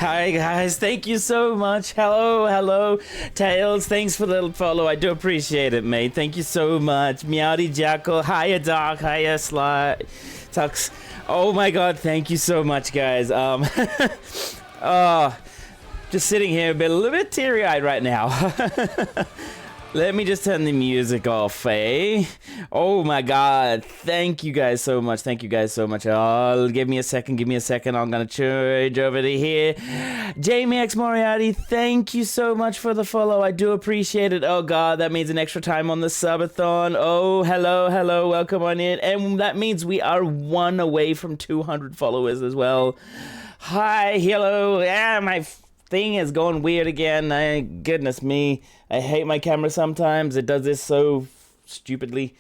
Hi guys, thank you so much. Hello, Tails. Thanks for the follow. I do appreciate it, mate. Thank you so much. Meowdy Jackal. Hiya, Doc. Hiya, Sly. Tux. Oh my God, thank you so much, guys. Oh, just sitting here a little bit teary-eyed right now. Let me just turn the music off, eh? Oh my God, thank you guys so much. Thank you guys so much. Oh, give me a second. I'm gonna change over to here. Jamie X Moriarty, thank you so much for the follow. I do appreciate it. Oh God, that means an extra time on the subathon. Oh, hello, welcome on in. And that means we are 1 away from 200 followers as well. Hi, hello. Yeah, my thing is going weird again. Goodness me. I hate my camera sometimes. It does this so stupidly.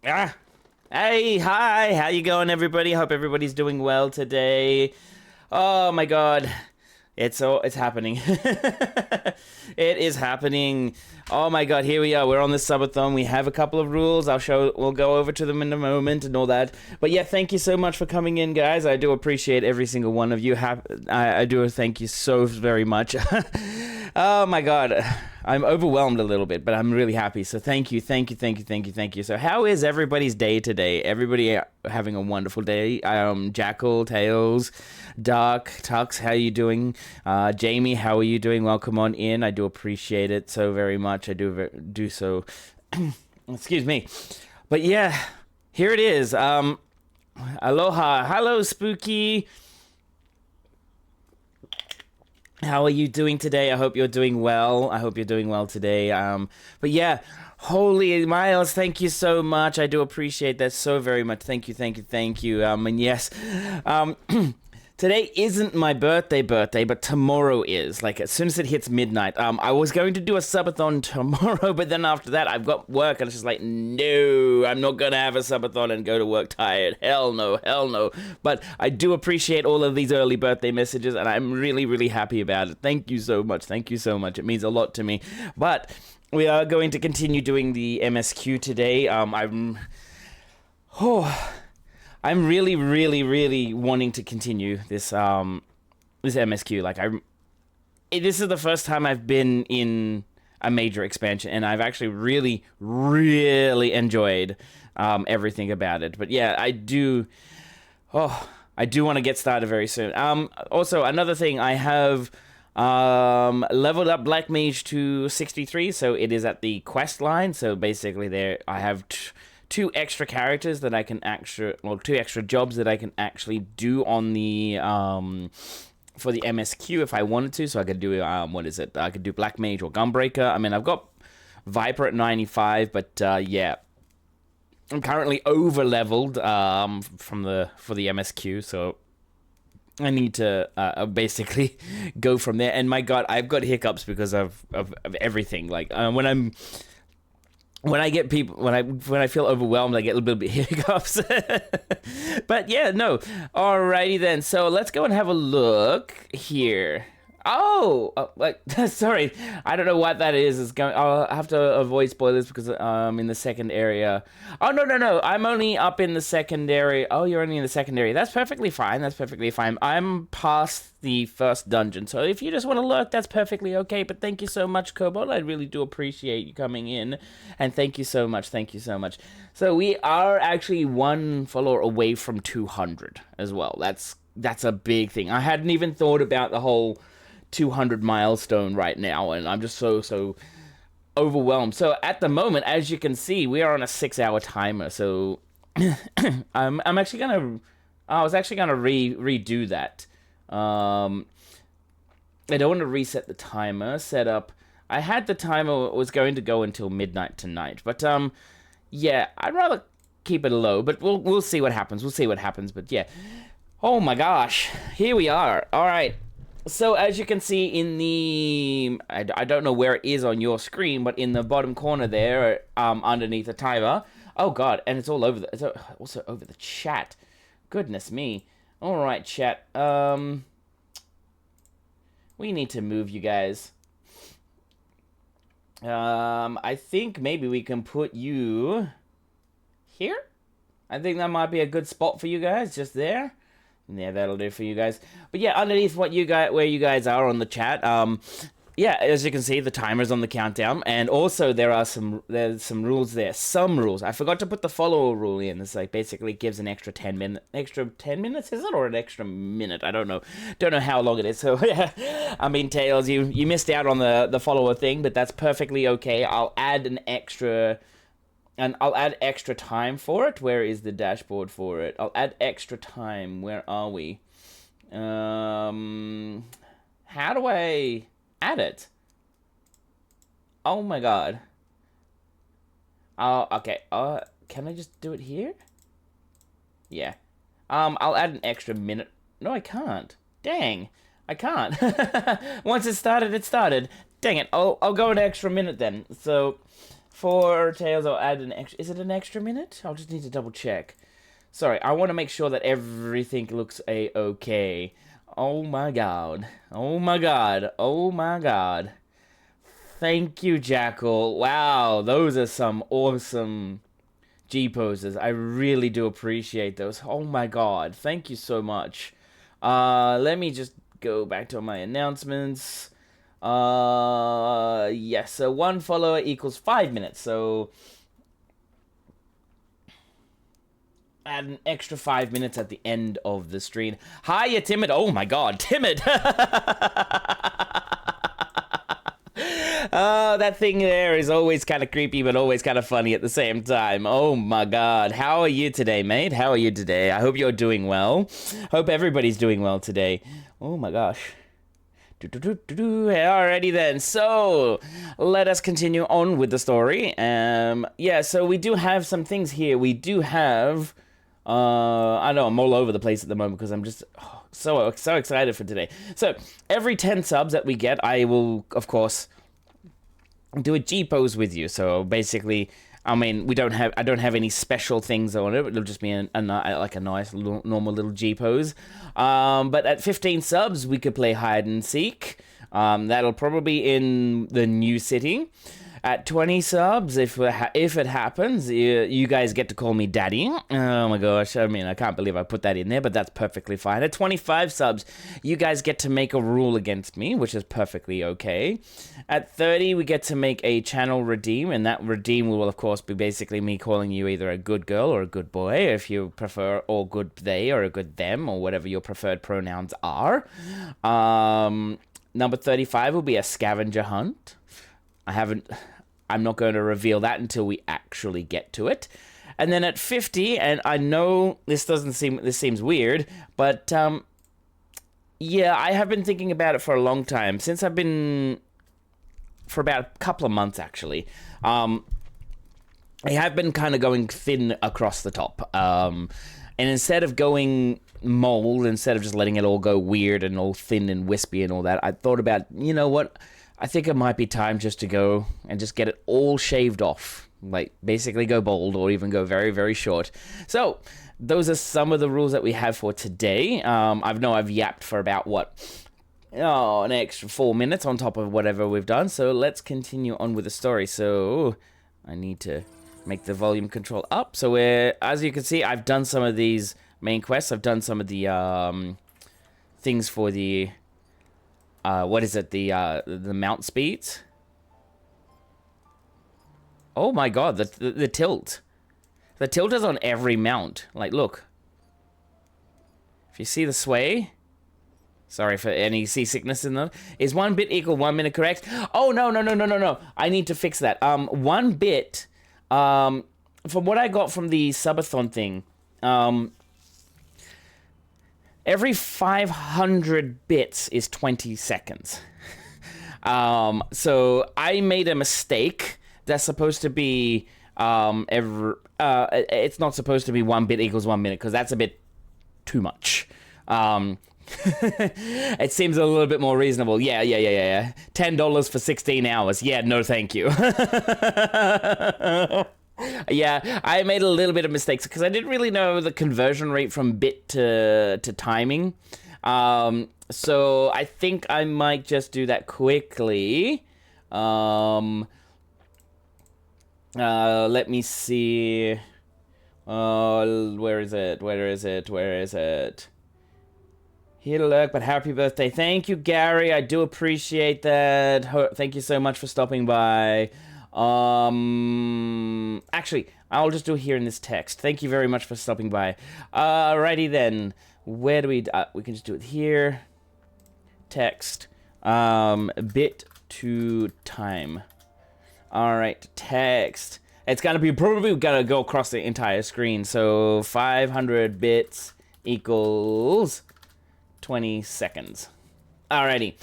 Hey, hi. How you going, everybody? Hope everybody's doing well today. Oh my God. It's happening. It is happening. Oh my God, here we are. We're on the subathon. We have a couple of rules. We'll go over to them in a moment and all that. But yeah, thank you so much for coming in, guys. I do appreciate every single one of you. I do thank you so very much. Oh my God. I'm overwhelmed a little bit, but I'm really happy. So thank you. So how is everybody's day today? Everybody having a wonderful day. Jackal, Tails, Dark, Tux, how you doing? Jamie, how are you doing? Welcome on in. I do appreciate it so very much. I do so. Excuse me. But yeah, here it is. Aloha. Hello, Spooky. How are you doing today? I hope you're doing well. Today. But yeah, holy Miles, thank you so much. I do appreciate that so very much. Thank you. And yes, today isn't my birthday, but tomorrow is. Like, as soon as it hits midnight. I was going to do a subathon tomorrow, but then after that, I've got work, and it's just like, no, I'm not going to have a subathon and go to work tired. Hell no. But I do appreciate all of these early birthday messages, and I'm really, really happy about it. Thank you so much. It means a lot to me. But we are going to continue doing the MSQ today. I'm really, really, really wanting to continue this this MSQ. Like, this is the first time I've been in a major expansion, and I've actually really, really enjoyed everything about it. But yeah, I do want to get started very soon. Also, another thing, I have leveled up Black Mage to 63, so it is at the quest line. So basically, I have two extra characters that I can two extra jobs that I can actually do on the for the MSQ if I wanted to. So I could do I could do Black Mage or Gunbreaker. I mean, I've got Viper at 95, but yeah, I'm currently over leveled for the MSQ, so I need to basically go from there. And my God, I've got hiccups because of everything. Like, when I feel overwhelmed, I get a little bit of hiccups. But yeah, no. Alrighty then. So let's go and have a look here. Sorry, I don't know what that is. I'll have to avoid spoilers because I'm in the second area. Oh no, I'm only up in the second area. Oh, you're only in the second area. That's perfectly fine. I'm past the first dungeon, so if you just want to lurk, that's perfectly okay. But thank you so much, Cobalt. I really do appreciate you coming in, and thank you so much. So we are actually 1 follower away from 200 as well. That's a big thing. I hadn't even thought about the whole 200 milestone right now, and I'm just so overwhelmed. So at the moment, as you can see, we are on a 6-hour timer. So I was actually gonna redo that. I don't want to reset the timer setup. I had the timer was going to go until midnight tonight, but yeah, I'd rather keep it low. But we'll see what happens. But yeah, oh my gosh, here we are. All right. So as you can see in the, I don't know where it is on your screen, but in the bottom corner there, underneath the timer. Oh God, and it's all over it's also over the chat. Goodness me. All right, chat. We need to move you guys. I think maybe we can put you here. I think that might be a good spot for you guys, just there. Yeah, that'll do for you guys. But yeah, underneath where you guys are on the chat, yeah, as you can see, the timer's on the countdown, and also there's some rules there. Some rules. I forgot to put the follower rule in. It's like basically gives an extra 10 minutes, is it, or an extra minute? I don't know. Don't know how long it is. So yeah, I mean, Tails, you missed out on the follower thing, but that's perfectly okay. I'll add extra time for it. Where is the dashboard for it? I'll add extra time. Where are we? How do I add it? Oh my god. Oh, okay. Can I just do it here? Yeah. I'll add an extra minute. No, I can't. Dang. I can't. Once it started, it started. Dang it. I'll go an extra minute then. So, for Tails, I'll add an extra... Is it an extra minute? I'll just need to double check. Sorry, I want to make sure that everything looks a-okay. Oh my god. Oh my god. Oh my god. Thank you, Jackal. Wow, those are some awesome G-poses. I really do appreciate those. Oh my god. Thank you so much. Let me just go back to my announcements. Yes, so 1 follower equals 5 minutes, so add an extra 5 minutes at the end of the stream. Hiya, Timid. Oh my god, Timid. Oh, that thing there is always kind of creepy, but always kind of funny at the same time. Oh my god. How are you today, mate? How are you today? I hope you're doing well. Hope everybody's doing well today. Oh my gosh. Alrighty then, so let us continue on with the story. Yeah, so we do have some things here. We do have, I know I'm all over the place at the moment because I'm just so excited for today. So every 10 subs that we get, I will, of course, do a G-pose with you. So basically, I mean, I don't have any special things on it. It'll just be like a nice normal little G-pose. But at 15 subs, we could play hide and seek. That'll probably be in the new city. At 20 subs, if it happens, you guys get to call me Daddy. Oh my gosh, I mean, I can't believe I put that in there, but that's perfectly fine. At 25 subs, you guys get to make a rule against me, which is perfectly okay. At 30, we get to make a channel redeem, and that redeem will, of course, be basically me calling you either a good girl or a good boy, if you prefer, or good they or a good them, or whatever your preferred pronouns are. Number 35 will be a scavenger hunt. I'm not going to reveal that until we actually get to it. And then at 50, and I know this seems weird, but yeah, I have been thinking about it for a long time. Since I've been, for about a couple of months actually, I have been kind of going thin across the top. And instead of going mold, instead of just letting it all go weird and all thin and wispy and all that, I thought about, you know what? I think it might be time just to go and just get it all shaved off. Like, basically go bald or even go very, very short. So, those are some of the rules that we have for today. I've yapped for about, an extra 4 minutes on top of whatever we've done. So, let's continue on with the story. So, I need to make the volume control up. So, as you can see, I've done some of these main quests. I've done some of the things for the... what is it? The mount speeds? Oh my god, the tilt. The tilt is on every mount. Like, look. If you see the sway... Sorry for any seasickness in that. Is 1 bit equal 1 minute correct? Oh, no. I need to fix that. 1 bit, from what I got from the subathon thing, every 500 bits is 20 seconds. So I made a mistake. That's supposed to be it's not supposed to be 1 bit equals 1 minute, because that's a bit too much. It seems a little bit more reasonable. Yeah. $10 for 16 hours. Yeah, no thank you. Yeah, I made a little bit of mistakes because I didn't really know the conversion rate from bit to timing. So I think I might just do that quickly. Let me see. Where is it? Here to lurk, but happy birthday. Thank you, Gary. I do appreciate that. Thank you so much for stopping by. Actually, I'll just do it here in this text. Thank you very much for stopping by. Alrighty then. Where do we can just do it here. Text. Bit to time. Alright, text. It's gonna be probably gonna go across the entire screen. So 500 bits equals 20 seconds. Alrighty,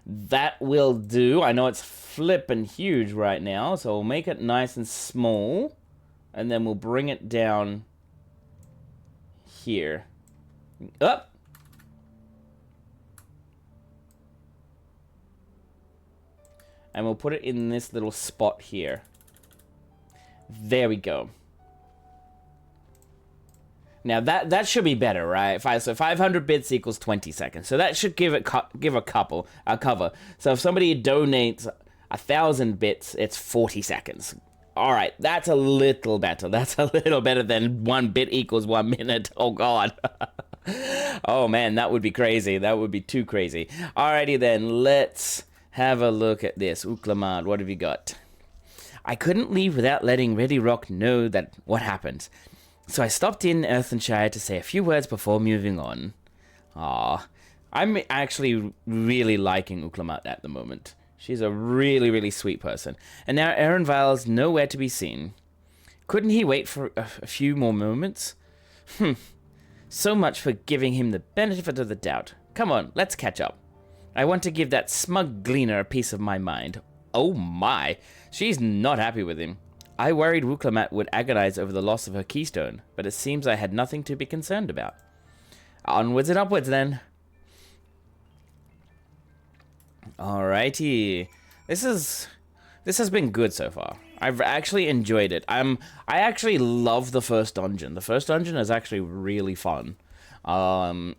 that will do. I know it's flippin' huge right now, so we'll make it nice and small, and then we'll bring it down here. Up. And we'll put it in this little spot here. There we go. Now that should be better, right? So 500 bits equals 20 seconds. So that should give a cover. So if somebody donates 1,000 bits, it's 40 seconds. All right, that's a little better. That's a little better than 1 bit equals 1 minute. Oh God. Oh man, that would be crazy. That would be too crazy. Alrighty then, let's have a look at this. Uklamad, what have you got? I couldn't leave without letting Ready Rock know that what happened. So I stopped in Earthenshire to say a few words before moving on. I'm actually really liking Uklamat at the moment. She's a really, really sweet person. And now Aaronvale's nowhere to be seen. Couldn't he wait for a few more moments? So much for giving him the benefit of the doubt. Come on, let's catch up. I want to give that smug gleaner a piece of my mind. Oh my, she's not happy with him. I worried Wuklamat would agonize over the loss of her keystone, but it seems I had nothing to be concerned about. Onwards and upwards, then. Alrighty. This has been good so far. I've actually enjoyed it. I actually love the first dungeon. The first dungeon is actually really fun. I'm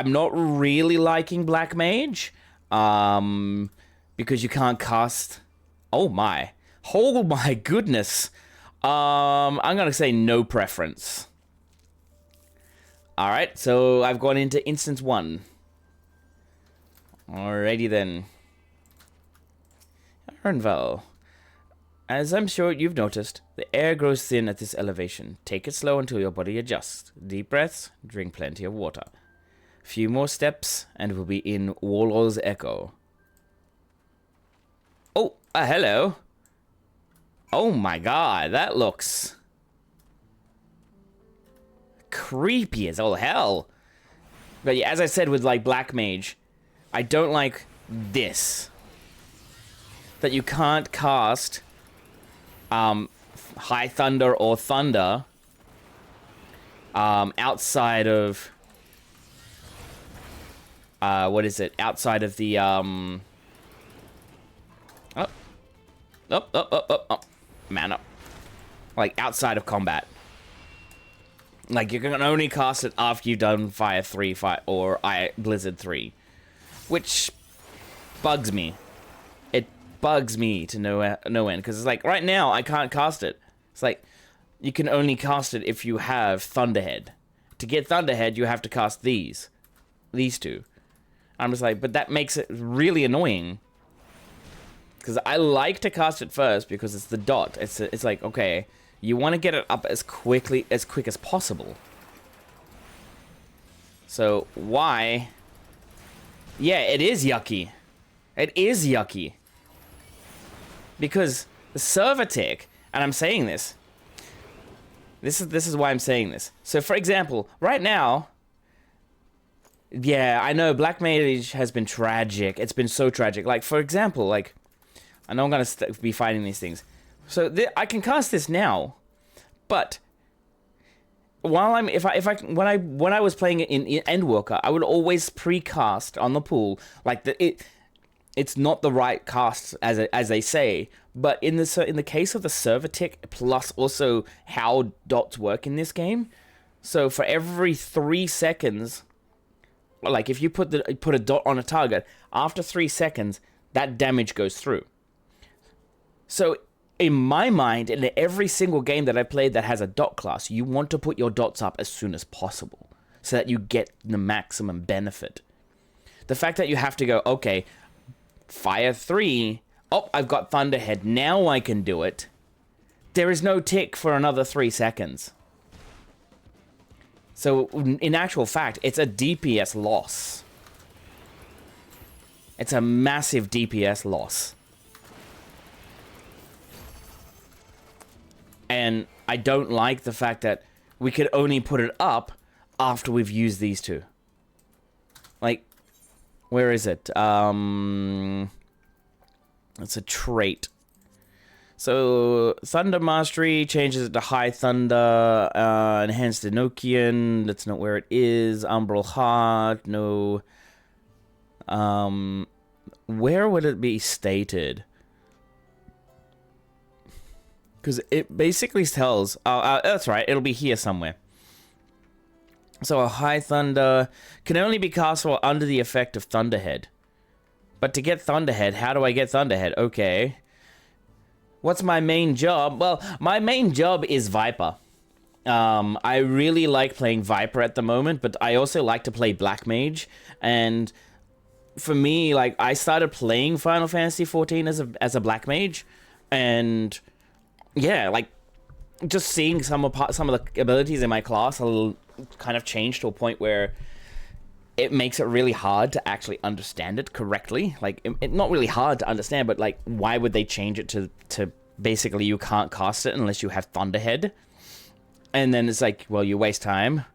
not really liking Black Mage, because you can't cast... Oh my goodness. I'm gonna say no preference. Alright, so I've gone into instance 1. Alrighty then. Aaronval. As I'm sure you've noticed, the air grows thin at this elevation. Take it slow until your body adjusts. Deep breaths, drink plenty of water. Few more steps, and we'll be in Warlord's Echo. Oh, hello. Oh my god, that looks creepy as all hell. But yeah, as I said with like Black Mage, I don't like this. That you can't cast High Thunder or Thunder outside of what is it? Outside of the man up. Like outside of combat. Like you can only cast it after you've done Fire 3 or Blizzard 3. Which bugs me. It bugs me to no end. Because it's like, right now, I can't cast it. It's like, you can only cast it if you have Thunderhead. To get Thunderhead, you have to cast these. These two. I'm just like, but that makes it really annoying. Because I like to cast it first because it's the dot. It's like, okay, you want to get it up as quick as possible. So, why... Yeah, it is yucky. It is yucky. Because the server tick, and I'm saying this. This is why I'm saying this. So for example, right now, yeah, I know Black Mage has been tragic. It's been so tragic. Like for example, like I know I'm gonna be fighting these things. So I can cast this now, but while when I was playing it in Endwalker, I would always pre-cast on the pool, like it's not the right cast as they say, but in the case of the server tick plus also how dots work in this game, so for every 3 seconds, like if you put a dot on a target, after 3 seconds that damage goes through. So in my mind, in every single game that I played that has a dot class, you want to put your dots up as soon as possible. so that you get the maximum benefit. The fact that you have to go, okay, fire 3. Oh, I've got Thunderhead. Now I can do it. There is no tick for another 3 seconds. So, in actual fact, it's a DPS loss. It's a massive DPS loss. And I don't like the fact that we could only put it up after we've used these two. Like, where is it? It's a trait. So, Thunder Mastery changes it to High Thunder, Enhanced Enochian, that's not where it is, Umbral Heart, no. Where would it be stated? Because it basically tells, that's right, it'll be here somewhere. So, a High Thunder can only be cast while under the effect of Thunderhead. But to get Thunderhead, how do I get Thunderhead? Okay. What's my main job? Well, my main job is Viper. I really like playing Viper at the moment, but I also like to play Black Mage. And for me, like, I started playing Final Fantasy XIV as a Black Mage, and yeah, like, just seeing some of the abilities in my class kind of changed to a point where it makes it really hard to actually understand it correctly. Like, not really hard to understand, but, like, why would they change it to basically you can't cast it unless you have Thunderhead? And then it's like, well, you waste time.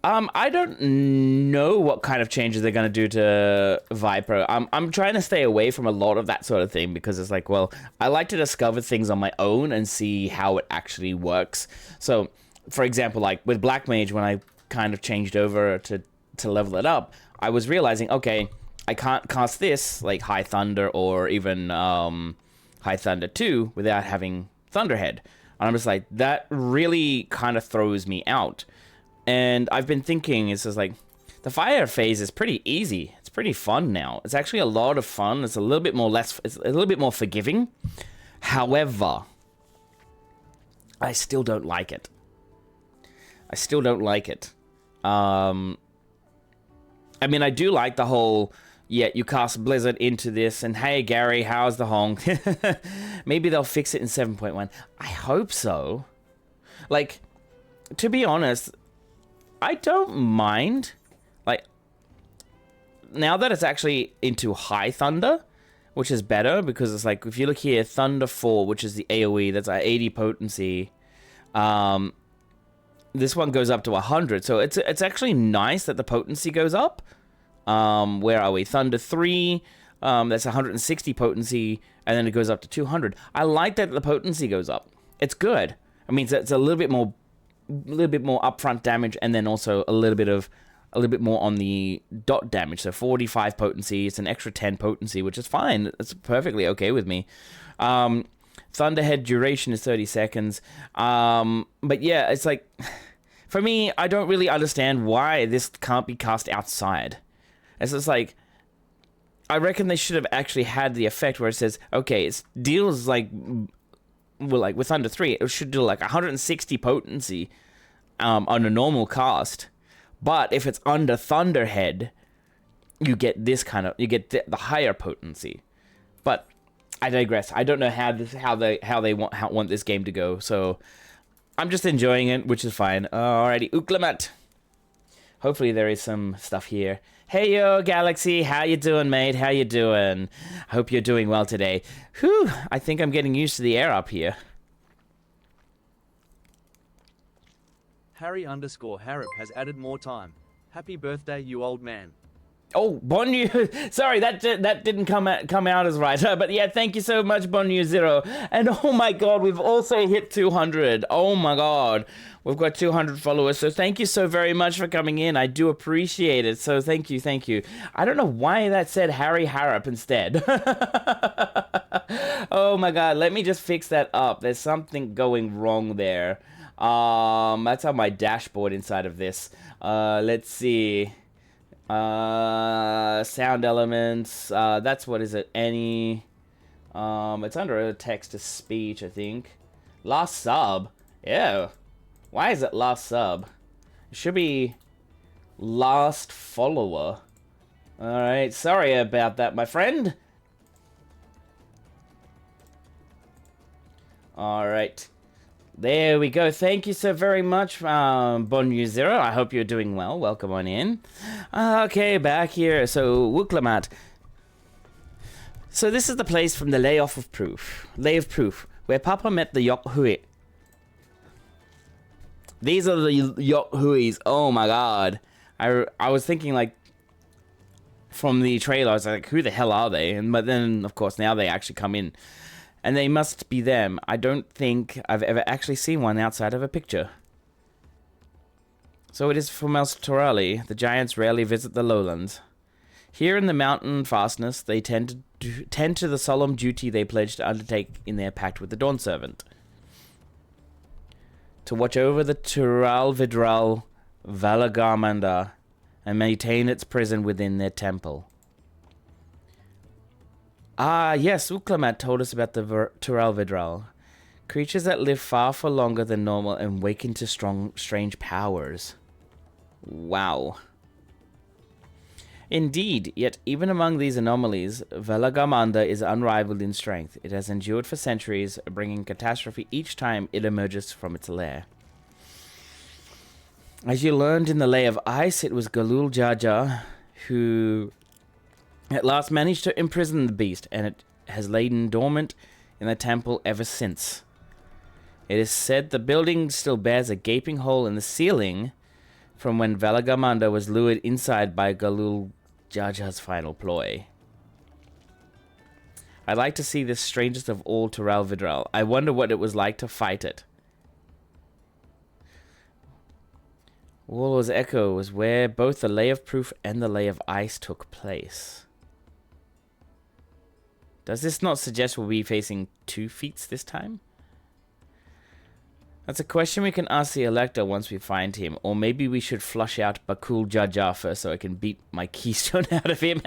I don't know what kind of changes they're going to do to Viper. I'm trying to stay away from a lot of that sort of thing because it's like, well, I like to discover things on my own and see how it actually works. So, for example, like with Black Mage, when I kind of changed over to level it up, I was realizing, okay, I can't cast this, like High Thunder or even High Thunder 2 without having Thunderhead. And I'm just like, that really kind of throws me out. And I've been thinking, it's just like, the fire phase is pretty easy. It's pretty fun now. It's actually a lot of fun. It's a little bit more it's a little bit more forgiving. However, I still don't like it. I still don't like it. I mean, I do like the whole, yeah, you cast Blizzard into this, and hey, Gary, how's the honk? Maybe they'll fix it in 7.1. I hope so. Like, to be honest, I don't mind. Like, now that it's actually into High Thunder, which is better, because it's like, if you look here, Thunder 4, which is the AoE, that's at 80 potency. This one goes up to 100, so it's actually nice that the potency goes up. Where are we? Thunder 3, that's 160 potency, and then it goes up to 200. I like that the potency goes up. It's good. I mean, it's a little bit more upfront damage, and then also a little bit more on the dot damage. So 45 potency, it's an extra 10 potency, which is fine. It's perfectly okay with me. Thunderhead duration is 30 seconds. But yeah, it's like, for me, I don't really understand why this can't be cast outside. It's just like, I reckon they should have actually had the effect where it says, okay, it deals like, well, like with Thunder 3, it should do like 160 potency on a normal cast. But if it's under Thunderhead, you get this kind of, you get the higher potency. But I digress. I don't know how they want this game to go. So I'm just enjoying it, which is fine. Alrighty, Uklamat. Hopefully there is some stuff here. Hey yo, Galaxy, how you doing, mate? How you doing? I hope you're doing well today. Whew, I think I'm getting used to the air up here. Harry_Harrop has added more time. Happy birthday, you old man. Oh, Bonyu, sorry, that didn't come out as right. But yeah, thank you so much, Bonyu0. And oh my god, we've also hit 200. Oh my god, we've got 200 followers. So thank you so very much for coming in. I do appreciate it. So thank you. I don't know why that said Harry Harrop instead. Oh my god, let me just fix that up. There's something going wrong there. That's on my dashboard inside of this. Let's see. Sound elements, that's what is it, any, it's under a text to speech, I think. Last sub, yeah, Why is it last sub? It should be last follower. Alright, sorry about that, my friend. Alright. There we go. Thank you so very much, Bonu Zero. I hope you're doing well. Welcome on in. Okay, back here. So, Wuklamat. So this is the place from the Lay of Proof, where Papa met the Yok Hui. These are the Yok Huis. Oh my god. I was thinking, like, from the trailer, I was like, who the hell are they? But then, of course, now they actually come in. And they must be them. I don't think I've ever actually seen one outside of a picture. So it is for Torali. The giants rarely visit the lowlands. Here in the mountain fastness, they tend to the solemn duty they pledged to undertake in their pact with the Dawn Servant. To watch over the Tural Vidral Valagarmanda and maintain its prison within their temple. Ah, yes, Uklamat told us about the Tural Vidral. Creatures that live far for longer than normal and waken to strange powers. Wow. Indeed, yet even among these anomalies, Valagamanda is unrivaled in strength. It has endured for centuries, bringing catastrophe each time it emerges from its lair. As you learned in the Lay of Ice, it was Galul Jaja who at last managed to imprison the beast, and it has lain dormant in the temple ever since. It is said the building still bears a gaping hole in the ceiling from when Valagamanda was lured inside by Galul Jaja's final ploy. I'd like to see this strangest of all Tural Vidral. I wonder what it was like to fight it. Warlord's Echo was where both the Lay of Proof and the Lay of Ice took place. Does this not suggest we'll be facing 2 feats this time? That's a question we can ask the Elector once we find him. Or maybe we should flush out Bakul Jaja first so I can beat my keystone out of him.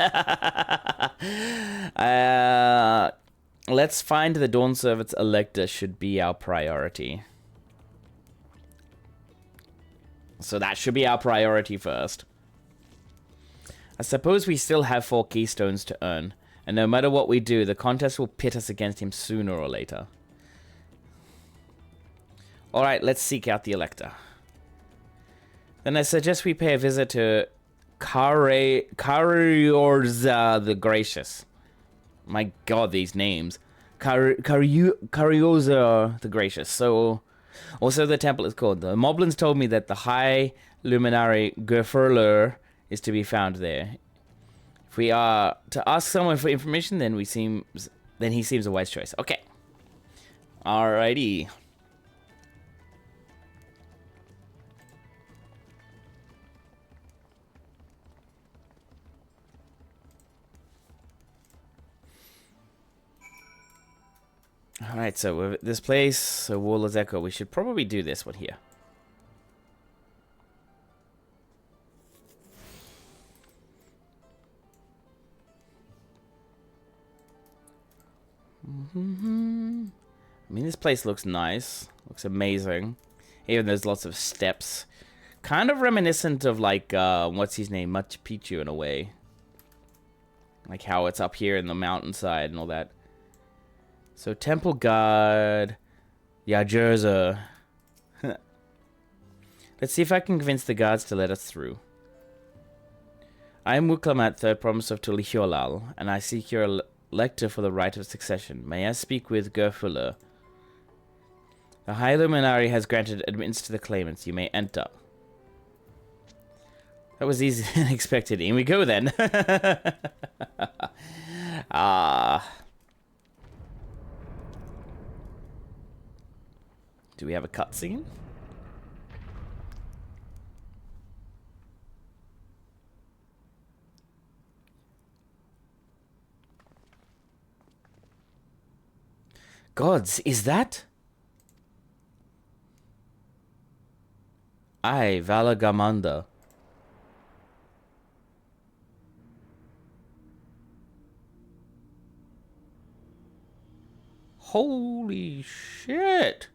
Let's find the Dawn Servant's Elector should be our priority. So that should be our priority first. I suppose we still have 4 keystones to earn. And no matter what we do, the contest will pit us against him sooner or later. Alright, let's seek out the Elector. Then I suggest we pay a visit to Kariorza the Gracious. My god, these names. Karioza the Gracious. So, also the temple is called. The Moblins told me that the High Luminary Gerfurler is to be found there. If we are to ask someone for information, then he seems a wise choice. Okay. Alrighty. Alright, so this place, so Warlord's Echo, we should probably do this one here. I mean, this place looks nice. Looks amazing. Even there's lots of steps. Kind of reminiscent of, like, what's his name? Machu Picchu in a way. Like how it's up here in the mountainside and all that. So, Temple Guard. Yajerza. Let's see if I can convince the guards to let us through. I am Wuklamat, third promise of Tulihiolal, and I seek your Lector for the right of succession. May I speak with Gerfuller? The High Luminary has granted admittance to the claimants. You may enter. That was easy and expected. In we go then. Do we have a cutscene? Gods, is that? Aye, Valagamanda. Holy shit.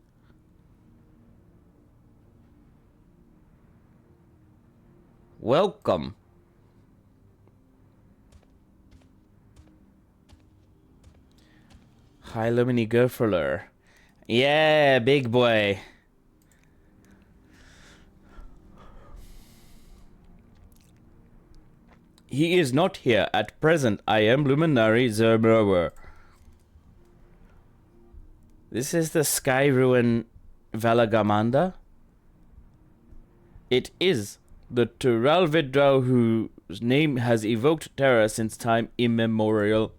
Welcome. High Lumini Gurfler. Yeah, big boy. He is not here at present. I am Luminary Zerberwer. This is the Sky Ruin Valagamanda? It is the Turalvidral whose name has evoked terror since time immemorial.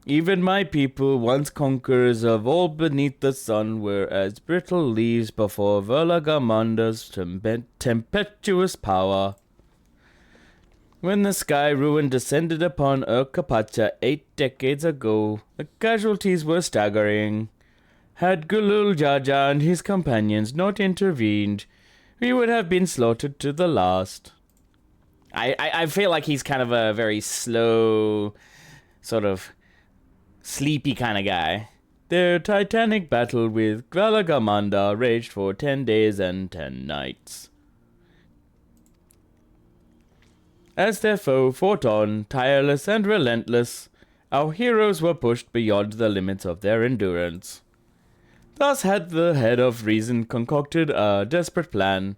Even my people, once conquerors of all beneath the sun, were as brittle leaves before Valagamanda's tempestuous power. When the Sky Ruin descended upon Urkapacha 8 decades ago, the casualties were staggering. Had Gulul Jaja and his companions not intervened, we would have been slaughtered to the last. I feel like he's kind of a very slow, sort of sleepy kind of guy. Their titanic battle with Valagamanda raged for 10 days and 10 nights. As their foe fought on, tireless and relentless, our heroes were pushed beyond the limits of their endurance. Thus had the head of reason concocted a desperate plan.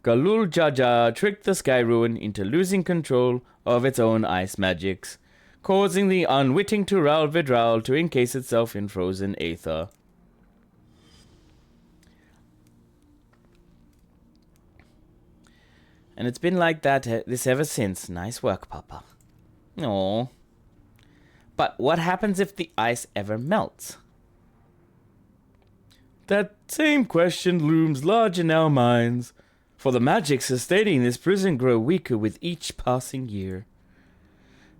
Galul Jaja tricked the Sky Ruin into losing control of its own ice magics, causing the unwitting Tural Vidral to encase itself in frozen aether. And it's been like that this ever since. Nice work, Papa. Aww. But what happens if the ice ever melts? That same question looms large in our minds, for the magic sustaining this prison grow weaker with each passing year.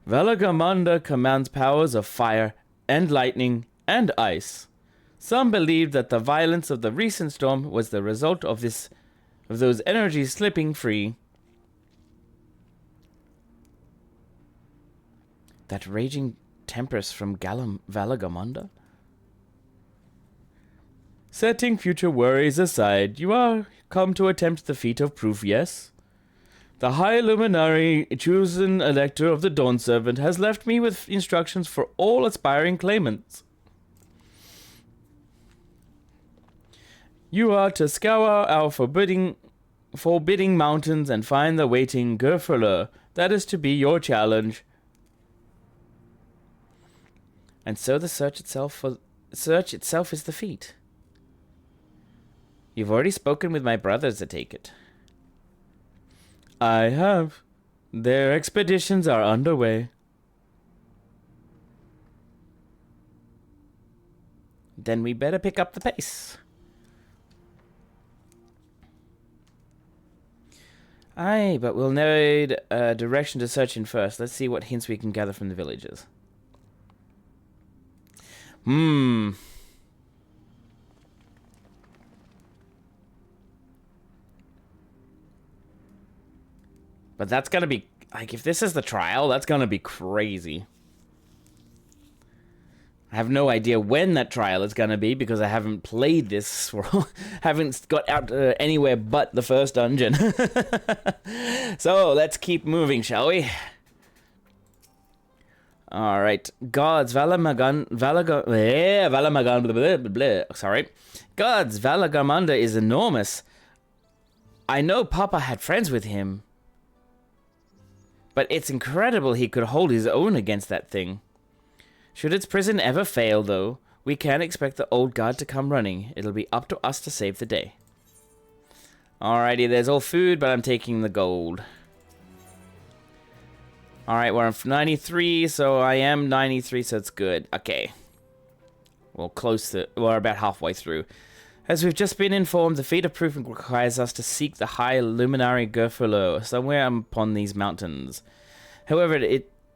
Valagamanda commands powers of fire and lightning and ice. Some believe that the violence of the recent storm was the result of those energies slipping free. That raging tempest from Valagamanda? Setting future worries aside, you are come to attempt the feat of proof, yes? The High Luminary, chosen elector of the Dawn Servant, has left me with instructions for all aspiring claimants. You are to scour our forbidding mountains and find the waiting Gurfler. That is to be your challenge. And so the search itself is the feat. You've already spoken with my brothers, I take it. I have. Their expeditions are underway. Then we better pick up the pace. Aye, but we'll need a direction to search in first. Let's see what hints we can gather from the villagers. But that's gonna be, like, if this is the trial, that's gonna be crazy. I have no idea when that trial is gonna be because I haven't played this, haven't got out anywhere but the first dungeon. So, let's keep moving, shall we? Alright, gods, sorry. Gods, Valagamanda is enormous. I know Papa had friends with him. But it's incredible he could hold his own against that thing. Should its prison ever fail, though, we can't expect the old guard to come running. It'll be up to us to save the day. Alrighty, there's all food, but I'm taking the gold. Alright, we're on 93, so I am 93, so it's good. Okay. We're about halfway through. As we've just been informed, the feat of proof requires us to seek the High Luminary Gurfalo somewhere upon these mountains. However,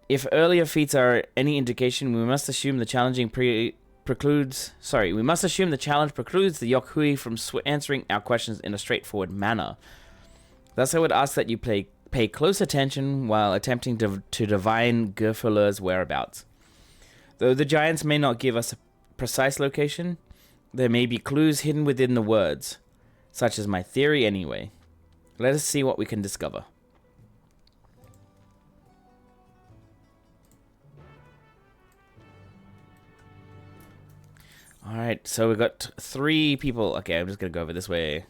if earlier feats are any indication, we must assume the challenge precludes the Yokhui from answering our questions in a straightforward manner. Thus, I would ask that you pay close attention while attempting to divine Gurfala's whereabouts. Though the giants may not give us a precise location, there may be clues hidden within the words, such as my theory anyway. Let us see what we can discover. Alright, so we got 3 people. Okay, I'm just gonna go over this way.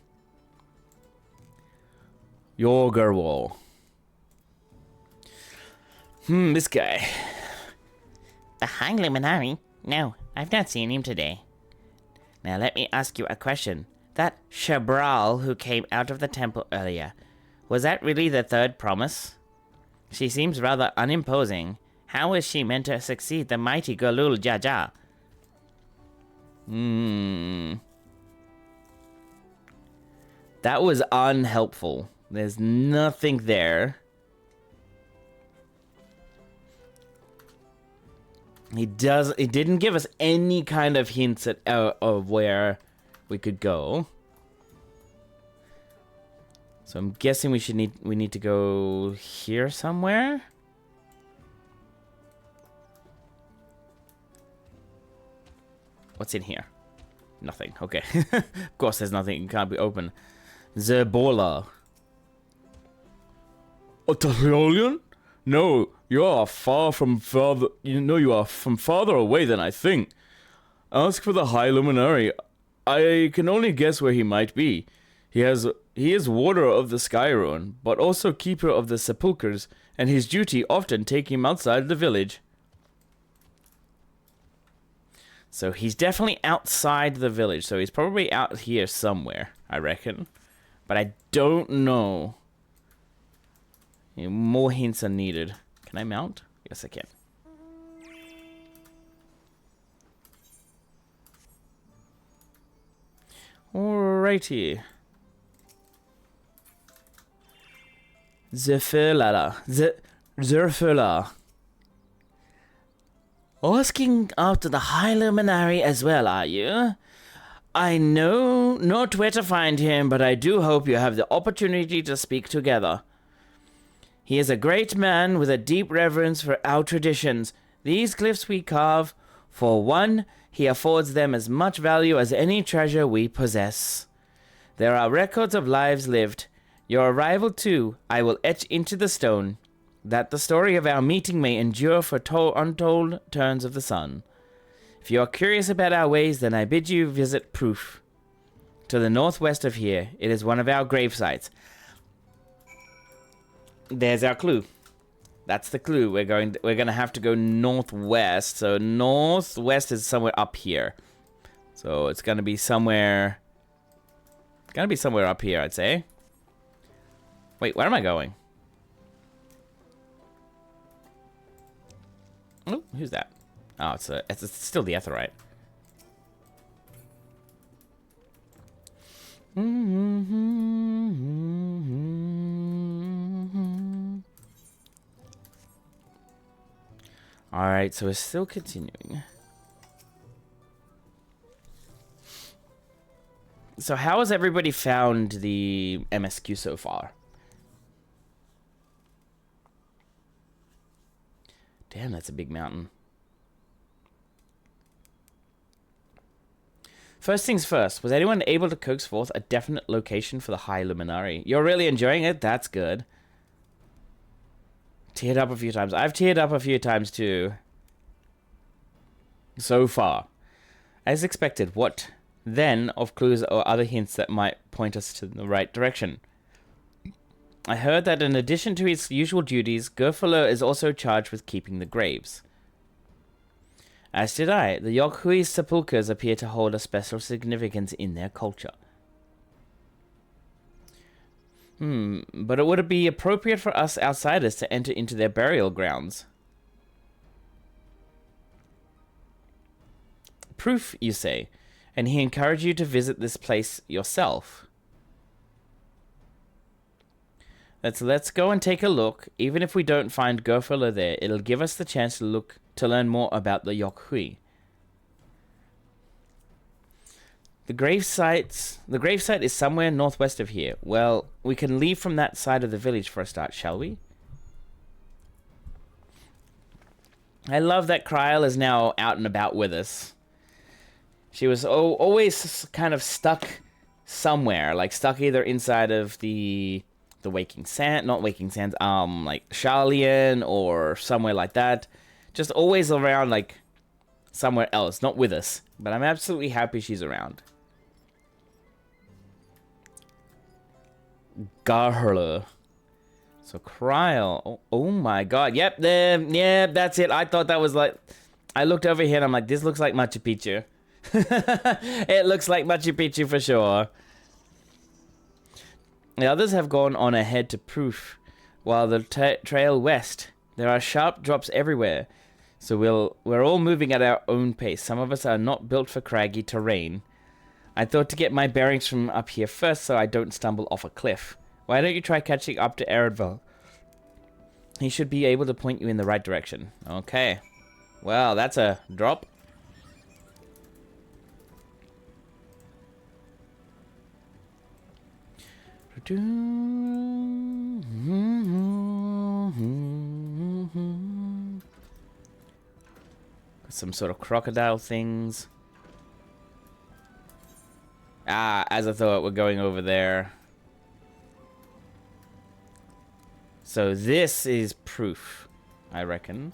Yorgerwall. This guy. The High Luminari? No, I've not seen him today. Now let me ask you a question. That Shabral who came out of the temple earlier, was that really the third promise? She seems rather unimposing. How is she meant to succeed the mighty Galul Jaja? That was unhelpful. There's nothing there. He didn't give us any kind of hints at of where we could go. So I'm guessing we need to go here somewhere. What's in here? Nothing. Okay. Of course there's nothing. It can't be open. Zerbola. Otaholian? No, you are far from farther. You are from farther away than I think. Ask for the High Luminari. I can only guess where he might be. He is warder of the Skyruin, but also keeper of the sepulchres, and his duty often take him outside the village. So he's definitely outside the village. So he's probably out here somewhere, I reckon. But I don't know. More hints are needed. Can I mount? Yes, I can. Alrighty. Zerfula. Asking after the High Luminari as well, are you? I know not where to find him, but I do hope you have the opportunity to speak together. He is a great man with a deep reverence for our traditions. These glyphs we carve, for one, he affords them as much value as any treasure we possess. There are records of lives lived. Your arrival, too, I will etch into the stone, that the story of our meeting may endure for untold turns of the sun. If you are curious about our ways, then I bid you visit Proof. To the northwest of here, it is one of our grave sites. There's our clue. That's the clue. We're gonna have to go northwest. So northwest is somewhere up here. So it's gonna be somewhere. Gonna be somewhere up here, I'd say. Wait, where am I going? Oh, who's that? Oh, it's still the Etherite. Alright, so we're still continuing. So how has everybody found the MSQ so far? Damn, that's a big mountain. First things first, was anyone able to coax forth a definite location for the High Luminari? You're really enjoying it? That's good. Teared up a few times. I've teared up a few times too. So far. As expected, what then of clues or other hints that might point us to the right direction? I heard that in addition to his usual duties, Gerfalo is also charged with keeping the graves. As did I. The Yokhui's sepulchres appear to hold a special significance in their culture. But it would be appropriate for us outsiders to enter into their burial grounds. Proof, you say, and he encouraged you to visit this place yourself. Let's go and take a look. Even if we don't find Gerfalo there, it'll give us the chance to learn more about the Yokhui. The gravesite is somewhere northwest of here. Well, we can leave from that side of the village for a start, shall we? I love that Kryl is now out and about with us. She was always kind of stuck somewhere, like stuck either inside of the the Waking Sand, not Waking Sands, like Charlian or somewhere like that. Just always around, like, somewhere else, not with us. But I'm absolutely happy she's around. Garla. So Kryl. Oh my god. Yep, yeah, that's it. I thought that was like... I looked over here and I'm like, this looks like Machu Picchu. It looks like Machu Picchu for sure. The others have gone on ahead to proof, while the trail west. There are sharp drops everywhere, so we're all moving at our own pace. Some of us are not built for craggy terrain. I thought to get my bearings from up here first so I don't stumble off a cliff. Why don't you try catching up to Eredval? He should be able to point you in the right direction. Okay. Well, that's a drop. Some sort of crocodile things. Ah, as I thought, we're going over there. So this is proof, I reckon.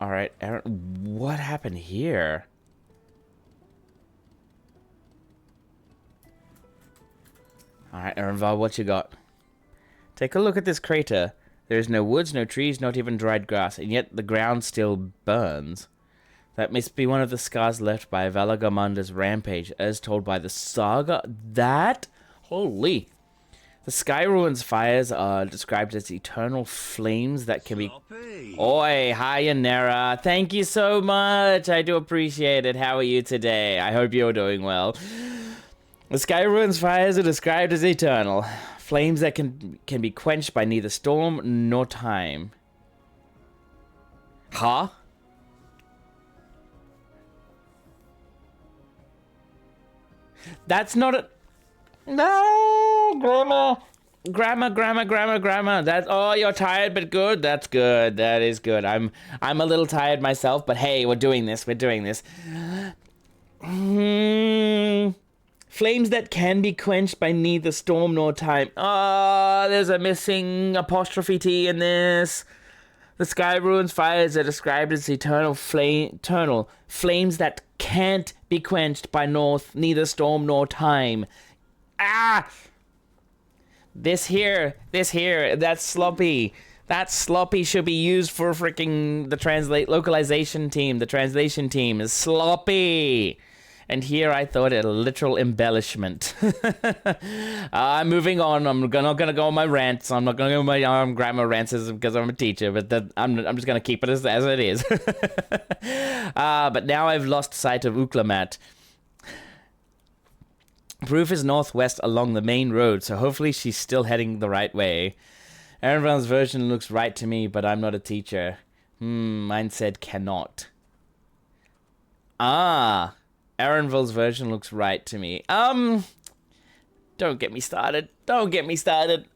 Alright, Aaron, what happened here? Alright, Erenval, what you got? Take a look at this crater. There is no woods, no trees, not even dried grass, and yet the ground still burns. That must be one of the scars left by Valagamanda's rampage, as told by the saga. That? Holy. The Sky Ruins fires are described as eternal flames that can be... Oi, hiya, Nera. Thank you so much. I do appreciate it. How are you today? I hope you're doing well. The Sky Ruins fires are described as eternal. Flames that can be quenched by neither storm nor time. Huh? That's not a... No, Grandma. That's... Oh, you're tired, but good. That's good. That is good. I'm a little tired myself, but hey, we're doing this. Flames that can be quenched by neither storm nor time. Oh, there's a missing apostrophe T in this. The Sky Ruins fires are described as eternal flames that can't be quenched by neither storm nor time. Ah! This here, that's sloppy. That sloppy should be used for freaking the localization team. The translation team is sloppy. And here I thought it a literal embellishment. I'm moving on. I'm not gonna go on my rants. I'm not gonna go on my grammar rants because I'm a teacher. But I'm just gonna keep it as it is. But now I've lost sight of Uklamat. Proof is northwest along the main road, so hopefully she's still heading the right way. Erenval's version looks right to me, but I'm not a teacher. Mine said cannot. Ah. Erenval's version looks right to me. Don't get me started. Alright,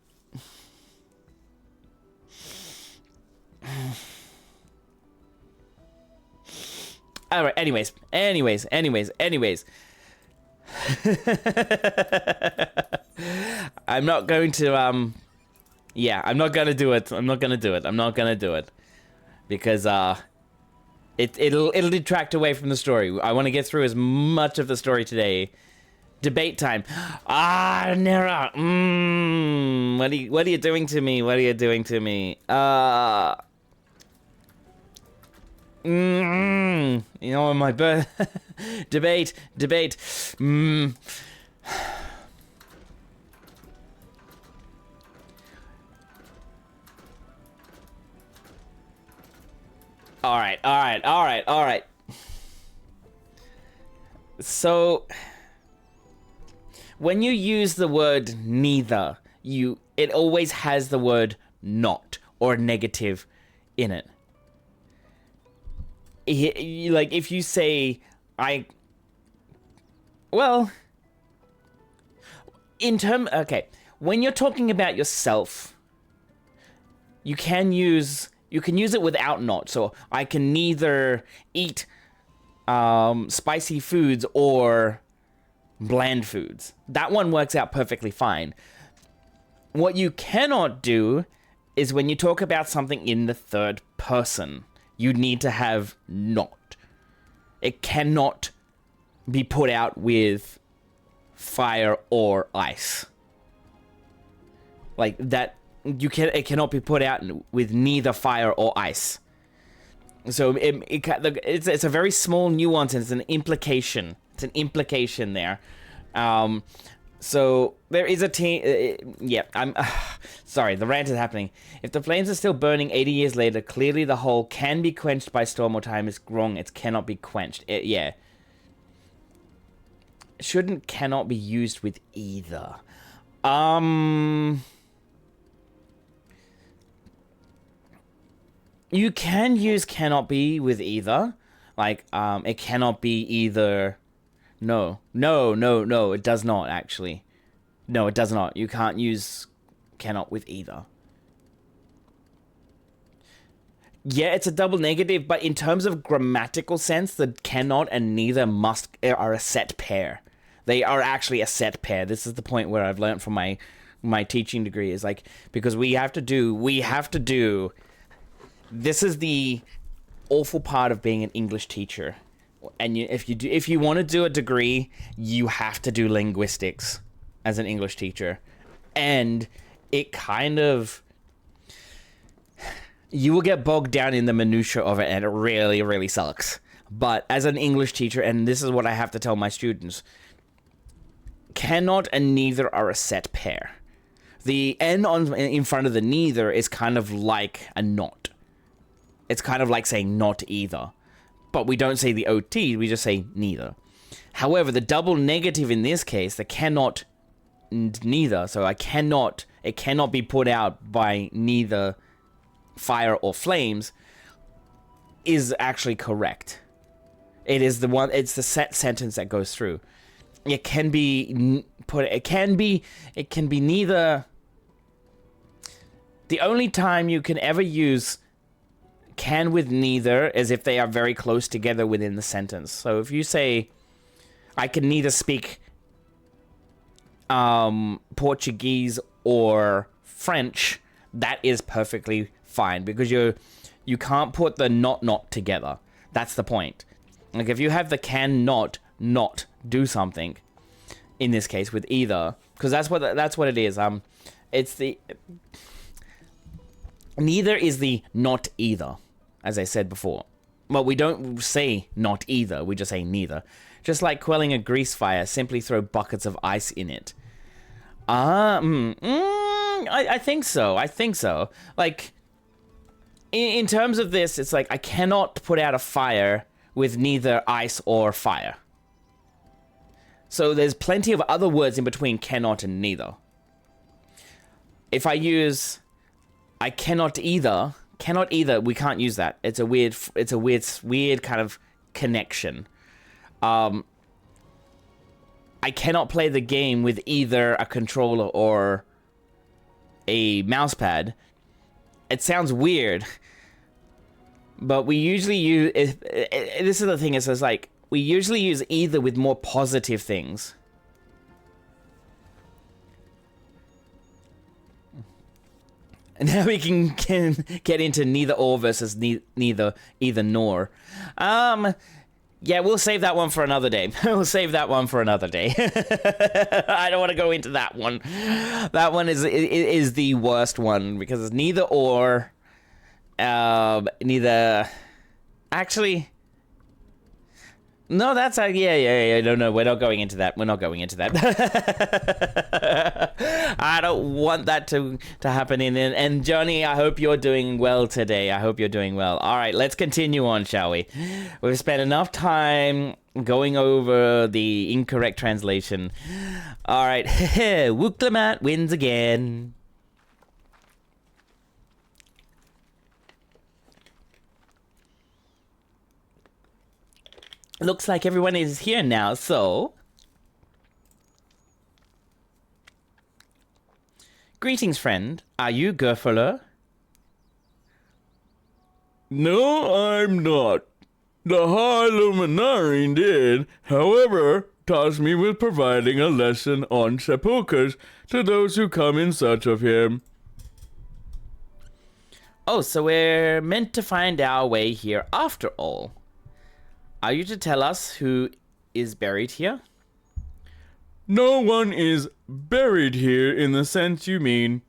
anyways. I'm not going to, yeah, I'm not gonna do it. Because, It'll detract away from the story. I want to get through as much of the story today. Debate time. Ah, Nera. What are you doing to me? You know, my birth. debate. All right. So, when you use the word neither, it always has the word not or negative in it. Like, if you say, okay, when you're talking about yourself, you can use it without not. So I can neither eat spicy foods or bland foods. That one works out perfectly fine. What you cannot do is when you talk about something in the third person, you need to have not. It cannot be put out with fire or ice. Like that, it cannot be put out with neither fire or ice. So it's a very small nuance, and it's an implication. It's an implication there. So there is a I'm sorry, the rant is happening. If the flames are still burning 80 years later, clearly the whole can be quenched by storm or time is wrong. It cannot be quenched. Yeah. Cannot be used with either. You can use cannot be with either. Like, it cannot be either. No, it does not, actually. No, it does not. You can't use cannot with either. Yeah, it's a double negative, but in terms of grammatical sense, the cannot and neither are a set pair. They are actually a set pair. This is the point where I've learned from my teaching degree, is like, because we have to do, this is the awful part of being an English teacher. And if you want to do a degree, you have to do linguistics as an English teacher. And it kind of, you will get bogged down in the minutia of it, and it really, really sucks. But as an English teacher, and this is what I have to tell my students, cannot and neither are a set pair. The N in front of the neither is kind of like a not. It's kind of like saying not either. But we don't say the OT, we just say neither. However, the double negative in this case, the cannot and neither, so it cannot be put out by neither fire or flames, is actually correct. It's the set sentence that goes through. It can be neither. The only time you can ever use can with neither is if they are very close together within the sentence. So if you say, I can neither speak Portuguese or French, that is perfectly fine, because you can't put the not together. That's the point. Like, if you have the can not do something, in this case with either, because that's what it is. It's the neither is the not either, as I said before. Well, we don't say not either, we just say neither. Just like quelling a grease fire, simply throw buckets of ice in it. I think so. Like, in terms of this, it's like, I cannot put out a fire with neither ice or fire. So there's plenty of other words in between cannot and neither. If I use I cannot either, we can't use that. It's a weird kind of connection. I cannot play the game with either a controller or a mousepad. It sounds weird, but we usually use. This is the thing. It's like we usually use either with more positive things. And now we can get into neither or versus either nor. Yeah, we'll save that one for another day. I don't want to go into that one. That one is the worst one, because it's neither or. Neither. Actually. No, that's yeah. No, we're not going into that. I don't want that to happen. And Johnny, I hope you're doing well today. All right, let's continue on, shall we? We've spent enough time going over the incorrect translation. All right, Wooklamat wins again. Looks like everyone is here now, so... Greetings, friend. Are you Gerfler? No, I'm not. The High Luminary did, however, task me with providing a lesson on sepulchres to those who come in search of him. Oh, so we're meant to find our way here after all. Are you to tell us who is buried here? No one is buried here in the sense you mean.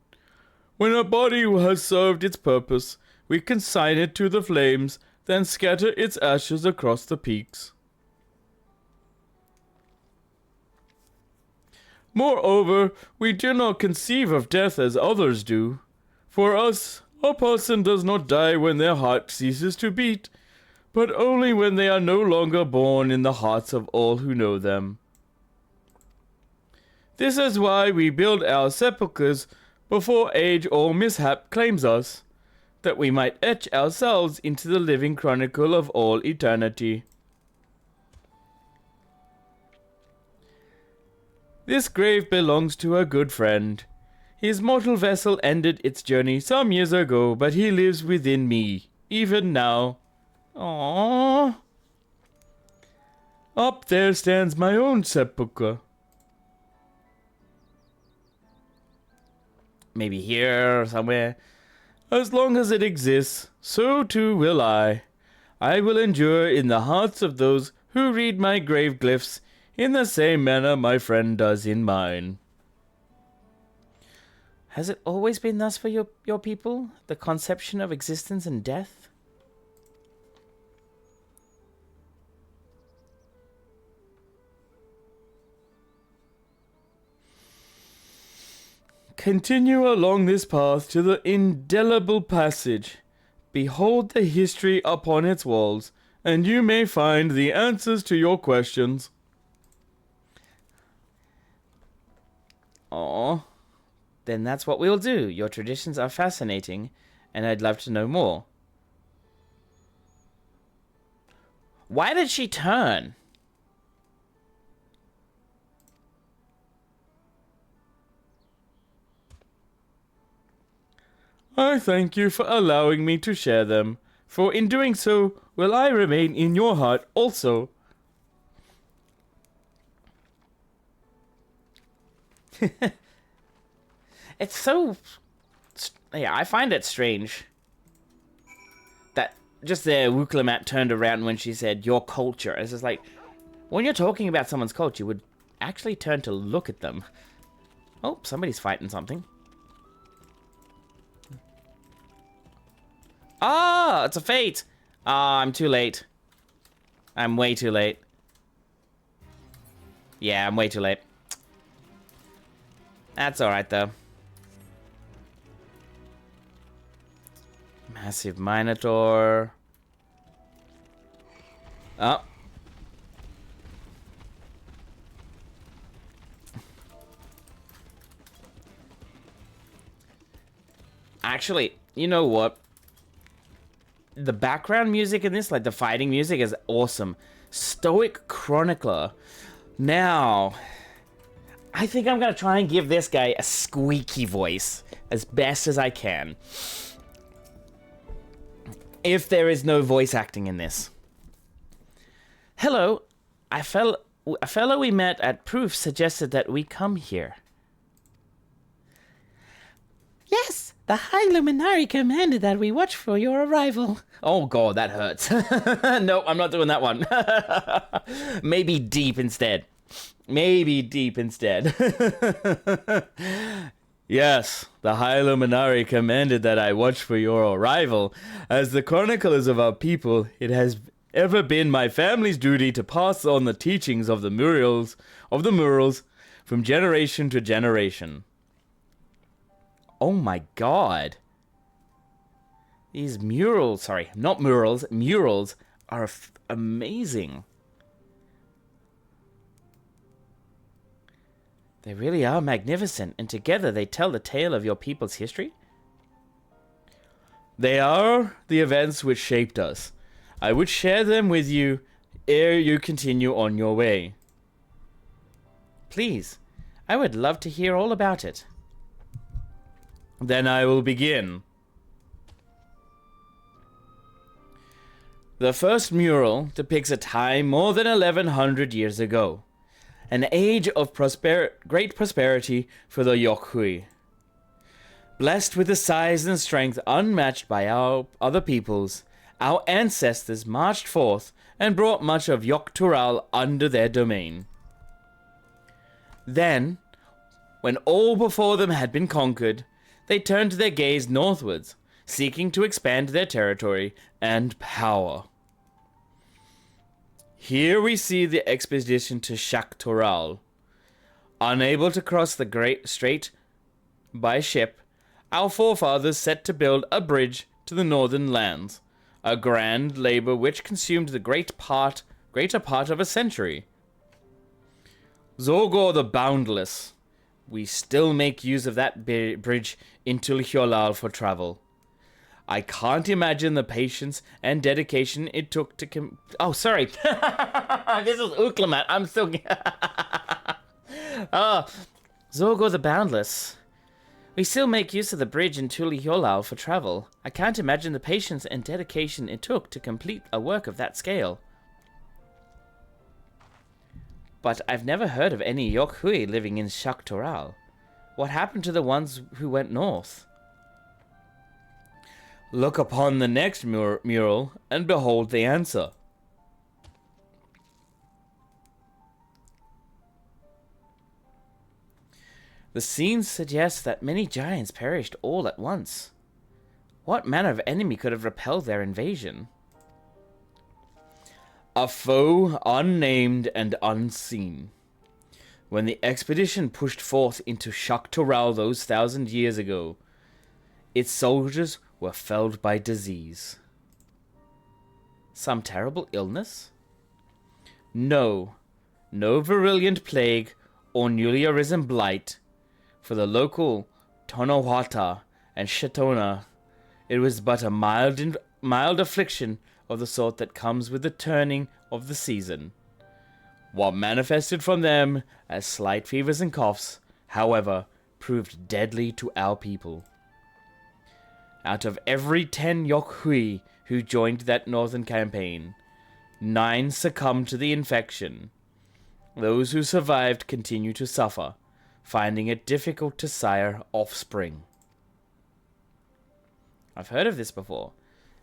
When a body has served its purpose, we consign it to the flames, then scatter its ashes across the peaks. Moreover, we do not conceive of death as others do. For us, a person does not die when their heart ceases to beat, but only when they are no longer born in the hearts of all who know them. This is why we build our sepulchres before age or mishap claims us, that we might etch ourselves into the living chronicle of all eternity. This grave belongs to a good friend. His mortal vessel ended its journey some years ago, but he lives within me, even now. Aww. Up there stands my own sepulchre. Maybe here or somewhere. As long as it exists, so too will I. I will endure in the hearts of those who read my grave glyphs in the same manner my friend does in mine. Has it always been thus for your people? The conception of existence and death? Continue along this path to the indelible passage. Behold the history upon its walls, and you may find the answers to your questions. Aww. Then that's what we'll do. Your traditions are fascinating, and I'd love to know more. Why did she turn? I thank you for allowing me to share them, for in doing so will I remain in your heart also. It's so... yeah, I find it strange that just there Wukalamat turned around when she said, your culture. It's just like, when you're talking about someone's culture, you would actually turn to look at them. Oh, somebody's fighting something. Ah, it's a fate. Ah, I'm too late. I'm way too late. Yeah, I'm way too late. That's alright, though. Massive Minotaur. Oh. Actually, you know what? The background music in this, like the fighting music, is awesome. Stoic Chronicler. Now, I think I'm going to try and give this guy a squeaky voice as best as I can. If there is no voice acting in this. Hello, a fellow we met at Proof suggested that we come here. Yes, the High Luminary commanded that we watch for your arrival. Oh god, that hurts. No, I'm not doing that one. Maybe deep instead. Maybe deep instead. Yes, the High Luminary commanded that I watch for your arrival. As the chroniclers of our people, it has ever been my family's duty to pass on the teachings of the murals from generation to generation. Oh my god. These murals, sorry, not murals, murals are amazing. They really are magnificent, and together they tell the tale of your people's history? They are the events which shaped us. I would share them with you ere you continue on your way. Please, I would love to hear all about it. Then I will begin. The first mural depicts a time more than 1100 years ago, an age of great prosperity for the Yokhui. Blessed with a size and strength unmatched by our other peoples, our ancestors marched forth and brought much of Yoktural under their domain. Then, when all before them had been conquered, they turned their gaze northwards, seeking to expand their territory and power. Here we see the expedition to Shaktoral. Unable to cross the Great Strait by ship, our forefathers set to build a bridge to the northern lands, a grand labor which consumed the greater part of a century. Zorgor the Boundless. We still make use of that bridge into Hyolal for travel. I can't imagine the patience and dedication it took to Oh, sorry. This is Uklamat. I'm so... Zorgor the Boundless. We still make use of the bridge in Hyolal for travel. I can't imagine the patience and dedication it took to complete a work of that scale. But I've never heard of any Yokhui living in Shaktoral. What happened to the ones who went north? Look upon the next mural and behold the answer. The scene suggests that many giants perished all at once. What manner of enemy could have repelled their invasion? A foe unnamed and unseen. When the expedition pushed forth into Shaktoral those 1,000 years ago, its soldiers were felled by disease. Some terrible illness? No virulent plague or newly arisen blight. For the local Tonawata and Shetona, it was but a mild affliction of the sort that comes with the turning of the season. What manifested from them as slight fevers and coughs, however, proved deadly to our people. Out of every 10 Yokhui who joined that northern campaign, 9 succumbed to the infection. Those who survived continue to suffer, finding it difficult to sire offspring. I've heard of this before.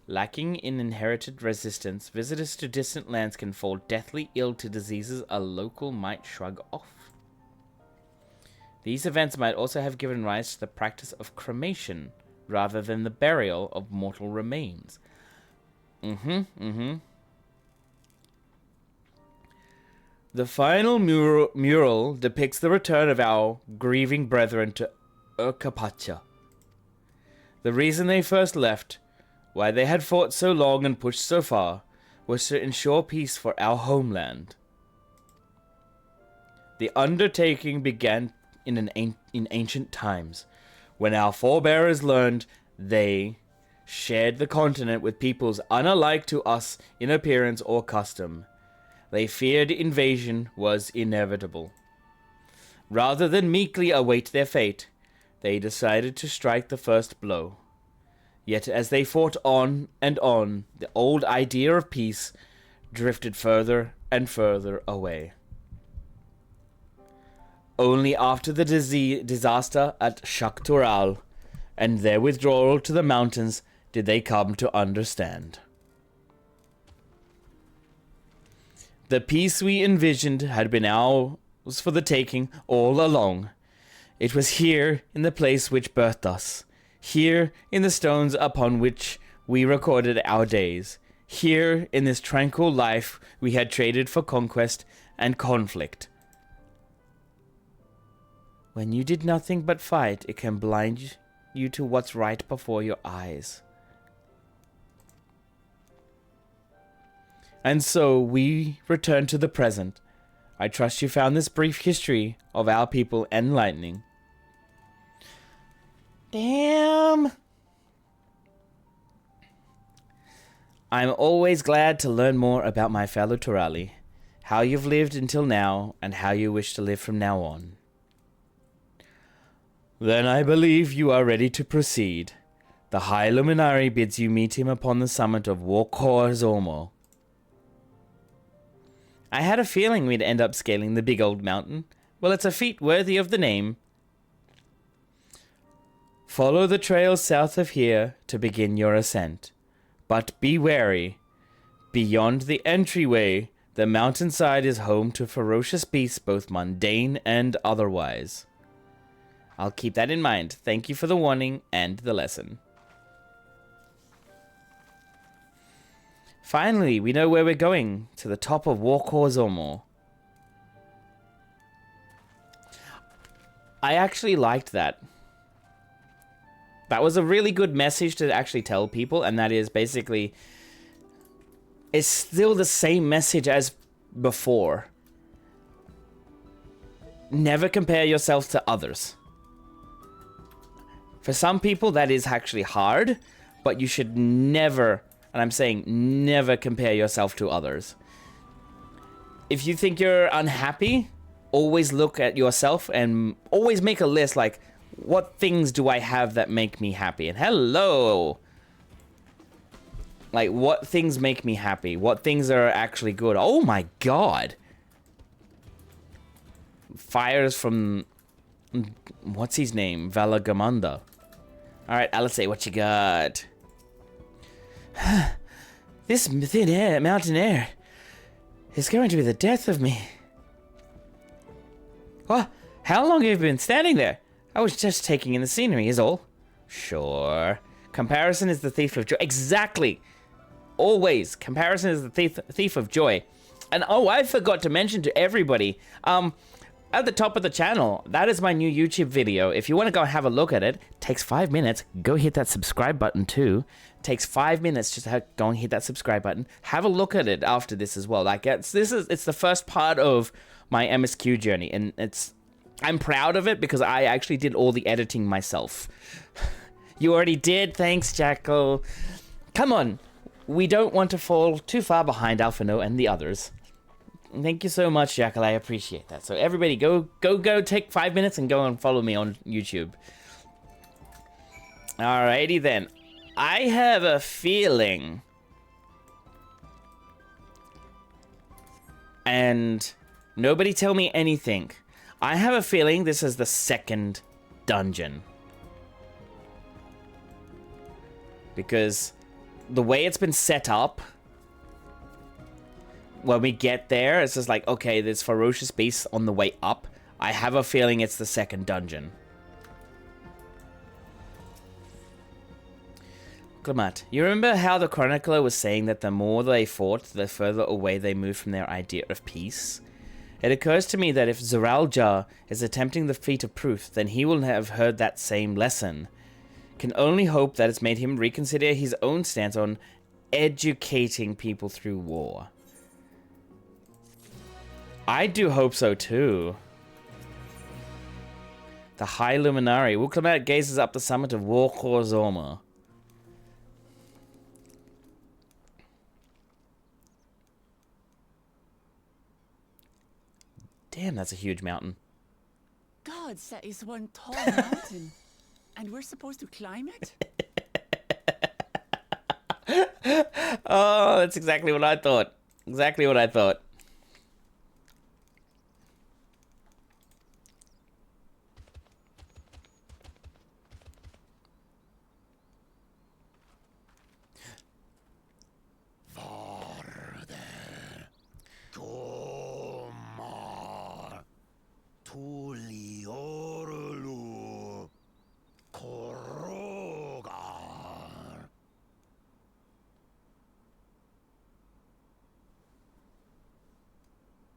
Lacking in inherited resistance, visitors to distant lands can fall deathly ill to diseases a local might shrug off. These events might also have given rise to the practice of cremation, rather than the burial of mortal remains. The final mural depicts the return of our grieving brethren to Urkapacha. The reason they first left, why they had fought so long and pushed so far, was to ensure peace for our homeland. The undertaking began in ancient times, when our forebears learned they shared the continent with peoples unalike to us in appearance or custom. They feared invasion was inevitable. Rather than meekly await their fate, they decided to strike the first blow. Yet as they fought on and on, the old idea of peace drifted further and further away. Only after the disaster at Shaktoral and their withdrawal to the mountains did they come to understand. The peace we envisioned had been ours for the taking all along. It was here in the place which birthed us, here in the stones upon which we recorded our days, here in this tranquil life we had traded for conquest and conflict. When you did nothing but fight, it can blind you to what's right before your eyes. And so we return to the present. I trust you found this brief history of our people enlightening. Damn! I'm always glad to learn more about my fellow Turali, how you've lived until now, and how you wish to live from now on. Then I believe you are ready to proceed. The High Luminary bids you meet him upon the summit of Warkorzormo. I had a feeling we'd end up scaling the big old mountain. Well, it's a feat worthy of the name. Follow the trail south of here to begin your ascent. But be wary. Beyond the entryway, the mountainside is home to ferocious beasts, both mundane and otherwise. I'll keep that in mind. Thank you for the warning and the lesson. Finally, we know where we're going. To the top of Warkorzormo. I actually liked that. That was a really good message to actually tell people, and that is basically... It's still the same message as before. Never compare yourself to others. For some people, that is actually hard, but you should never... And I'm saying never compare yourself to others. If you think you're unhappy, always look at yourself and always make a list like, what things do I have that make me happy? And hello! Like, what things make me happy? What things are actually good? Oh my god! Fires from... What's his name? Valagamanda. Alright, Alice, what you got? This thin air, mountain air is going to be the death of me. What? How long have you been standing there? I was just taking in the scenery, is all. Sure. Comparison is the thief of joy. Exactly. Always. Comparison is the thief of joy. And oh, I forgot to mention to everybody, at the top of the channel, that is my new YouTube video. If you want to go and have a look at it, takes 5 minutes. Go hit that subscribe button too. Takes 5 minutes just to go and hit that subscribe button. Have a look at it after this as well. Like it's the first part of my MSQ journey, and I'm proud of it because I actually did all the editing myself. You already did. Thanks, Jackal. Come on. We don't want to fall too far behind Alphino and the others. Thank you so much, Jackal. I appreciate that. So everybody, go take 5 minutes and go and follow me on YouTube. Alrighty then. I have a feeling, and nobody tell me anything. I have a feeling this is the second dungeon. Because the way it's been set up, when we get there, it's just like, okay, there's ferocious beasts on the way up. I have a feeling it's the second dungeon. Clement, you remember how the chronicler was saying that the more they fought, the further away they moved from their idea of peace? It occurs to me that if Zeraljar is attempting the feat of proof, then he will have heard that same lesson. Can only hope that it's made him reconsider his own stance on educating people through war. I do hope so too. The High Luminary. Wuklemat gazes up the summit of Warkorzormo. Damn, that's a huge mountain. Gods, that is one tall mountain. And we're supposed to climb it? Oh, that's exactly what I thought. Exactly what I thought.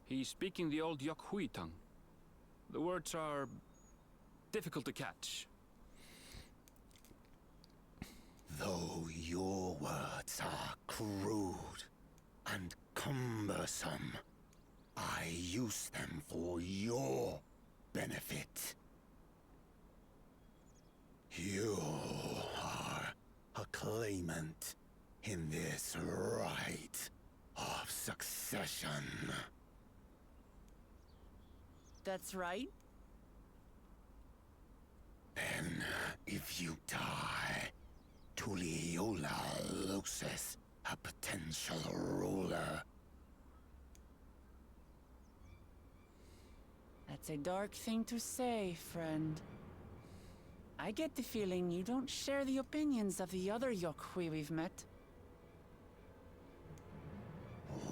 He's speaking the old Yokhui tongue. The words are difficult to catch. Though your words are crude and cumbersome, I use them for your benefit. You are a claimant in this right of succession. That's right. Then, if you die, Tuliola loses a potential ruler. That's a dark thing to say, friend. I get the feeling you don't share the opinions of the other Yokhui we've met.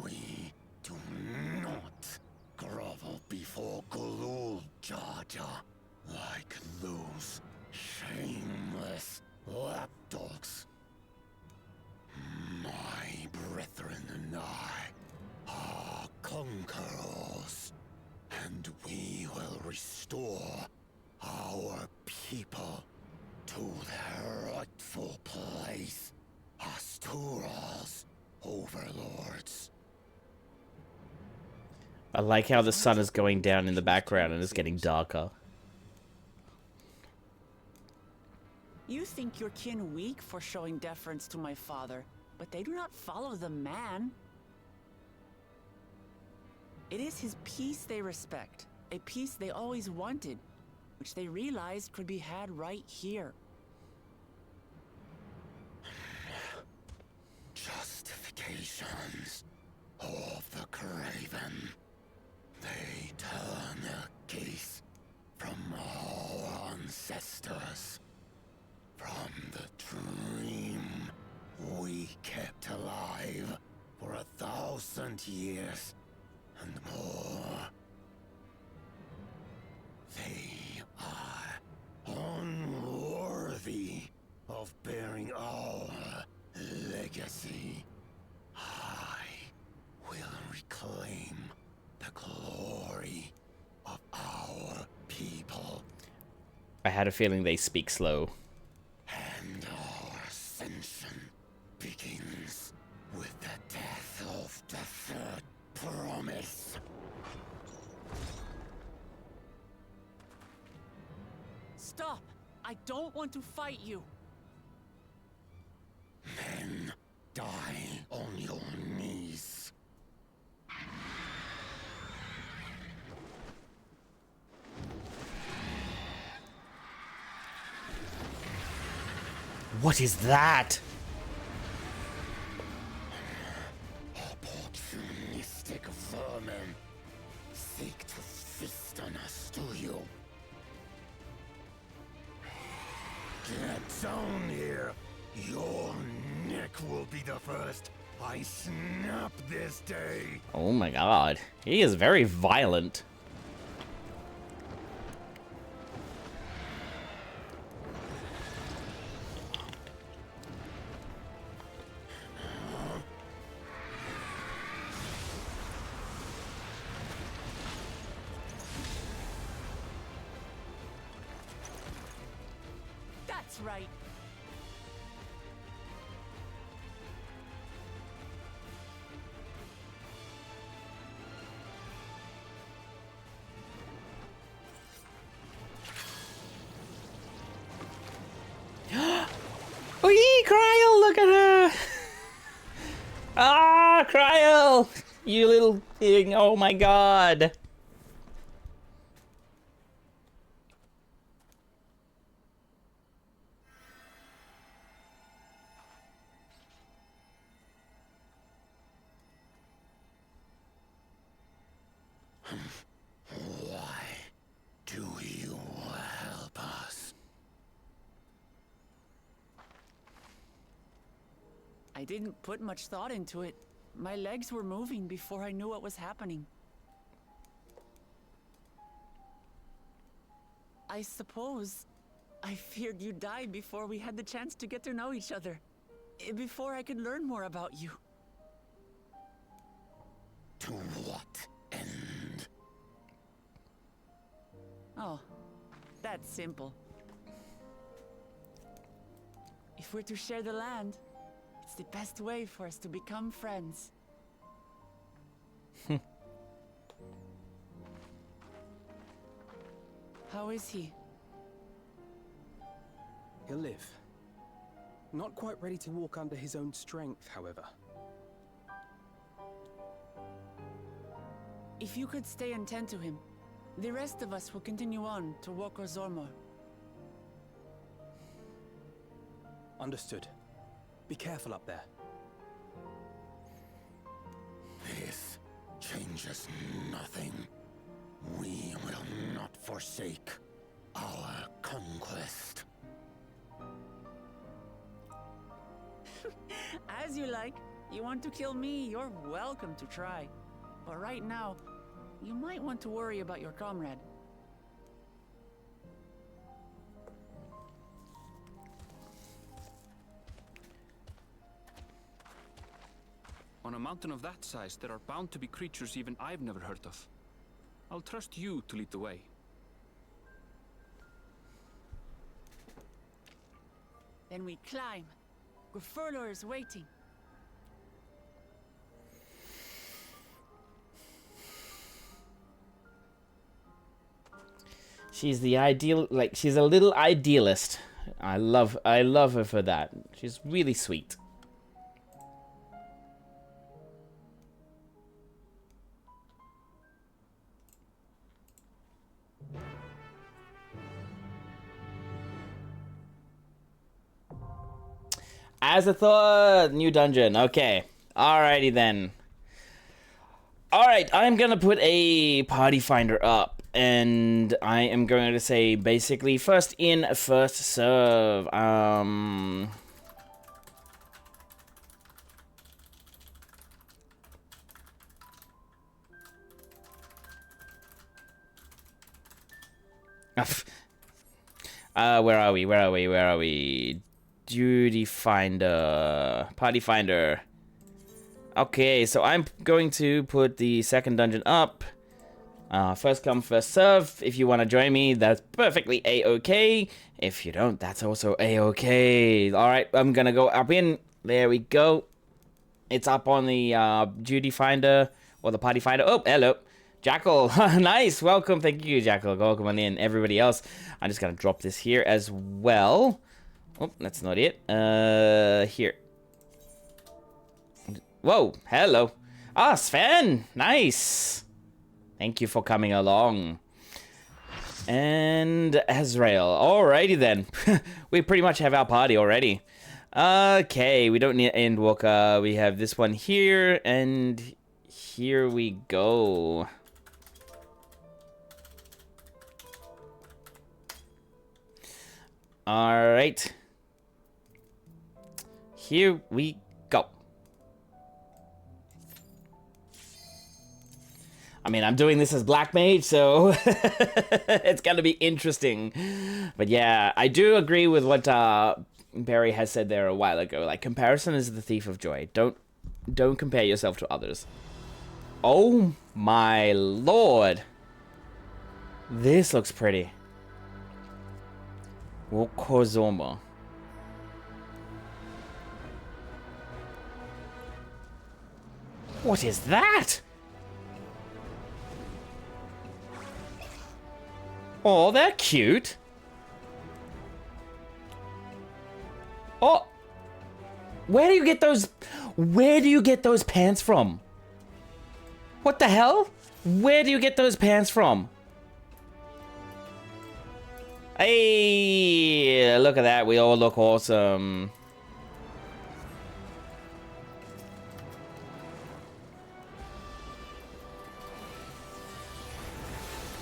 We do not grovel before Gulul, Jar Jar, like those shameless lapdogs. My brethren and I are conquerors, and we will restore our people to their rightful place as Tural's overlords. I like how the sun is going down in the background and it's getting darker. You think your kin weak for showing deference to my father, but they do not follow the man. It is his peace they respect, a peace they always wanted, which they realized could be had right here. Justifications of the craven. They turn their gaze from our ancestors, from the dream we kept alive for 1,000 years and more. They are unworthy of bearing our legacy. I will reclaim the glory of our people. I had a feeling they speak slow. And our ascension begins with the death of the third promise. Stop! I don't want to fight you! Then die on your knees. What is that? Opportunistic vermin seek to feast on us, do you? Get down here. Your neck will be the first I snap this day. Oh my god. He is very violent. That's right. Wee, Kryl, look at her! Ah, Kryl! You little thing, oh my god. Why do you help us? I didn't put much thought into it. My legs were moving before I knew what was happening. I suppose I feared you'd die before we had the chance to get to know each other. Before I could learn more about you. To what end? Oh, that's simple. If we're to share the land, it's the best way for us to become friends. How is he? He'll live. Not quite ready to walk under his own strength, however. If you could stay and tend to him, the rest of us will continue on to Woko Zormor. Understood. Be careful up there. This changes nothing. We will not forsake our conquest. As you like. You want to kill me, you're welcome to try. But right now, you might want to worry about your comrade. On a mountain of that size, there are bound to be creatures even I've never heard of. I'll trust you to lead the way. Then we climb. Gefurler is waiting. She's the ideal, like, she's a little idealist. I love her for that. She's really sweet. Azathoth, new dungeon. Okay. Alrighty then. Alright, I'm gonna put a party finder up. And I am going to say basically first in, first serve. Where are we? Duty finder, party finder. Okay, so I'm going to put the second dungeon up. First come, first serve. If you want to join me, that's perfectly a-okay. If you don't, that's also a-okay. Alright, I'm gonna go up in. There we go. It's up on the duty finder, or the party finder. Oh, hello. Jackal. Nice. Welcome. Thank you, Jackal. Welcome on in. Everybody else. I'm just gonna drop this here as well. Oh, that's not it. Here. Whoa. Hello. Ah, Sven. Nice. Thank you for coming along. And Azrael. Alrighty then. We pretty much have our party already. Okay, we don't need Endwalker. We have this one here, and here we go. Alright. Here we go. I mean, I'm doing this as Black Mage, so it's gonna be interesting. But yeah, I do agree with what Barry has said there a while ago. Like, comparison is the thief of joy. Don't compare yourself to others. Oh my lord. This looks pretty. Wokozoma. What is that? Oh, they're cute. Oh, where do you get those? Where do you get those pants from? What the hell? Where do you get those pants from? Hey, look at that. We all look awesome.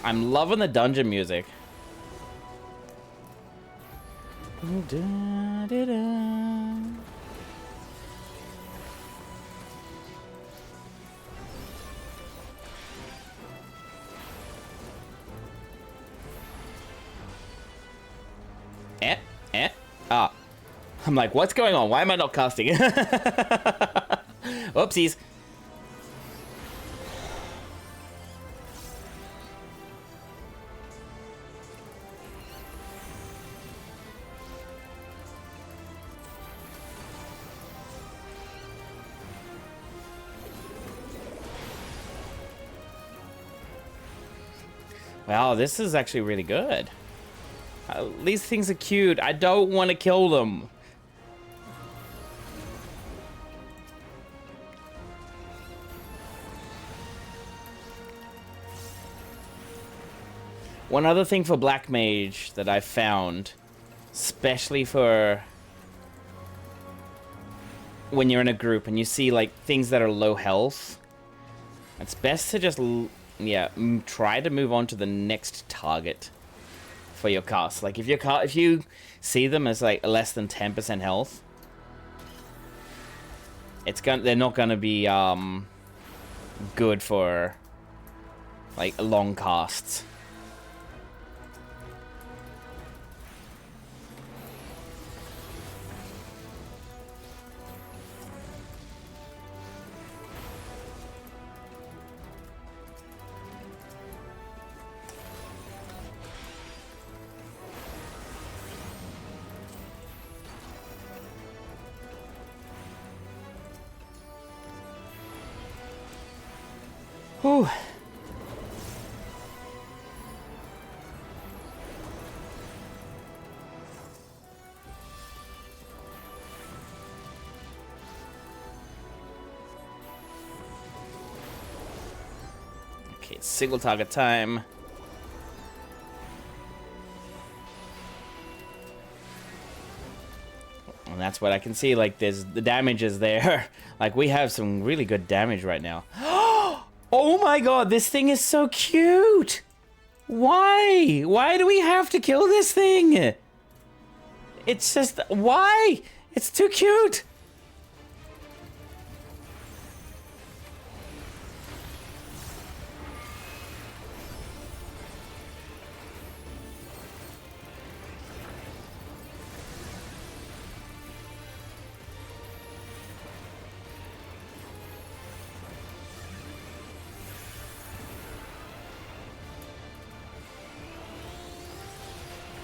I'm loving the dungeon music. Ah. I'm like, what's going on? Why am I not casting? Oopsies. Wow, this is actually really good. These things are cute. I don't want to kill them. One other thing for Black Mage that I found, especially for when you're in a group and you see like things that are low health, it's best to just try to move on to the next target for your cast. Like if you see them as like less than 10% health, they're not gonna be good for like long casts. Whew. Okay, it's single target time. And that's what I can see, like the damage is there. Like we have some really good damage right now. Oh my god, this thing is so cute! Why? Why do we have to kill this thing? It's just, why? It's too cute!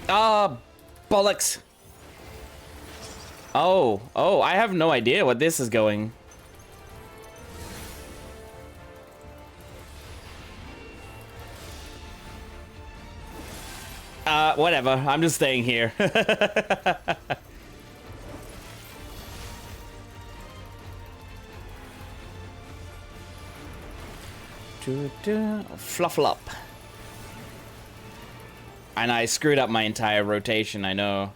Ah, bollocks. Oh, I have no idea what this is going. Whatever. I'm just staying here. Fluffle up. And I screwed up my entire rotation, I know.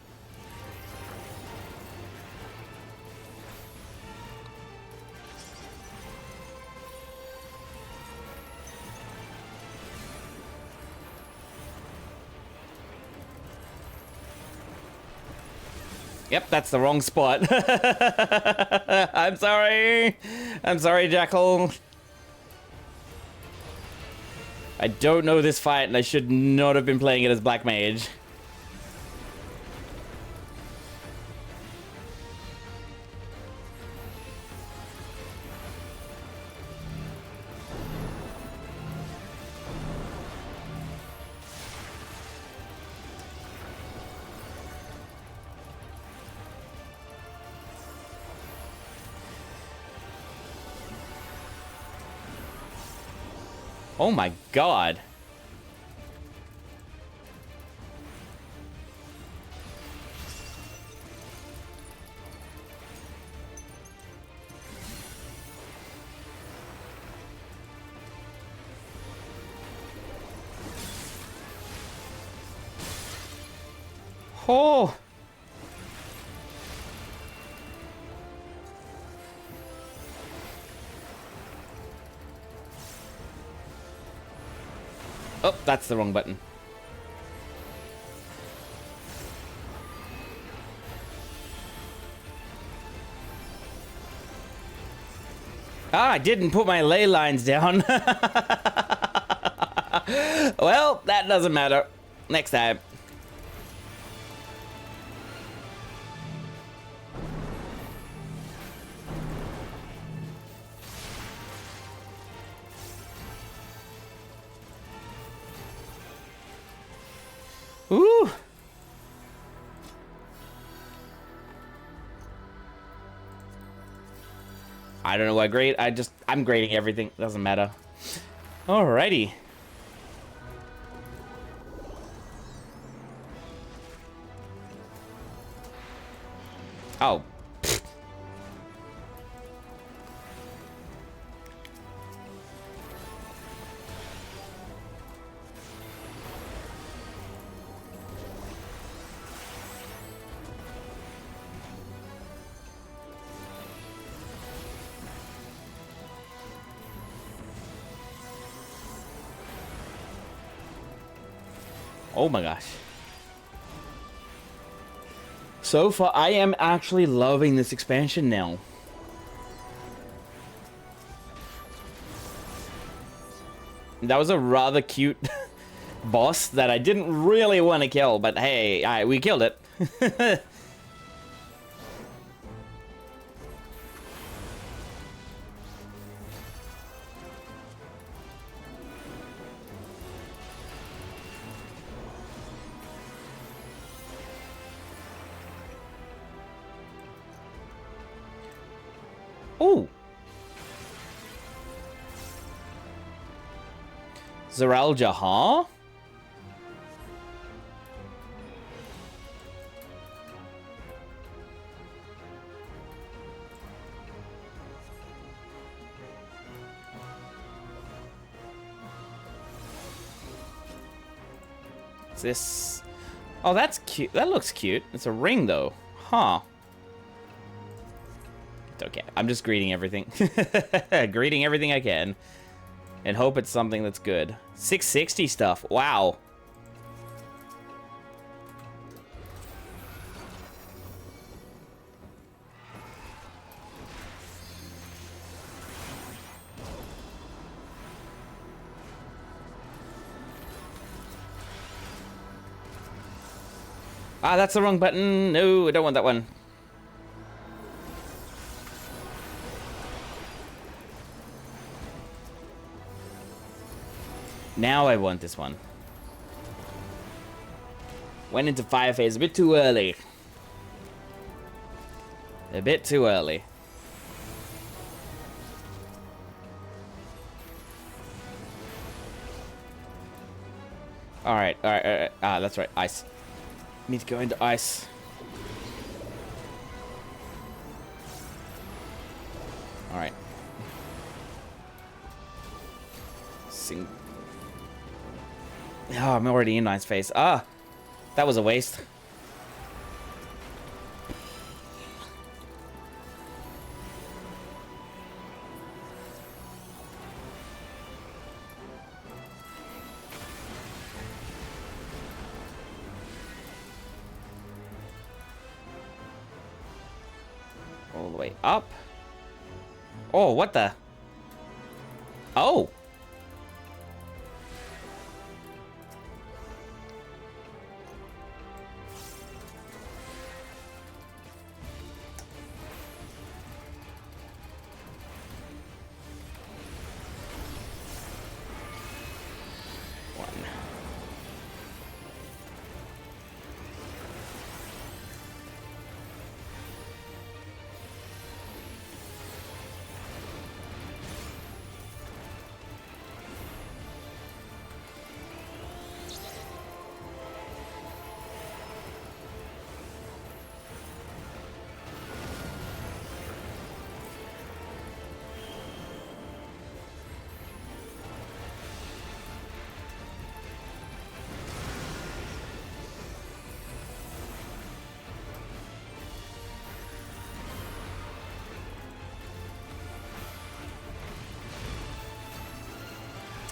Yep, that's the wrong spot. I'm sorry. I'm sorry, Jackal. I don't know this fight, and I should not have been playing it as Black Mage. Oh my god. Oh. Oh, that's the wrong button. Ah, I didn't put my ley lines down. Well, that doesn't matter. Next time. Ooh. I don't know what grade. I'm grading everything. Doesn't matter. Alrighty. Oh. Oh my gosh. So far, I am actually loving this expansion now. That was a rather cute boss that I didn't really want to kill, but hey, we killed it. Ooh. Zeralja, huh? Is this... Oh, that's cute. That looks cute. It's a ring, though. Huh. It's okay. I'm just greeting everything. Greeting everything I can. And hope it's something that's good. 660 stuff. Wow. Ah, that's the wrong button. No, I don't want that one. Now I want this one. Went into fire phase a bit too early. A bit too early. Alright, alright. Ah, that's right. Ice. Need to go into ice. Alright. Sing. Oh, I'm already in ice phase. Ah! That was a waste. All the way up. Oh, what the? Oh!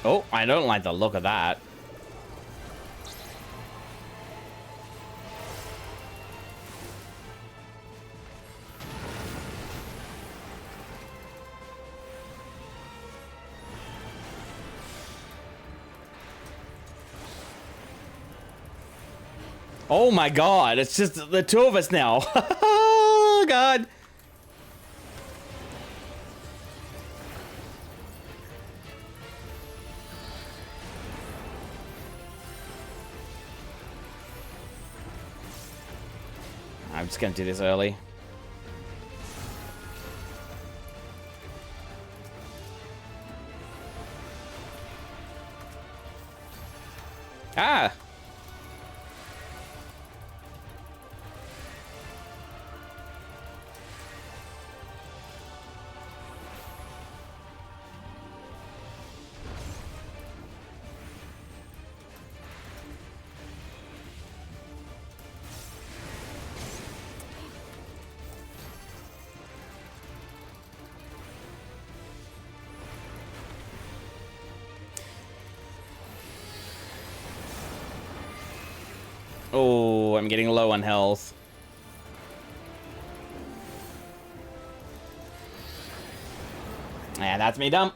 Oh, I don't like the look of that. Oh my god, it's just the two of us now. Oh god. I'm just gonna do this early. Ah! Oh, I'm getting low on health. And that's me done.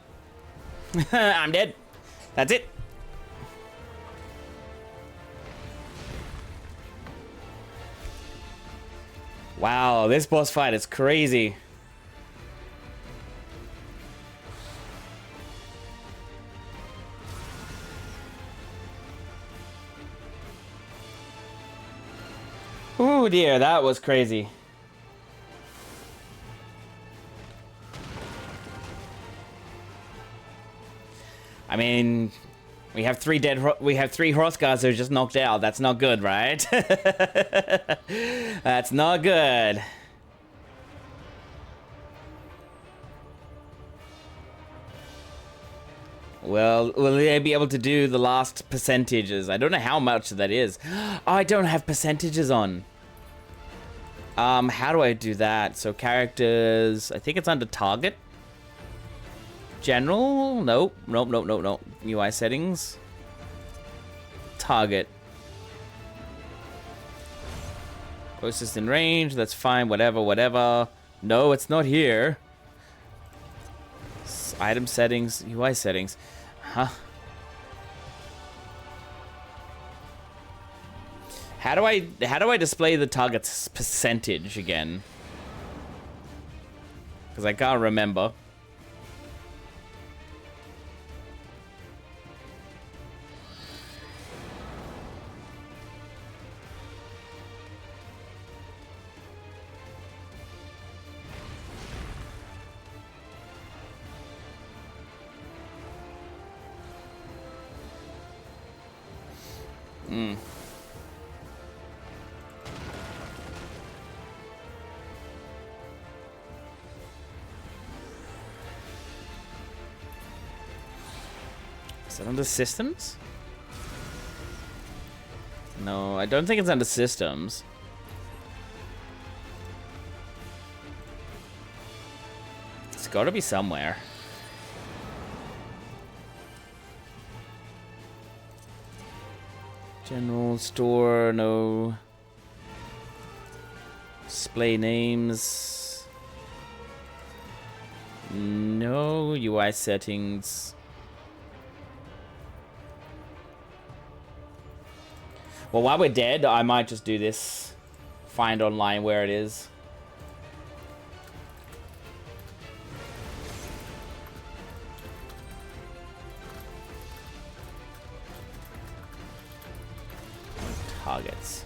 I'm dead. That's it. Wow, this boss fight is crazy. Oh dear, that was crazy. I mean, we have three Hrothgars that are just knocked out. That's not good, right? That's not good. Well, will they be able to do the last percentages? I don't know how much that is. Oh, I don't have percentages on. How do I do that? So characters, I think it's under target. General? Nope. Nope. UI settings. Target. Closest in range, that's fine, whatever. No, it's not here. Item settings, UI settings. Huh. How do I display the target's percentage again? Because I can't remember. Is that under systems? No, I don't think it's under systems. It's got to be somewhere. General store, no. Display names. No. UI settings. Well, while we're dead, I might just do this. Find online where it is. Targets.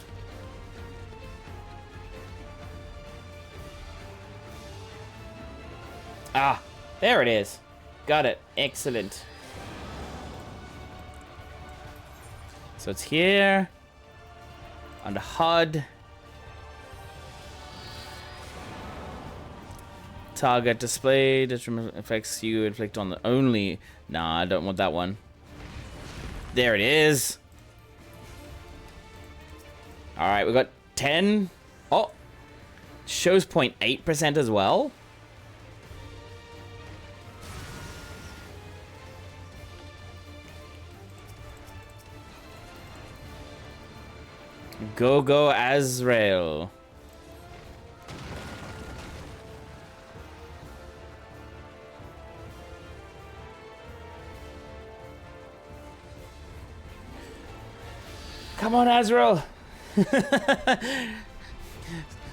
Ah, there it is. Got it. Excellent. So it's here. Under HUD. Target display. Detriment effects you inflict on the only. Nah, I don't want that one. There it is. Alright, we got 10. Oh. Shows 0.8% as well. Go Azrael. Come on, Azrael.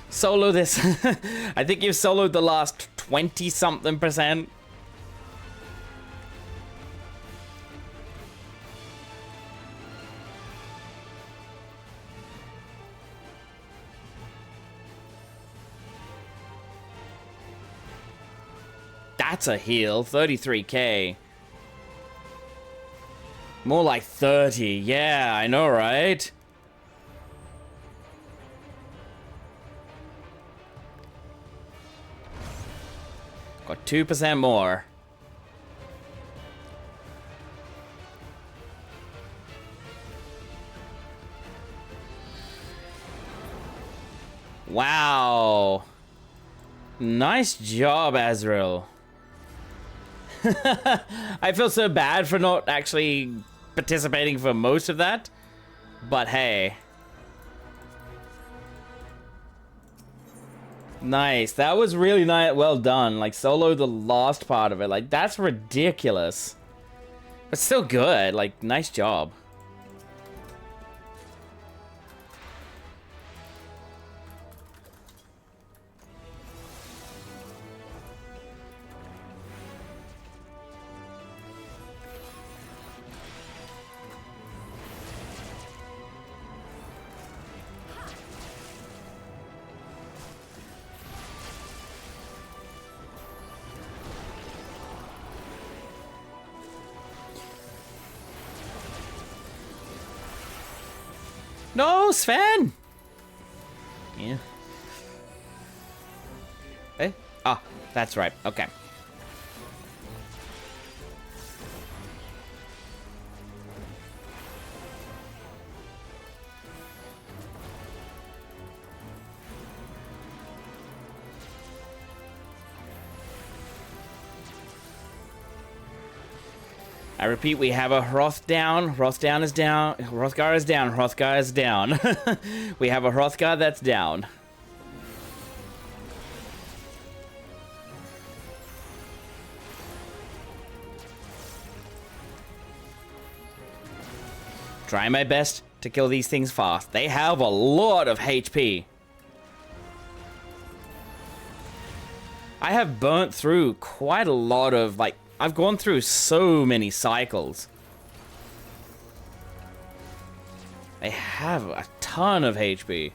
Solo this. I think you've soloed the last 20-something%. That's a heal. 33k. More like 30. Yeah, I know, right? Got 2% more. Wow. Nice job, Azrael. I feel so bad for not actually participating for most of that. But hey. Nice. That was really nice. Well done. Like, solo the last part of it. Like, that's ridiculous. But still good. Like, nice job. No, Sven! Yeah. Eh? Ah, that's right. Okay. I repeat, we have a Hroth down. Hroth is down. Hrothgar is down. Hrothgar is down. We have a Hrothgar that's down. Try my best to kill these things fast. They have a lot of HP. I have burnt through quite a lot of, like, I've gone through so many cycles. They have a ton of HP.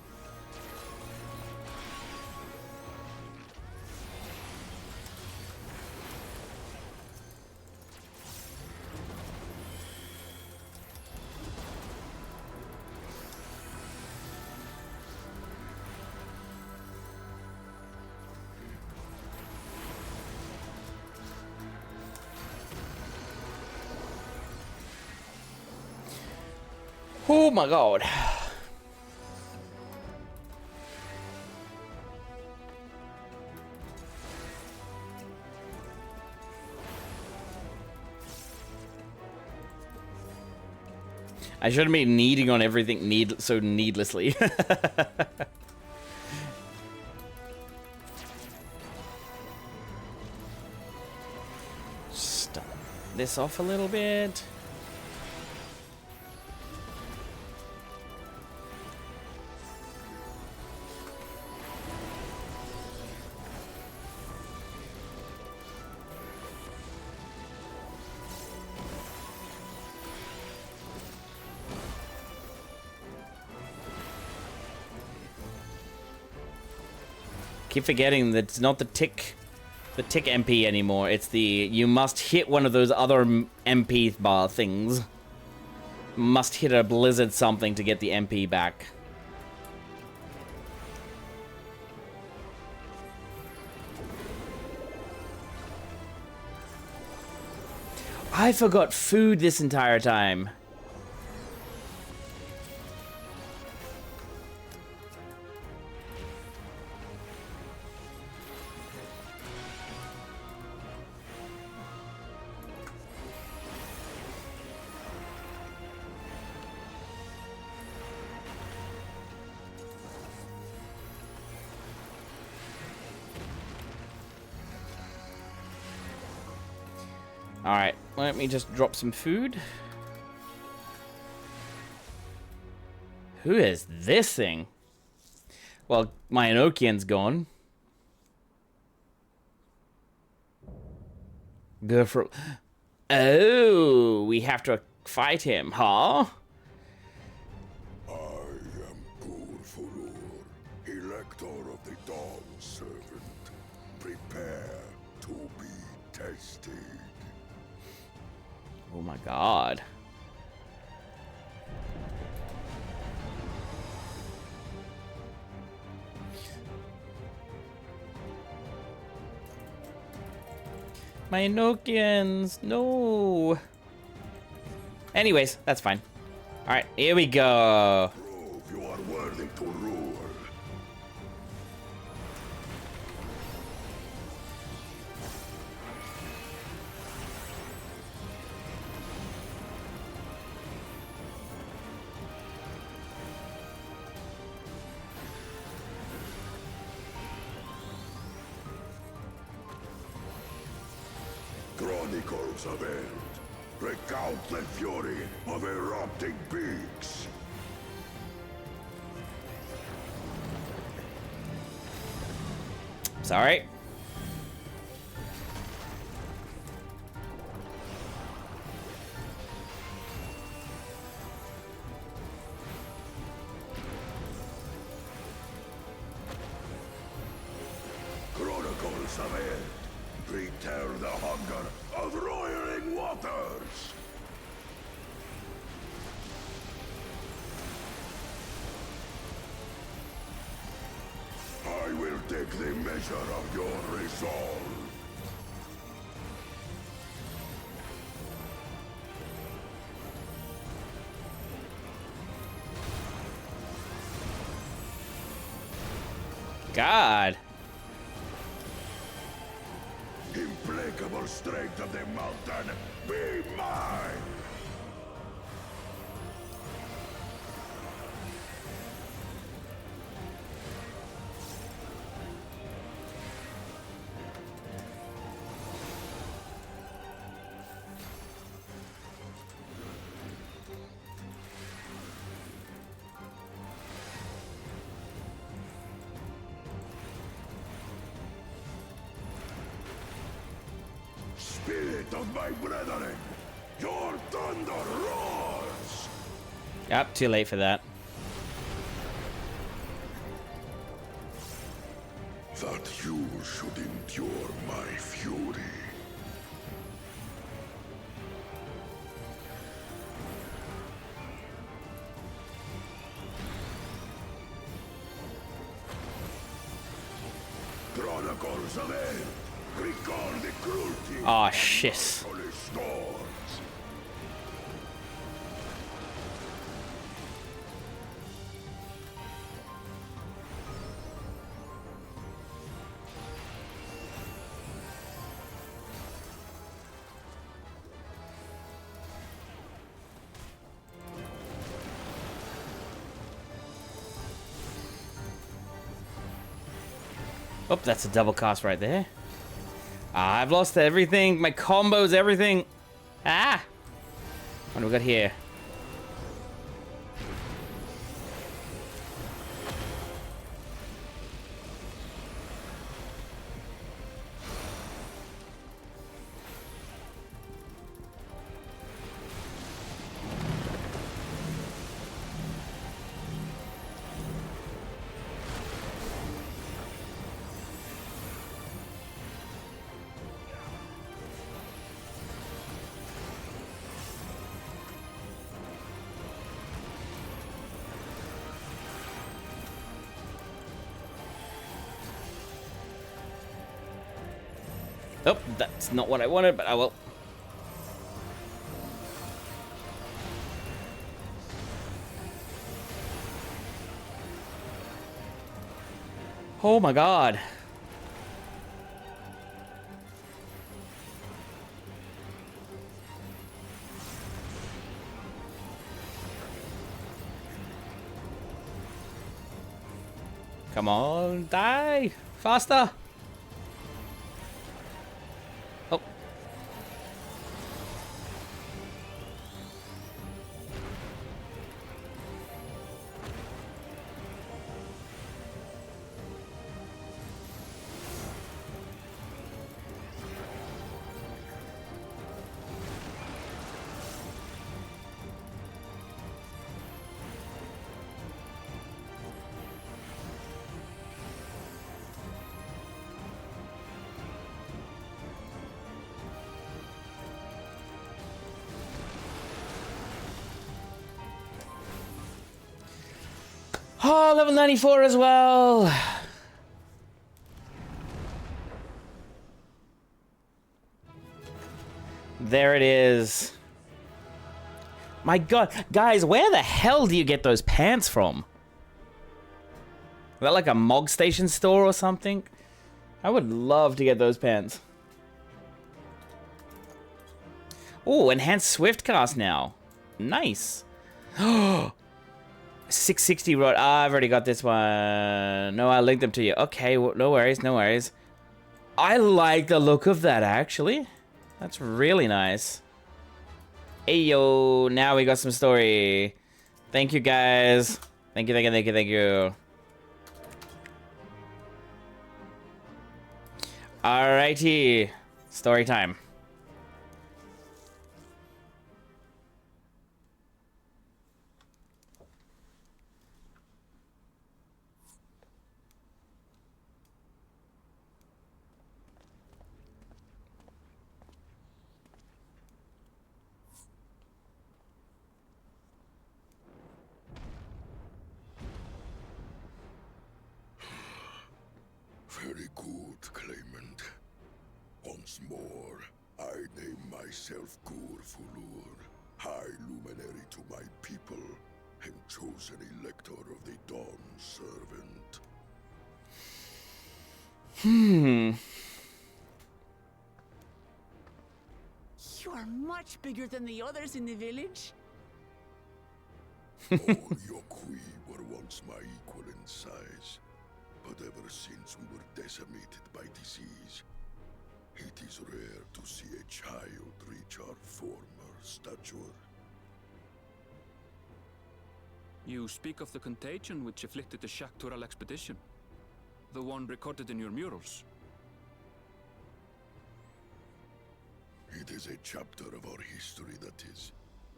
Oh my god. I shouldn't be needing on everything so needlessly. Stop this off a little bit. Keep forgetting that it's not the tick MP anymore. It's the you must hit one of those other MP bar things. Must hit a blizzard something to get the MP back. I forgot food this entire time. Alright, let me just drop some food. Who is this thing? Well, my Enochian's gone. Go for... Oh, we have to fight him, huh? I am Gulfurur, Elector of the Dawn Servant. Prepare to be tested. Oh my god. My Enochians, no. Anyways, that's fine. Alright, here we go. Prove you are worthy to rule. Chronicles of End. Recount the fury of erupting peaks. Sorry. Chronicles of End. Retell the hunger of roiling waters. I will take the measure of your resolve. God. Implacable strength of the mountain, be mine! Spirit of my brethren, your thunder roars! Yep, too late for that. That you should endure my fury. Chronicles of End. Recall the cruelty. Oh, shit. Holy storms. Oh, that's a double cast right there. Ah, I've lost everything. My combos, everything. Ah! What do we got here? Oh, that's not what I wanted, but I will. Oh my god. Come on, die! Faster! Oh. Oh, level 94 as well. There it is. My god. Guys, where the hell do you get those pants from? Is that like a Mog Station store or something? I would love to get those pants. Oh, enhanced Swift cast now. Nice. 660 rod. Ah, I've already got this one. No, I'll link them to you. Okay, well, no worries, no worries. I like the look of that, actually. That's really nice. Hey yo, now we got some story. Thank you guys. Thank you, thank you, thank you, thank you. Alrighty. Story time. Very good, Claimant. Once more, I name myself Gur Fulur, High Luminary to my people, and chosen Elector of the Dawn Servant. You are much bigger than the others in the village. All Yokui were once my equal in size, but ever since we were decimated by disease, it is rare to see a child reach our former stature. You speak of the contagion which afflicted the Shaktural expedition. The one recorded in your murals. It is a chapter of our history that is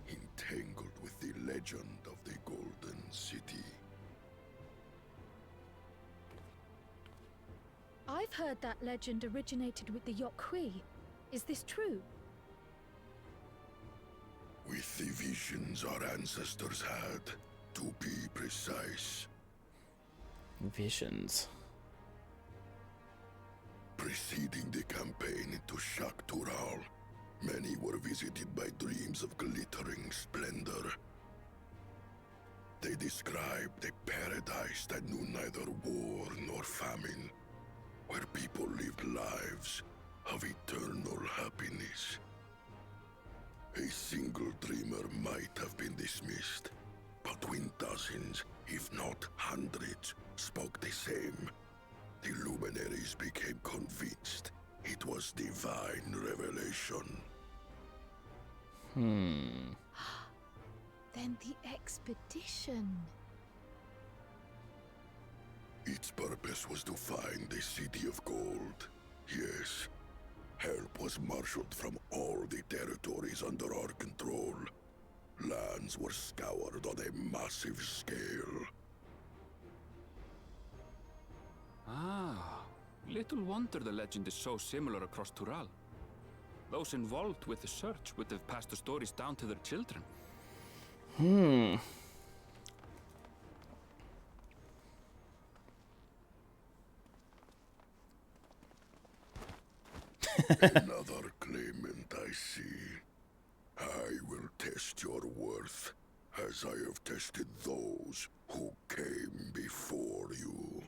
entangled with the legend of the Golden City. I've heard that legend originated with the Yokui. Is this true? With the visions our ancestors had, to be precise. Visions. Preceding the campaign into Shaktural, many were visited by dreams of glittering splendor. They described a paradise that knew neither war nor famine, where people lived lives of eternal happiness. A single dreamer might have been dismissed, but when dozens, if not hundreds, spoke the same, the luminaries became convinced it was divine revelation. Then the expedition. Its purpose was to find the City of Gold. Yes, help was marshaled from all the territories under our control. Lands were scoured on a massive scale. Ah, little wonder the legend is so similar across Tural. Those involved with the search would have passed the stories down to their children. Another claimant, I see. I will test your worth, as I have tested those who came before you.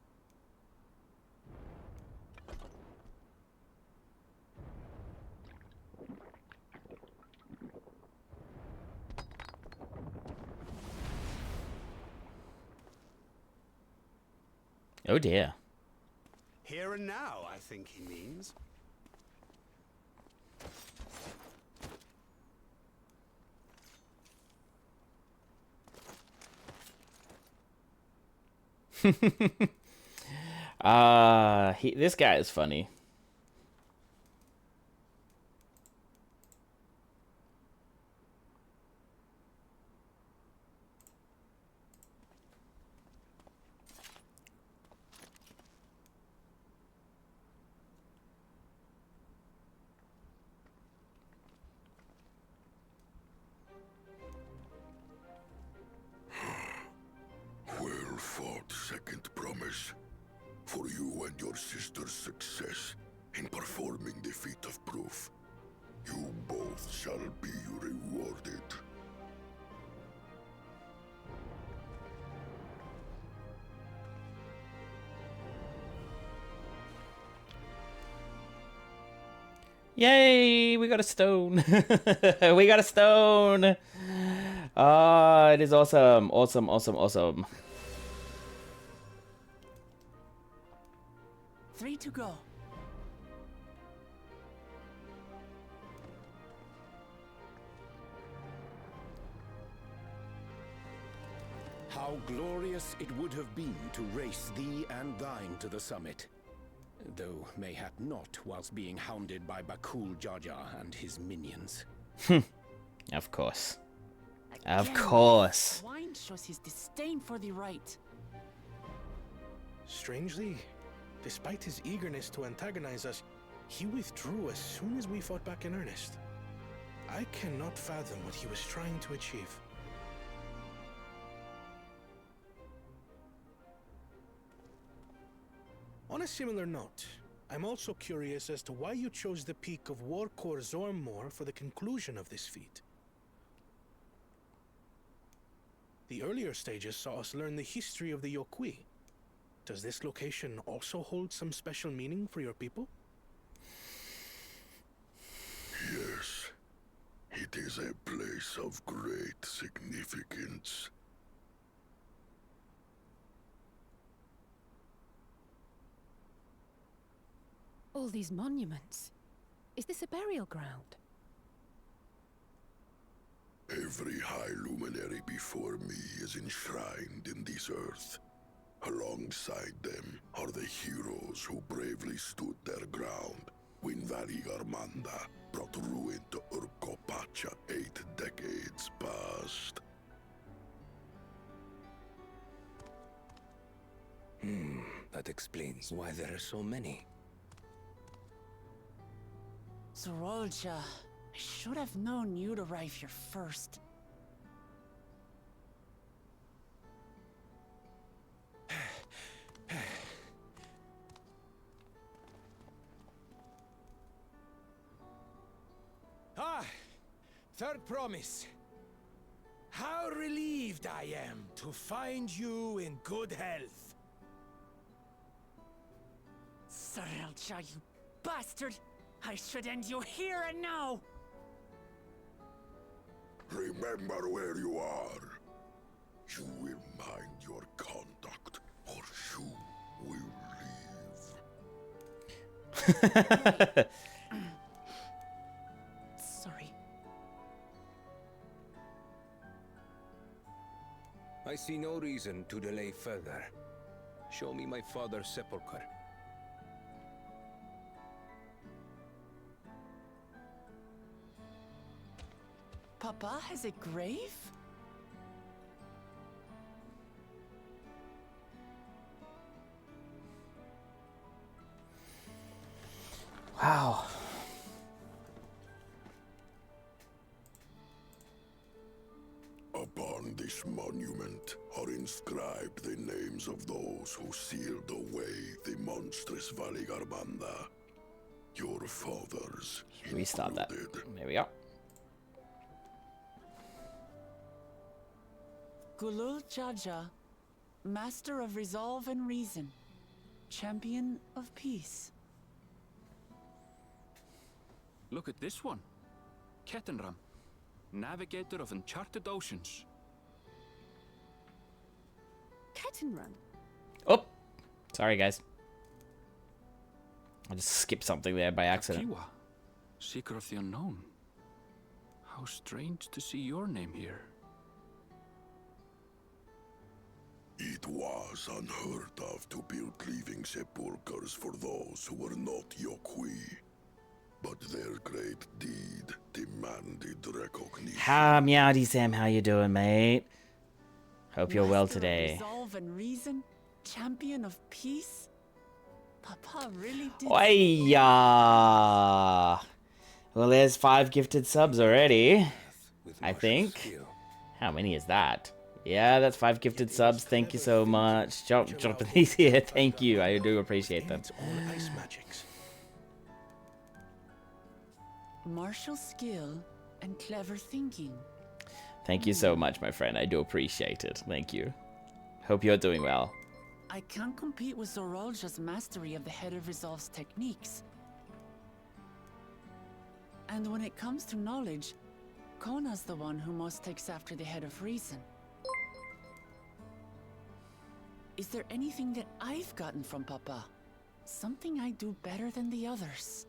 Oh dear. Here and now, I think he means. This guy is funny. Well fought, second promise. For you and your sister's success in performing the feat of proof, you both shall be rewarded. Yay! We got a stone. We got a stone. Ah, it is awesome, awesome, awesome, awesome. 3 to go. how glorious it would have been to race thee and thine to the summit. Though mayhap not whilst being hounded by Bakul Jaja and his minions. Of course. Again, Of course. Wine shows his disdain for the right. Strangely, despite his eagerness to antagonize us, he withdrew as soon as we fought back in earnest. I cannot fathom what he was trying to achieve. On a similar note, I'm also curious as to why you chose the peak of Warkor Zormor for the conclusion of this feat. The earlier stages saw us learn the history of the Yokui. Does this location also hold some special meaning for your people? Yes, it is a place of great significance. All these monuments. Is this a burial ground? Every high luminary before me is enshrined in this earth. Alongside them are the heroes who bravely stood their ground when Valigarmanda brought ruin to Urkopacha 8 decades past. That explains why there are so many. Zorolja, I should have known you'd arrive here first. Third promise. How relieved I am to find you in good health. Zorolja, you bastard! I should end you here and now! Remember where you are. You will mind your conduct, or you will leave. Sorry. I see no reason to delay further. Show me my father's sepulchre. Papa has a grave? Wow. Upon this monument are inscribed the names of those who sealed away the monstrous Valigarmanda. Your fathers Restart that. included. There we go. Gulul Jaja, Master of Resolve and Reason, Champion of Peace. Look at this one. Kettenram, Navigator of Uncharted Oceans. Kettenrun? Oh, sorry guys. I just skipped something there by accident. Kapiwa, Seeker of the Unknown. How strange to see your name here. It was unheard of to build living sepulchres for those who were not Yokui. But their great deed demanded recognition. Hi, Meowdy Sam, how you doing, mate? Hope you're well Master of today. Resolve and Reason, Champion of Peace. Papa really did. Oi-ya! Well, there's 5 gifted subs already, I think. How many is that? Yeah, that's 5 gifted subs. Thank you so much. Jumping these here. Thank you. I do appreciate them. Ice magics. Martial skill and clever thinking. Thank you so much, my friend. I do appreciate it. Thank you. Hope you're doing well. I can't compete with Zorolja's mastery of the Head of Resolve's techniques. And when it comes to knowledge, Kona's the one who most takes after the Head of Reason. Is there anything that I've gotten from Papa? Something I do better than the others?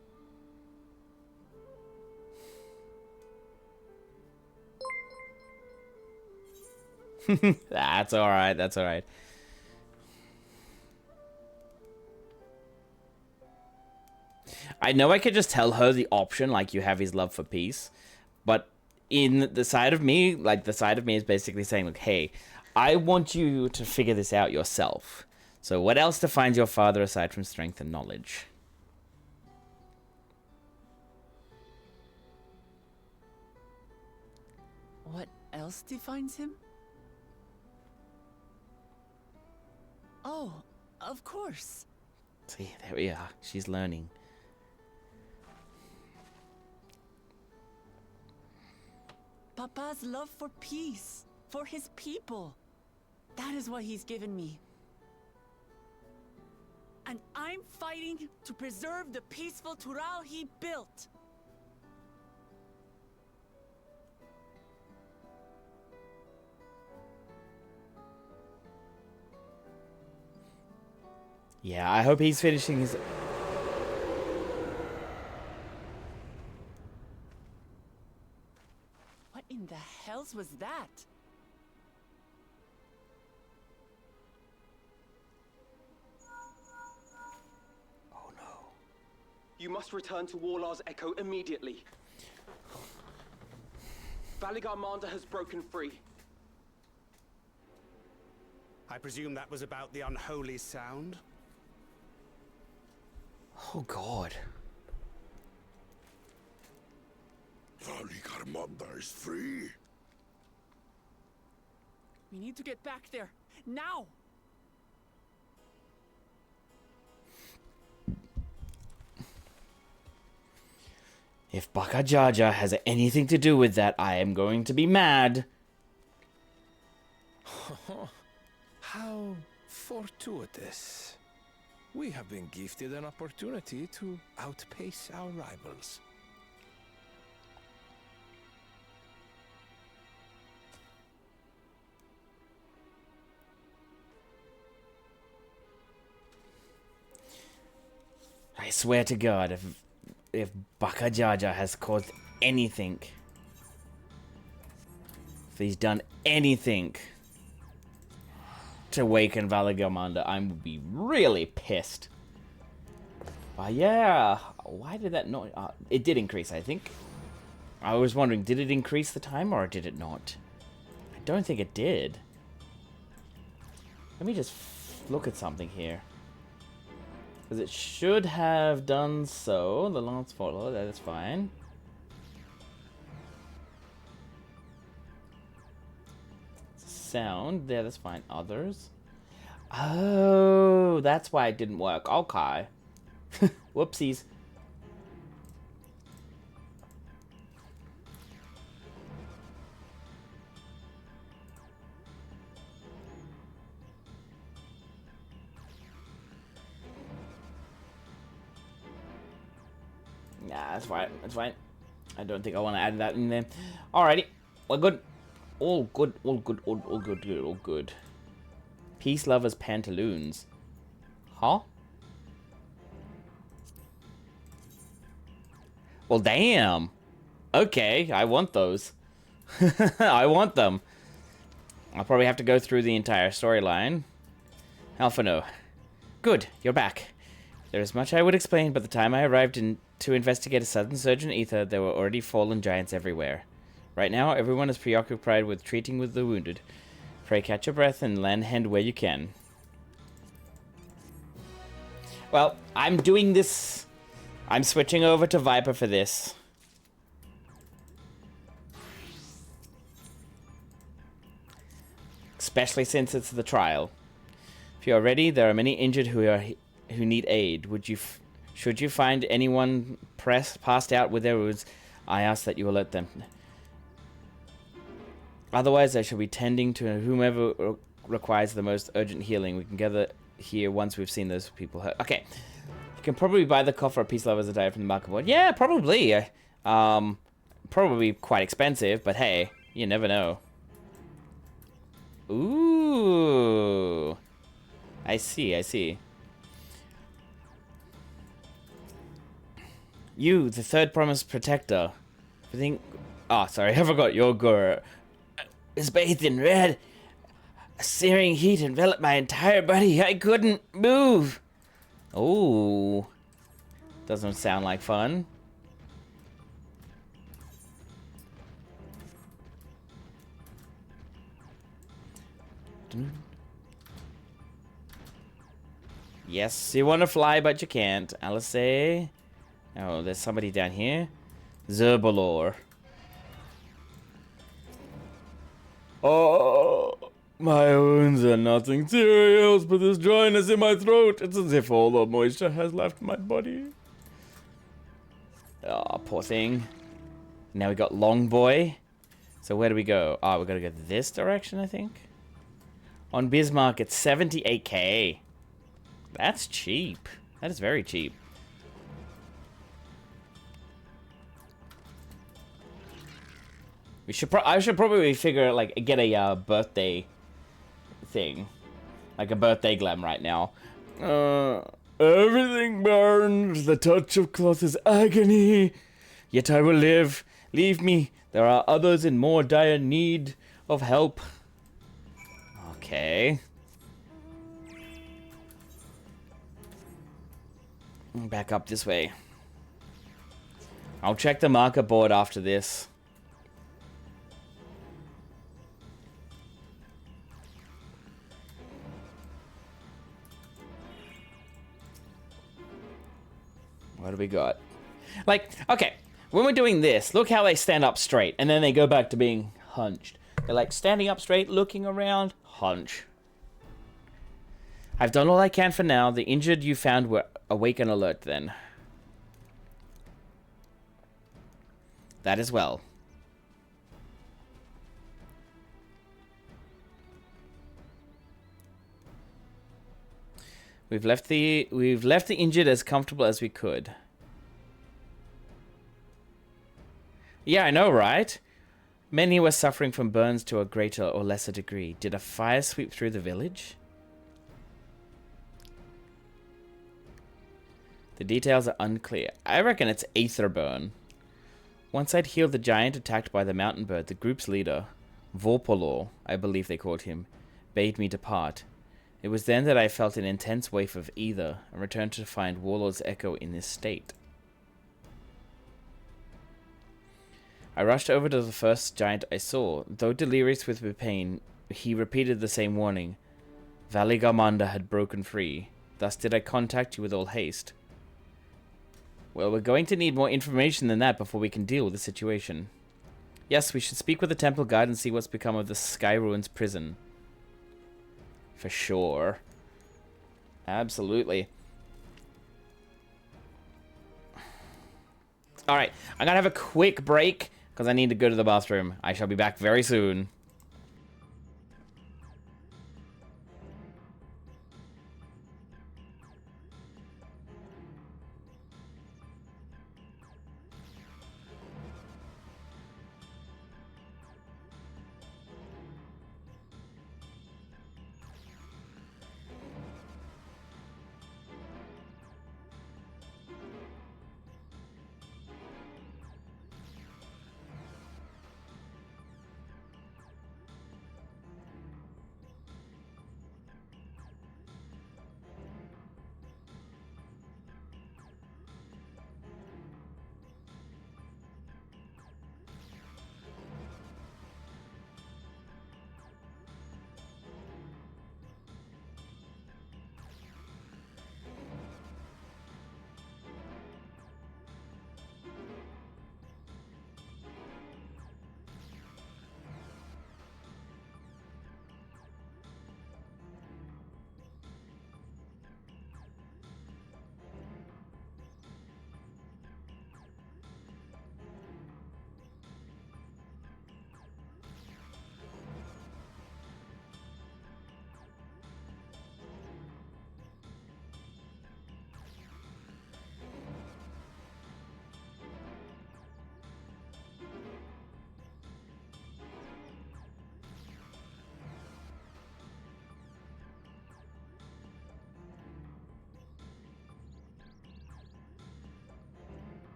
That's alright, that's alright. I know I could just tell her the option, like, you have his love for peace, but in the side of me, like, the side of me is basically saying, like, hey, I want you to figure this out yourself. So what else defines your father aside from strength and knowledge? What else defines him? Oh, of course. See, there we are. She's learning. Papa's love for peace, for his people. That is what he's given me. And I'm fighting to preserve the peaceful Tural he built. Yeah, I hope he's finishing his... What in the hells was that? Oh no. You must return to Warlar's Echo immediately. Valigarmanda has broken free. I presume that was about the unholy sound? Oh god. Valigarmanda is free. We need to get back there, now! If Baka Jaja has anything to do with that, I am going to be mad. How fortuitous. We have been gifted an opportunity to outpace our rivals. I swear to God, if Baka Jaja has caused anything, if he's done anything to awaken Valigarmanda, I would be really pissed. But yeah, why did that not... it did increase, I think. I was wondering, did it increase the time or did it not? I don't think it did. Let me just look at something here. Because it should have done so. The last follow, that is fine. Sound, yeah, that's fine. Others. Oh, that's why it didn't work. Okay. Whoopsies. Nah, that's fine. That's fine. I don't think I want to add that in there. Alrighty. We're good. All good. All good. All good. All good. Peace lovers pantaloons. Huh? Well, damn. Okay, I want those. I want them. I'll probably have to go through the entire storyline. Alphano. Good, you're back. There is much I would explain, but the time I arrived to investigate a sudden surge in ether, there were already fallen giants everywhere. Right now, everyone is preoccupied with treating with the wounded. Pray catch your breath and lend hand where you can. Well, I'm doing this. I'm switching over to Viper for this. Especially since it's the trial. If you are ready, there are many injured who need aid. Should you find anyone passed out with their wounds, I ask that you alert them. Otherwise, I shall be tending to whomever requires the most urgent healing. We can gather here once we've seen those people hurt. Okay. You can probably buy the coffer of peace lovers a day from the market board. Yeah, probably. Probably quite expensive, but hey, you never know. Ooh. I see, I see. You, the third promised protector. I think... Oh, sorry, I forgot your gore is bathed in red. A searing heat enveloped my entire body. I couldn't move. Oh, doesn't sound like fun. Yes, you want to fly, but you can't. Alice. Oh, there's somebody down here. Zerbalor. Oh, my wounds are nothing serious, but this dryness in my throat. It's as if all the moisture has left my body. Oh, poor thing. Now we got Long Boy. So where do we go? Oh, we gotta go this direction, I think. On Bismarck, it's 78k. That's cheap. That is very cheap. We should. I should probably figure like get a birthday thing, like a birthday glam right now. Everything burns. The touch of cloth is agony. Yet I will live. Leave me. There are others in more dire need of help. Okay. Back up this way. I'll check the marker board after this. What do we got? Like, okay, when we're doing this, look how they stand up straight, and then they go back to being hunched. They're like standing up straight, looking around, hunch. I've done all I can for now. The injured you found were awake and alert then. That as well. We've left the injured as comfortable as we could. Yeah, I know, right? Many were suffering from burns to a greater or lesser degree. Did a fire sweep through the village? The details are unclear. I reckon it's aether burn. Once I'd healed the giant attacked by the mountain bird, the group's leader, Vorpolor, I believe they called him, bade me depart. It was then that I felt an intense wave of ether and returned to find Warlord's echo in this state. I rushed over to the first giant I saw. Though delirious with pain, he repeated the same warning. Valigarmanda had broken free. Thus did I contact you with all haste. Well, we're going to need more information than that before we can deal with the situation. Yes, we should speak with the temple guard and see what's become of the Sky Ruins prison. For sure. Absolutely. Alright, I'm gonna have a quick break because I need to go to the bathroom. I shall be back very soon.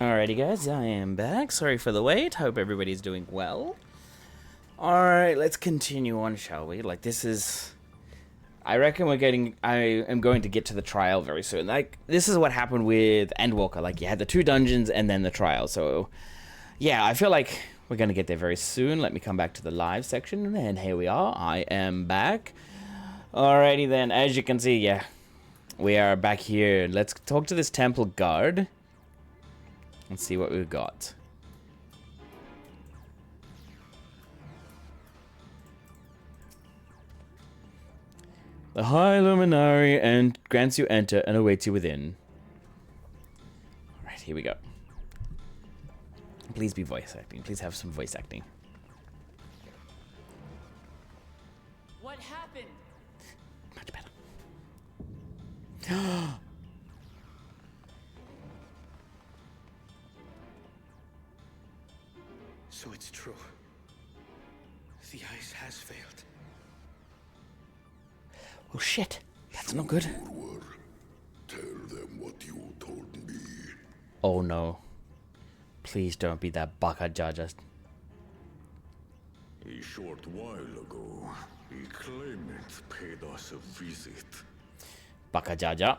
Alrighty guys, I am back. Sorry for the wait. Hope everybody's doing well. Alright, let's continue on, shall we? Like, this is... I reckon I am going to get to the trial very soon. Like, this is what happened with Endwalker. Like, you had the 2 dungeons and then the trial. So, yeah, I feel like we're going to get there very soon. Let me come back to the live section. And here we are. I am back. Alrighty then. As you can see, yeah, we are back here. Let's talk to this temple guard. Let's see what we've got. The High Luminary and grants you enter and awaits you within. Alright, here we go. Please be voice acting. Please have some voice acting. What happened? Much better. So it's true. The ice has failed. Oh shit. That's not good. Tell them what you told me. Oh no. Please don't be that Baka Jaja. A short while ago, a claimant paid us a visit. Baka Jaja.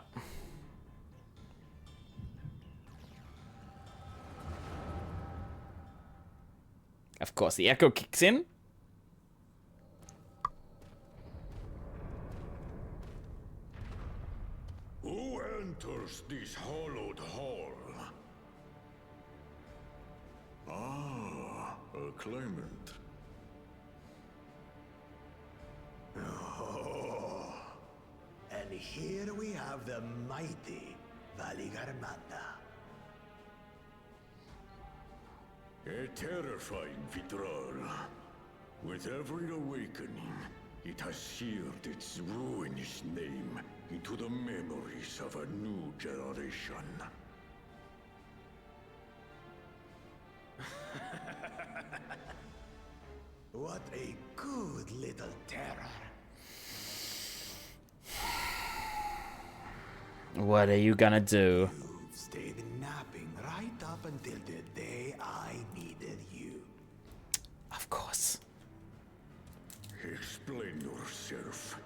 Of course, the echo kicks in. Who enters this hollowed hall? Ah, a claimant. Oh. And here we have the mighty Valigarmanda. A terrifying Vitral. With every awakening, it has seared its ruinous name into the memories of a new generation. What a good little terror. What are you gonna do? You've stayed napping right up until the day I needed you. Of course. Explain yourself.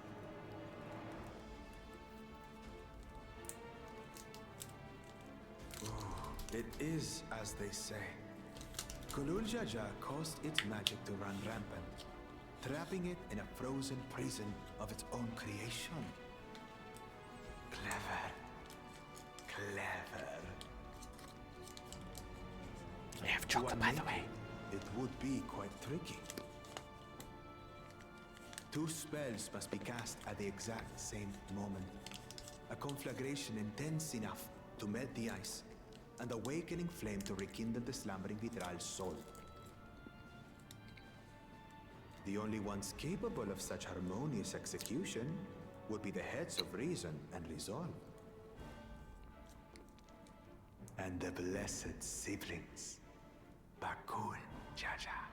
It is as they say. Kulul Jaja caused its magic to run rampant, trapping it in a frozen prison of its own creation. Clever. Clever. I have chocolate, by the way. It would be quite tricky. 2 spells must be cast at the exact same moment. A conflagration intense enough to melt the ice, and awakening flame to rekindle the slumbering Vitral's soul. The only ones capable of such harmonious execution would be the heads of reason and resolve. And the blessed siblings, Bakul Jaja.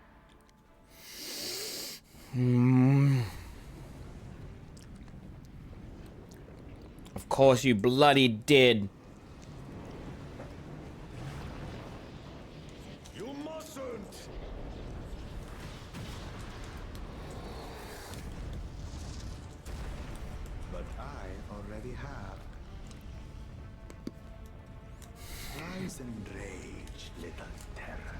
Of course you bloody did. You mustn't! But I already have. Rise and rage, little terror.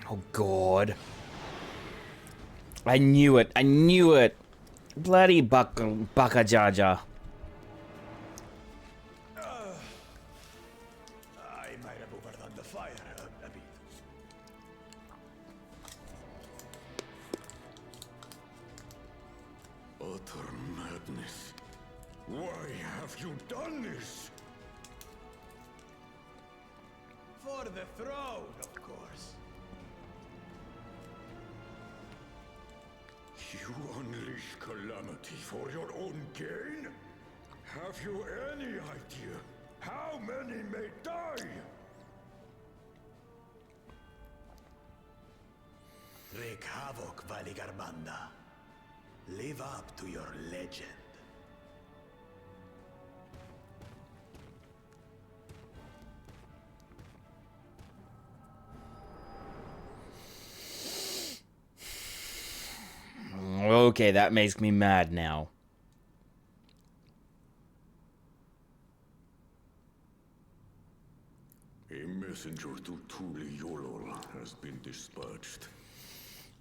Oh god. I knew it. I knew it. Bloody Baka Jaja. I might have overdone the fire a bit. Utter madness. Why have you done this? For the throne, of course. You unleash calamity for your own gain? Have you any idea how many may die? Wreak havoc, Valigarbanda. Live up to your legend. Okay, that makes me mad now. A messenger to Tuli Yolol has been dispatched.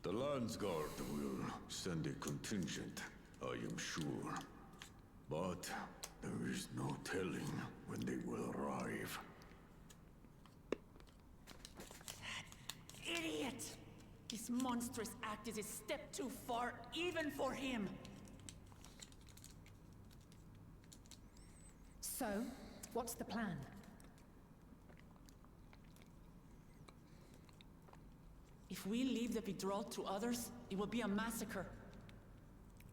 The Landsguard will send a contingent, I am sure. But there is no telling when they will arrive. Idiot! This monstrous act is a step too far, even for him. So, what's the plan? If we leave the withdrawal to others, it will be a massacre.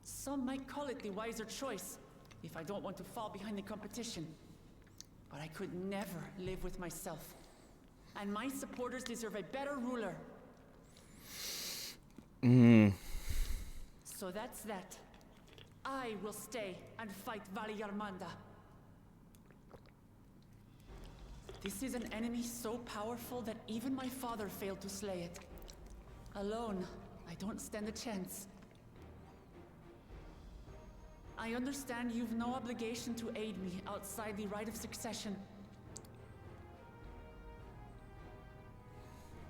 Some might call it the wiser choice, if I don't want to fall behind the competition. But I could never live with myself. And my supporters deserve a better ruler. So that's that. I will stay and fight Valyarmanda. This is an enemy so powerful that even my father failed to slay it. Alone, I don't stand a chance. I understand you've no obligation to aid me outside the right of succession.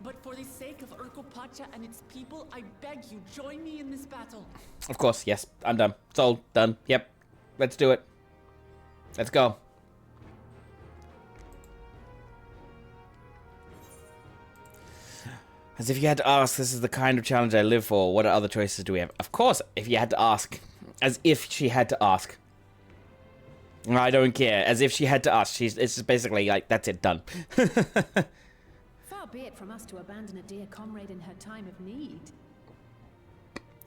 But for the sake of Urkopacha and its people, I beg you, join me in this battle. Of course, yes. I'm done. It's all done. Yep. Let's do it. Let's go. As if you had to ask, this is the kind of challenge I live for. What other choices do we have? Of course, if you had to ask. As if she had to ask. I don't care. As if she had to ask. It's just basically like, that's it, done. Far be it from us to abandon a dear comrade in her time of need.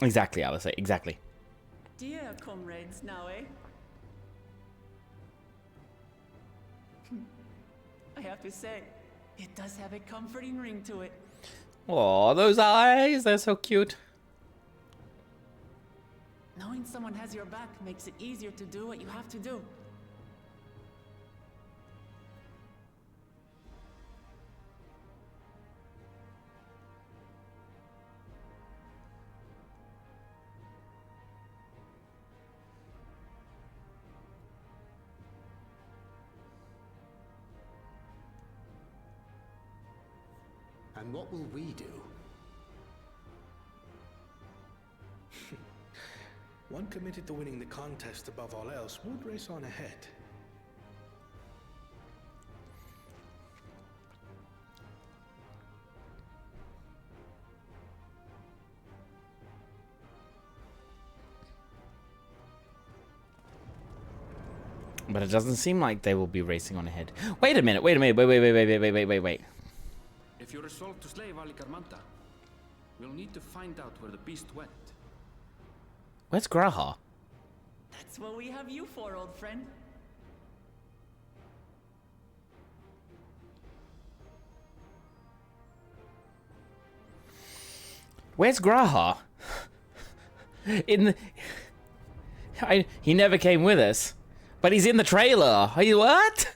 Exactly, Alice. Exactly. Dear comrades now, eh? I have to say, it does have a comforting ring to it. Aw, those eyes, they're so cute. Knowing someone has your back makes it easier to do what you have to do. And what will we do? One committed to winning the contest above all else would race on ahead. But it doesn't seem like they will be racing on ahead. Wait a minute, wait. If you resolve to slay Valyarmanda, we'll need to find out where the beast went. Where's Graha? That's what we have you for, old friend. Where's Graha? He never came with us. But he's in the trailer. Are you what?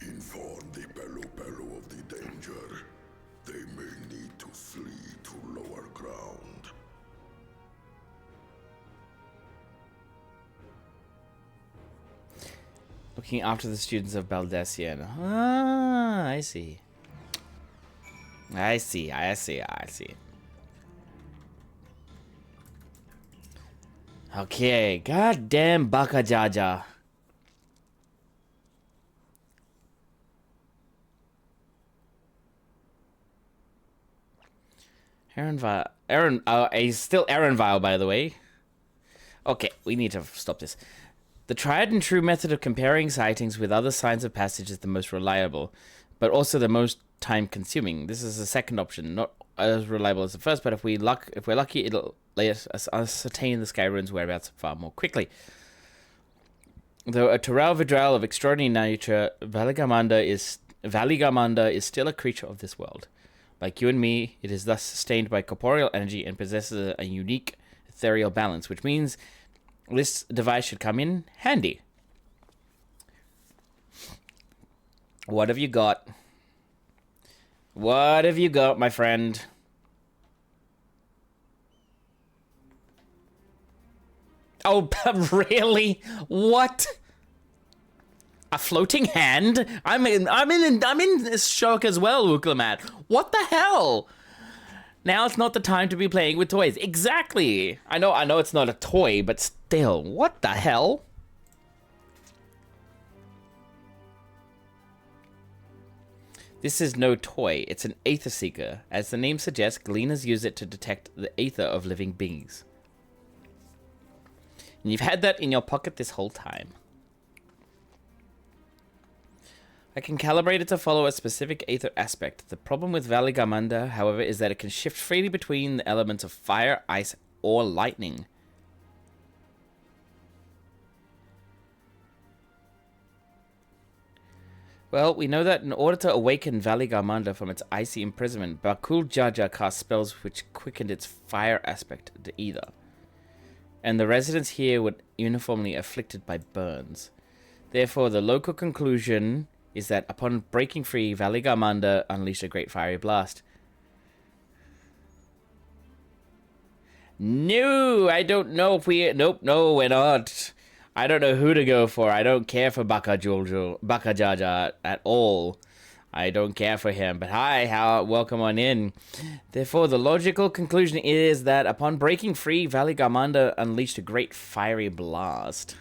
Inform the Bello of the danger. They may need to flee to lower ground. Looking after the students of Baldessian. Ah, I see. I see. Okay, goddamn Baka Jaja. He's still Aaronvile, by the way. Okay, we need to stop this. The tried and true method of comparing sightings with other signs of passage is the most reliable, but also the most time-consuming. This is the second option, not as reliable as the first, but if we're lucky, it'll let us ascertain the Sky Rune's whereabouts far more quickly. Though a Tural Vidral of extraordinary nature, Valigamanda is still a creature of this world. Like you and me, it is thus sustained by corporeal energy and possesses a unique ethereal balance, which means this device should come in handy. What have you got? What have you got, my friend? Oh, really? What? A floating hand? I'm in shock as well, Uklamat. What the hell? Now it's not the time to be playing with toys. Exactly. I know it's not a toy, but still, what the hell? This is no toy, it's an Aether Seeker. As the name suggests, Gleaners use it to detect the aether of living beings. And you've had that in your pocket this whole time. I can calibrate it to follow a specific aether aspect. The problem with Valigamanda, however, is that it can shift freely between the elements of fire, ice, or lightning. Well, we know that in order to awaken Valigamanda from its icy imprisonment, Bakul Jaja cast spells which quickened its fire aspect to either. And the residents here were uniformly afflicted by burns. Therefore, the local conclusion is that upon breaking free, Valigamanda unleashed a great fiery blast. No, I don't know if we... Nope, no, we're not. I don't know who to go for. I don't care for Bakajaja at all. I don't care for him. But hi, welcome on in. Therefore, the logical conclusion is that upon breaking free, Valigamanda unleashed a great fiery blast.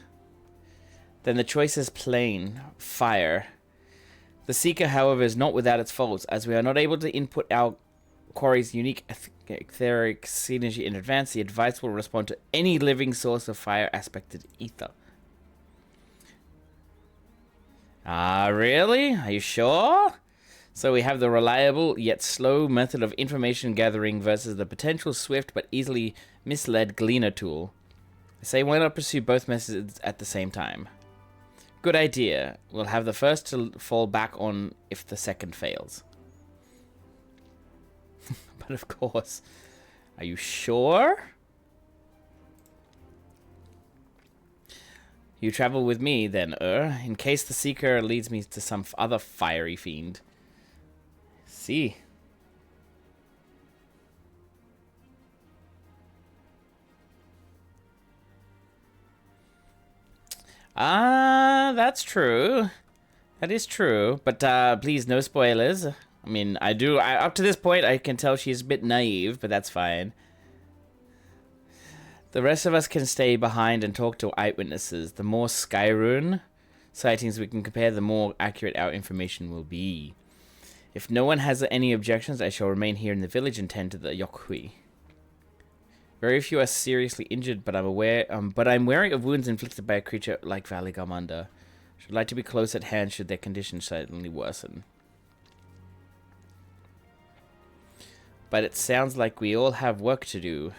Then the choice is plain. Fire. The Seeker, however, is not without its faults, as we are not able to input our quarry's unique etheric synergy in advance. The device will respond to any living source of fire-aspected ether. Ah, really? Are you sure? So we have the reliable yet slow method of information gathering versus the potential swift but easily misled Gleaner tool. I say why not pursue both methods at the same time? Good idea. We'll have the first to fall back on if the second fails. But of course. Are you sure? You travel with me, then, in case the Seeker leads me to some other fiery fiend. See. That's true. That is true. But please, no spoilers. I mean, up to this point, I can tell she's a bit naive, but that's fine. The rest of us can stay behind and talk to eyewitnesses. The more Skyrune sightings we can compare, the more accurate our information will be. If no one has any objections, I shall remain here in the village and tend to the Yokhui. Very few are seriously injured, but I'm wary of wounds inflicted by a creature like Valigamanda. Should like to be close at hand should their condition suddenly worsen. But it sounds like we all have work to do.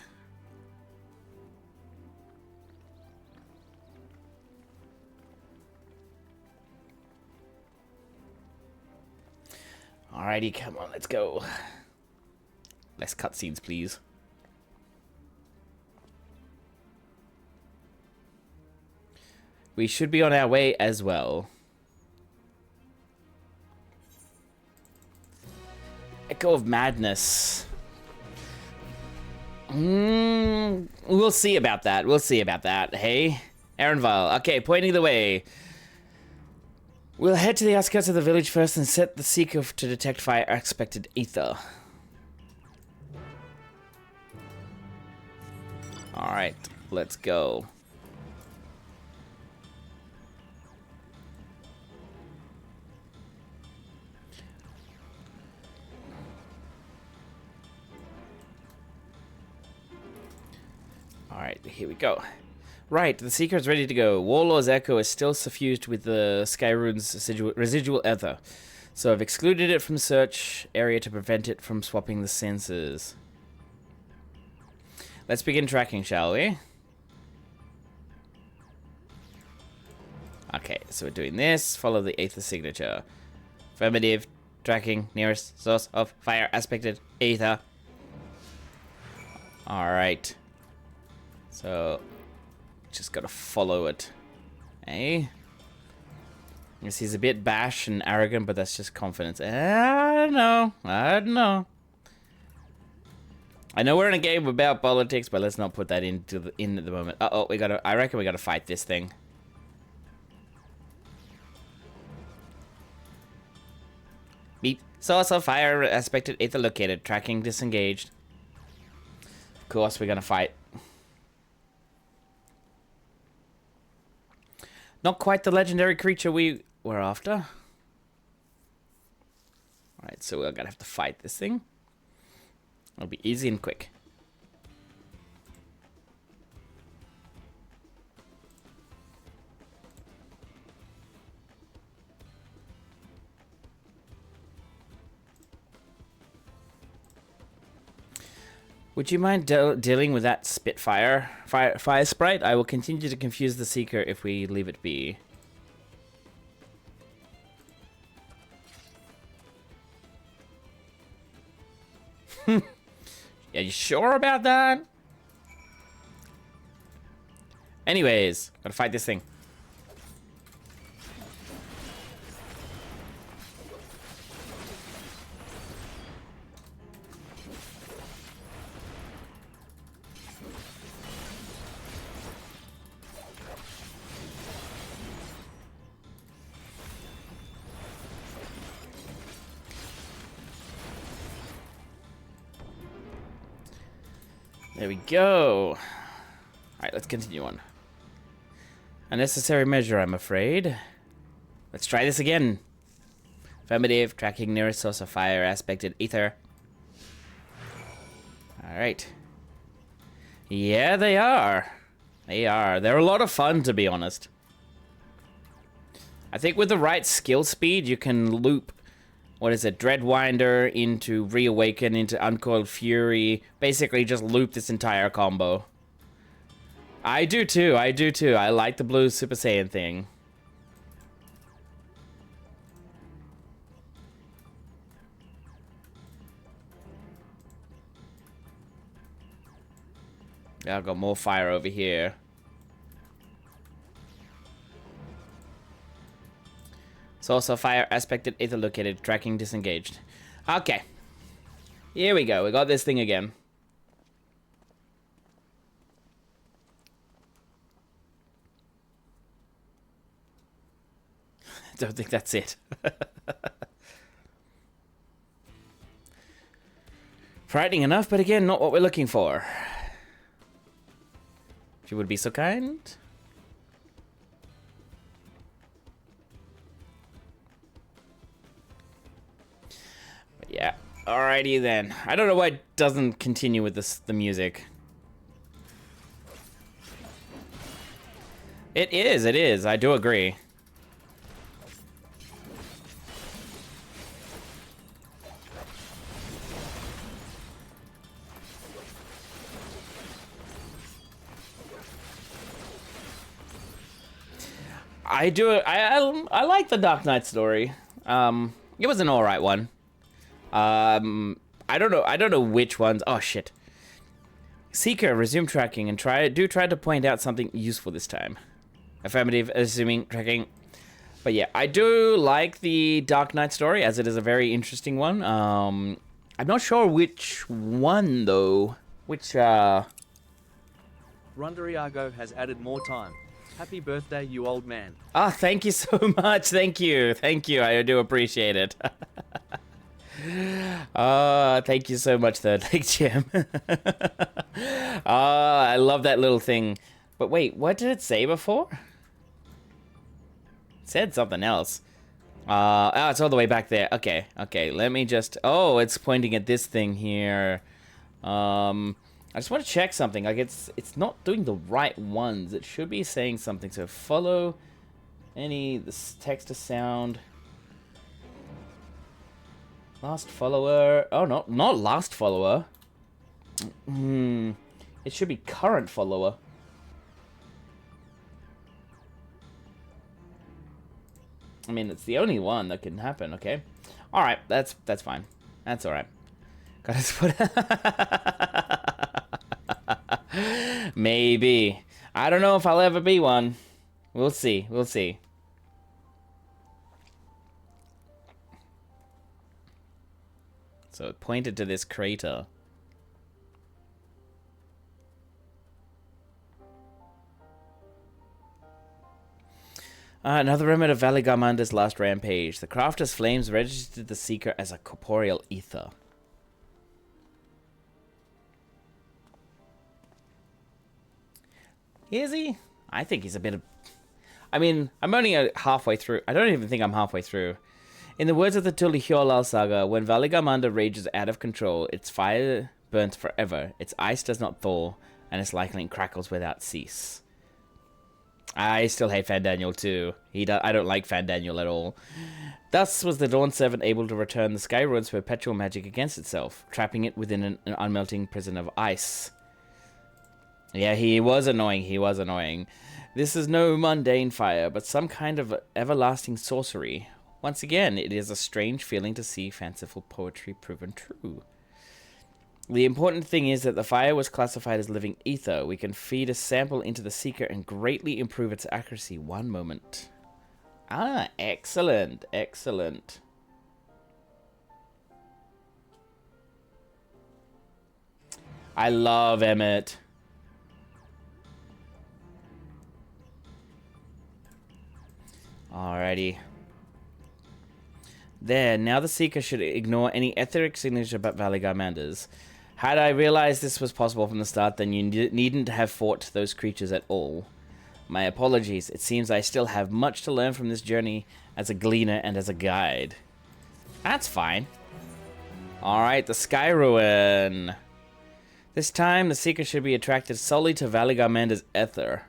Alrighty, come on, let's go. Less cutscenes, please. We should be on our way as well. Echo of Madness. We'll see about that. We'll see about that. Hey, Aaronville. Okay, pointing the way. We'll head to the outskirts of the village first and set the Seeker to detect fire-expected ether. Alright, let's go. Alright, here we go. Right, the Seeker is ready to go. Warlord's Echo is still suffused with the Skyrune's residual ether. So I've excluded it from search area to prevent it from swapping the sensors. Let's begin tracking, shall we? Okay, so we're doing this. Follow the Aether signature. Affirmative. Tracking nearest source of fire aspected Aether. Alright. So, just gotta follow it. Eh? Yes, he's a bit bash and arrogant, but that's just confidence. I don't know. I don't know. I know we're in a game about politics, but let's not put that in at the moment. Uh-oh, I reckon we gotta fight this thing. Beep. Source of fire aspected Aether located. Tracking disengaged. Of course, we're gonna fight. Not quite the legendary creature we were after. Alright, so we're gonna have to fight this thing. It'll be easy and quick. Would you mind dealing with that Spitfire fire sprite? I will continue to confuse the Seeker if we leave it be. Are you sure about that? Anyways, gotta fight this thing. There we go. Alright, let's continue on. Unnecessary measure, I'm afraid. Let's try this again. Affirmative, tracking nearest source of fire, aspected Aether. Alright. Yeah, they are. They are. They're a lot of fun, to be honest. I think with the right skill speed, you can loop, what is it, Dreadwinder into Reawaken into Uncoiled Fury. Basically just loop this entire combo. I do too, I do too. I like the blue Super Saiyan thing. Yeah, I've got more fire over here. Source of fire aspected Aether located. Tracking disengaged. Okay. Here we go. We got this thing again. Don't think that's it. Frightening enough, but again, not what we're looking for. If you would be so kind. But yeah, alrighty then. I don't know why it doesn't continue with the music. It is. I do agree. I like the Dark Knight story. It was an alright one. I don't know which ones. Oh shit. Seeker, resume tracking and try to point out something useful this time. Affirmative, assuming tracking. But yeah, I do like the Dark Knight story as it is a very interesting one. I'm not sure which one though. Which Rundariago has added more time. Happy birthday, you old man. Ah, thank you so much. Thank you. I do appreciate it. Thank you so much, Third Leg Gem. I love that little thing. But wait, what did it say before? It said something else. Oh, it's all the way back there. Okay, let me just... Oh, it's pointing at this thing here. I just want to check something. Like, it's not doing the right ones. It should be saying something. So follow any... this text to sound... Last follower. Oh, no, not last follower. It should be current follower. I mean, it's the only one that can happen, okay? Alright, that's fine. That's alright. Gotta put... Maybe. I don't know if I'll ever be one. We'll see. We'll see. So it pointed to this crater. Another remnant of Valigarmander's last rampage. The crafter's flames registered the Seeker as a corporeal ether. Is he? I think he's a bit of... I mean, I'm only halfway through. I don't even think I'm halfway through. In the words of the Tulihyolal saga, when Valigarmander rages out of control, its fire burns forever, its ice does not thaw, and its lightning crackles without cease. I still hate Fandaniel too. I don't like Fandaniel at all. Thus was the Dawn Servant able to return the Skyrune's perpetual magic against itself, trapping it within an unmelting prison of ice. Yeah, he was annoying. He was annoying. This is no mundane fire, but some kind of everlasting sorcery. Once again, it is a strange feeling to see fanciful poetry proven true. The important thing is that the fire was classified as living ether. We can feed a sample into the Seeker and greatly improve its accuracy. One moment. Ah, excellent, excellent. I love Emmett. Alrighty. There, now the Seeker should ignore any etheric signature about Valigarmanders. Had I realized this was possible from the start, then you needn't have fought those creatures at all. My apologies, it seems I still have much to learn from this journey as a gleaner and as a guide. That's fine. Alright, the Skyruin. This time, the Seeker should be attracted solely to Valigarmander's ether.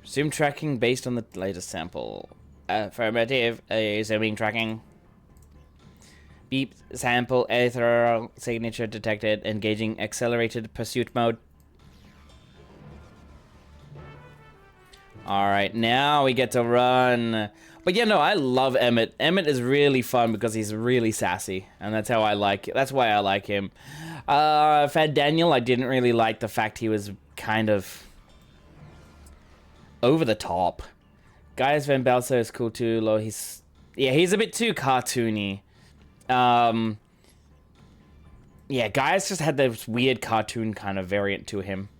Resume tracking based on the latest sample. Affirmative. Resuming tracking. Beep sample ether signature detected. Engaging accelerated pursuit mode. Alright, now we get to run. But yeah, no, I love Emmett. Emmett is really fun because he's really sassy. And that's how I like it. That's why I like him. Fandaniel, I didn't really like the fact he was kind of over the top. Gaius Van Balso is cool too. He's a bit too cartoony. Yeah, Gaius just had this weird cartoon kind of variant to him.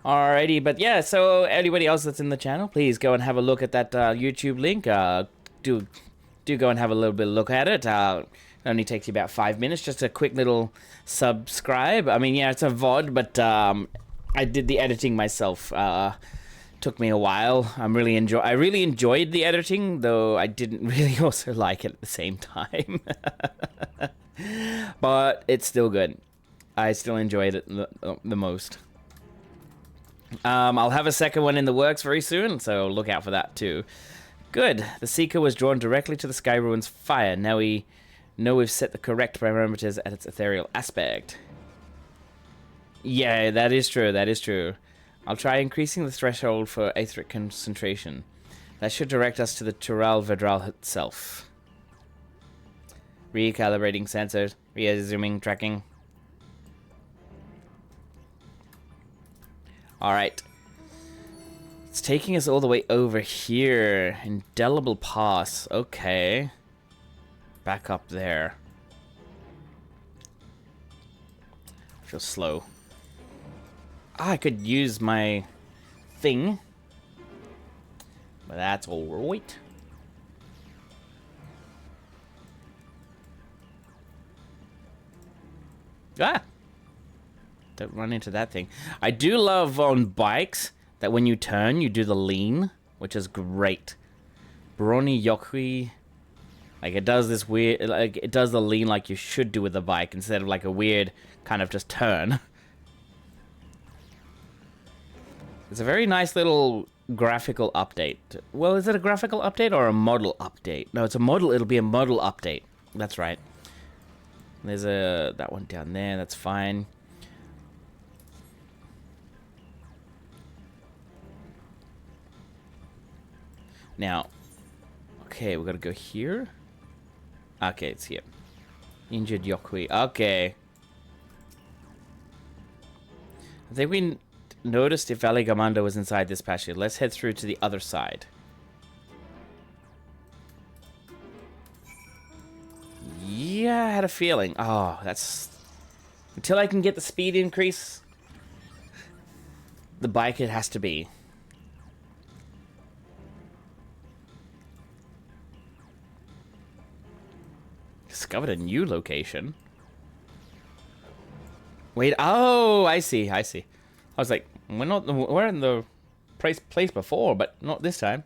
Alrighty, but yeah, so anybody else that's in the channel, please go and have a look at that YouTube link. Do go and have a little bit of look at it. It only takes you about 5 minutes, just a quick little subscribe. I mean, yeah, it's a VOD, but I did the editing myself. Took me a while. I really enjoyed the editing, though I didn't really also like it at the same time. But it's still good. I still enjoyed it the most. I'll have a second one in the works very soon, so look out for that too. Good. The Seeker was drawn directly to the Skyruin's fire. Now we know we've set the correct parameters at its ethereal aspect. Yeah, that is true. That is true. I'll try increasing the threshold for etheric concentration. That should direct us to the Tural Vedral itself. Recalibrating sensors. Resuming tracking. Alright. It's taking us all the way over here. Indelible Pass. Okay. Back up there. I feel slow. I could use my thing. But that's alright. Ah! Don't run into that thing. I do love on bikes that when you turn, you do the lean, which is great. Brony Yokui. Like, it does this weird, like, it does the lean like you should do with a bike instead of like a weird kind of just turn. It's a very nice little graphical update. Well, is it a graphical update or a model update? No, it's a model. It'll be a model update. That's right. There's that one down there. That's fine. Now, okay, we gotta go here. Okay, it's here. Injured Yokui. Okay. I think we noticed if Valley Gamanda was inside this pasture. Let's head through to the other side. Yeah, I had a feeling. Oh, that's... Until I can get the speed increase, the bike it has to be. Discovered a new location. Wait, oh, I see. I was like, we're in the place before, but not this time.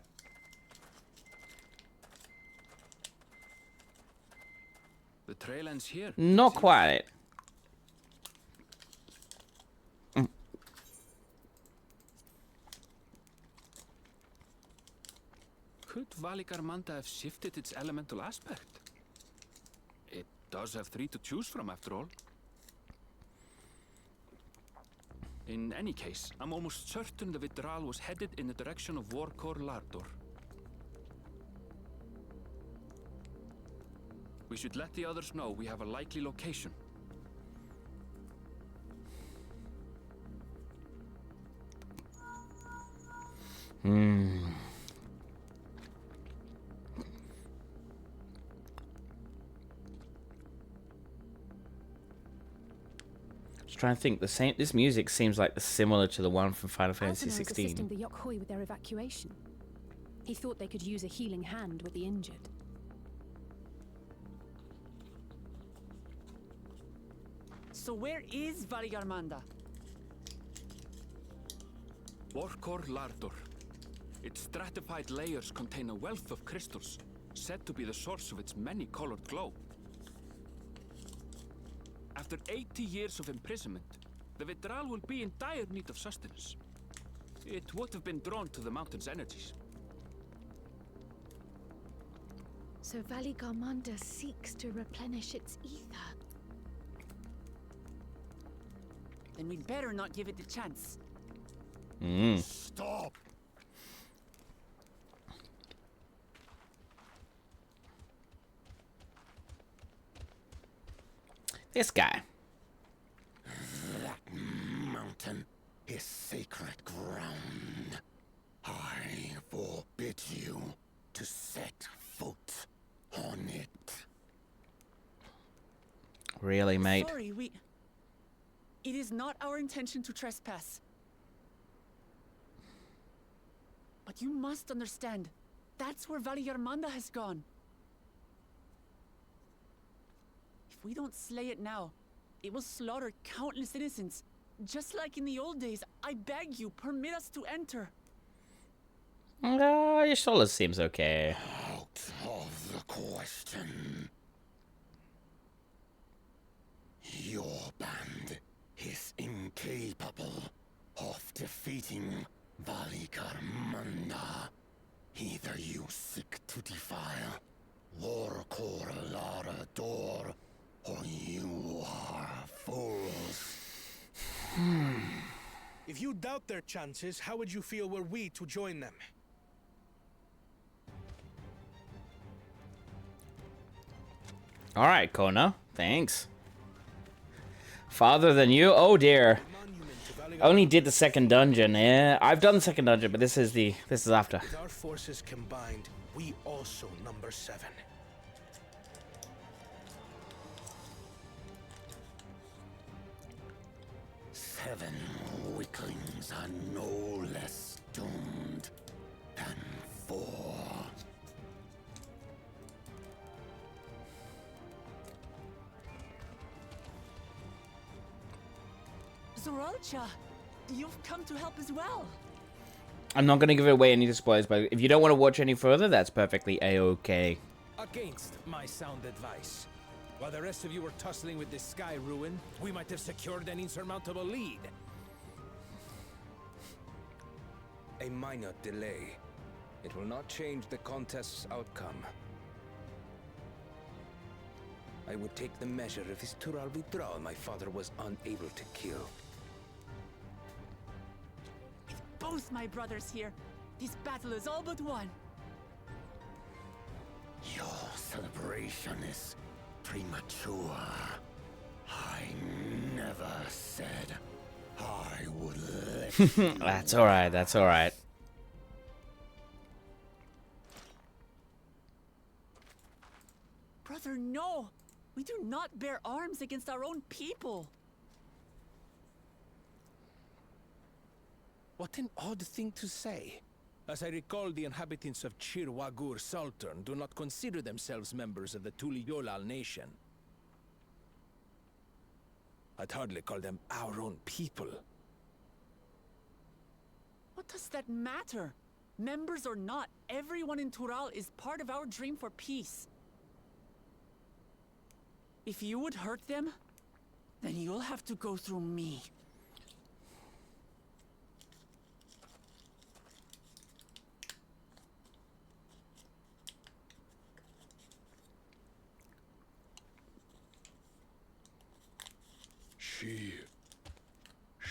The trail ends here. Not quite. Could Valigarmanda have shifted its elemental aspect? It does have 3 to choose from, after all. In any case, I'm almost certain the Vitral was headed in the direction of Warkor Lardor. We should let the others know we have a likely location. Just trying to think. This music seems like similar to the one from Final Fantasy Alphinaud is 16. assisting the Yokoi with their evacuation. He thought they could use a healing hand with the injured. So where is Valigarmanda? Warkor Lardor. Its stratified layers contain a wealth of crystals, said to be the source of its many-colored glow. After 80 years of imprisonment, the Vitral will be in dire need of sustenance. It would have been drawn to the mountain's energies. So Valigarmanda seeks to replenish its ether. Then we'd better not give it the chance. Stop! This guy. That mountain is sacred ground. I forbid you to set foot on it. Really, mate? Sorry, it is not our intention to trespass. But you must understand, that's where Valigarmanda has gone. If we don't slay it now, it will slaughter countless innocents. Just like in the old days, I beg you, permit us to enter. Your solace seems okay. Out of the question. Your band is incapable of defeating Valigarmanda. Either you seek to defile Warkor Lardor, or you are fools. If you doubt their chances, how would you feel were we to join them? Alright, Kona. Thanks. Farther than you? Oh dear. Only did the second dungeon. Yeah, I've done the second dungeon, but this is after. With our forces combined, we also number 7. Seven weaklings are no less doomed than 4. Zoralcha, you've come to help as well. I'm not going to give away any spoilers, but if you don't want to watch any further, that's perfectly a-okay. Against my sound advice. While the rest of you were tussling with this sky ruin, we might have secured an insurmountable lead. A minor delay. It will not change the contest's outcome. I would take the measure of his Tural withdrawal my father was unable to kill. With both my brothers here, this battle is all but won. Your celebration is premature. I never said I would let you. That's alright, that's alright. Brother, no! We do not bear arms against our own people. What an odd thing to say. As I recall, the inhabitants of Chir Wagur Sultan do not consider themselves members of the Tuliyolal nation. I'd hardly call them our own people. What does that matter? Members or not, everyone in Tural is part of our dream for peace. If you would hurt them, then you'll have to go through me.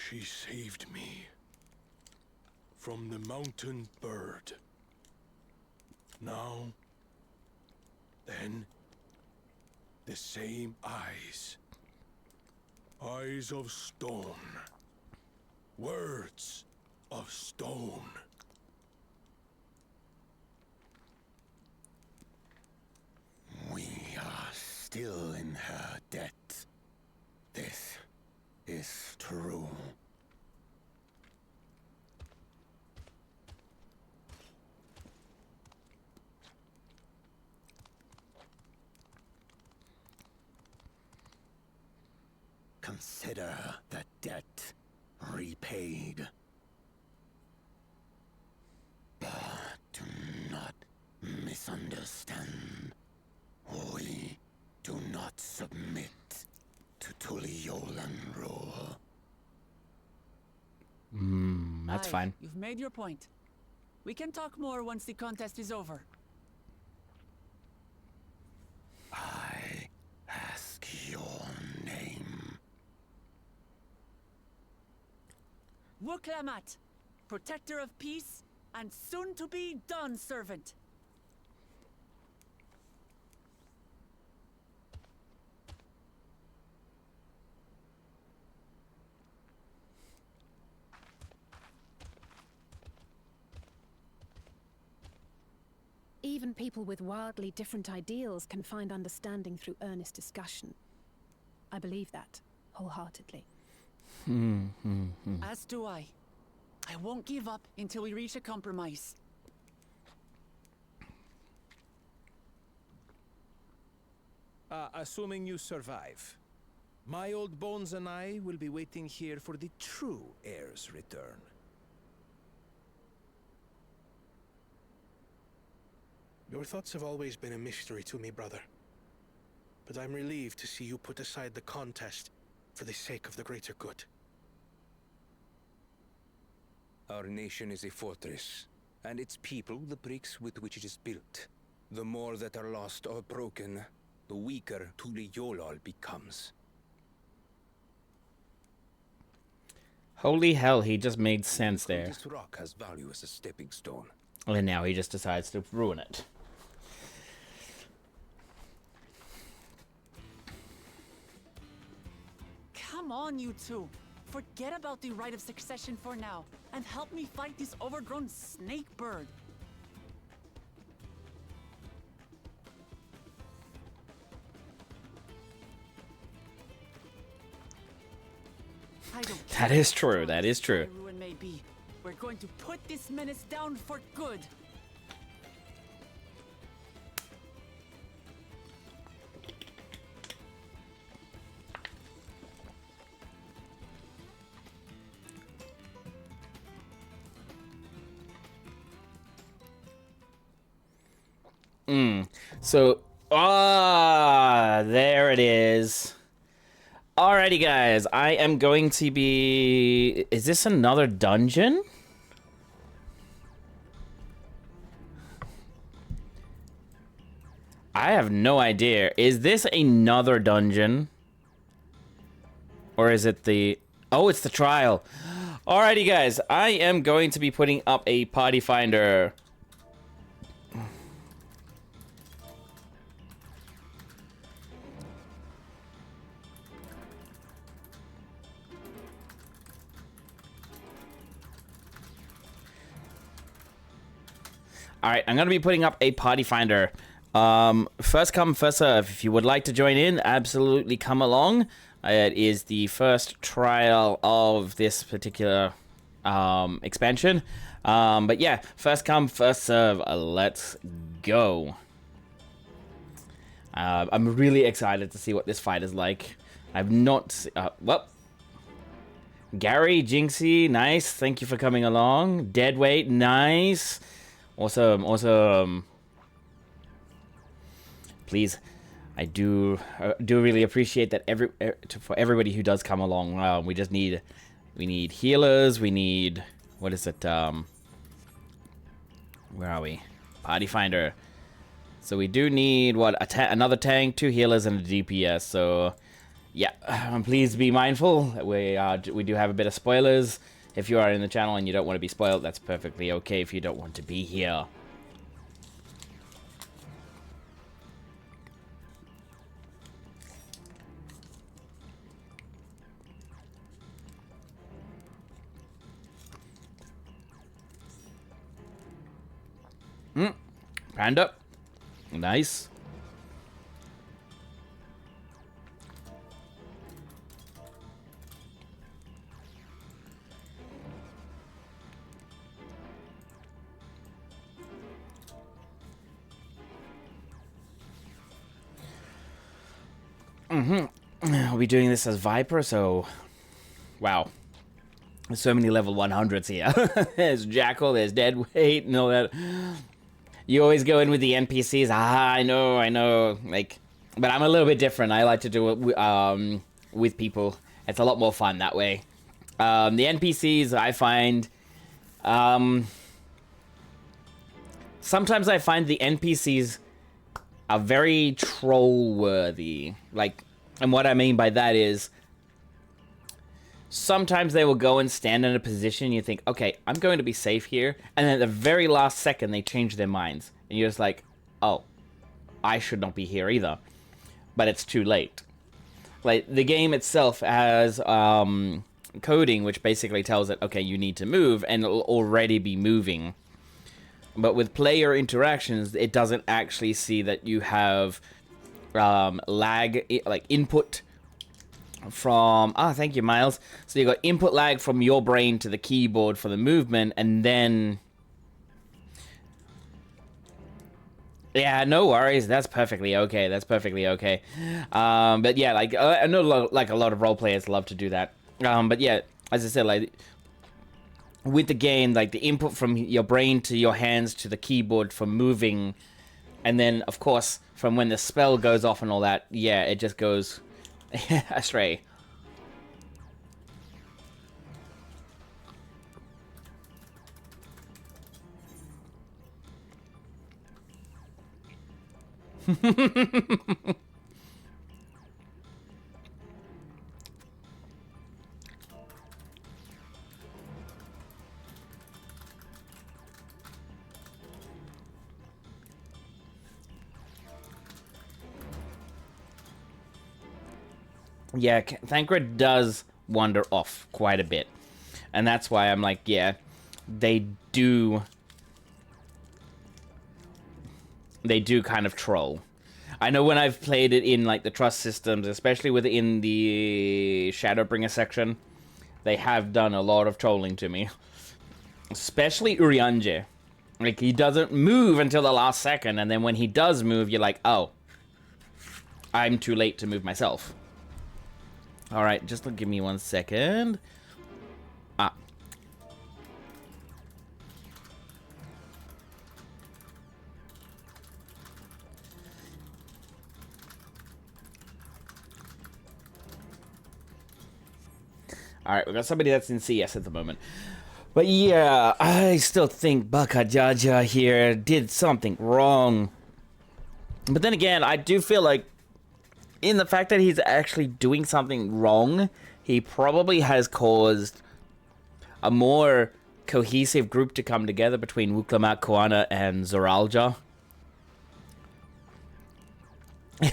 She saved me from the mountain bird. Now, then, the same eyes. Eyes of stone. Words of stone. We are still in her debt. This is true. Consider the debt repaid. But do not misunderstand. We do not submit to Tuliolan rule. That's Aye, fine. You've made your point. We can talk more once the contest is over. I ask your name. Wuklamat, protector of peace, and soon-to-be Dawn servant. Even people with wildly different ideals can find understanding through earnest discussion. I believe that, wholeheartedly. As do I. I won't give up until we reach a compromise. Assuming you survive, my old bones and I will be waiting here for the true heir's return. Your thoughts have always been a mystery to me, brother. But I'm relieved to see you put aside the contest for the sake of the greater good. Our nation is a fortress, and its people the bricks with which it is built. The more that are lost or broken, the weaker Tuliyolal becomes. Holy hell, he just made sense there. This rock has value as a stepping stone. And now he just decides to ruin it. Come on, you two. Forget about the right of succession for now, and help me fight this overgrown snake bird. That is true, that is true. Ruin may be. We're going to put this menace down for good. So, there it is. Alrighty, guys. I am going to be... Is this another dungeon? I have no idea. Is this another dungeon? Or is it the... Oh, it's the trial. Alrighty, guys. I am going to be putting up a party finder. Alright, I'm going to be putting up a party finder. First come, first serve. If you would like to join in, absolutely come along. It is the first trial of this particular expansion. But yeah, first come, first serve. Let's go. I'm really excited to see what this fight is like. I've not... well... Gary, Jinxie, nice. Thank you for coming along. Deadweight, nice. Awesome, awesome. Please, I do really appreciate that for everybody who does come along. We need healers. We need, what is it? Where are we? Party finder. So we do need what? Another tank, 2 healers, and a DPS. So yeah, please be mindful. We do have a bit of spoilers. If you are in the channel and you don't want to be spoiled, that's perfectly okay if you don't want to be here. Panda. Nice. I'll be doing this as Viper, so... Wow. There's so many level 100s here. There's Jackal, there's Deadweight, and all that. You always go in with the NPCs. I know. Like, but I'm a little bit different. I like to do it with people. It's a lot more fun that way. The NPCs, I find... sometimes I find the NPCs are very troll-worthy. Like, and what I mean by that is... Sometimes they will go and stand in a position you think, okay, I'm going to be safe here. And then at the very last second, they change their minds. And you're just like, oh, I should not be here either. But it's too late. Like, the game itself has coding, which basically tells it, okay, you need to move, and it'll already be moving. But with player interactions, it doesn't actually see that you have lag, like input from... thank you, Miles. So you got input lag from your brain to the keyboard for the movement, and then... Yeah, no worries. That's perfectly okay. But yeah, like, I know like a lot of role players love to do that. But yeah, as I said, like, with the game, like, the input from your brain to your hands to the keyboard for moving, and then, of course, from when the spell goes off and all that, yeah, it just goes... astray. Yeah, Thancred does wander off quite a bit. And that's why I'm like, yeah, they do kind of troll. I know when I've played it in, like, the trust systems, especially within the Shadowbringer section, they have done a lot of trolling to me. Especially Urianger. Like, he doesn't move until the last second, and then when he does move, you're like, oh, I'm too late to move myself. Alright, just give me 1 second. Alright, we got somebody that's in CS at the moment. But yeah, I still think Bakajaja here did something wrong. But then again, I do feel like in the fact that he's actually doing something wrong, he probably has caused a more cohesive group to come together between Wuklamat, Koana, and Zoralja.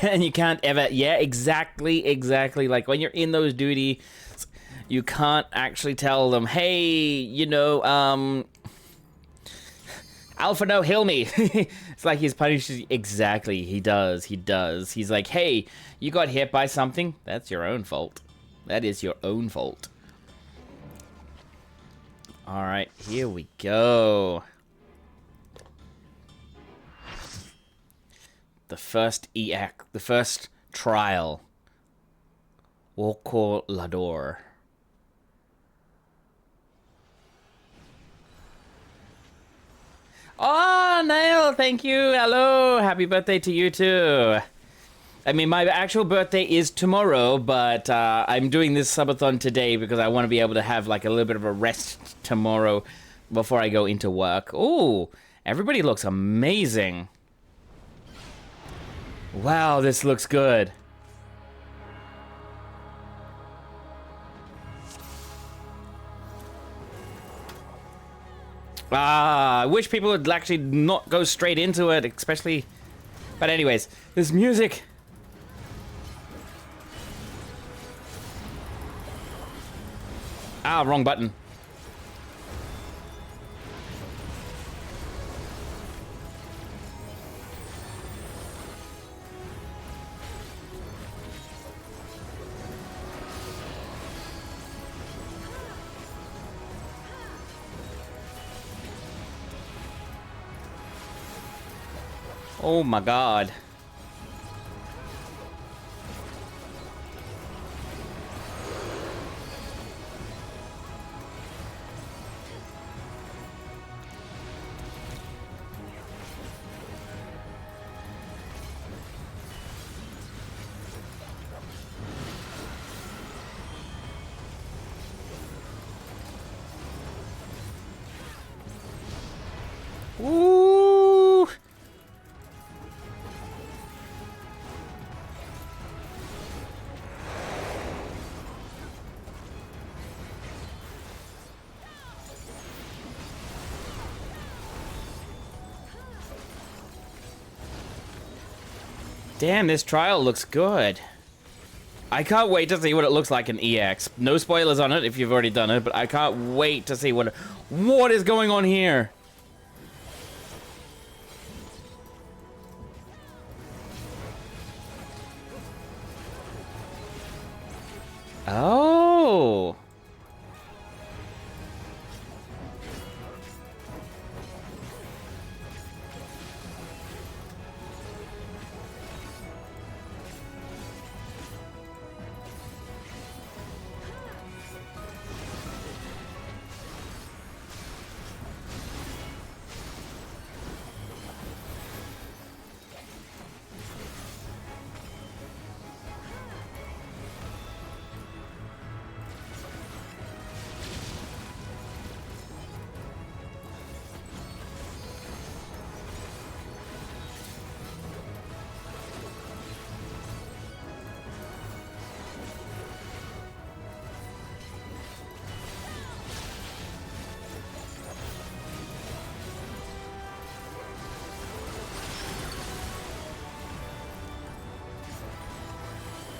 And you can't ever... Yeah, exactly. Like, when you're in those duties, you can't actually tell them, hey, you know, Alpha, no, heal me. It's like he's punishes... Exactly, he does. He's like, hey, you got hit by something? That's your own fault. That is your own fault. Alright, here we go. The first EAC, the first trial. Woko Lador. Oh, Nail, thank you. Hello, happy birthday to you too. I mean, my actual birthday is tomorrow, but I'm doing this subathon today because I want to be able to have like a little bit of a rest tomorrow before I go into work. Ooh, everybody looks amazing. Wow, this looks good. I wish people would actually not go straight into it, especially... But anyways, this music... Ah, wrong button. Oh my god. Ooh. Damn, this trial looks good. I can't wait to see what it looks like in EX. No spoilers on it if you've already done it, but I can't wait to see what is going on here. Oh.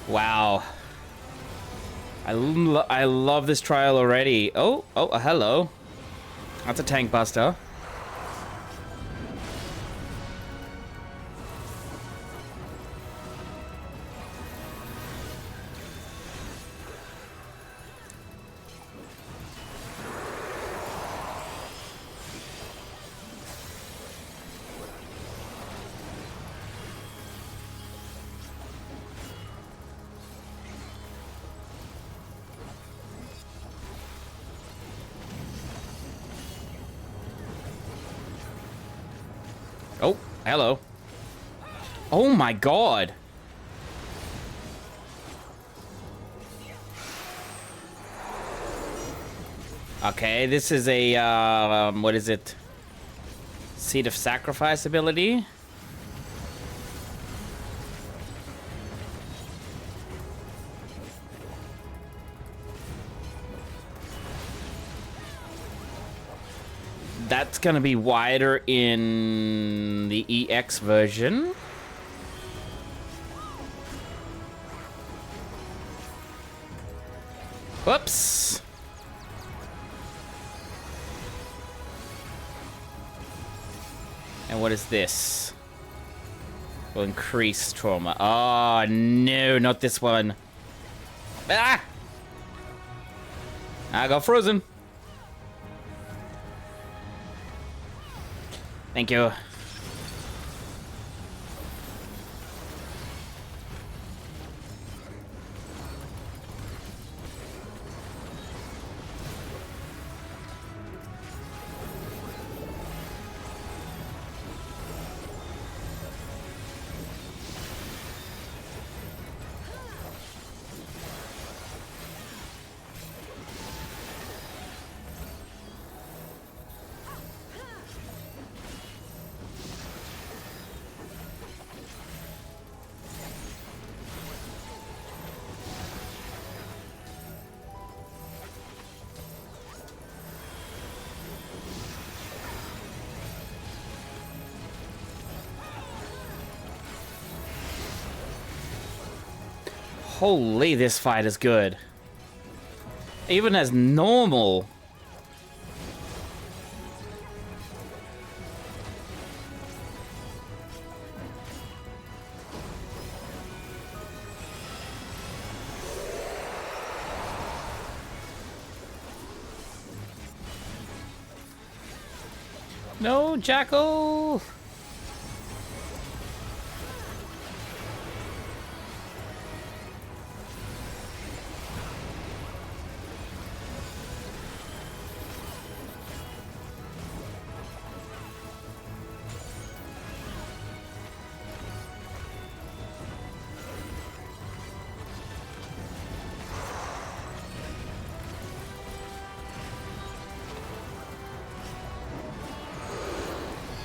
Wow. I love this trial already. Oh, hello. That's a tank buster. Oh, hello. Oh my god. Okay, this is a, what is it? Seed of Sacrifice ability. That's gonna be wider in the EX version. Whoops. And what is this? Will increase trauma. Oh, no, not this one. Ah! I got frozen. Thank you. Holy, this fight is good. Even as normal. No, Jackal!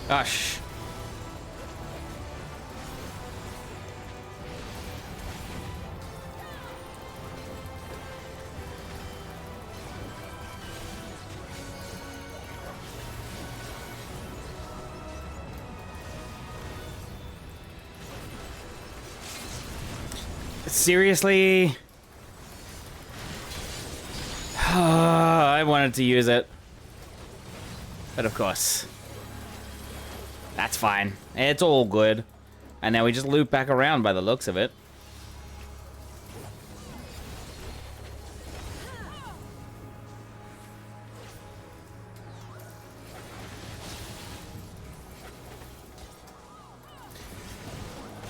Gosh. Seriously? I wanted to use it. But of course. That's fine. It's all good. And now we just loop back around by the looks of it.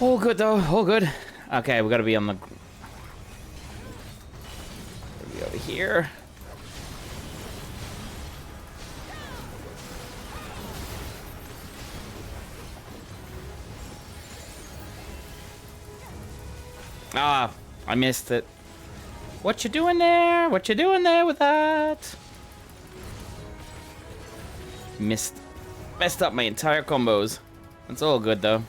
All good though, all good. Okay, we gotta be on the... Gotta be over here. Ah, I missed it. What you doing there? What you doing there with that? Messed up my entire combos. It's all good though.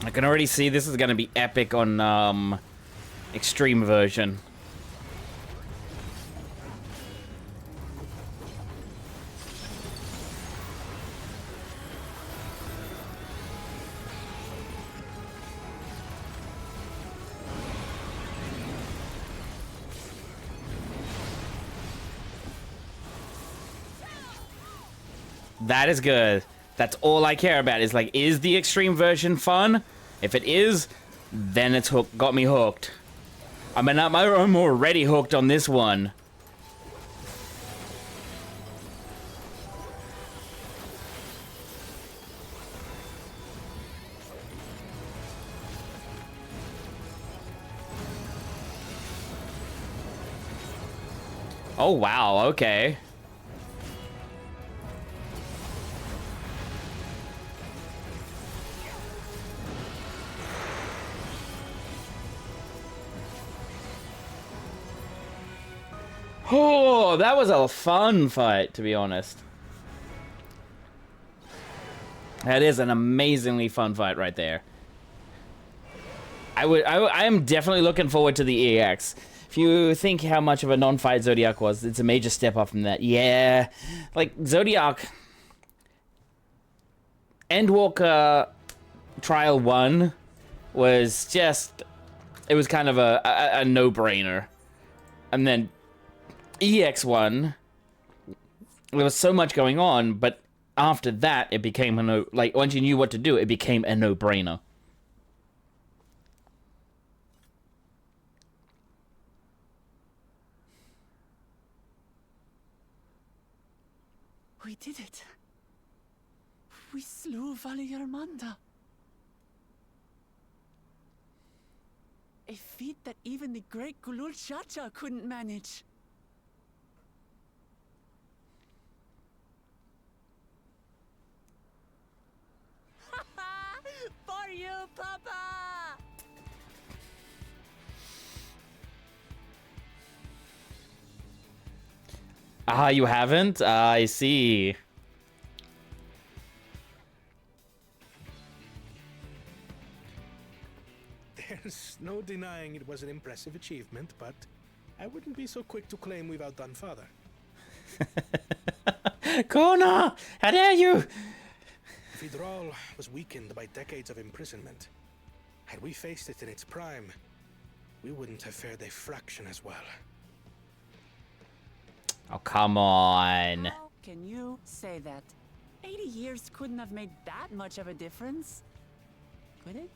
I can already see this is gonna be epic on extreme version. That is good. That's all I care about is like, is the extreme version fun? If it is, then it's got me hooked. I mean, I'm already hooked on this one. Oh, wow, okay. Oh, that was a fun fight, to be honest. That is an amazingly fun fight right there. I am definitely looking forward to the EX. If you think how much of a non-fight Zodiac was, it's a major step up from that. Yeah, like Zodiac, Endwalker Trial 1 was just, it was kind of a no-brainer. And then EX1, there was so much going on, but after that, it became a no, like once you knew what to do, it became a no-brainer. We did it. We slew Valiarmanda. A feat that even the great Gulul Chacha couldn't manage. For you, Papa! Ah, you haven't? I see. There's no denying it was an impressive achievement, but I wouldn't be so quick to claim we've outdone Father. Kona! How dare you! Vidral was weakened by decades of imprisonment. Had we faced it in its prime, we wouldn't have fared a fraction as well. Oh, come on. How can you say that? 80 years couldn't have made that much of a difference. Could it?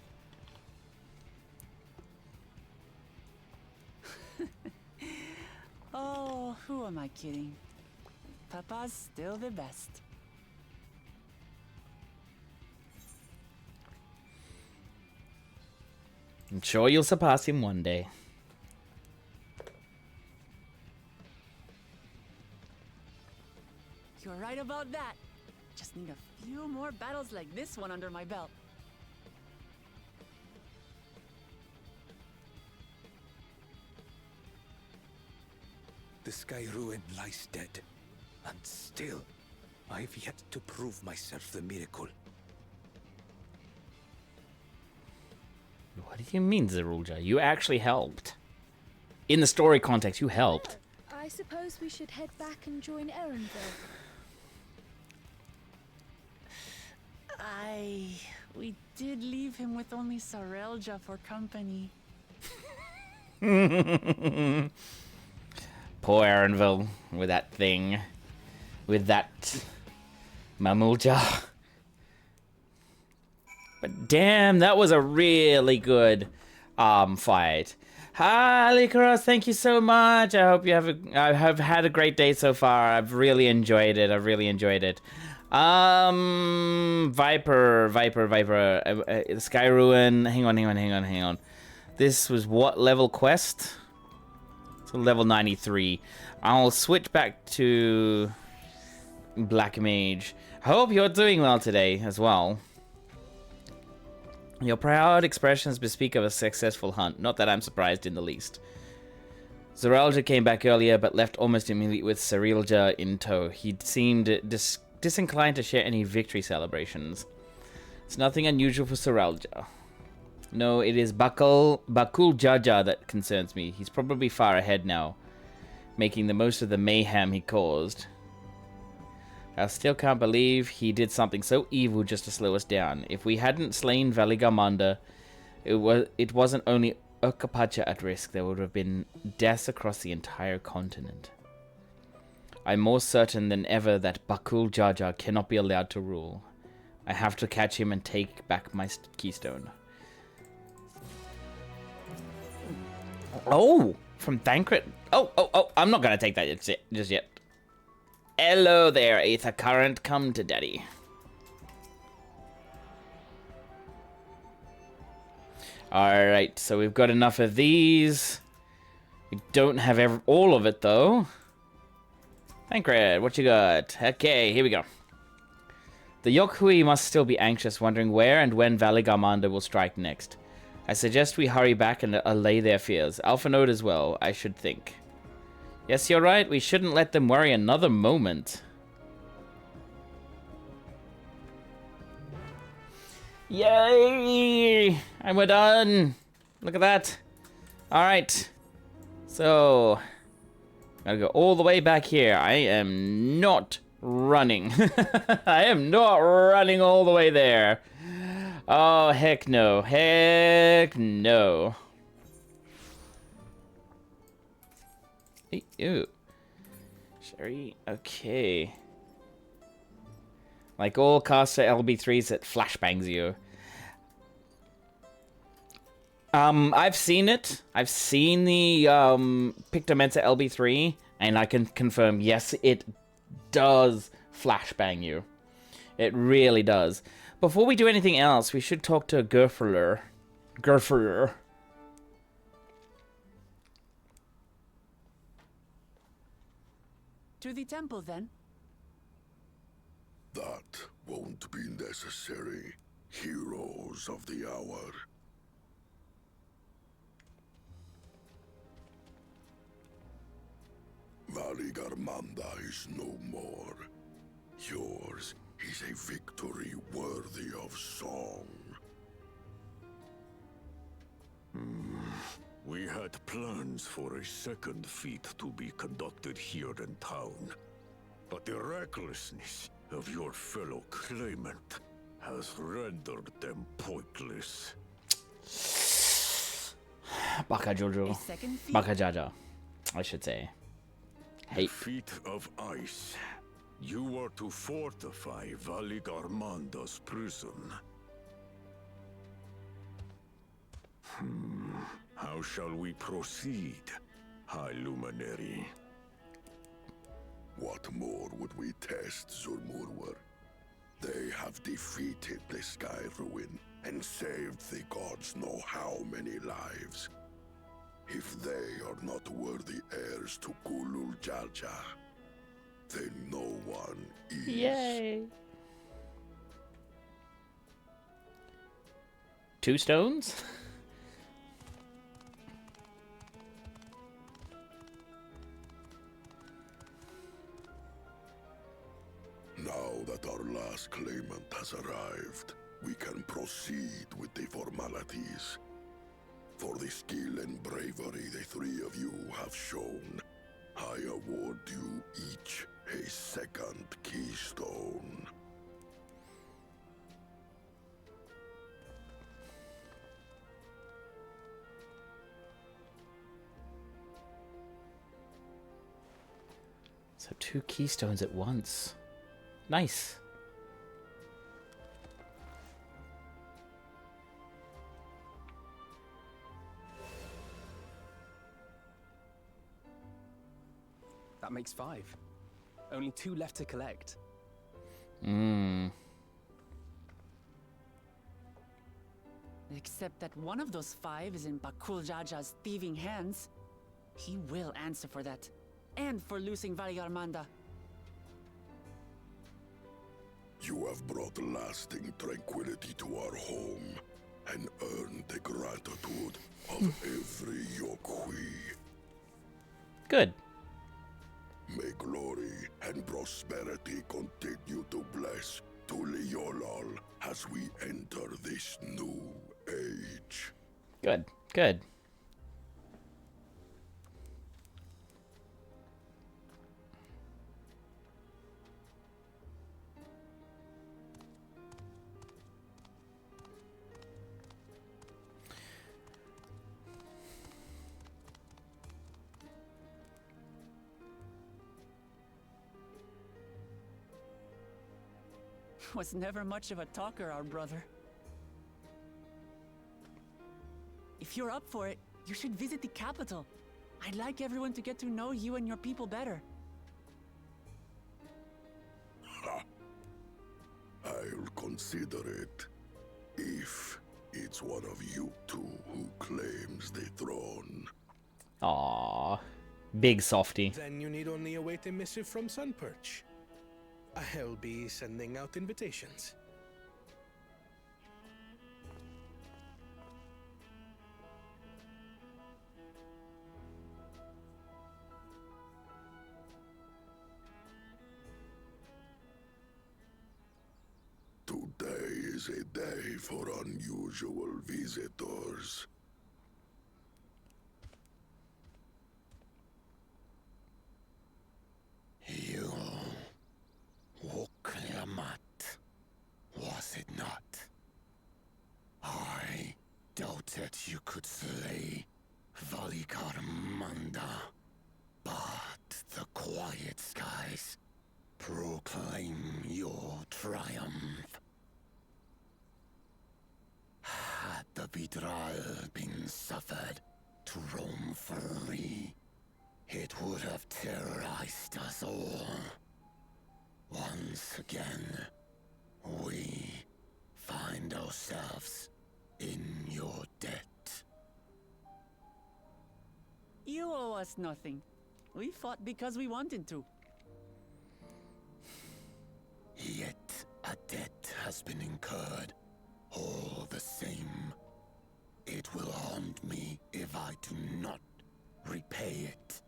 Oh, who am I kidding? Papa's still the best. I'm sure you'll surpass him one day. You're right about that. Just need a few more battles like this one under my belt. The Sky Ruin lies dead, and still, I've yet to prove myself the miracle. What do you mean, Zerulja? You actually helped. In the story context, you helped. I suppose we should head back and join Erenville. We did leave him with only Sarelja for company. Poor Erenville with that thing. With that Mamulja. But damn, that was a really good fight. Hi, Likaros, thank you so much. I hope you have had a great day so far. I've really enjoyed it. Viper, Sky Ruin. Hang on. This was what level quest? So level 93. I'll switch back to Black Mage. I hope you're doing well today as well. Your proud expressions bespeak of a successful hunt. Not that I'm surprised in the least. Zeralja came back earlier, but left almost immediately with Cyrilja in tow. He seemed disinclined to share any victory celebrations. It's nothing unusual for Zeralja. No, it is Bakul Jaja that concerns me. He's probably far ahead now, making the most of the mayhem he caused. I still can't believe he did something so evil just to slow us down. If we hadn't slain Valigamanda, it wasn't only Okapacha at risk. There would have been deaths across the entire continent. I'm more certain than ever that Bakul Jaja cannot be allowed to rule. I have to catch him and take back my keystone. Oh, from Thancred. Oh, I'm not going to take that just yet. Hello there, Aether Current. Come to Daddy. Alright, so we've got enough of these. We don't have all of it, though. Thancred, what you got? Okay, here we go. The Yokhui must still be anxious, wondering where and when Valigamanda will strike next. I suggest we hurry back and allay their fears. Alpha Node as well, I should think. Yes, you're right. We shouldn't let them worry another moment. Yay! And we're done. Look at that. All right. So, gotta go all the way back here. I am not running. I am not running all the way there. Oh, heck no. Heck no. Ew. Sherry, okay. Like all caster LB3s, it flashbangs you. I've seen it. I've seen the Pictomenta LB3, and I can confirm, yes, it does flashbang you. It really does. Before we do anything else, we should talk to Gerferler. Gerferler. To the temple, then. That won't be necessary, heroes of the hour. Valigarmanda is no more. Yours is a victory worthy of song. We had plans for a second feat to be conducted here in town. But the recklessness of your fellow claimant has rendered them pointless. Baka Jojo. Baka Jaja, I should say. The feat of ice. You were to fortify Valigarmanda's prison. How shall we proceed, High Luminary? What more would we test, Zurmurwer? They have defeated the Sky Ruin and saved the gods know how many lives. If they are not worthy heirs to Kulul Jaja, then no one is. Yay! 2 stones? Now that our last claimant has arrived, we can proceed with the formalities. For the skill and bravery the 3 of you have shown, I award you each a second keystone. So 2 keystones at once. Nice. That makes 5. Only 2 left to collect. Except that one of those 5 is in Bakul Jaja's thieving hands. He will answer for that. And for losing Valigarmanda. You have brought lasting tranquility to our home and earned the gratitude of every Yokui. Good. May glory and prosperity continue to bless Tuliolol as we enter this new age. Good. Good. Was never much of a talker, our brother. If you're up for it, you should visit the capital. I'd like everyone to get to know you and your people better. I'll consider it. If it's one of you 2 who claims the throne. Aww. Big softy. Then you need only await a missive from Sunperch. I'll be sending out invitations. only for unusual visitors. You Wukliamat, was it not? I doubted you could slay Valikarmanda, but the quiet skies proclaim your triumph. Had the Vidral been suffered to roam free, it would have terrorized us all. Once again, we find ourselves in your debt. You owe us nothing. We fought because we wanted to. Yet a debt has been incurred. All the same, it will haunt me if I do not repay it.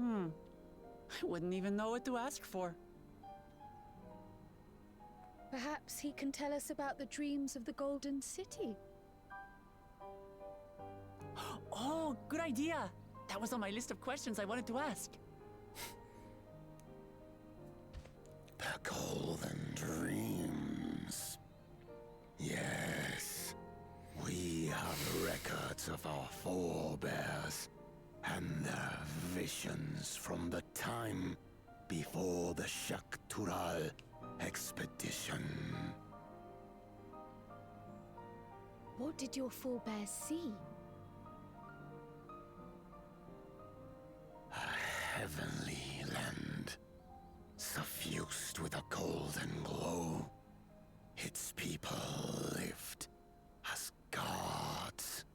I wouldn't even know what to ask for. Perhaps he can tell us about the dreams of the Golden City. Oh, good idea. That was on my list of questions I wanted to ask. The Golden Dreams. Yes, we have records of our forebears and their visions from the time before the Shaktural expedition. What did your forebears see? A heavenly land, suffused with a golden glow. Its people lived as gods,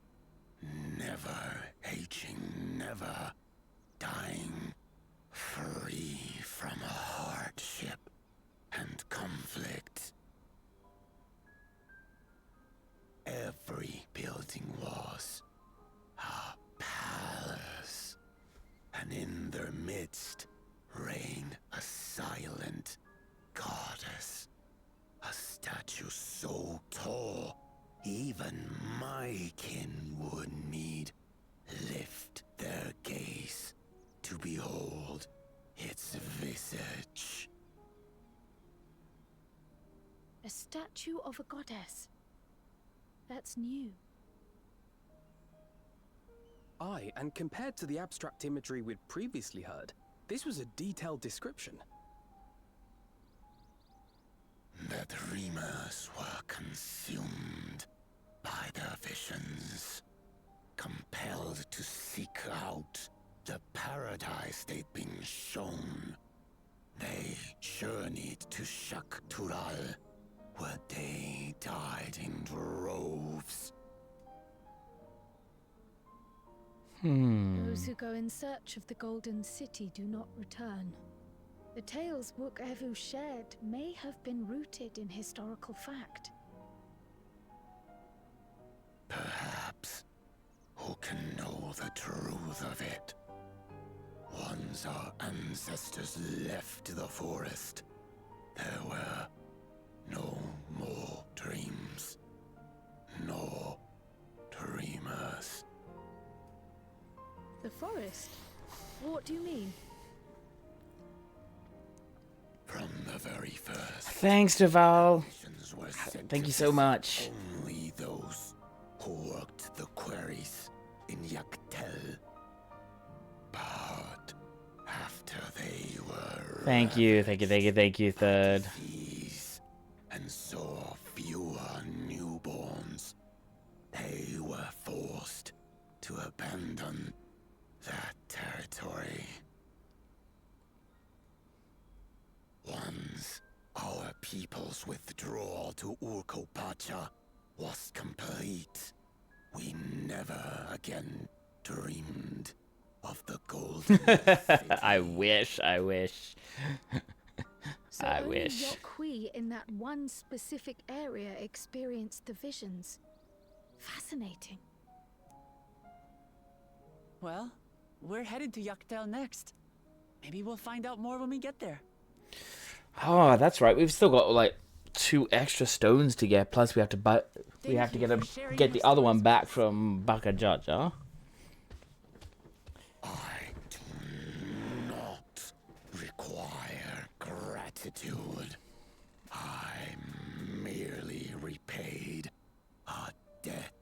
never aging, never dying, free from hardship and conflict. Every building was a palace, and in their midst reigned a silent goddess, a statue so tall even my kin would need lift their gaze to behold its visage. A statue of a goddess. That's new. Aye, and compared to the abstract imagery we'd previously heard, this was a detailed description. The dreamers were consumed by their visions, compelled to seek out the paradise they'd been shown. They journeyed to Shaktural, where they died in droves. Those who go in search of the Golden City do not return. The tales Wook Evu shared may have been rooted in historical fact. Perhaps. Who can know the truth of it? Once our ancestors left the forest, there were no more dreams, nor dreamers. The forest? What do you mean? From the very first, Thanks, Deval. visions were said Thank to you so visit much. Only those who worked the quarries in Yaktel. But after they were Thank you, third. disease and saw fewer newborns, they were forced to abandon that territory. Once our people's withdrawal to Urkopacha was complete, we never again dreamed of the Golden City. I wish. So I only wish. Yokwi in that one specific area experienced the visions. Fascinating. Well, we're headed to Yaktel next. Maybe we'll find out more when we get there. Oh, that's right. We've still got like 2 extra stones to get. Plus, we have to get the other one back from Baka Judge, huh? I do not require gratitude. I merely repaid a debt.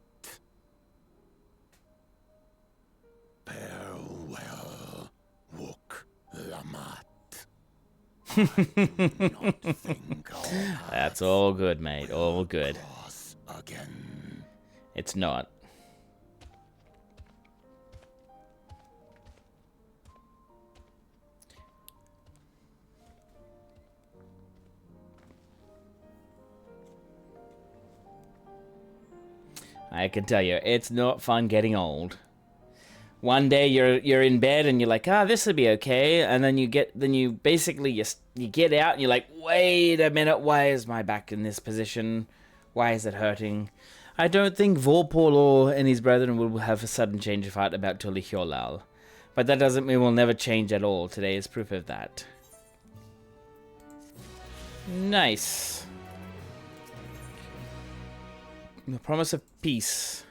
Farewell, Wook Lamat. That's all good, mate. All good. Again. It's not. I can tell you, it's not fun getting old. One day you're in bed and you're like, this will be okay, and then you get out and you're like, wait a minute, why is my back in this position? Why is it hurting? I don't think Vorpal and his brethren will have a sudden change of heart about Tulihyolal, but that doesn't mean we'll never change at all. Today is proof of that. Nice. The promise of peace.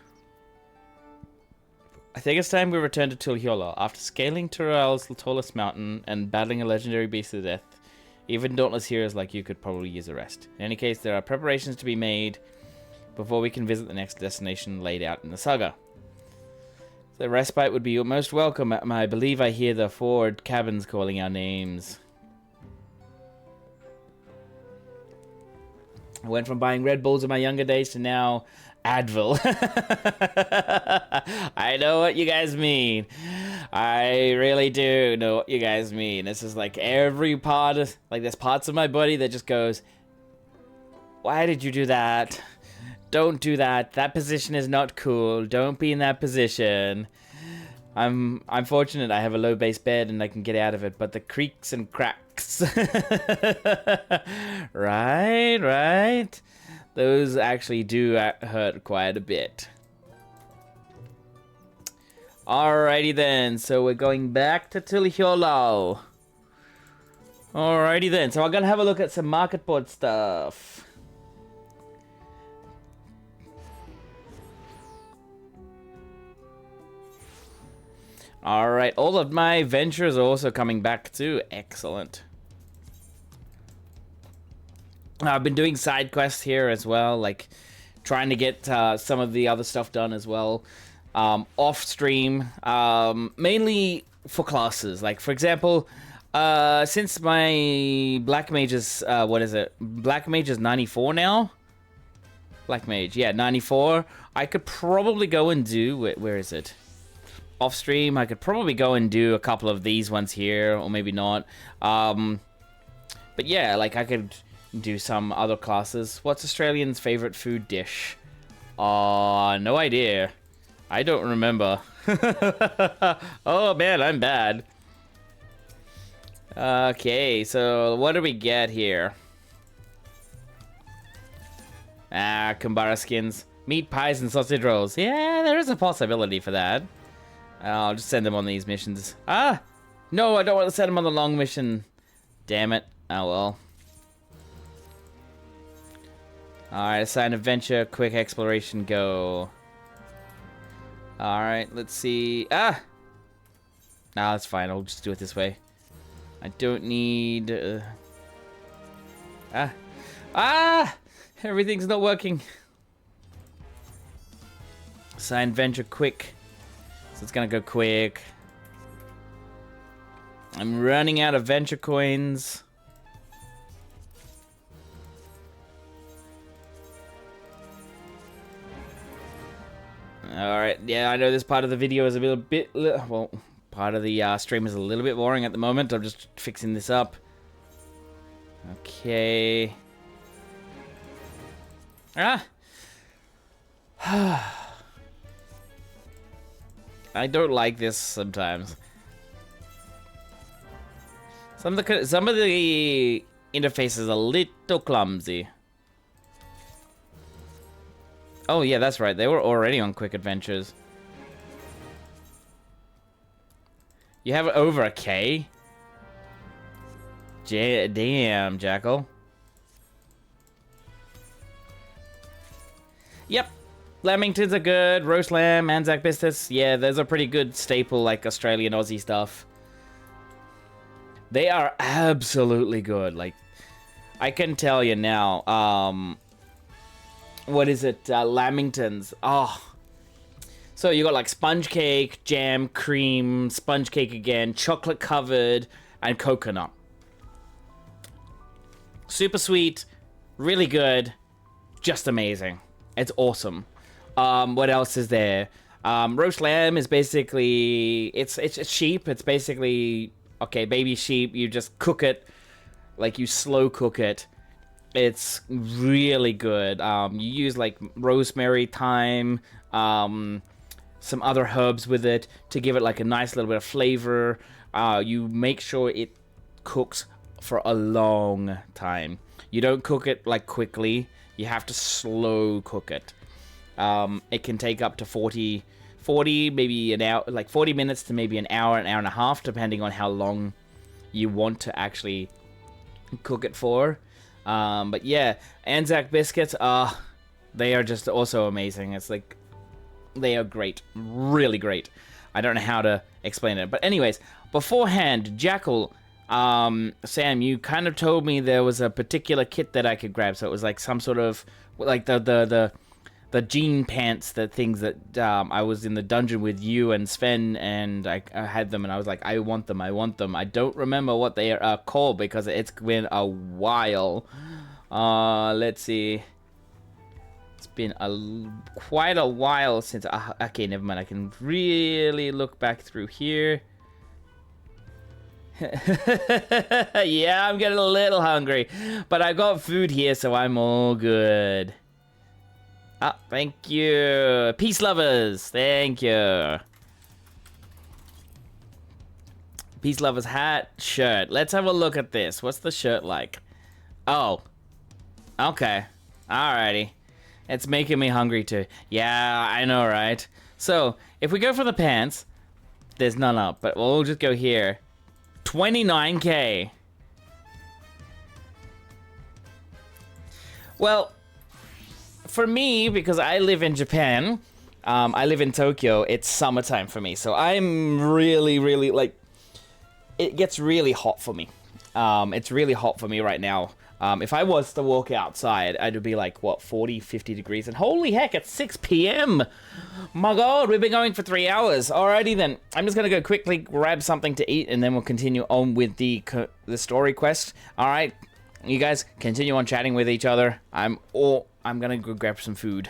I think it's time we return to Tulihyolal. After scaling Tural's tallest mountain and battling a legendary beast to death, even dauntless heroes like you could probably use a rest. In any case, there are preparations to be made before we can visit the next destination laid out in the saga. The respite would be most welcome. I believe I hear the forward cabins calling our names. I went from buying Red Bulls in my younger days to now Advil. I know what you guys mean. I really do know what you guys mean. This is like every part of, like there's parts of my body that just goes, why did you do that? Don't do that. That position is not cool. Don't be in that position. I'm fortunate I have a low base bed and I can get out of it, but the creaks and cracks. Right? Those actually do hurt quite a bit. Alrighty then, so we're going back to Tulihyolal. Alrighty then, so I'm gonna have a look at some market board stuff. Alright, all of my ventures are also coming back too. Excellent. I've been doing side quests here as well, like trying to get some of the other stuff done as well. Off stream, mainly for classes. Like, for example, since my Black Mage is, Black Mage is 94 now? Black Mage, yeah, 94. I could probably go and do, where is it? Off stream, I could probably go and do a couple of these ones here, or maybe not. But yeah, like I could do some other classes. What's Australians' favorite food dish? No idea. I don't remember. Oh man, I'm bad. Okay, so what do we get here? Kumbara skins. Meat pies and sausage rolls. Yeah, there is a possibility for that. I'll just send them on these missions. No, I don't want to send them on the long mission. Damn it. Oh well. Alright, assign adventure, quick exploration, go. Alright, let's see. No, that's fine. I'll just do it this way. I don't need... Everything's not working. Assign venture quick. So it's gonna go quick. I'm running out of venture coins. Alright, yeah, I know this part of the video is a little bit... Well, part of the stream is a little bit boring at the moment. I'm just fixing this up. Okay. I don't like this sometimes. Some of the interface is a little clumsy. Oh yeah, that's right. They were already on quick adventures. You have over a K? Damn, Jackal. Yep. Lamingtons are good. Roast lamb, Anzac biscuits. Yeah, those are pretty good staple, like, Australian Aussie stuff. They are absolutely good. Like, I can tell you now. What is it? Lamingtons. Oh. So you got, like, sponge cake, jam, cream, sponge cake again, chocolate covered, and coconut. Super sweet. Really good. Just amazing. It's awesome. What else is there? Roast lamb is basically it's sheep. It's basically baby sheep. You just cook it, like you slow cook it. It's really good. You use like rosemary, thyme, some other herbs with it to give it like a nice little bit of flavor. You make sure it cooks for a long time. You don't cook it like quickly. You have to slow cook it. It can take up to 40, maybe an hour, like 40 minutes to maybe an hour and a half, depending on how long you want to actually cook it for. But yeah, Anzac biscuits, they are just also amazing. It's like, they are great, really great. I don't know how to explain it. But anyways, beforehand, Jackal, Sam, you kind of told me there was a particular kit that I could grab. So it was like some sort of, like the jean pants, the things that I was in the dungeon with you and Sven, and I had them, and I was like, I want them. I don't remember what they are called because it's been a while. Let's see. It's been quite a while since. Okay, never mind. I can really look back through here. Yeah, I'm getting a little hungry, but I got food here, so I'm all good. Ah, thank you. Peace lovers. Thank you. Peace lovers hat, shirt. Let's have a look at this. What's the shirt like? Oh. Okay. Alrighty. It's making me hungry too. Yeah, I know, right? So, if we go for the pants, there's none up, but we'll just go here. 29K. Well, for me, because I live in Japan, I live in Tokyo, it's summertime for me. So I'm really, really, like, it gets really hot for me. It's really hot for me right now. If I was to walk outside, it'd be like, what, 40, 50 degrees? And holy heck, it's 6 p.m. My God, we've been going for 3 hours. Alrighty then, I'm just gonna go quickly grab something to eat, and then we'll continue on with the story quest. Alright, you guys continue on chatting with each other. I'm gonna go grab some food.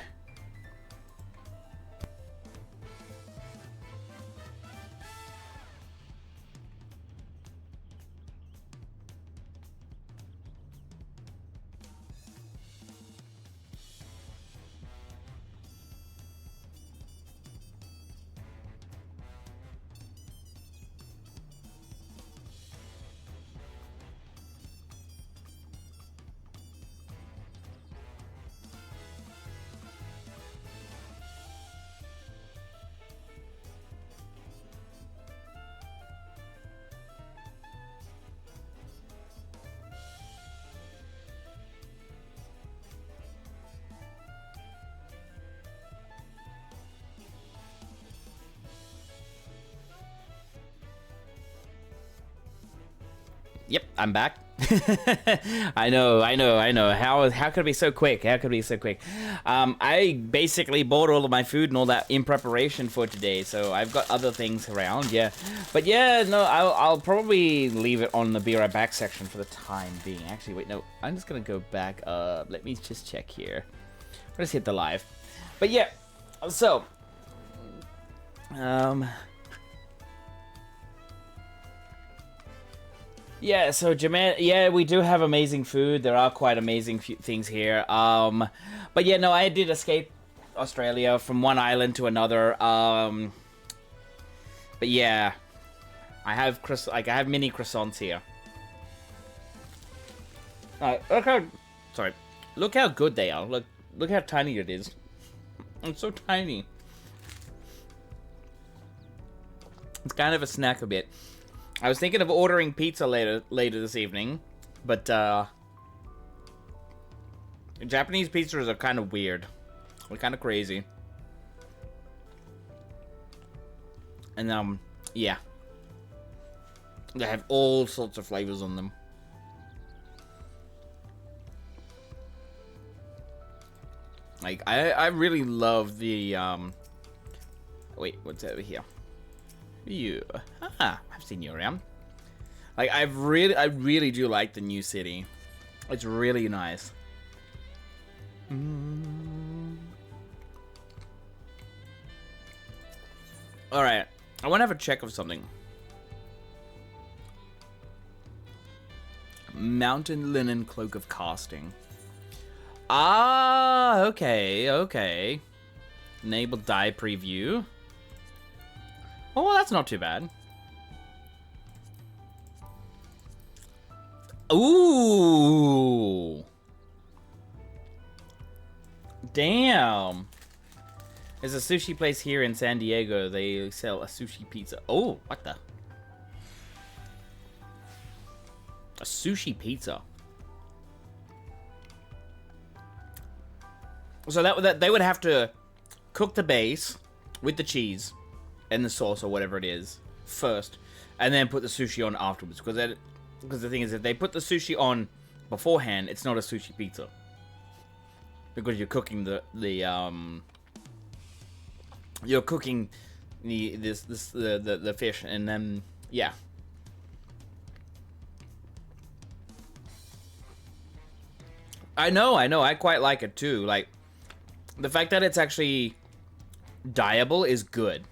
Yep, I'm back. I know. How could it be so quick? I basically bought all of my food and all that in preparation for today, so I've got other things around, yeah. But yeah, no, I'll probably leave it on the Be Right Back section for the time being. Actually, wait, no, I'm just gonna go back up. Let me just check here. Let's hit the live. But yeah, so, yeah, so Japan, yeah, we do have amazing food. There are quite amazing things here. But yeah, no, I did escape Australia from one island to another. But yeah, I have mini croissants here. Look how good they are. Look how tiny it is. It's so tiny. It's kind of a snack a bit. I was thinking of ordering pizza later this evening, but Japanese pizzas are kind of weird. They're kind of crazy. And yeah. They have all sorts of flavors on them. Like, I really love the, wait, what's over here? You. Ah, I've seen you around. Like, I really do like the new city. It's really nice. Alright, I want to have a check of something. Mountain Linen Cloak of Casting. Ah, okay, okay. Enable dye preview. Oh, well, that's not too bad. Ooh. Damn. There's a sushi place here in San Diego. They sell a sushi pizza. Oh, what the? A sushi pizza. So that they would have to cook the base with the cheese and the sauce or whatever it is first, and then put the sushi on afterwards. Because the thing is, if they put the sushi on beforehand, it's not a sushi pizza. Because you're cooking the fish, and then yeah. I know, I quite like it too. Like, the fact that it's actually dyeable is good.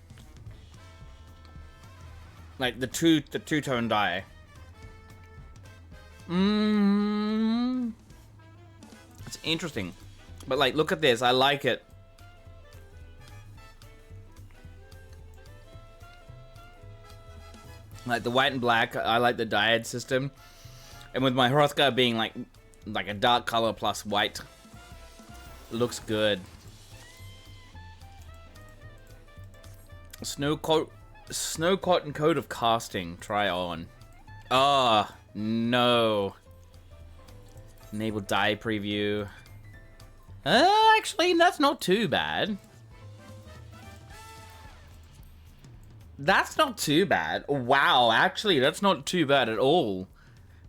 Like the two-tone dye. It's interesting. But like, look at this. I like it. Like the white and black, I like the dyed system. And with my Hrothgar being like a dark color plus white, looks good. Snow cotton coat of casting. Try on. Ah, oh, no. Enable dye preview. Actually, that's not too bad. That's not too bad. Wow, actually, that's not too bad at all.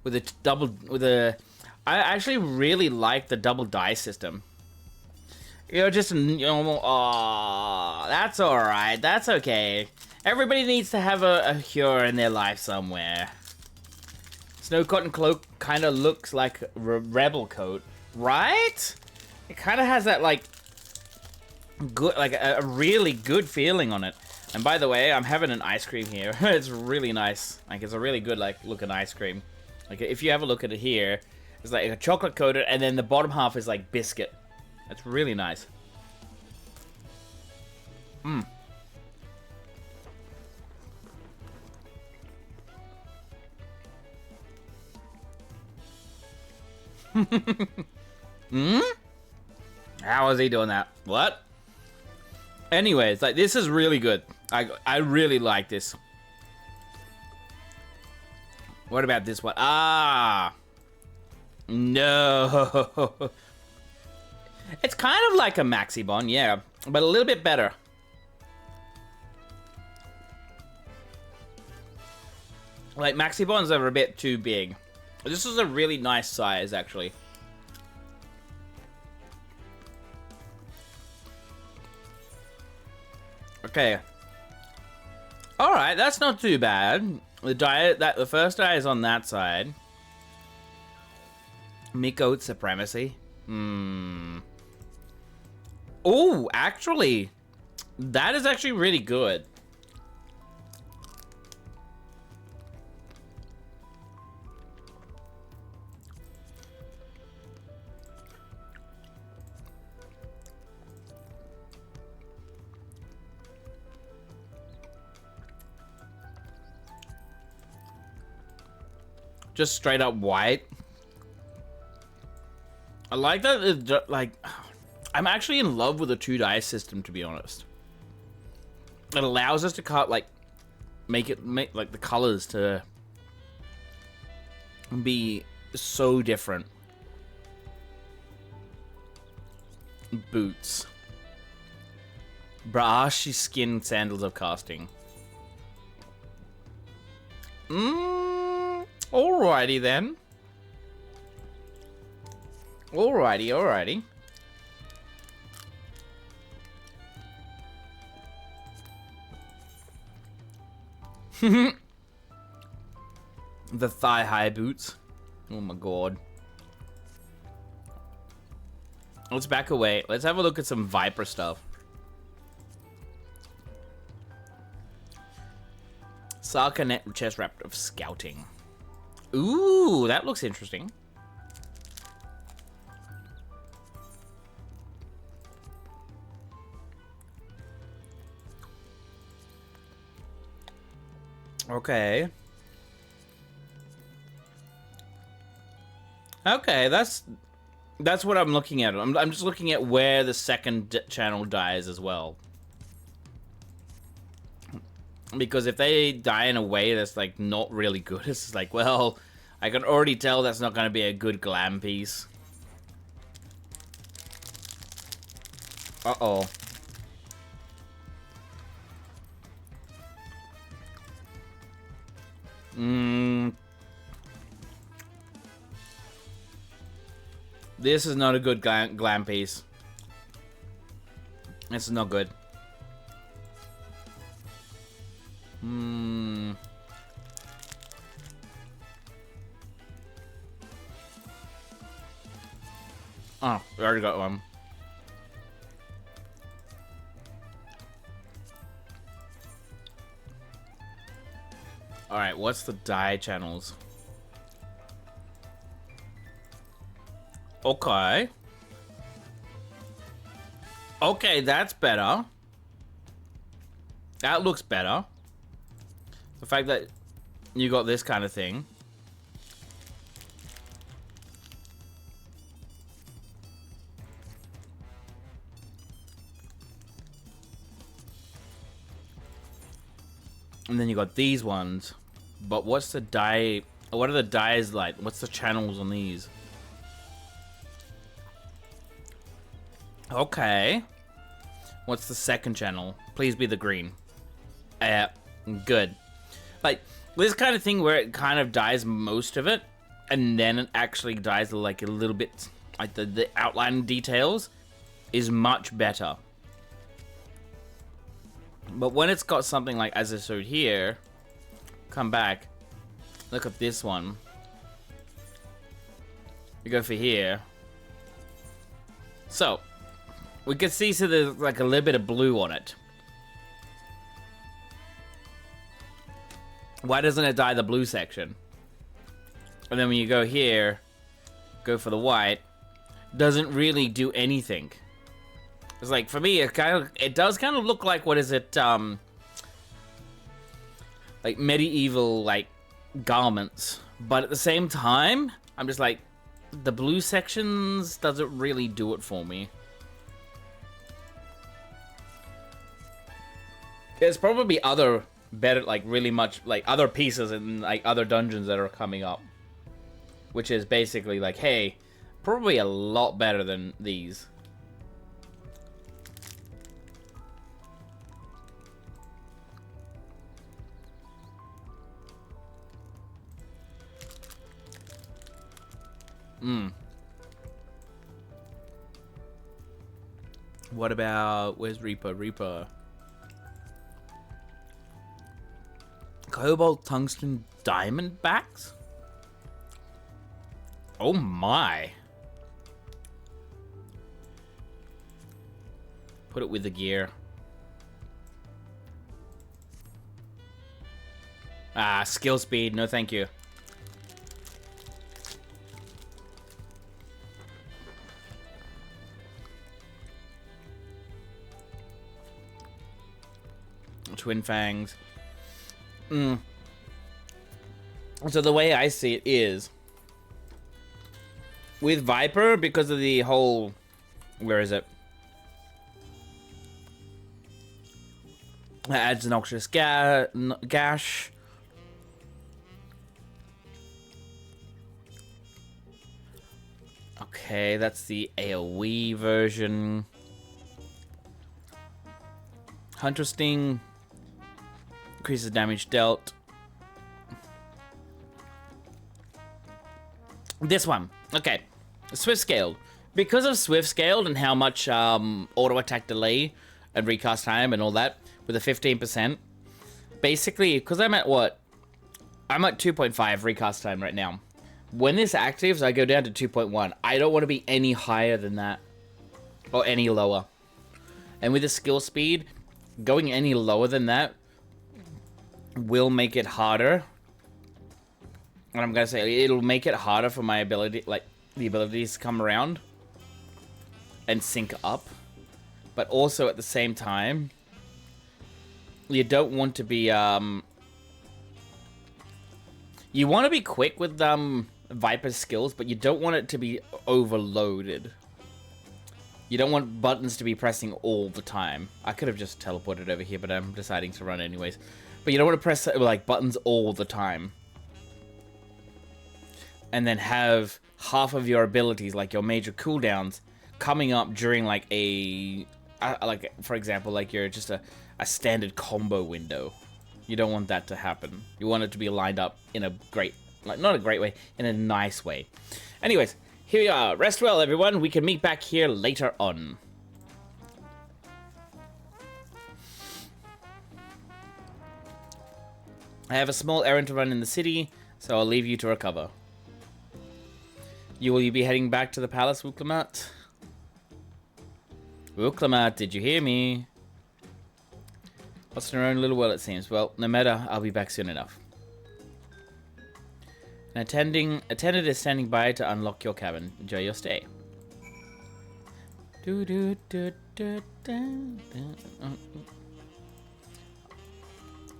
I actually really like the double dye system. Just normal. Aw, that's alright. That's okay. Everybody needs to have a cure in their life somewhere. Snow cotton cloak kind of looks like a rebel coat, right? It kind of has that like good, like a really good feeling on it. And by the way, I'm having an ice cream here. It's really nice. Like, it's a really good like looking ice cream. Like, if you have a look at it here, it's like a chocolate coated, and then the bottom half is like biscuit. It's really nice. How is he doing that? What? Anyways, like, this is really good. I really like this. What about this one? Ah! No! It's kind of like a Maxibon, yeah, but a little bit better. Like, Maxibons are a bit too big. This is a really nice size, actually. Okay. Alright, that's not too bad. The first die is on that side. Mikote Supremacy. Oh, actually, that is actually really good. Just straight up white. I like that. It's like, I'm actually in love with the 2-dye system, to be honest. It allows us to cut, like, make like the colors to be so different. Boots. Braashi skin sandals of casting. Alrighty then. Alrighty. The thigh-high boots. Oh my god. Let's back away. Let's have a look at some Viper stuff. Sarkanet chest wrapped of scouting. Ooh, that looks interesting. Okay. Okay, that's what I'm looking at. I'm just looking at where the second channel dies as well. Because if they die in a way that's like not really good, it's just like, well, I can already tell that's not going to be a good glam piece. Uh-oh. This is not a good glam piece. This is not good. Oh, we already got one. Alright, what's the dye channels? Okay. Okay, that's better. That looks better. The fact that you got this kind of thing. And then you got these ones. But what's the dye? What are the dyes like? What's the channels on these? Okay. What's the second channel? Please be the green. Good. Like, this kind of thing where it kind of dyes most of it, and then it actually dyes like a little bit, like the outline details, is much better. But when it's got something like, as I showed here, come back, look at this one. You go for here. So, we can see so there's like a little bit of blue on it. Why doesn't it dye the blue section? And then when you go here, go for the white, doesn't really do anything. It's like, for me, it does kind of look like, what is it, like medieval, like, garments. But at the same time, I'm just like, the blue sections doesn't really do it for me. There's probably other better, like, really much, like, other pieces in, like, other dungeons that are coming up. Which is basically like, hey, probably a lot better than these. What about, where's Reaper? Cobalt, tungsten, diamond backs? Oh my. Put it with the gear. Ah, skill speed, no thank you. Twin fangs. So the way I see it is, with Viper, because of the whole, where is it? It adds noxious gash. Okay, that's the AoE version. Hunter Sting increases damage dealt. This one, okay. Swift scaled. Because of swift scaled and how much auto attack delay and recast time and all that, with a 15%, basically, because I'm at what? I'm at 2.5 recast time right now. When this actives, I go down to 2.1. I don't want to be any higher than that. Or any lower. And with the skill speed, going any lower than that will make it harder. And I'm gonna say it'll make it harder for my ability, like the abilities to come around and sync up. But also at the same time, you don't want to be you want to be quick with Viper's skills, but you don't want it to be overloaded. You don't want buttons to be pressing all the time. I could have just teleported over here, but I'm deciding to run anyways. But you don't want to press like buttons all the time. And then have half of your abilities, like your major cooldowns, coming up during like a, like for example, like you're just a standard combo window. You don't want that to happen. You want it to be lined up in a great, like not a great way, in a nice way. Anyways, here we are. Rest well, everyone. We can meet back here later on. I have a small errand to run in the city, so I'll leave you to recover. Will you be heading back to the palace, Wuklamat? Wuklamat, did you hear me? Lost in her own little world, it seems. Well, no matter, I'll be back soon enough. An attendant is standing by to unlock your cabin. Enjoy your stay.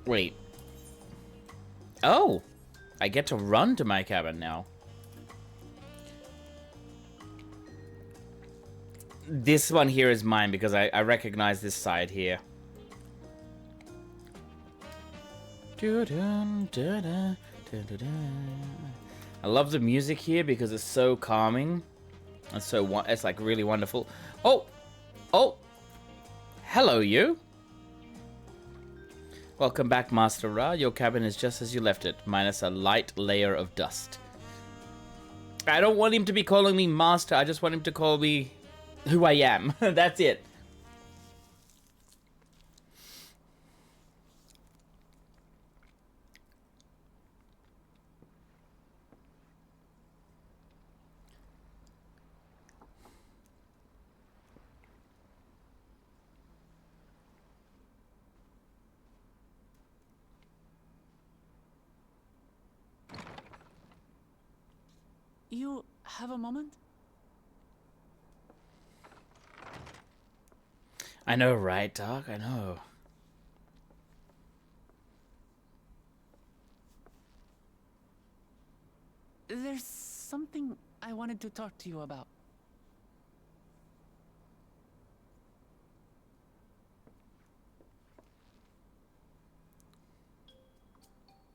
Wait. Oh! I get to run to my cabin now. This one here is mine because I recognize this side here. I love the music here because it's so calming. It's so it's like really wonderful. Oh! Oh! Hello, you! Welcome back, Master Ra. Your cabin is just as you left it, minus a light layer of dust. I don't want him to be calling me Master, I just want him to call me who I am. That's it. You have a moment? I know, right, Doc? I know. There's something I wanted to talk to you about.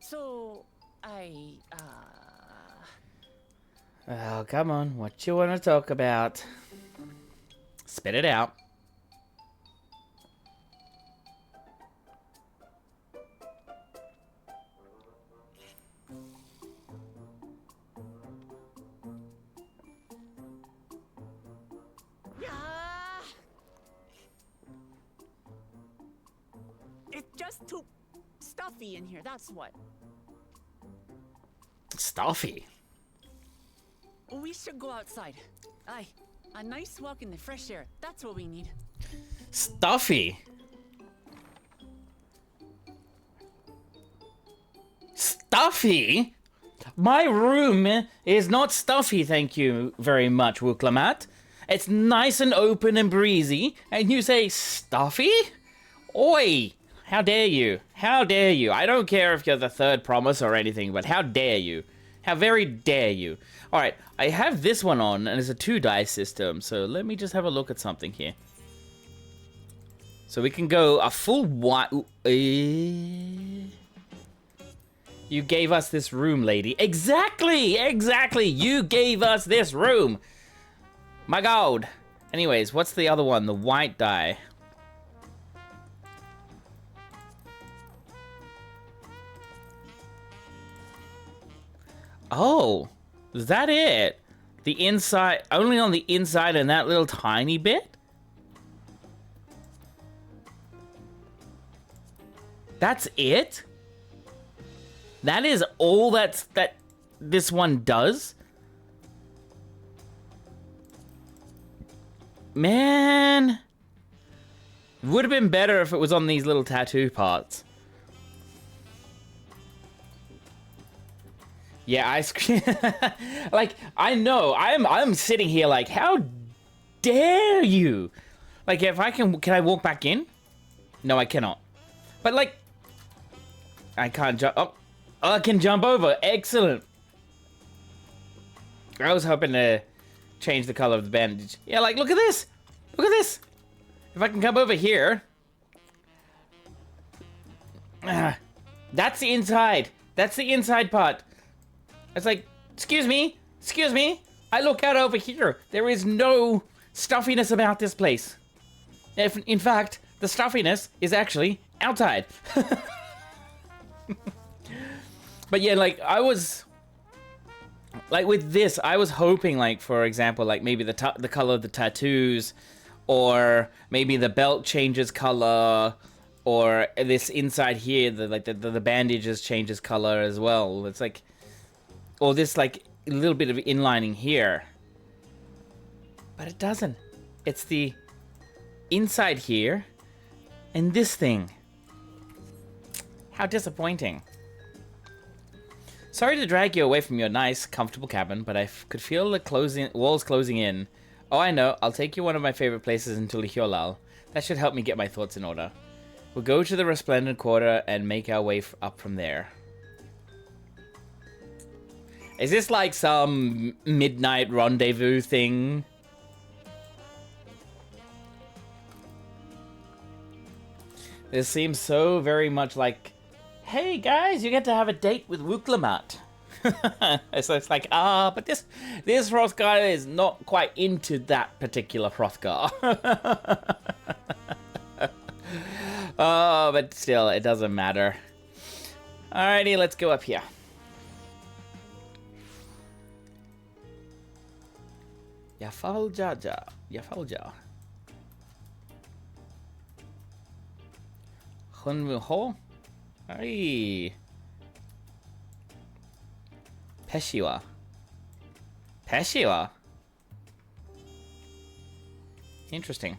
So, Oh, come on. What you want to talk about? Spit it out. It's just too stuffy in here, that's what. Stuffy? We should go outside. Aye, a nice walk in the fresh air. That's what we need. Stuffy? Stuffy? My room is not stuffy, thank you very much, Wuklamat. It's nice and open and breezy, and you say stuffy? Oi! How dare you? How dare you? I don't care if you're the third promise or anything, but how dare you? How very dare you? Alright, I have this one on, and it's a 2-dice system, so let me just have a look at something here. So we can go a full You gave us this room, lady. Exactly! Exactly! You gave us this room! My god! Anyways, what's the other one? The white die. Oh, is that it? The inside, only on the inside and that little tiny bit? That's it? That is all that this one does? Man. Would have been better if it was on these little tattoo parts. Yeah, like, I know, I'm sitting here like, how dare you? Like, if I can I walk back in? No, I cannot. But like, I can't jump. Oh, I can jump over. Excellent. I was hoping to change the color of the bandage. Yeah, like, look at this. Look at this. If I can come over here. That's the inside. That's the inside part. It's like, excuse me. Excuse me. I look out over here. There is no stuffiness about this place. If, in fact, the stuffiness is actually outside. But yeah, like, I was... Like, with this, I was hoping, like, for example, like, maybe the color of the tattoos, or maybe the belt changes color, or this inside here, the bandages changes color as well. It's like... Or this, like, a little bit of inlining here. But it doesn't. It's the inside here, and this thing. How disappointing. Sorry to drag you away from your nice, comfortable cabin, but I could feel the walls closing in. Oh, I know. I'll take you one of my favorite places in Tulihyolal. That should help me get my thoughts in order. We'll go to the Resplendent Quarter and make our way up from there. Is this like some midnight rendezvous thing? This seems so very much like, hey guys, you get to have a date with Wooklamat. So it's like, but this Hrothgar is not quite into that particular Hrothgar. Oh, but still, it doesn't matter. Alrighty, let's go up here. Yafaljaja. Hunmuho? Hey. Peshiwa. Interesting.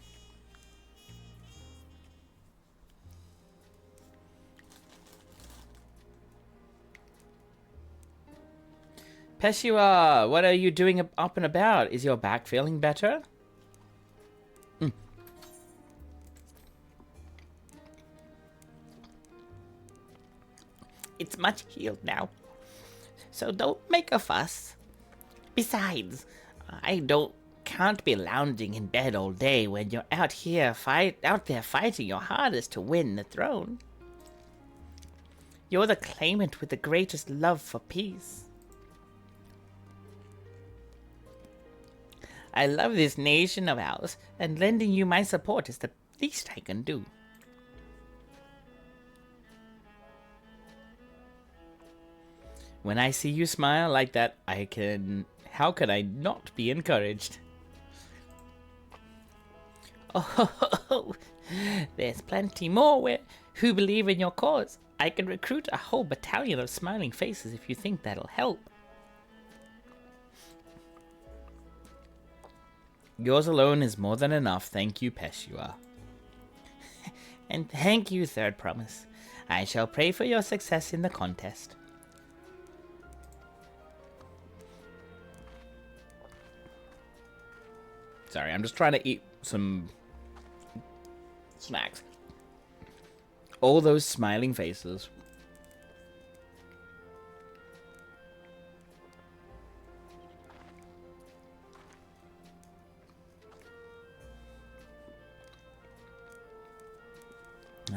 Peshiwa, what are you doing up and about? Is your back feeling better? It's much healed now, so don't make a fuss. Besides, can't be lounging in bed all day when you're out there fighting your hardest to win the throne. You're the claimant with the greatest love for peace. I love this nation of ours, and lending you my support is the least I can do. When I see you smile like that, how can I not be encouraged? Oh, there's plenty more who believe in your cause. I can recruit a whole battalion of smiling faces if you think that'll help. Yours alone is more than enough, thank you, Peshiwa. And thank you, Third Promise. I shall pray for your success in the contest. Sorry, I'm just trying to eat some snacks. All those smiling faces.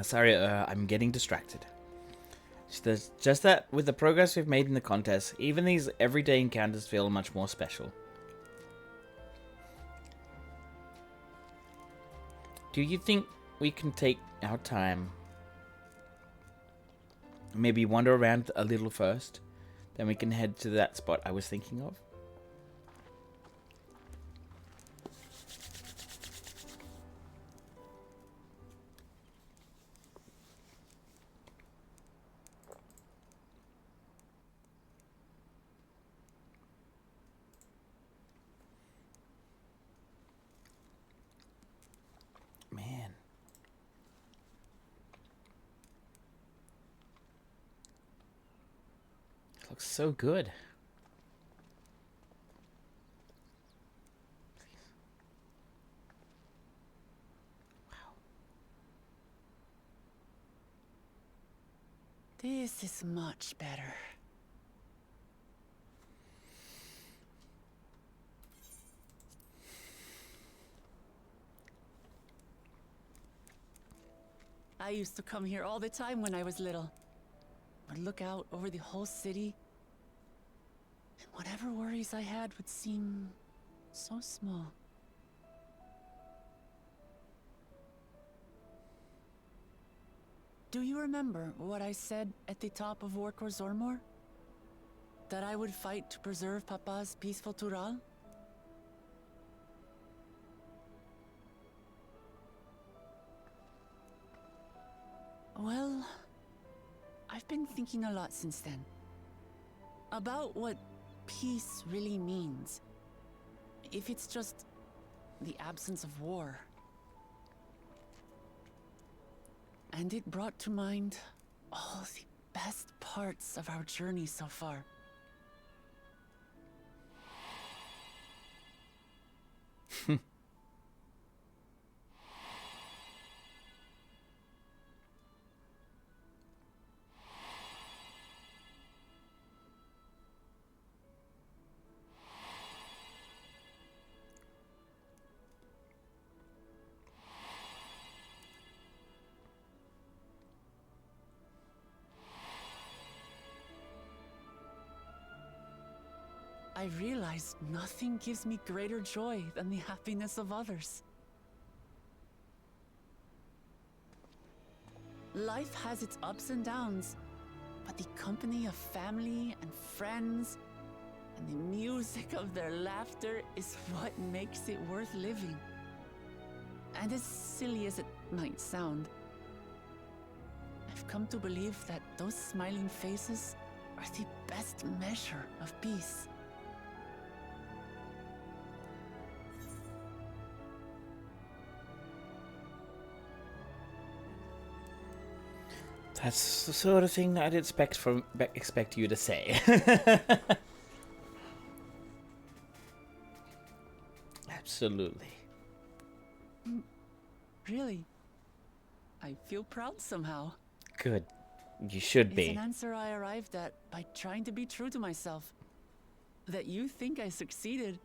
Sorry, I'm getting distracted. Just that with the progress we've made in the contest, even these everyday encounters feel much more special. Do you think we can take our time? Maybe wander around a little first? Then we can head to that spot I was thinking of. Man. It looks so good. This is much better. I used to come here all the time when I was little. Would look out over the whole city, and whatever worries I had would seem so small. Do you remember what I said at the top of Orkor Zormor? That I would fight to preserve Papa's peaceful Tural? Well, I've been thinking a lot since then. About what peace really means. If it's just the absence of war. And it brought to mind all the best parts of our journey so far. I realized nothing gives me greater joy than the happiness of others. Life has its ups and downs, but the company of family and friends and the music of their laughter is what makes it worth living. And as silly as it might sound, I've come to believe that those smiling faces are the best measure of peace. That's the sort of thing I'd expect you to say. Absolutely. Really? I feel proud somehow. Good. You should be. It's an answer I arrived at by trying to be true to myself. That you think I succeeded,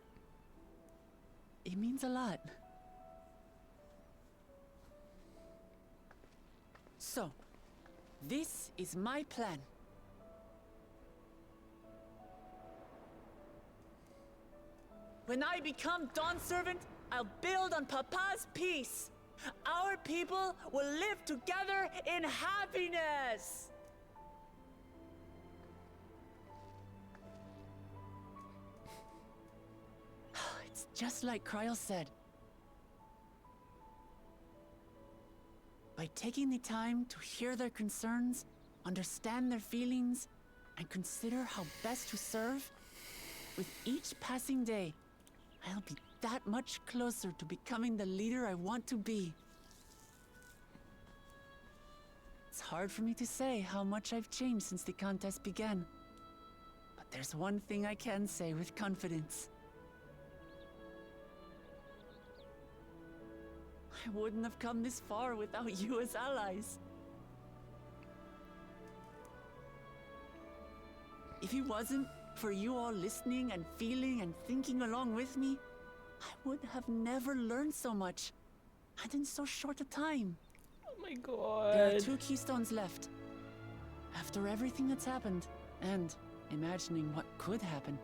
it means a lot. So, this is my plan. When I become Dawn Servant, I'll build on Papa's peace. Our people will live together in happiness. It's just like Kryl said. By taking the time to hear their concerns, understand their feelings, and consider how best to serve, with each passing day, I'll be that much closer to becoming the leader I want to be. It's hard for me to say how much I've changed since the contest began. But there's one thing I can say with confidence. I wouldn't have come this far without you as allies. If it wasn't for you all listening and feeling and thinking along with me, I would have never learned so much, and in so short a time. Oh my god. There are 2 keystones left. After everything that's happened, and imagining what could happen,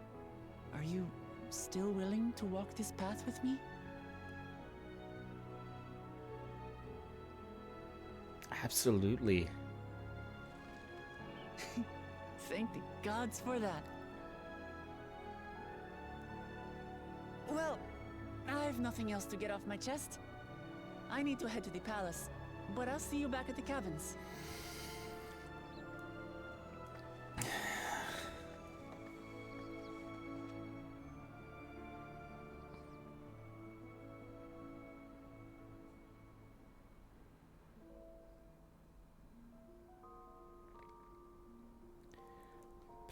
are you still willing to walk this path with me? Absolutely. Thank the gods for that. Well, I've nothing else to get off my chest. I need to head to the palace, but I'll see you back at the cabins.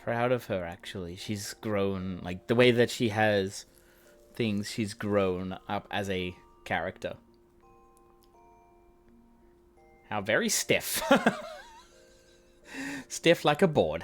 Proud of her, actually. She's grown, like, the way that she has things, she's grown up as a character. How very stiff. Stiff like a board.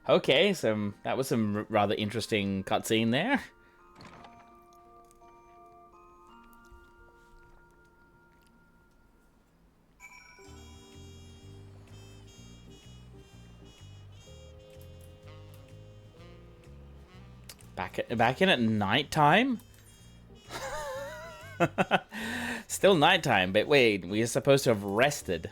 Okay, so that was some rather interesting cutscene there. Back in at nighttime? Still nighttime, but wait, we are supposed to have rested.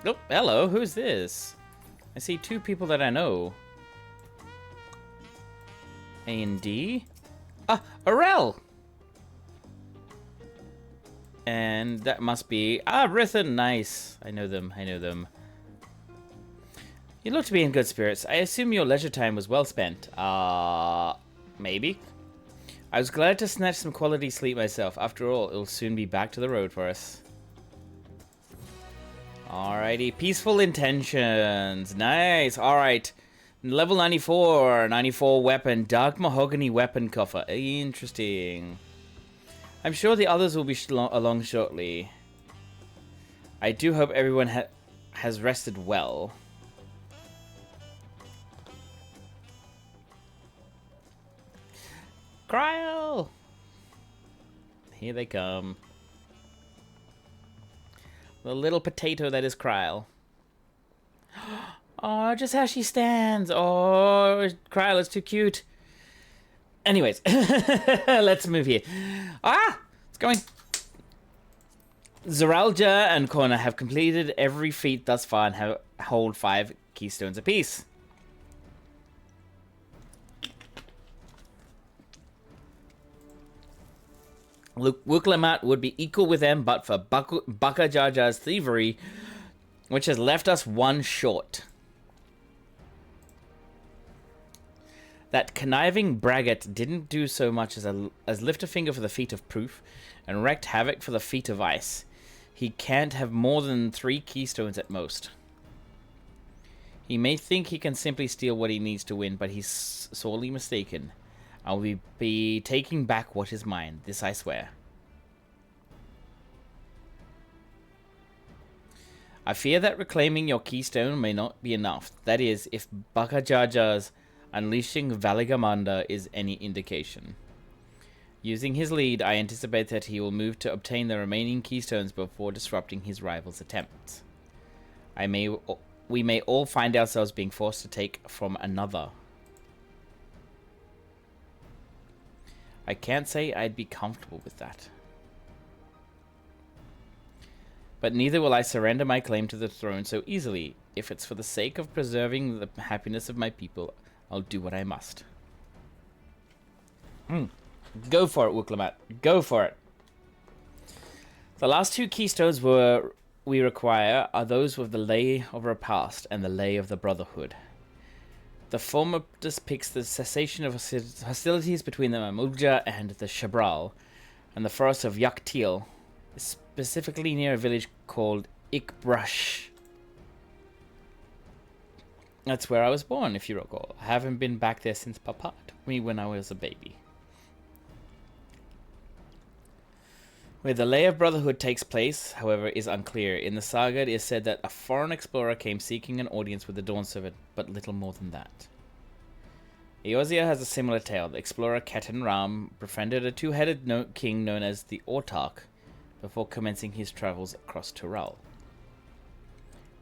Oh, hello, who's this? I see two people that I know. A and D? Ah, Aurel! And that must be... Ah, Rithan, nice. I know them, I know them. You look to be in good spirits. I assume your leisure time was well spent. Maybe. I was glad to snatch some quality sleep myself. After all, it'll soon be back to the road for us. Alrighty, peaceful intentions. Nice, alright. Level 94, 94 weapon, dark mahogany weapon coffer. Interesting. I'm sure the others will be along shortly. I do hope everyone has rested well. Cryle! Here they come. The little potato that is Cryle. Oh, just how she stands. Oh, Cryle is too cute. Anyways, let's move here. Ah! It's going. Zeralja and Corna have completed every feat thus far and hold 5 keystones apiece. Wuklemat would be equal with them, but for Baka Jar Jar's thievery, which has left us 1 short. That conniving braggart didn't do so much as lift a finger for the feat of proof, and wreaked havoc for the feat of ice. He can't have more than 3 keystones at most. He may think he can simply steal what he needs to win, but he's sorely mistaken. I'll be taking back what is mine, this I swear. I fear that reclaiming your keystone may not be enough. That is, if Baka Jar Jar's unleashing Valigamanda is any indication. Using his lead, I anticipate that he will move to obtain the remaining keystones before disrupting his rival's attempts. We may all find ourselves being forced to take from another. I can't say I'd be comfortable with that. But neither will I surrender my claim to the throne so easily. If it's for the sake of preserving the happiness of my people, I'll do what I must. Go for it, Wuklemat. Go for it. The last 2 keystones we require are those with the Lay of our Past and the Lay of the Brotherhood. The former depicts the cessation of hostilities between the Mamulja and the Shabral, and the forest of Yaktil, specifically near a village called Ikbrush. That's where I was born, if you recall. I haven't been back there since Papa took me when I was a baby. Where the Lay of Brotherhood takes place, however, is unclear. In the saga, it is said that a foreign explorer came seeking an audience with the Dawn Servant, but little more than that. Eorzea has a similar tale. The explorer Ketan Ram befriended a two-headed king known as the Autarch before commencing his travels across Tural.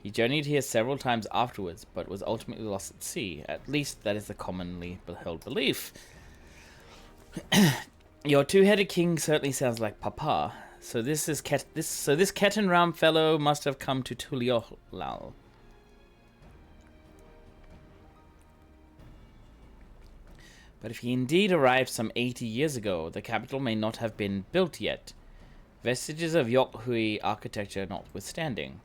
He journeyed here several times afterwards, but was ultimately lost at sea. At least that is the commonly held belief. Your two-headed king certainly sounds like Papa. So this Ketan Ram fellow must have come to Tuliolal. But if he indeed arrived some 80 years ago, the capital may not have been built yet, vestiges of Yokhui architecture notwithstanding.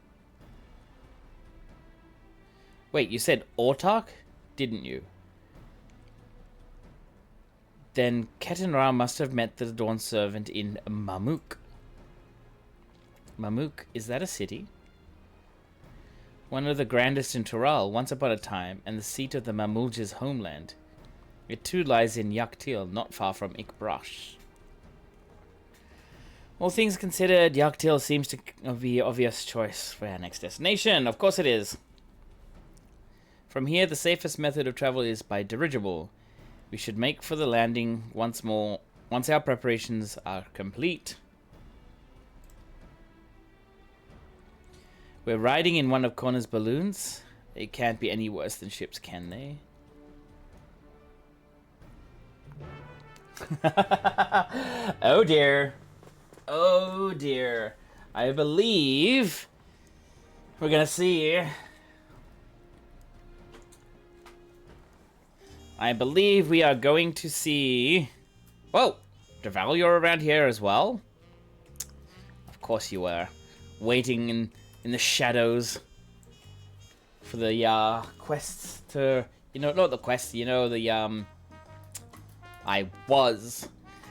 Wait, you said Autarch, didn't you? Then Ketan Ram must have met the Dawn Servant in Mamuk. Mamuk, is that a city? One of the grandest in Tural, once upon a time, and the seat of the Mamulja's homeland. It too lies in Yaktil, not far from Ikbrash. All things considered, Yaktil seems to be an obvious choice for our next destination. Of course it is. From here, the safest method of travel is by dirigible. We should make for the landing once our preparations are complete. We're riding in one of Connor's balloons. They can't be any worse than ships, can they? Oh dear. Oh dear. I believe we're gonna see. I believe we are going to see. Whoa! Deval, you're around here as well? Of course you were. Waiting in the shadows for the quests to, not the quests, the I was.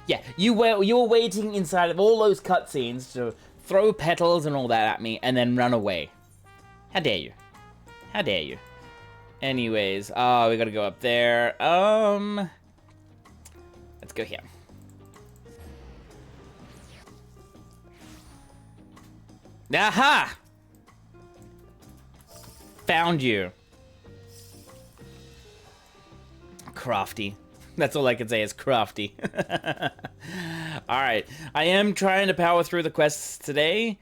Yeah, you were waiting inside of all those cutscenes to throw petals and all that at me and then run away. How dare you? How dare you? Anyways, we gotta go up there. Let's go here. Aha! Found you. Crafty. That's all I can say is crafty. Alright. I am trying to power through the quests today.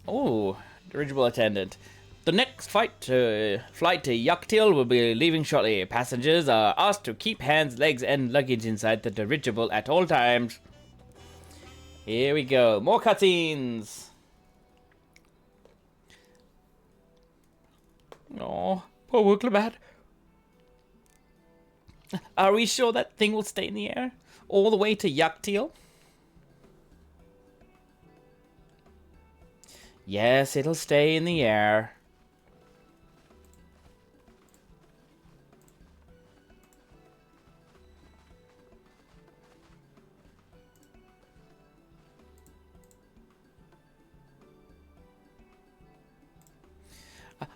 Oh, dirigible attendant. The next flight to Yaktil will be leaving shortly. Passengers are asked to keep hands, legs, and luggage inside the dirigible at all times. Here we go. More cutscenes. Oh, poor Wooklabat. Are we sure that thing will stay in the air? All the way to Yaktil? Yes, it'll stay in the air.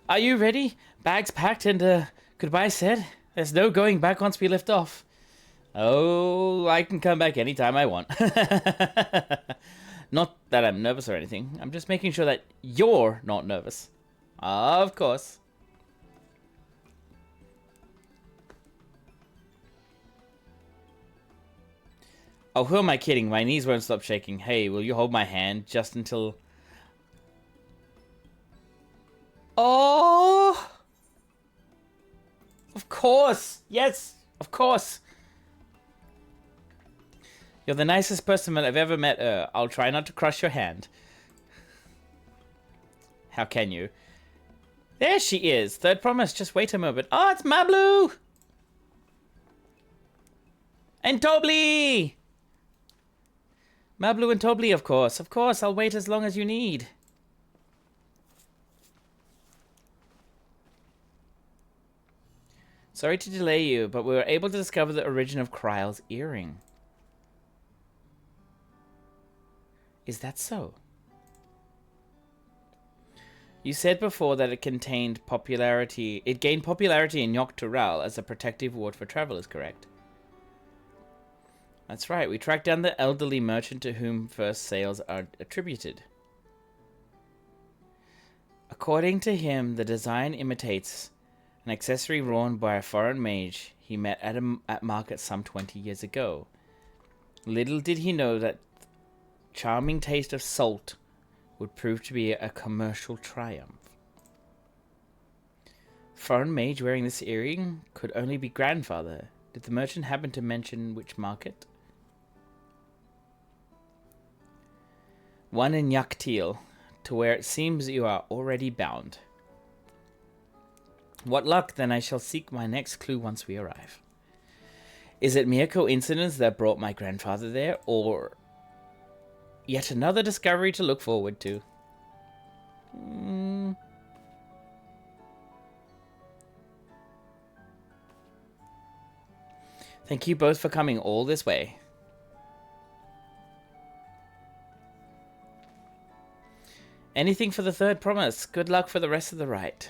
Are you ready? Bags packed and goodbye said? There's no going back once we lift off. Oh, I can come back anytime I want. Not that I'm nervous or anything. I'm just making sure that you're not nervous. Of course. Oh, who am I kidding? My knees won't stop shaking. Hey, will you hold my hand just until... Oh! Of course! Yes! Of course! You're the nicest person I've ever met. I'll try not to crush your hand. How can you? There she is! Third promise, just wait a moment. Oh, it's Mablu! And Tobli! Mablu and Tobli, of course. Of course, I'll wait as long as you need. Sorry to delay you, but we were able to discover the origin of Kryle's earring. Is that so? You said before that it gained popularity in Yogg-Tural as a protective ward for travelers, correct? That's right. We tracked down the elderly merchant to whom first sales are attributed. According to him, the design imitates an accessory worn by a foreign mage he met at market some 20 years ago. Little did he know that charming taste of salt would prove to be a commercial triumph. Foreign mage wearing this earring could only be grandfather. Did the merchant happen to mention which market? One in Yaktil, to where it seems you are already bound. What luck, then I shall seek my next clue once we arrive. Is it mere coincidence that brought my grandfather there, or yet another discovery to look forward to? Thank you both for coming all this way. Anything for the third promise. Good luck for the rest of the ride.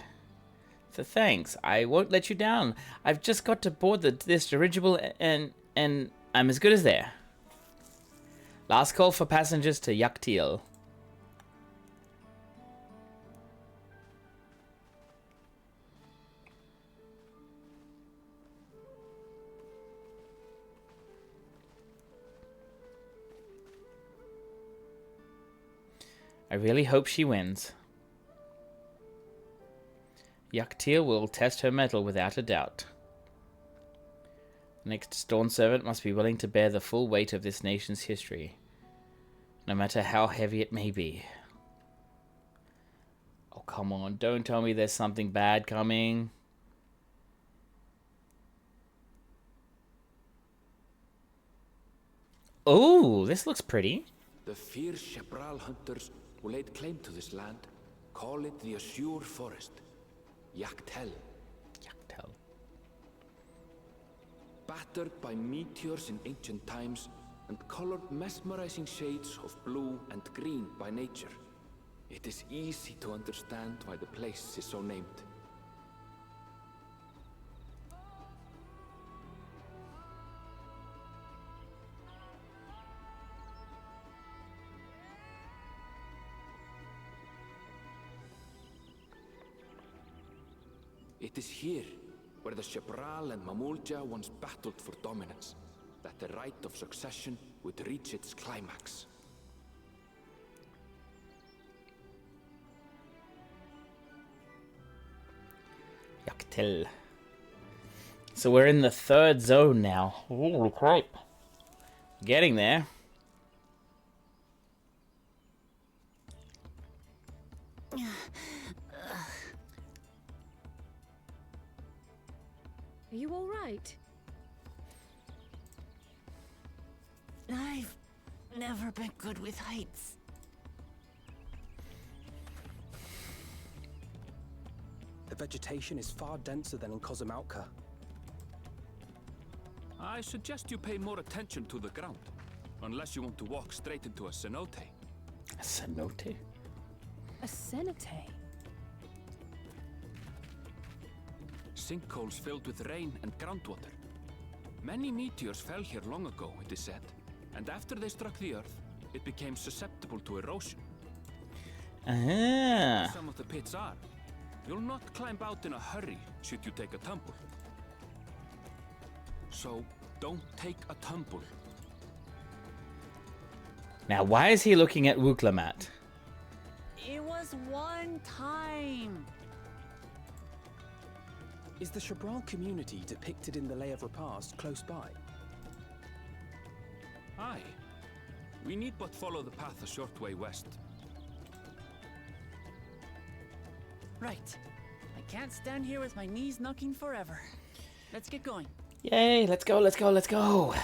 So thanks. I won't let you down. I've just got to board this dirigible and I'm as good as there. Last call for passengers to Yaktil. I really hope she wins. Yaktil will test her mettle without a doubt. The next Dawn servant must be willing to bear the full weight of this nation's history, no matter how heavy it may be. Oh, come on, don't tell me there's something bad coming. Oh, this looks pretty. The fierce Shepral hunters who laid claim to this land call it the Azure Forest, Yaktel. Yaktel. Battered by meteors in ancient times and colored mesmerizing shades of blue and green by nature, it is easy to understand why the place is so named. It is here, where the Shepral and Mamulja once battled for dominance, that the right of succession would reach its climax. Yaktil. So we're in the third zone now. Holy crap. Getting there. Are you all right? I've never been good with heights. The vegetation is far denser than in Kozumautka. I suggest you pay more attention to the ground, unless you want to walk straight into a cenote. A cenote? A cenote? Sinkholes filled with rain and groundwater. Many meteors fell here long ago, it is said, and after they struck the earth, it became susceptible to erosion. Ah. Some of the pits are. You'll not climb out in a hurry should you take a tumble. So, don't take a tumble. Now, why is he looking at Wuklamat? It was one time. Is the Shebral community depicted in the Lay of Repast close by? Aye. We need but follow the path a short way west. Right. I can't stand here with my knees knocking forever. Let's get going. Yay, let's go, let's go, let's go.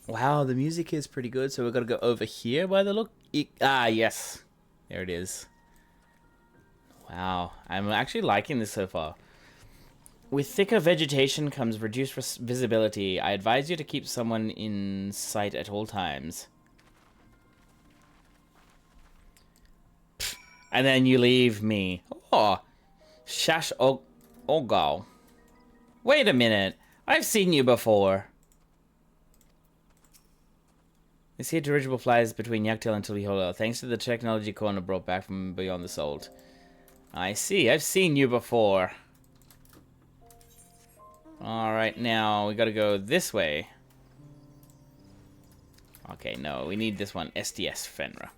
Wow, the music is pretty good, so we're gonna go over here by the look. Yes. There it is. Wow, I'm actually liking this so far. With thicker vegetation comes reduced visibility. I advise you to keep someone in sight at all times. And then you leave me. Oh, Shash Ogal. Wait a minute. I've seen you before. You see dirigible flies between Yaktail and Tulihola, thanks to the technology corner brought back from beyond the salt. I see. I've seen you before. Alright, now we gotta go this way. Okay, no, we need this one. SDS Fenra.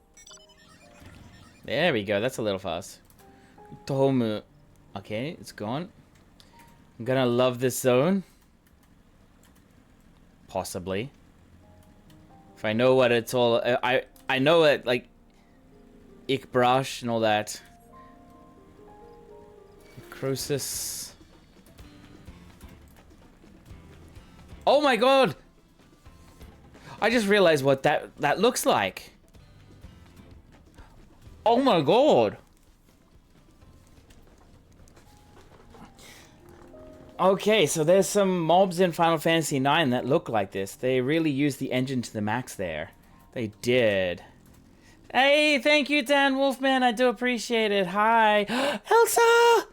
There we go, that's a little fast. Tomu. Okay, it's gone. I'm gonna love this zone. Possibly. If I know what it's all... I know it, like... Ikbrush and all that. Croesus. Oh my god! I just realized what that looks like. Oh my god! Okay, so there's some mobs in Final Fantasy IX that look like this. They really used the engine to the max there. They did. Hey, thank you, Dan Wolfman. I do appreciate it. Hi. Elsa!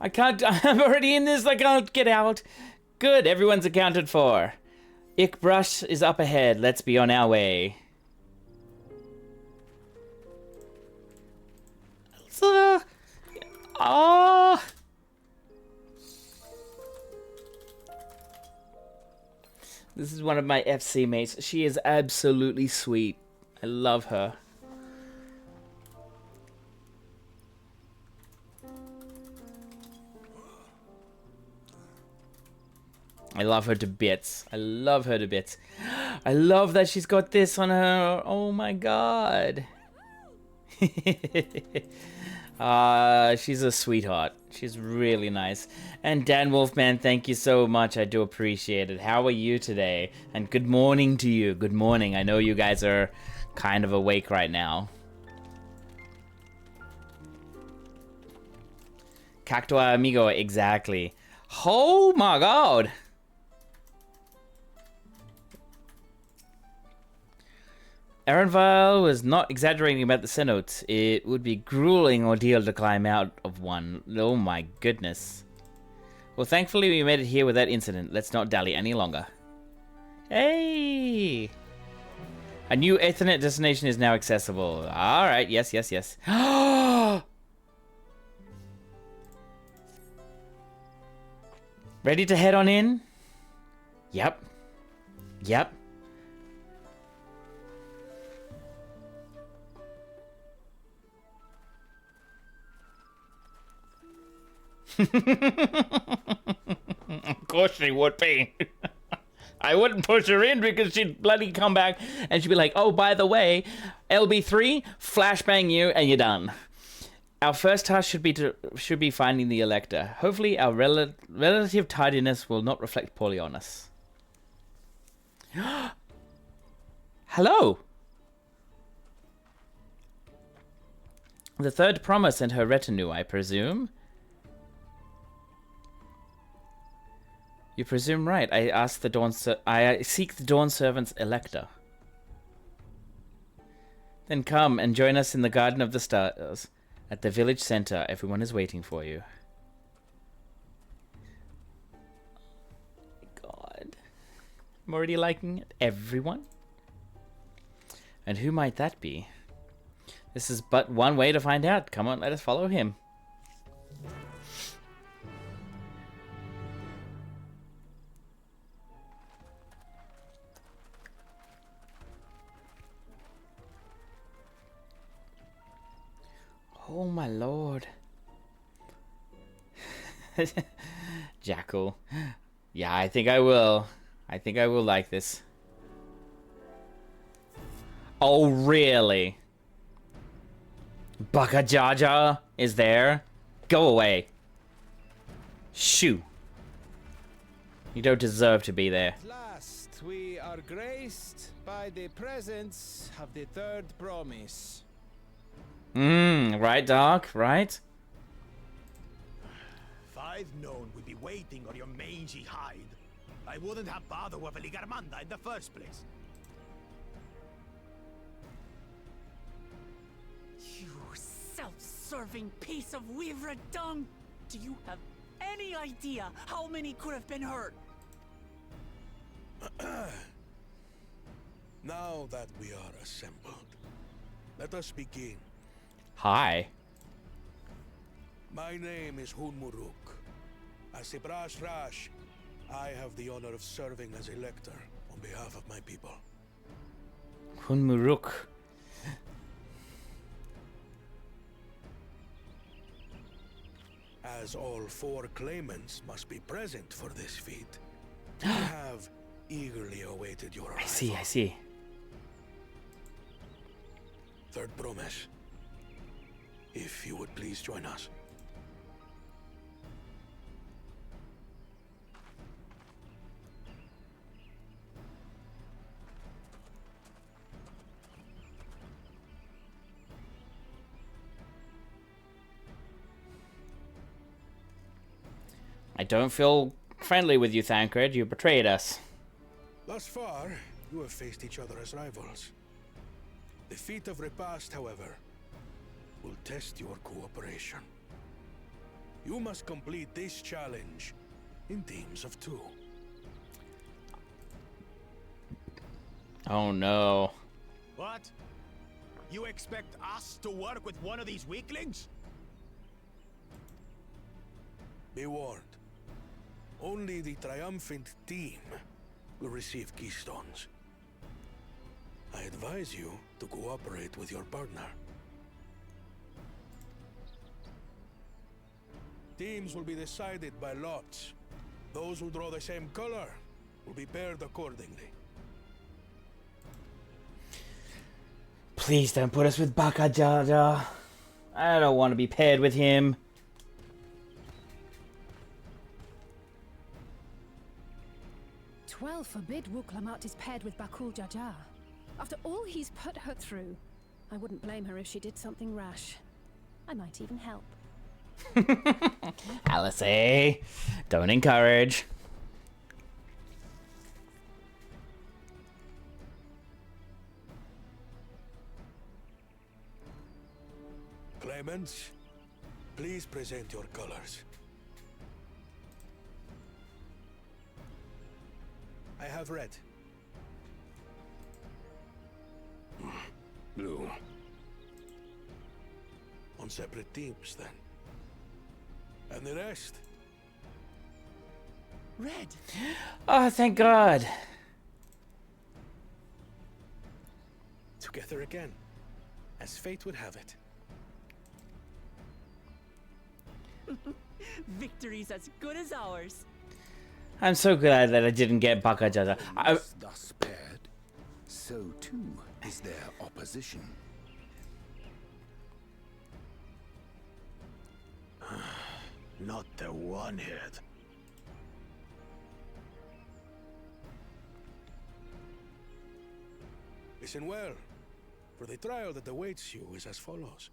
I can't... I'm already in this. I can't get out. Good, everyone's accounted for. Ikbrush is up ahead. Let's be on our way. Elsa! Oh! This is one of my FC mates. She is absolutely sweet. I love her. I love her to bits. I love her to bits. I love that she's got this on her. Oh my god. She's a sweetheart. She's really nice. And Dan Wolfman, thank you so much. I do appreciate it. How are you today? And good morning to you. Good morning. I know you guys are kind of awake right now. Cactua amigo, exactly. Oh my god. Erenvile was not exaggerating about the cenotes. It would be a grueling ordeal to climb out of one. Oh my goodness. Well, thankfully we made it here without incident. Let's not dally any longer. Hey! A new Ethernet destination is now accessible. Alright, yes, yes, yes. Ready to head on in? Yep. Yep. Of course she would be. I wouldn't push her in because she'd bloody come back and she'd be like, oh, by the way, LB3, flashbang you and you're done. Our first task should be finding the Elector. Hopefully our relative tidiness will not reflect poorly on us. Hello. The third promise and her retinue, I presume. You presume right. I seek the Dawn Servant's Elector. Then come and join us in the Garden of the Stars. At the village center, everyone is waiting for you. God. I'm already liking it. Everyone? And who might that be? This is but one way to find out. Come on, let us follow him. Oh my lord. Jackal. Yeah, I think I will. I think I will like this. Oh, really? Baka Jaja is there? Go away. Shoo. You don't deserve to be there. At last, we are graced by the presence of the third promise. Right, Dark, right? I'd known we'd be waiting on your mangy hide, I wouldn't have bothered with a Ligarmanda in the first place. You self-serving piece of weaver dung! Do you have any idea how many could have been hurt? Now that we are assembled, let us begin. Hi. My name is Hunmuruk. As Ibrash Rash, I have the honor of serving as elector on behalf of my people. Hunmuruk. As all 4 claimants must be present for this feat, we have eagerly awaited your arrival. I see. Third promise. If you would please join us. I don't feel friendly with you, Thancred. You betrayed us. Thus far, you have faced each other as rivals. The feat of repast, however, will test your cooperation. You must complete this challenge in teams of 2. Oh no. What? You expect us to work with one of these weaklings? Be warned. Only the triumphant team will receive keystones. I advise you to cooperate with your partner. Teams will be decided by lots. Those who draw the same color will be paired accordingly. Please don't put us with Baka Jaja. I don't want to be paired with him. Well, forbid Wuklamat is paired with Bakul Jaja. After all he's put her through, I wouldn't blame her if she did something rash. I might even help. Alice, don't encourage. Claimants, please present your colors. I have red. Blue. On separate teams, then. And the rest? Red. Oh, thank God. Together again, as fate would have it. Victory's as good as ours. I'm so glad that I didn't get Baka Jaja. Thus paired, so too is their opposition. Not the one-head. Listen well, for the trial that awaits you is as follows.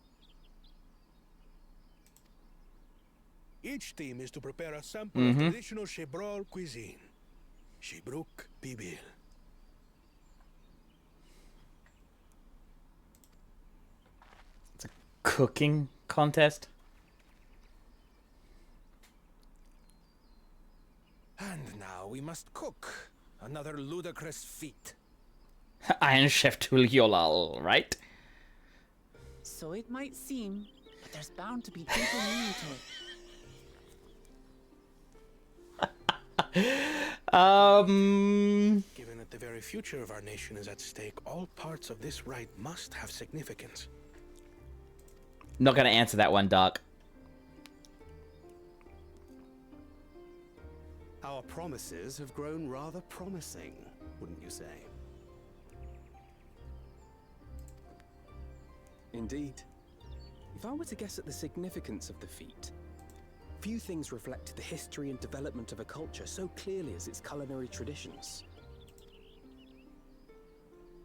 Each team is to prepare a sample of traditional Shebral cuisine. Shibruk Bibil. It's a cooking contest. And now we must cook. Another ludicrous feat. Iron Chef Tuliolal, right? So it might seem, but there's bound to be deeper meaning to it. Given that the very future of our nation is at stake, all parts of this rite must have significance. Not gonna answer that one, Doc. Our promises have grown rather promising, wouldn't you say? Indeed. If I were to guess at the significance of the feat, few things reflect the history and development of a culture so clearly as its culinary traditions.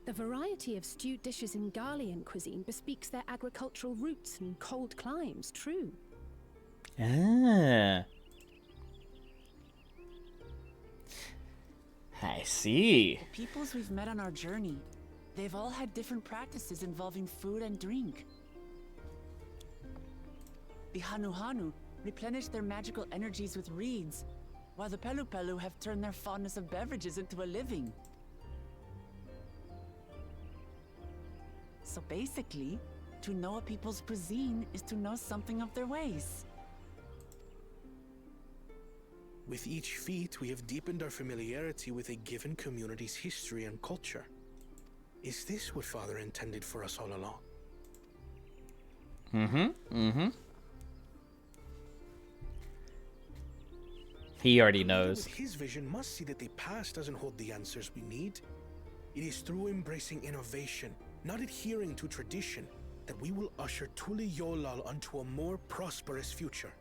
The variety of stewed dishes in Garlean cuisine bespeaks their agricultural roots and cold climes, true. Ah. I see. The peoples we've met on our journey, they've all had different practices involving food and drink. The Hanuhanu replenish their magical energies with reeds, while the Pelupelu have turned their fondness of beverages into a living. So basically, to know a people's cuisine is to know something of their ways. With each feat, we have deepened our familiarity with a given community's history and culture. Is this what Father intended for us all along? He already knows. His vision must see that the past doesn't hold the answers we need. It is through embracing innovation, not adhering to tradition, that we will usher Tuli Yolal onto a more prosperous future.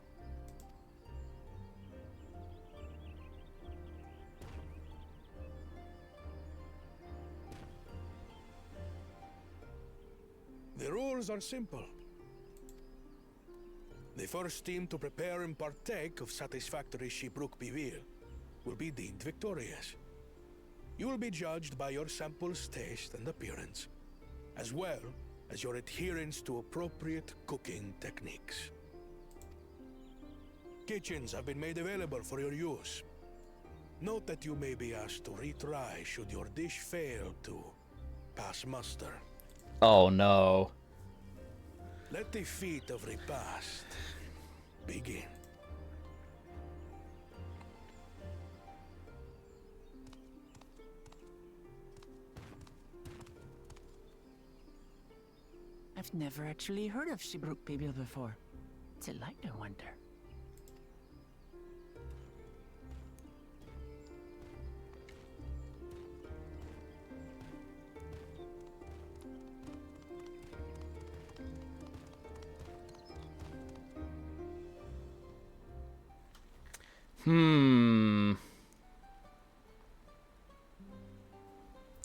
The rules are simple. The first team to prepare and partake of satisfactory Shibruk Bivil will be deemed victorious. You will be judged by your sample's taste and appearance, as well as your adherence to appropriate cooking techniques. Kitchens have been made available for your use. Note that you may be asked to retry should your dish fail to pass muster. Oh no. Let the feat of repast begin. I've never actually heard of Shibruk Bibil before. What's it like, I wonder?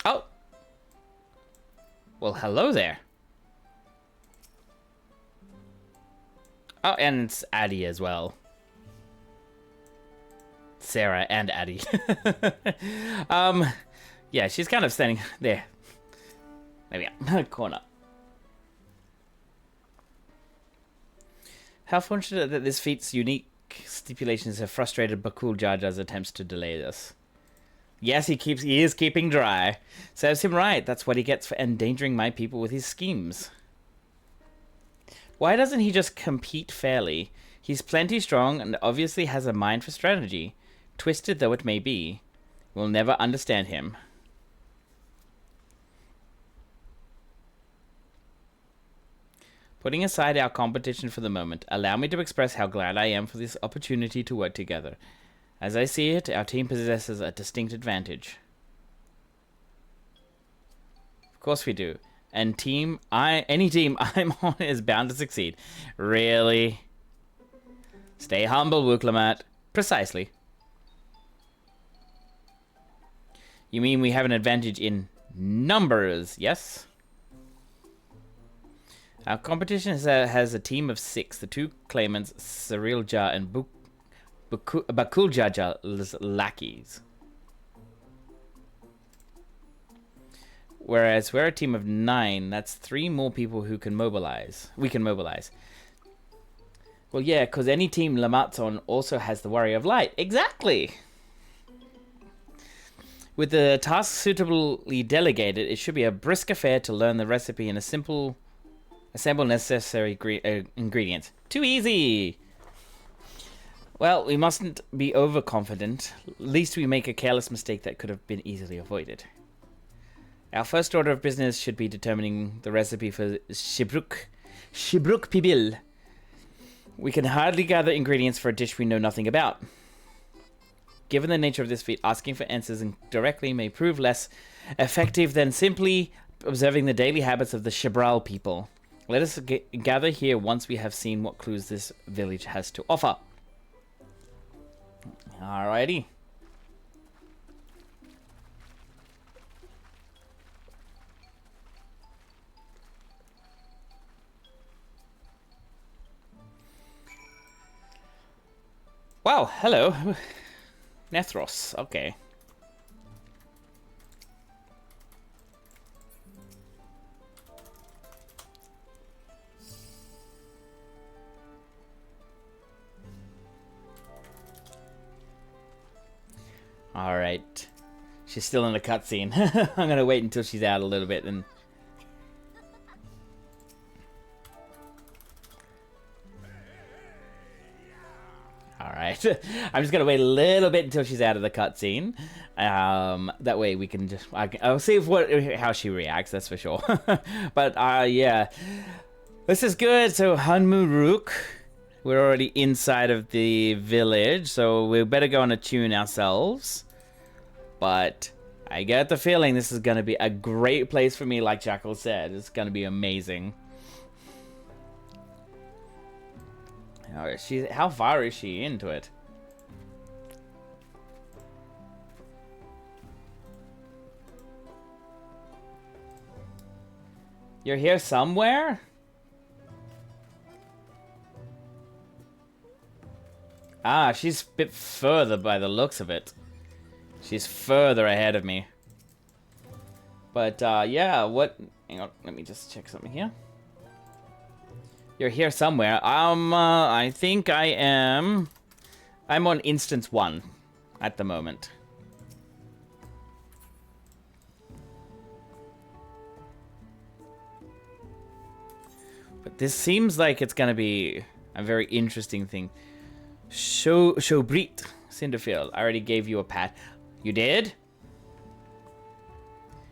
Oh. Well, hello there. Oh, and it's Addie as well. Sarah and Addie. Yeah, she's kind of standing there. Maybe corner. How fortunate that this feat's unique stipulations have frustrated Bakul Jaja's attempts to delay this. Yes, he is keeping dry. Serves him right. That's what he gets for endangering my people with his schemes. Why doesn't he just compete fairly? He's plenty strong and obviously has a mind for strategy. Twisted though it may be, we'll never understand him. Putting aside our competition for the moment, allow me to express how glad I am for this opportunity to work together. As I see it, our team possesses a distinct advantage. Of course we do. And any team I'm on is bound to succeed. Really? Stay humble, Wuklamat. Precisely. You mean we have an advantage in numbers, yes? Our competition has a team of 6. The 2 claimants, Cyril Jar and Bakul Jaja's lackeys. Whereas we're a team of 9, that's 3 more people who can mobilize. We can mobilize. Well, yeah, because any team Lamatzon also has the Warrior of Light. Exactly! With the task suitably delegated, it should be a brisk affair to learn the recipe and assemble necessary ingredients. Too easy! Well, we mustn't be overconfident. Least we make a careless mistake that could have been easily avoided. Our first order of business should be determining the recipe for Shibruk Pibil. We can hardly gather ingredients for a dish we know nothing about. Given the nature of this feat, asking for answers directly may prove less effective than simply observing the daily habits of the Shabral people. Let us gather here once we have seen what clues this village has to offer. Alrighty. Wow, hello. Nethros, okay. Alright. She's still in the cutscene. I'm gonna wait until she's out a little bit and... Alright. I'm just gonna wait a little bit until she's out of the cutscene. That way we can just... I'll see how she reacts, that's for sure. But, yeah. This is good. So, Hanmuruk. We're already inside of the village, so we better go and attune ourselves. But I get the feeling this is going to be a great place for me, like Jackal said. It's going to be amazing. How far is she into it? You're here somewhere? Ah, she's a bit further by the looks of it. She's further ahead of me. But, yeah, what... Hang on, let me just check something here. You're here somewhere. I think I am... I'm on instance 1 at the moment. But this seems like it's gonna be a very interesting thing. Shobrit Cinderfield. I already gave you a pat. You did?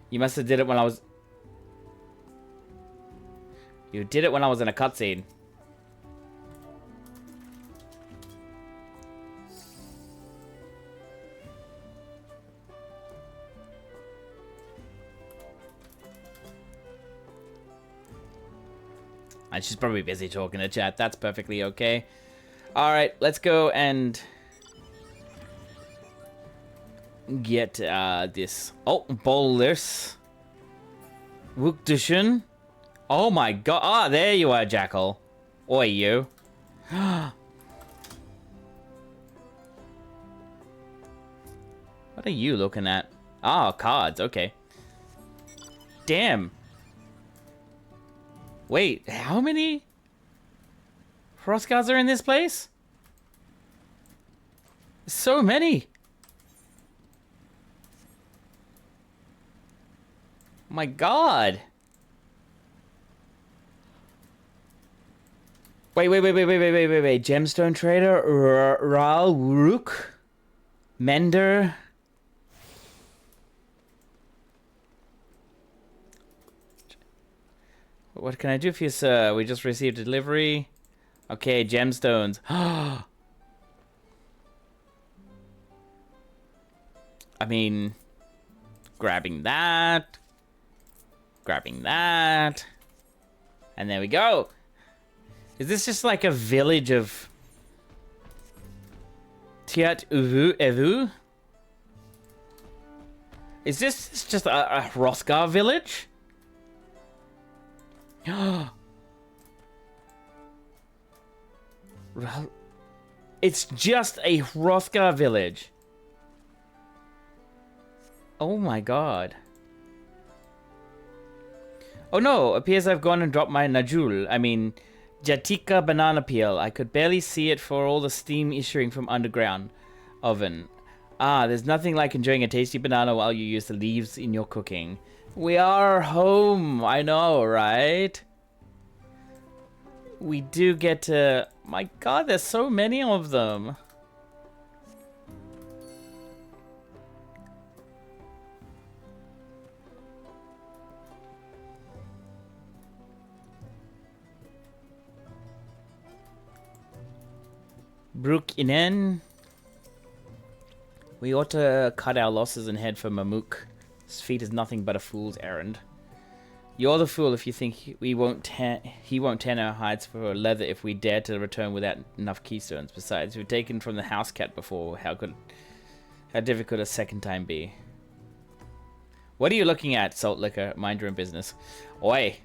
You must have did it when I was... You did it when I was in a cutscene. And she's probably busy talking to chat. That's perfectly okay. Alright, let's go and get this. Oh, boulders. Wukdushin. Oh my god. Ah, there you are, Jackal. Oi, you. What are you looking at? Ah, cards. Okay. Damn. Wait, how many Hrothgars are in this place? So many. My god. Wait. Gemstone Trader, Ral Rook, Mender. What can I do for you, sir? We just received delivery. Okay, gemstones. I mean, grabbing that. Grabbing that. And there we go. Is this just like a village of Tiat Uvu Evu? Is this just a Hrothgar village? It's just a Hrothgar village. Oh my god. Oh no, appears I've gone and dropped my Najul. I mean, Jatika banana peel. I could barely see it for all the steam issuing from underground oven. Ah, there's nothing like enjoying a tasty banana while you use the leaves in your cooking. We are home, I know, right? We do get to... My god, there's so many of them. Brook Inen. We ought to cut our losses and head for Mamuk. His feat is nothing but a fool's errand. You're the fool if you think he won't tan our hides for leather if we dare to return without enough keystones. Besides, we've taken from the house cat before. How difficult could a second time be? What are you looking at, Salt Liquor? Mind your own business. Oi.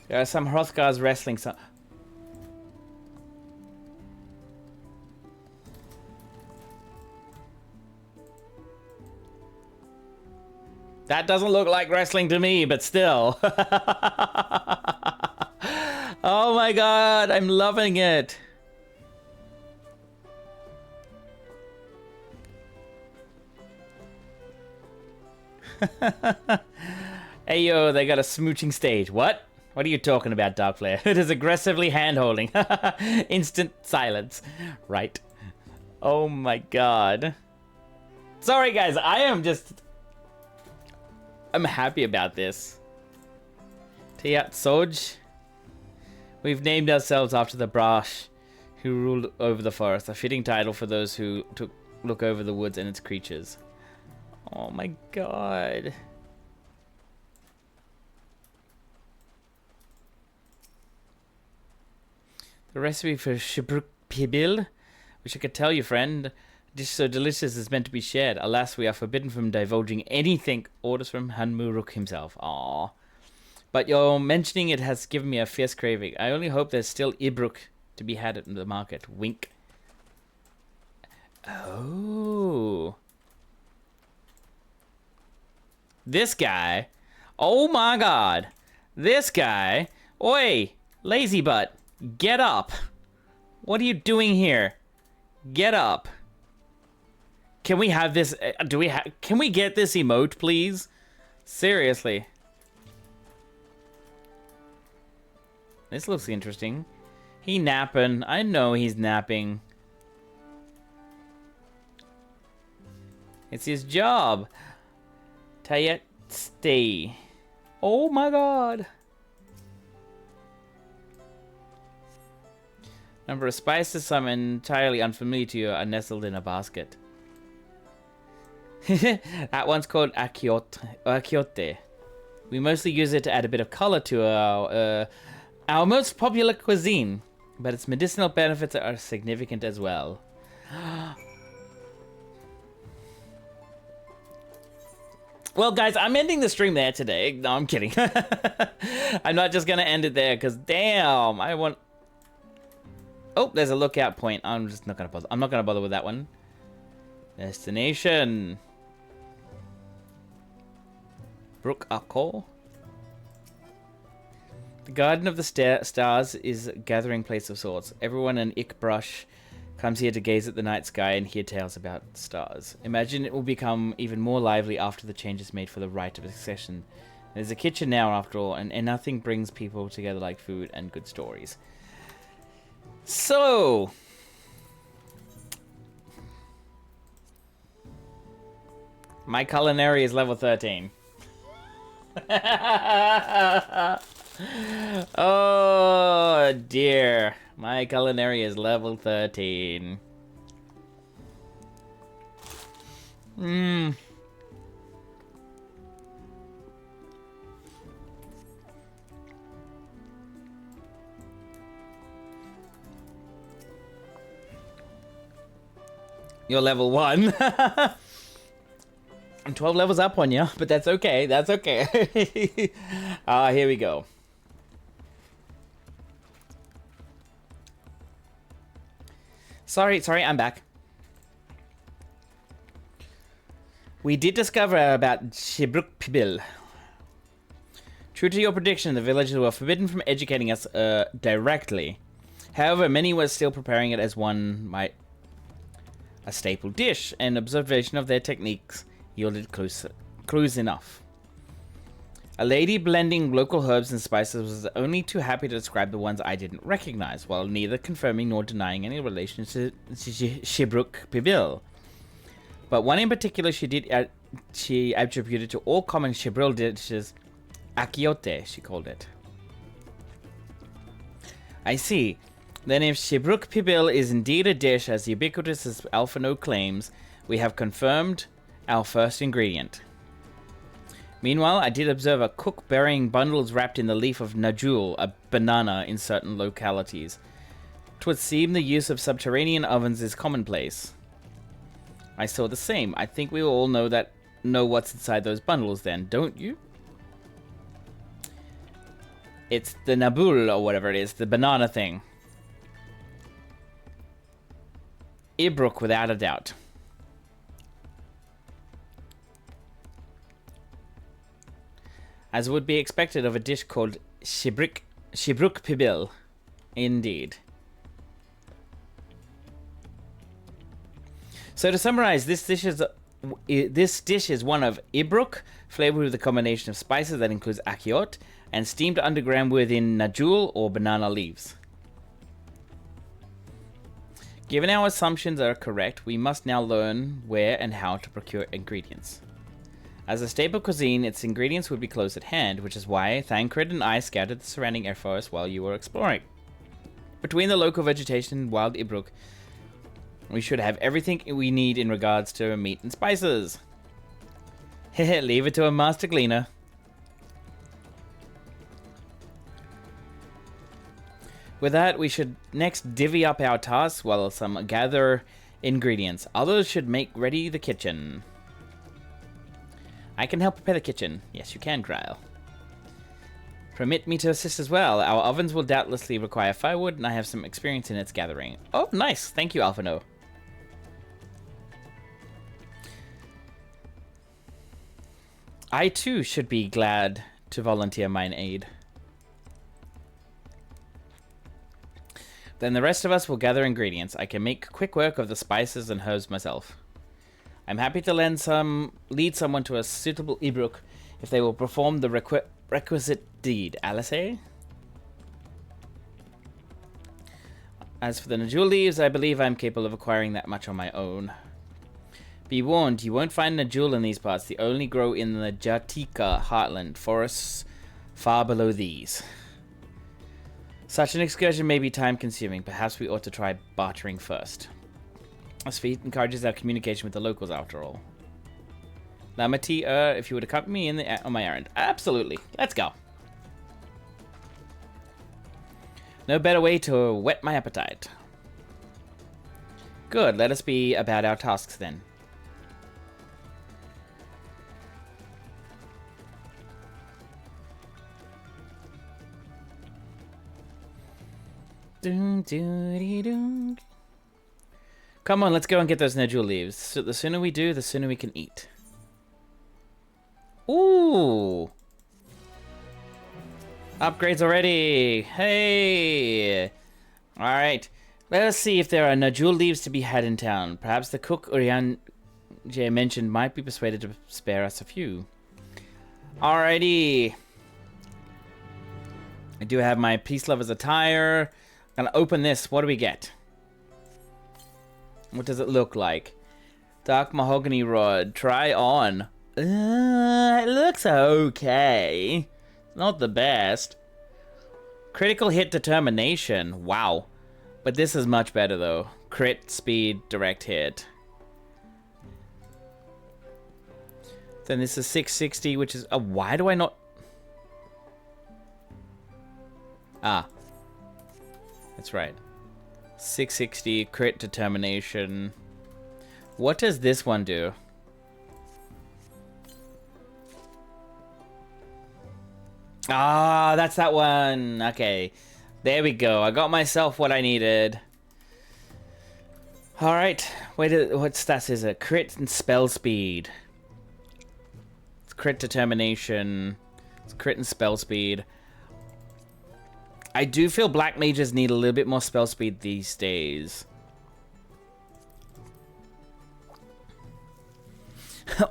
There are some Hrothgars wrestling some... That doesn't look like wrestling to me, but still. Oh my god, I'm loving it. Hey yo, they got a smooching stage. What? What are you talking about, Darkflare? It is aggressively hand-holding. Instant silence. Right. Oh my god. Sorry guys, I'm happy about this. Tiat Soj. We've named ourselves after the Brash who ruled over the forest. A fitting title for those who took look over the woods and its creatures. Oh my god. The recipe for Shibruk Pibil. Wish I could tell you, friend. A dish so delicious is meant to be shared. Alas, we are forbidden from divulging anything. Orders from Hanmuruk himself. Aww. But your mentioning it has given me a fierce craving. I only hope there's still Ibruk to be had in the market. Wink. Oh. This guy. Oh my god. This guy. Oi, lazy butt. Get up. What are you doing here? Get up. Can we have this? Can we get this emote, please? Seriously. This looks interesting. He napping. I know he's napping. It's his job. Tayet stay. Oh my god. Number of spices I'm entirely unfamiliar to you are nestled in a basket. That one's called akiote. We mostly use it to add a bit of color to our most popular cuisine, but its medicinal benefits are significant as well. Well, guys, I'm ending the stream there today. No, I'm kidding. I'm not just gonna end it there, because damn, I want... Oh, there's a lookout point. I'm just not gonna bother. I'm not gonna bother with that one. Destination. Brook Akko. The Garden of the Stars is a gathering place of sorts. Everyone in Ikbrush comes here to gaze at the night sky and hear tales about stars. Imagine it will become even more lively after the changes made for the rite of succession. There's a kitchen now, after all, and nothing brings people together like food and good stories. So, my culinary is level 13. Oh dear, my culinary is level 13. You're level 1. I'm 12 levels up on you, but that's okay. That's okay. Here we go. Sorry, I'm back. We did discover about Shibruk Pibil. True to your prediction, the villagers were forbidden from educating us directly. However, many were still preparing it as a staple dish, and observation of their techniques yielded clues enough. A lady blending local herbs and spices was only too happy to describe the ones I didn't recognize, while neither confirming nor denying any relation to Shibruk Pibil. But one in particular she attributed to all common Shibril dishes, akiote, she called it. I see. Then if Shibruk Pibil is indeed a dish as ubiquitous as Alphano claims, we have confirmed our first ingredient. Meanwhile, I did observe a cook burying bundles wrapped in the leaf of najul, a banana, in certain localities. 'Twould seem the use of subterranean ovens is commonplace. I saw the same. I think we all know what's inside those bundles then, don't you? It's the nabul, or whatever it is, the banana thing. Ibruk, without a doubt. As would be expected of a dish called Shibruk Pibil. Indeed. So to summarize, this dish is This dish is one of Ibruk, flavored with a combination of spices that includes akiot, and steamed underground within najul or banana leaves. Given our assumptions are correct, we must now learn where and how to procure ingredients. As a staple cuisine, its ingredients would be close at hand, which is why Thancred and I scouted the surrounding air forest while you were exploring. Between the local vegetation and wild Ibruk, we should have everything we need in regards to meat and spices. Heh, leave it to a master cleaner. With that, we should next divvy up our tasks while some gather ingredients. Others should make ready the kitchen. I can help prepare the kitchen. Yes, you can, Grail. Permit me to assist as well. Our ovens will doubtlessly require firewood, and I have some experience in its gathering. Oh, nice. Thank you, Alphino. I too should be glad to volunteer mine aid. Then the rest of us will gather ingredients. I can make quick work of the spices and herbs myself. I'm happy to lead someone to a suitable Ibruk if they will perform the requisite deed. Alice? As for the Najul leaves, I believe I'm capable of acquiring that much on my own. Be warned, you won't find Najul in these parts. They only grow in the Jatika heartland, forests far below these. Such an excursion may be time-consuming. Perhaps we ought to try bartering first. This feat encourages our communication with the locals, after all. Lamati, if you would accompany me on my errand. Absolutely. Let's go. No better way to whet my appetite. Good. Let us be about our tasks, then. Come on, let's go and get those Najul leaves. So the sooner we do, the sooner we can eat. Ooh! Upgrades already! Hey! Alright. Let us see if there are Najul leaves to be had in town. Perhaps the cook Urian J mentioned might be persuaded to spare us a few. Alrighty. I do have my Peace Lover's attire. I'm gonna open this. What do we get? What does it look like? Dark mahogany rod. Try on. It looks okay. Not the best. Critical hit determination. Wow. But this is much better though. Crit, speed, direct hit. Then this is 660, which is... why do I not... Ah. That's right. 660, crit determination. What does this one do? Ah, that's that one. Okay. There we go. I got myself what I needed. Alright. What stats is it? Crit and spell speed. It's crit determination. It's crit and spell speed. I do feel black mages need a little bit more spell speed these days.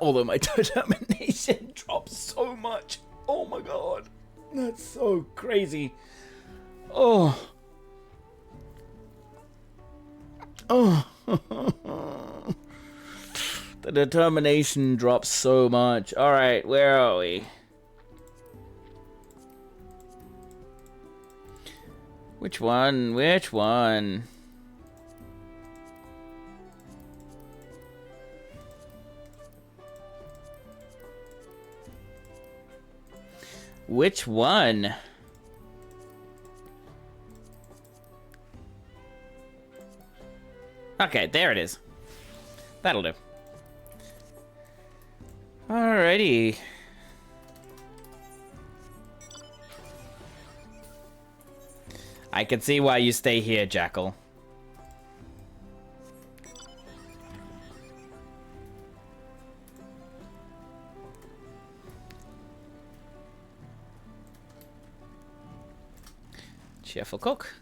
Although my determination drops so much. Oh my god. That's so crazy. Oh. Oh. The determination drops so much. Alright, where are we? Which one? Which one? Which one? Okay, there it is. That'll do. Alrighty. I can see why you stay here, Jackal. Cheerful cook.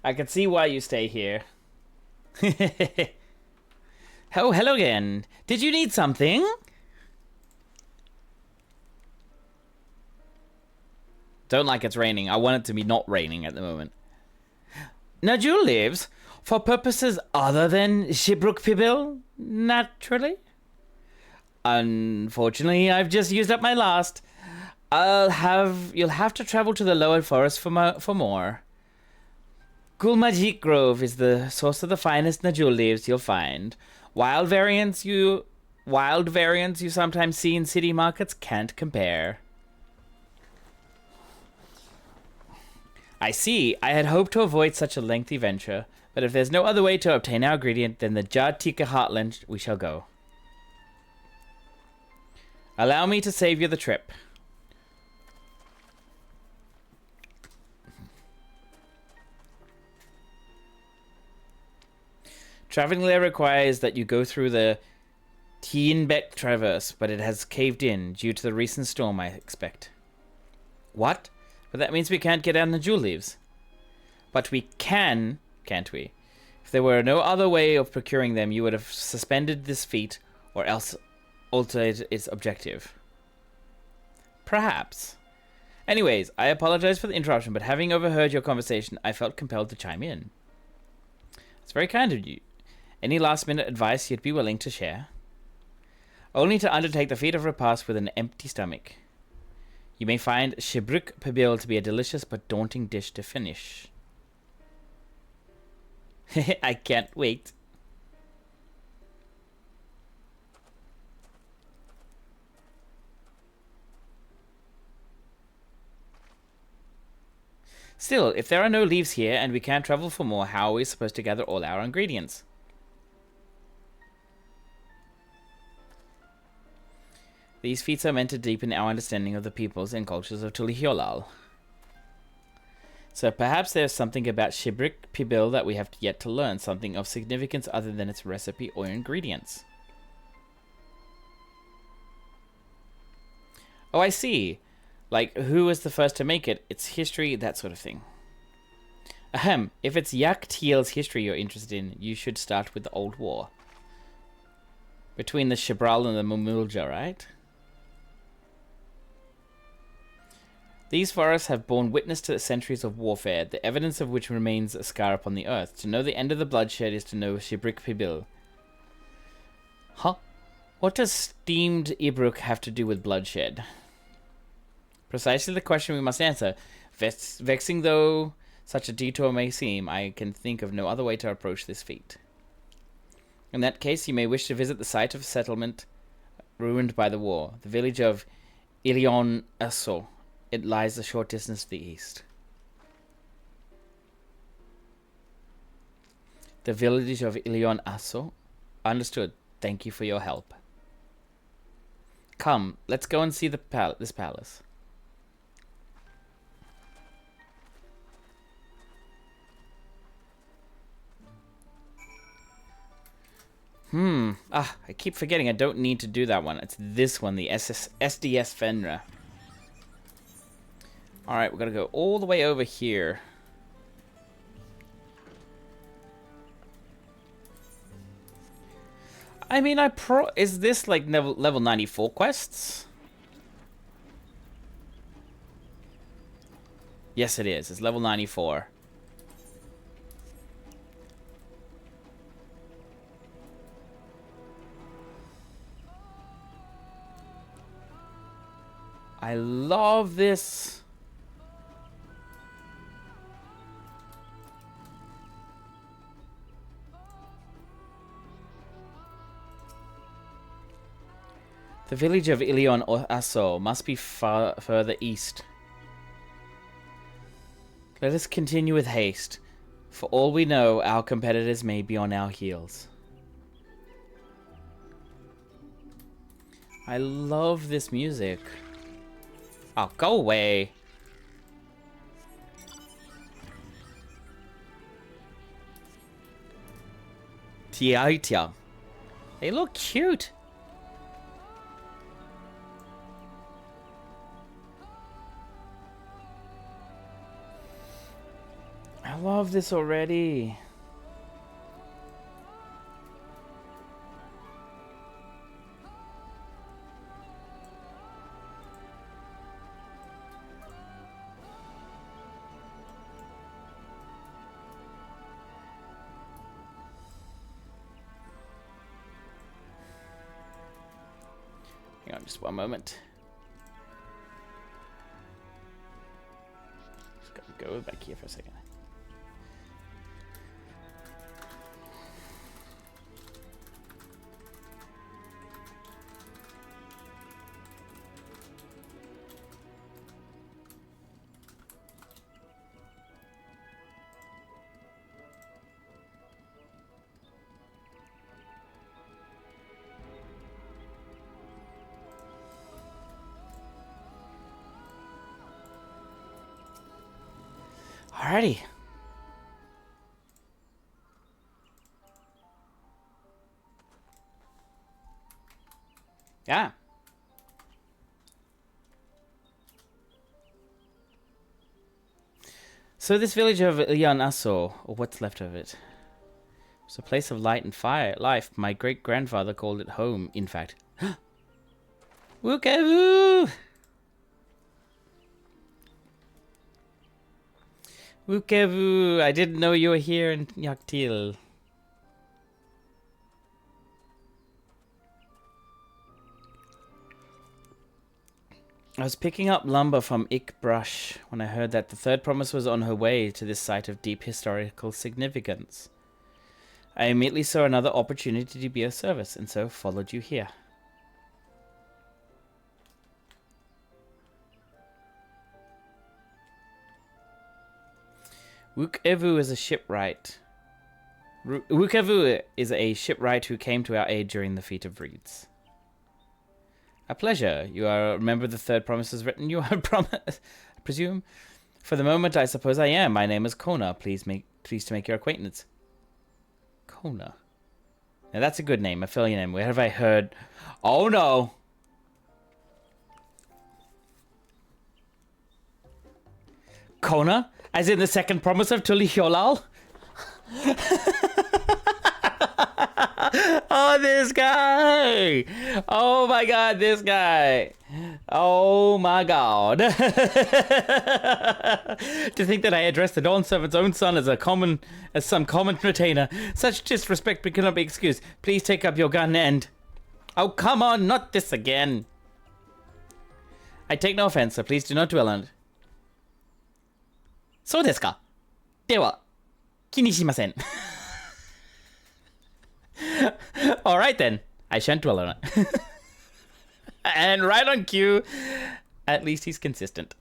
I can see why you stay here. Oh, hello again. Did you need something? Don't like it's raining. I want it to be not raining at the moment. Najul lives for purposes other than Shibruk Pibil, naturally. Unfortunately, I've just used up my last. You'll have to travel to the lower forest for more. Gulmajik Grove is the source of the finest Najul leaves you'll find. Wild variants you sometimes see in city markets can't compare. I see. I had hoped to avoid such a lengthy venture, but if there's no other way to obtain our ingredient than the Jartika Heartland, we shall go. Allow me to save you the trip. Traveling there requires that you go through the Tienbeck Traverse, but it has caved in due to the recent storm, I expect. What? But that means we can't get out the jewel leaves. But we can, can't we? If there were no other way of procuring them, you would have suspended this feat, or else altered its objective. Perhaps. Anyways, I apologize for the interruption, but having overheard your conversation, I felt compelled to chime in. It's very kind of you. Any last-minute advice you'd be willing to share? Only to undertake the feat of repast with an empty stomach. You may find Shibruk Pibil to be a delicious but daunting dish to finish. I can't wait. Still, if there are no leaves here and we can't travel for more, how are we supposed to gather all our ingredients? These feats are meant to deepen our understanding of the peoples and cultures of Tulihiolal. So perhaps there's something about Shibruk Pibil that we have yet to learn, something of significance other than its recipe or ingredients. Oh, I see. Like, who was the first to make it, its history, that sort of thing. Ahem, if it's Yak Tiel's history you're interested in, you should start with the Old War. Between the Shibral and the Mumulja, right? These forests have borne witness to centuries of warfare, the evidence of which remains a scar upon the earth. To know the end of the bloodshed is to know Shibruk Pibil. Huh? What does steamed Ibruk have to do with bloodshed? Precisely the question we must answer. Vexing though such a detour may seem, I can think of no other way to approach this feat. In that case, you may wish to visit the site of a settlement ruined by the war, the village of Ilion Asso. It lies a short distance to the east. The village of Ilion Asso? Understood. Thank you for your help. Come, let's go and see this palace. I keep forgetting I don't need to do that one. It's this one, the SDS Fenra. Alright, we're gonna go all the way over here. I mean, is this like level 94 quests? Yes, it is. It's level 94. I love this. The village of Ilion Asso must be further east. Let us continue with haste. For all we know, our competitors may be on our heels. I love this music. Oh, go away. Tiaitia. They look cute. I love this already. on just one moment. Just gotta go back here for a second. Alrighty. Yeah. So this village of Ilyan Aso, or what's left of it, was a place of light and life. My great-grandfather called it home, in fact. Woo-ka-woo! Woo-ka-woo! I didn't know you were here in Yaktil. I was picking up lumber from Ikbrush when I heard that the third promise was on her way to this site of deep historical significance. I immediately saw another opportunity to be of service, and so followed you here. Wukevu is a shipwright. Wukevu is a shipwright who came to our aid during the Feat of Reeds. A pleasure. You are a member of the third promise as written. You are I presume. For the moment, I suppose I am. My name is Kona. Pleased to make your acquaintance. Kona. Now that's a good name. A familiar name. Where have I heard? Oh no. Kona? As in the second promise of Tuli Hyolal? Oh, this guy! Oh my god, this guy! Oh my god. To think that I addressed the Dawn Servant's own son as some common retainer. Such disrespect cannot be excused. Please take up your gun and... Oh, come on, not this again. I take no offense, so please do not dwell on it. そうですか。では、気にしません。Alright then, I shan't dwell on it. And right on cue, at least he's consistent.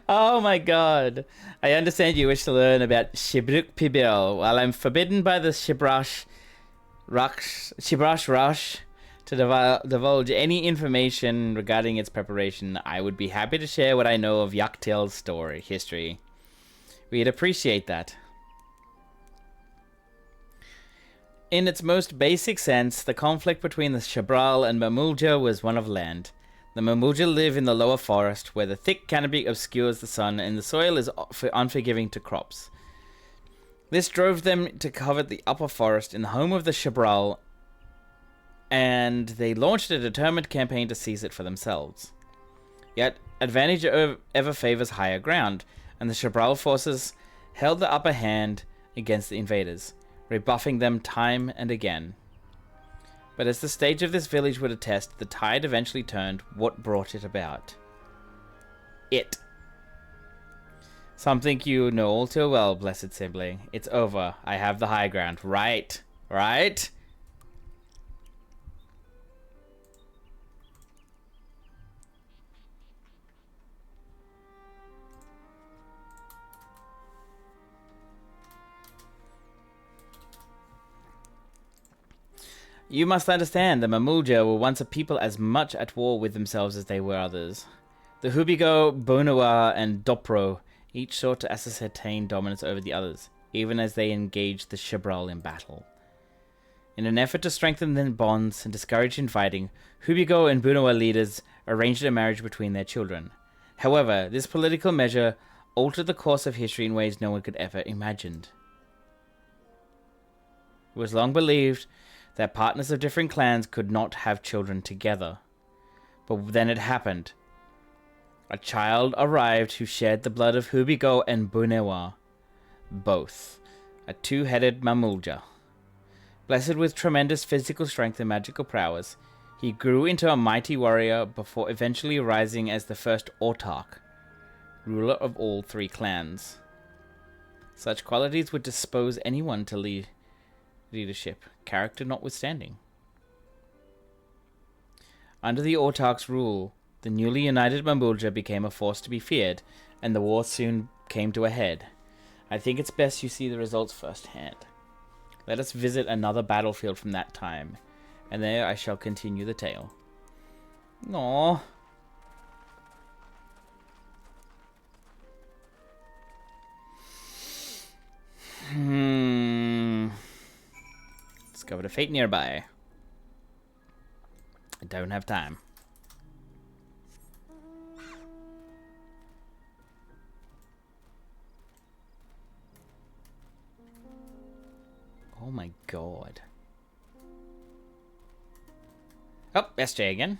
Oh my god. I understand you wish to learn about Shibruk Pibil. While I'm forbidden by the Shibrash Rush to divulge any information regarding its preparation, I would be happy to share what I know of Yaktil's history. We'd appreciate that. In its most basic sense, the conflict between the Shabral and Mamulja was one of land. The Mamulja live in the lower forest, where the thick canopy obscures the sun and the soil is unforgiving to crops. This drove them to covet the upper forest in the home of the Shabral, and they launched a determined campaign to seize it for themselves. Yet, advantage ever favors higher ground, and the Shabral forces held the upper hand against the invaders, rebuffing them time and again. But as the stage of this village would attest, the tide eventually turned. What brought it about? It. Something you know all too well, blessed sibling. It's over. I have the high ground. Right. Right? You must understand, the Mamulja were once a people as much at war with themselves as they were others. The Hubigo, Bonawa, and Dopro each sought to ascertain dominance over the others, even as they engaged the Shabral in battle. In an effort to strengthen their bonds and discourage infighting, Hubigo and Bonawa leaders arranged a marriage between their children. However, this political measure altered the course of history in ways no one could ever imagined. It was long believed that partners of different clans could not have children together. But then it happened. A child arrived who shared the blood of Hubigo and Bunewa, both a two-headed Mamulja. Blessed with tremendous physical strength and magical prowess, He grew into a mighty warrior before eventually rising as the first autarch, ruler of all 3 clans. Such qualities would dispose anyone to leadership, character notwithstanding. Under the autarch's rule, the newly united Mambulja became a force to be feared, and the war soon came to a head. I think it's best you see the results firsthand. Let us visit another battlefield from that time, and there I shall continue the tale. Aww. Discovered a fate nearby. I don't have time. Oh my god. Oh, SJ again.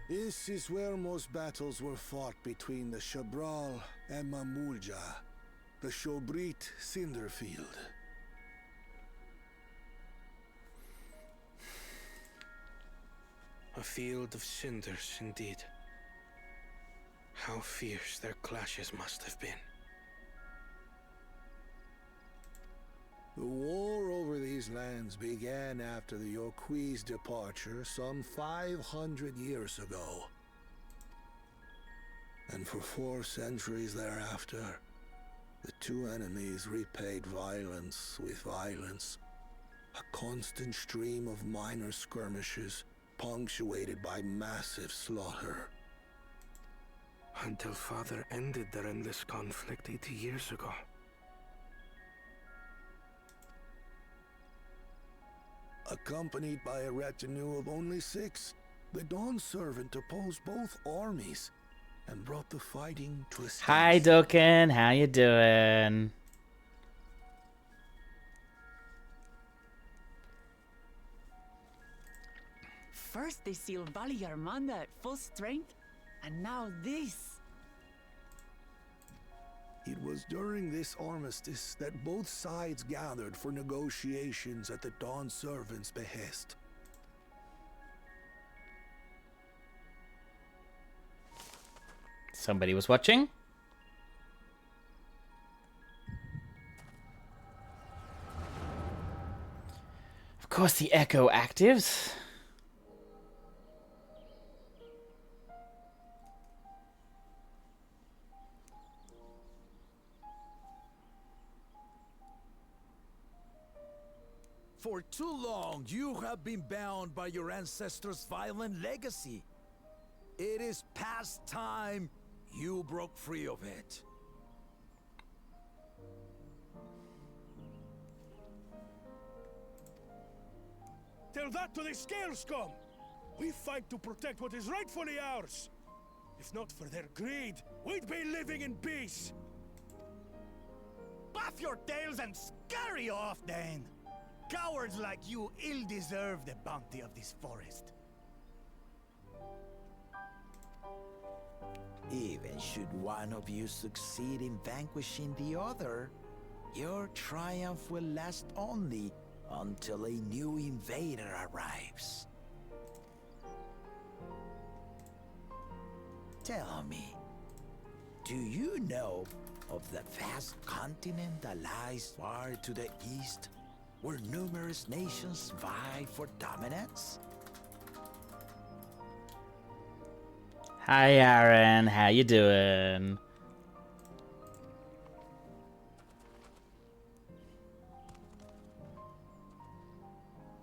This is where most battles were fought between the Shabral and Mamulja, the Shobrit Cinderfield. A field of cinders, indeed. How fierce their clashes must have been. The war over these lands began after the Yorqui's departure some 500 years ago. And for 4 centuries thereafter, the 2 enemies repaid violence with violence. A constant stream of minor skirmishes, punctuated by massive slaughter. Until Father ended their endless conflict 80 years ago. Accompanied by a retinue of only 6, the Dawn Servant opposed both armies and brought the fighting to a standstill. Hi, Dokken. How you doing? First they sealed Valley Armanda at full strength, and now this. It was during this armistice that both sides gathered for negotiations at the Dawn Servant's behest. Somebody was watching? Of course, the Echo actives. For too long, you have been bound by your ancestors' violent legacy. It is past time you broke free of it. Tell that to the Scale Scum! We fight to protect what is rightfully ours. If not for their greed, we'd be living in peace. Buff your tails and scurry off, then! Cowards like you ill deserve the bounty of this forest. Even should one of you succeed in vanquishing the other, your triumph will last only until a new invader arrives. Tell me, do you know of the vast continent that lies far to the east, where numerous nations vie for dominance? Hi, Aaron. How you doing?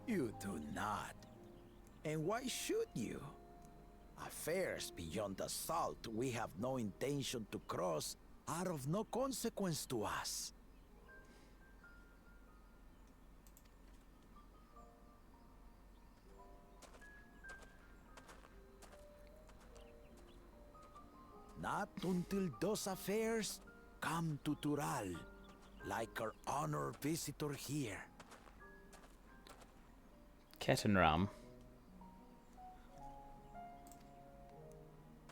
You do not. And why should you? Affairs beyond the salt we have no intention to cross are of no consequence to us. Not until those affairs come to Tural, like our honored visitor here. Ketenram.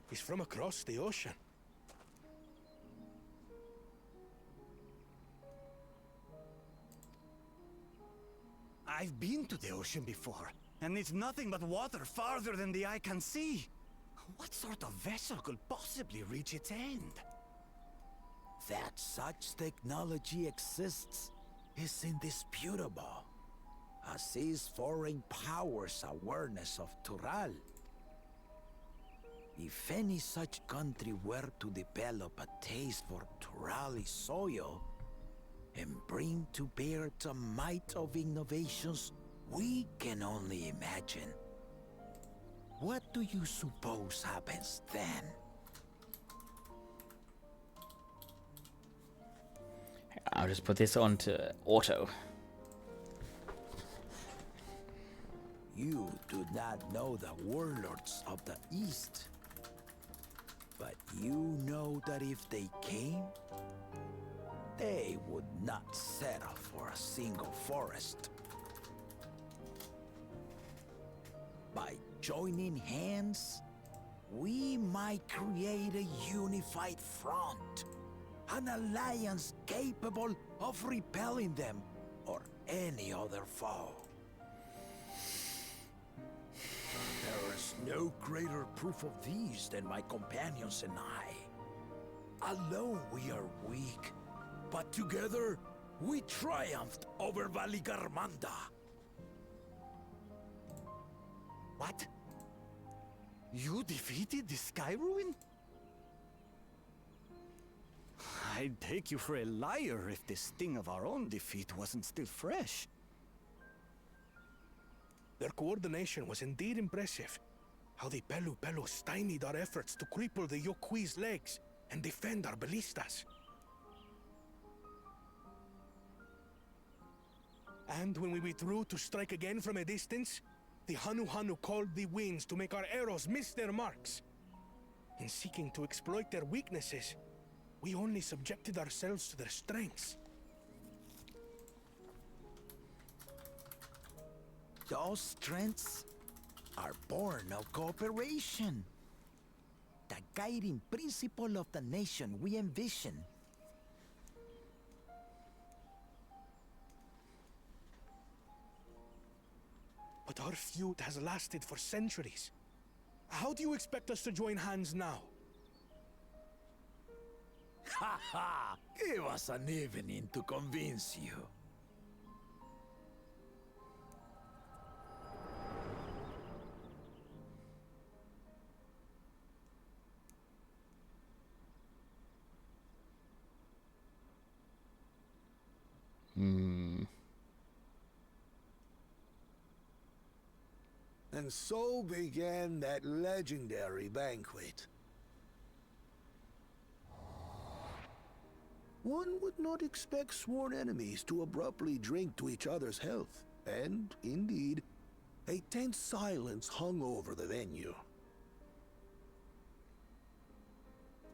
He's from across the ocean. I've been to the ocean before, and it's nothing but water farther than the eye can see. What sort of vessel could possibly reach its end? That such technology exists is indisputable, as is foreign powers' awareness of Tural. If any such country were to develop a taste for Turali soil and bring to bear the might of innovations we can only imagine, what do you suppose happens then? I'll just put this on to auto. You do not know the warlords of the East, but you know that if they came, they would not settle for a single forest. By joining hands, we might create a unified front, an alliance capable of repelling them or any other foe. There is no greater proof of these than my companions and I. Alone we are weak, but together we triumphed over Valigarmanda. What? You defeated the Sky Ruin? I'd take you for a liar if the sting of our own defeat wasn't still fresh. Their coordination was indeed impressive. How the Pelu stymied our efforts to cripple the Yokui's legs and defend our ballistas. And when we withdrew to strike again from a distance, the Hanu called the winds to make our arrows miss their marks. In seeking to exploit their weaknesses, we only subjected ourselves to their strengths. Those strengths are born of cooperation. The guiding principle of the nation we envision. But our feud has lasted for centuries. How do you expect us to join hands now? Ha ha! Give us an evening to convince you. And so began that legendary banquet. One would not expect sworn enemies to abruptly drink to each other's health, and, indeed, a tense silence hung over the venue.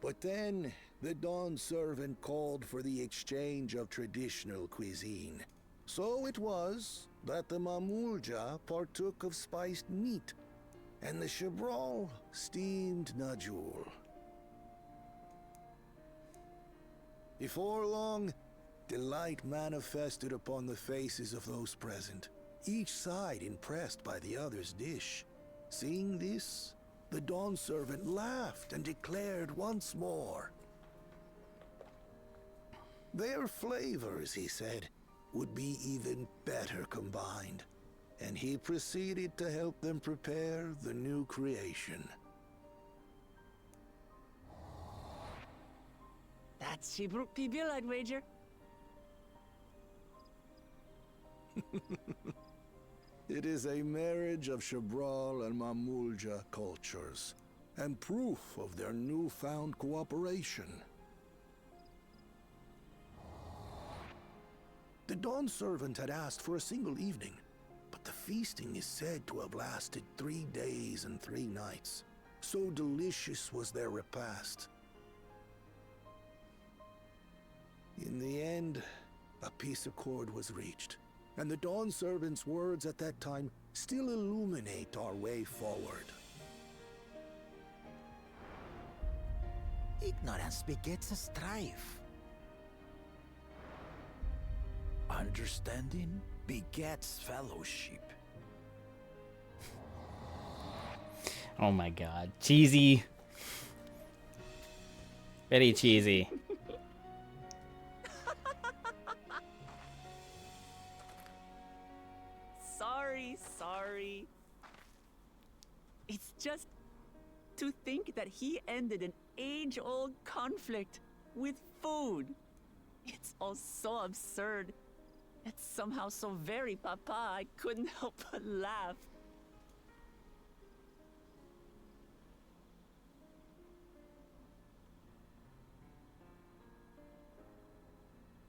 But then, the Dawn servant called for the exchange of traditional cuisine. So it was that the Mamulja partook of spiced meat, and the Chebral steamed Najul. Before long, delight manifested upon the faces of those present, each side impressed by the other's dish. Seeing this, the Dawn servant laughed and declared once more. Their flavors, he said, would be even better combined, and he proceeded to help them prepare the new creation. That's Shibruk Pibil, I'd wager. It is a marriage of Chebral and Mamulja cultures, and proof of their newfound cooperation. The Dawn servant had asked for a single evening, but the feasting is said to have lasted 3 days and 3 nights. So delicious was their repast. In the end, a peace accord was reached, and the Dawn servant's words at that time still illuminate our way forward. Ignorance begets strife. Understanding begets fellowship. Oh my god. Cheesy. Very cheesy. Sorry. It's just to think that he ended an age-old conflict with food. It's all so absurd. It's somehow so very papa, I couldn't help but laugh.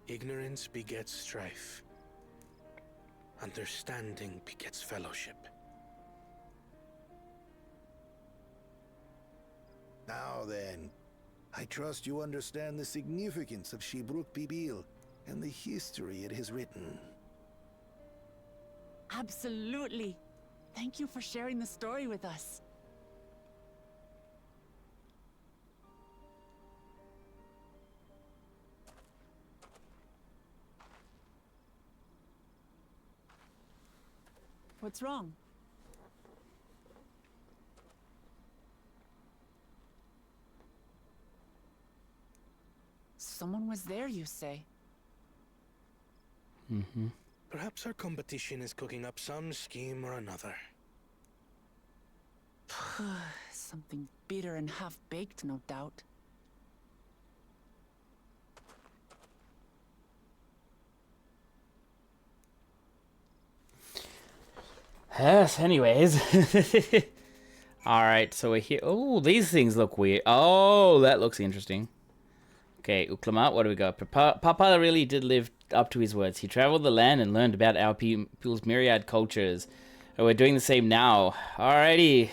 Ignorance begets strife. Understanding begets fellowship. Now then, I trust you understand the significance of Shibruk Pibil and the history it has written. Absolutely. Thank you for sharing the story with us. What's wrong? Someone was there, you say? Mm-hmm. Perhaps our competition is cooking up some scheme or another. Something bitter and half-baked, no doubt. Yes, anyways. Alright, so we're here. Oh, these things look weird. Oh, that looks interesting. Okay, Uklamat, what do we got? Papa really did live up to his words. He traveled the land and learned about our people's myriad cultures. And we're doing the same now. Alrighty.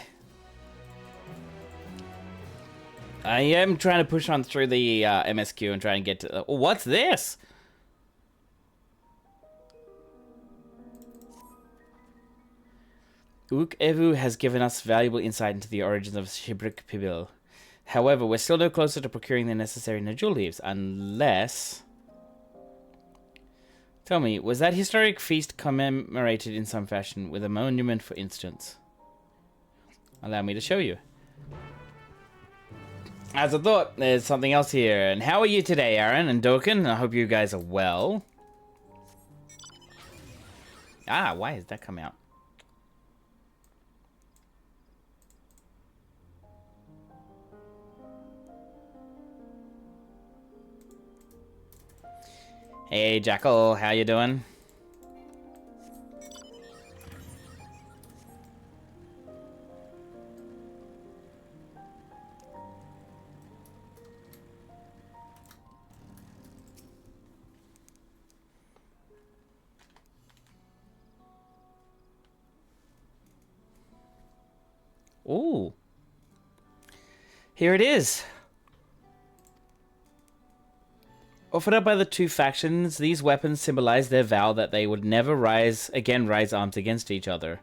I am trying to push on through the MSQ and try and get to... Oh, what's this? Ook Evu has given us valuable insight into the origins of Shibruk Pibil. However, we're still no closer to procuring the necessary Najul leaves, unless... Tell me, was that historic feast commemorated in some fashion, with a monument, for instance? Allow me to show you. As I thought, there's something else here. And how are you today, Aaron and Doken? I hope you guys are well. Ah, why has that come out? Hey, Jackal, how you doing? Ooh. Here it is. Offered up by the two factions, these weapons symbolize their vow that they would never rise arms against each other.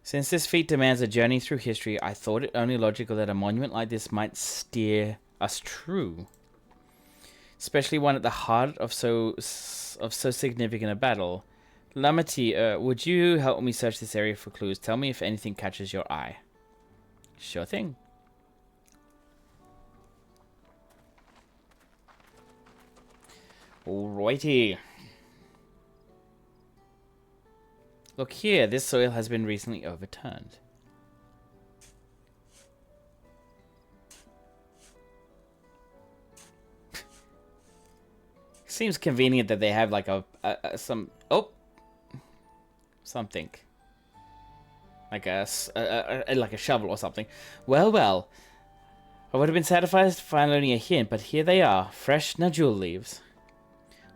Since this feat demands a journey through history, I thought it only logical that a monument like this might steer us true. Especially one at the heart of so significant a battle. Lamati, would you help me search this area for clues? Tell me if anything catches your eye. Sure thing. Alrighty. Look here, this soil has been recently overturned. Seems convenient that they have like something. Like a shovel or something. Well. I would have been satisfied to find only a hint, but here they are. Fresh Najul leaves.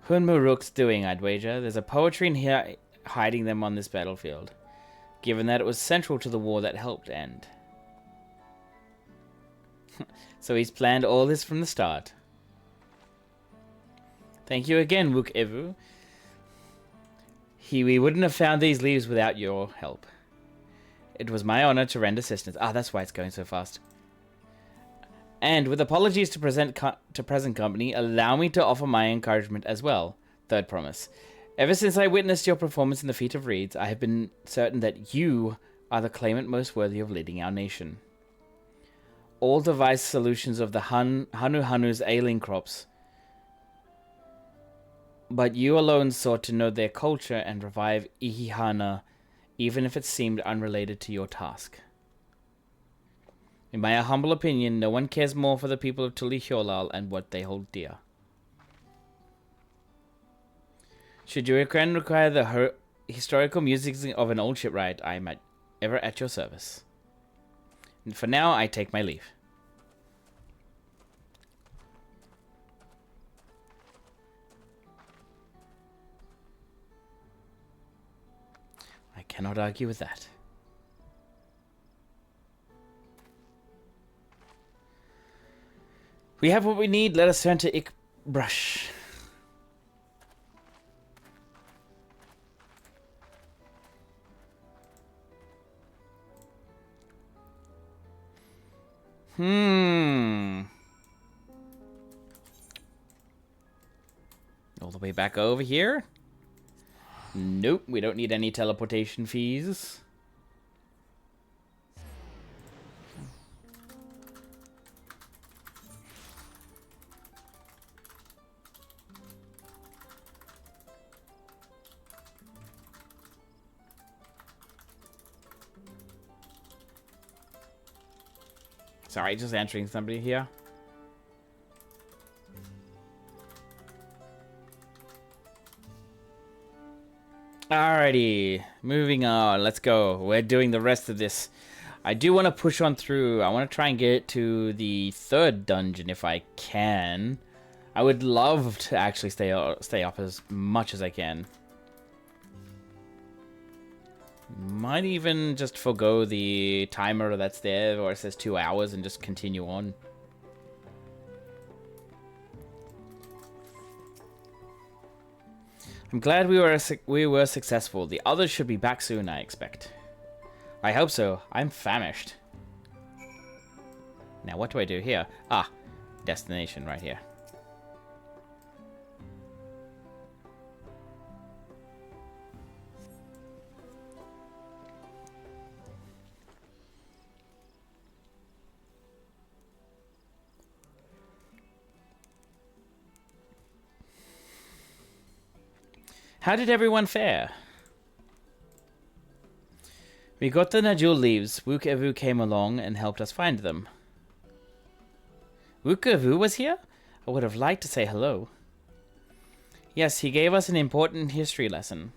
Hun Muruk's doing, I'd wager. There's a poetry in here hiding them on this battlefield, given that it was central to the war that helped end. So he's planned all this from the start. Thank you again, Wook Evu. We wouldn't have found these leaves without your help. It was my honor to render assistance. Ah, that's why it's going so fast. And with apologies to present company, allow me to offer my encouragement as well. Third promise. Ever since I witnessed your performance in the Feat of Reeds, I have been certain that you are the claimant most worthy of leading our nation. All devised solutions of the Hanu-Hanu's ailing crops, but you alone sought to know their culture and revive Ihihana, even if it seemed unrelated to your task. In my humble opinion, no one cares more for the people of Tuli Hyolal and what they hold dear. Should you again require the historical music of an old shipwright, I am ever at your service. And for now, I take my leave. I cannot argue with that. We have what we need. Let us turn to Ikbrush. All the way back over here? Nope, we don't need any teleportation fees. Sorry, just answering somebody here. Alrighty, moving on. Let's go. We're doing the rest of this. I do want to push on through. I want to try and get to the third dungeon if I can. I would love to actually stay up as much as I can. Might even just forgo the timer that's there, or it says 2 hours, and just continue on. I'm glad we were successful. The others should be back soon, I expect. I hope so. I'm famished. Now, what do I do here? Ah, destination right here. How did everyone fare? We got the Najul leaves. Wook-Evu came along and helped us find them. Wook-Evu was here? I would have liked to say hello. Yes, he gave us an important history lesson.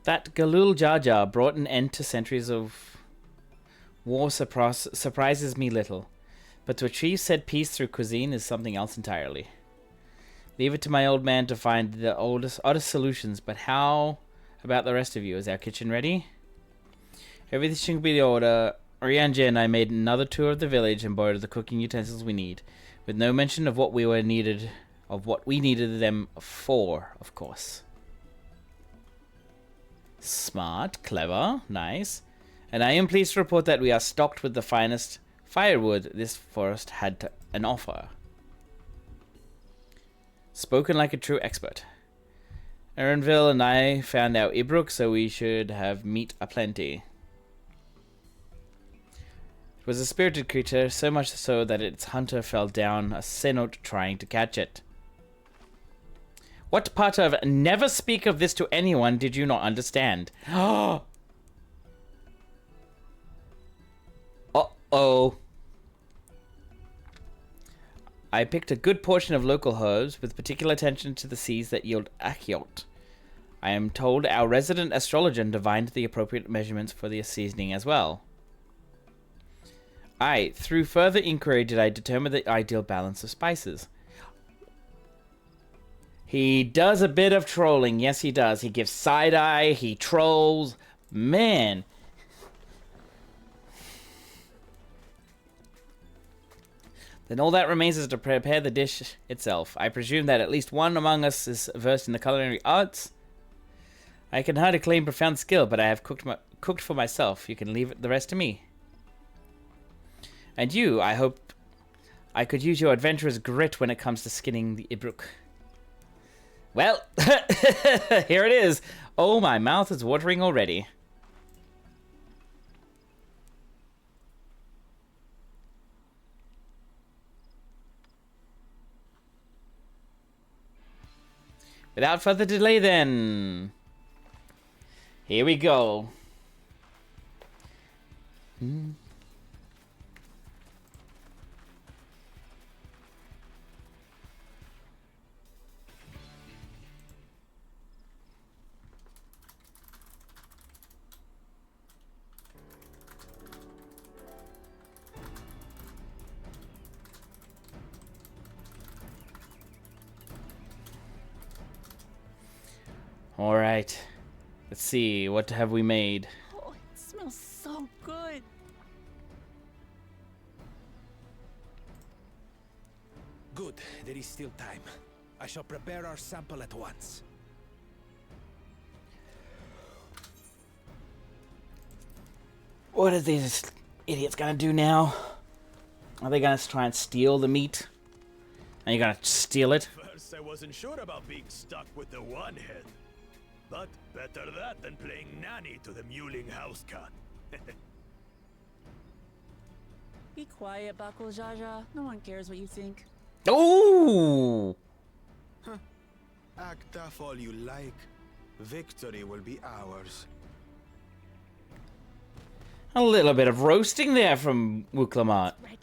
That Galul Jar Jar brought an end to centuries of war surprises me little. But to achieve said peace through cuisine is something else entirely. Leave it to my old man to find the oddest solutions, but how about the rest of you? Is our kitchen ready? Everything should be in order. Orianja and I made another tour of the village and borrowed the cooking utensils we need, with no mention of what we needed them for, of course. Smart, clever, nice. And I am pleased to report that we are stocked with the finest firewood this forest had an offer. Spoken like a true expert. Erenville and I found our Ibruk, so we should have meat aplenty. It was a spirited creature, so much so that its hunter fell down a cenote trying to catch it. What part of never speak of this to anyone did you not understand? Uh-oh. I picked a good portion of local herbs, with particular attention to the seeds that yield achiot. I am told our resident astrologer divined the appropriate measurements for the seasoning as well. Through further inquiry did I determine the ideal balance of spices. He does a bit of trolling. Yes, he does. He gives side-eye. He trolls. Man. Then all that remains is to prepare the dish itself. I presume that at least one among us is versed in the culinary arts. I can hardly claim profound skill, but I have cooked for myself. You can leave the rest to me. And you, I hope I could use your adventurous grit when it comes to skinning the Ibruk. Well, here it is. Oh, my mouth is watering already. Without further delay then, here we go. All right, let's see, what have we made? Oh, it smells so good. Good, there is still time. I shall prepare our sample at once. What are these idiots gonna do now? Are they gonna try and steal the meat? Are you gonna steal it? First, I wasn't sure about being stuck with the one head. But better that than playing nanny to the mewling house cat. Be quiet, Bako Jaja. No one cares what you think. Ooh! Act tough all you like. Victory will be ours. A little bit of roasting there from Wuklamat. Ready.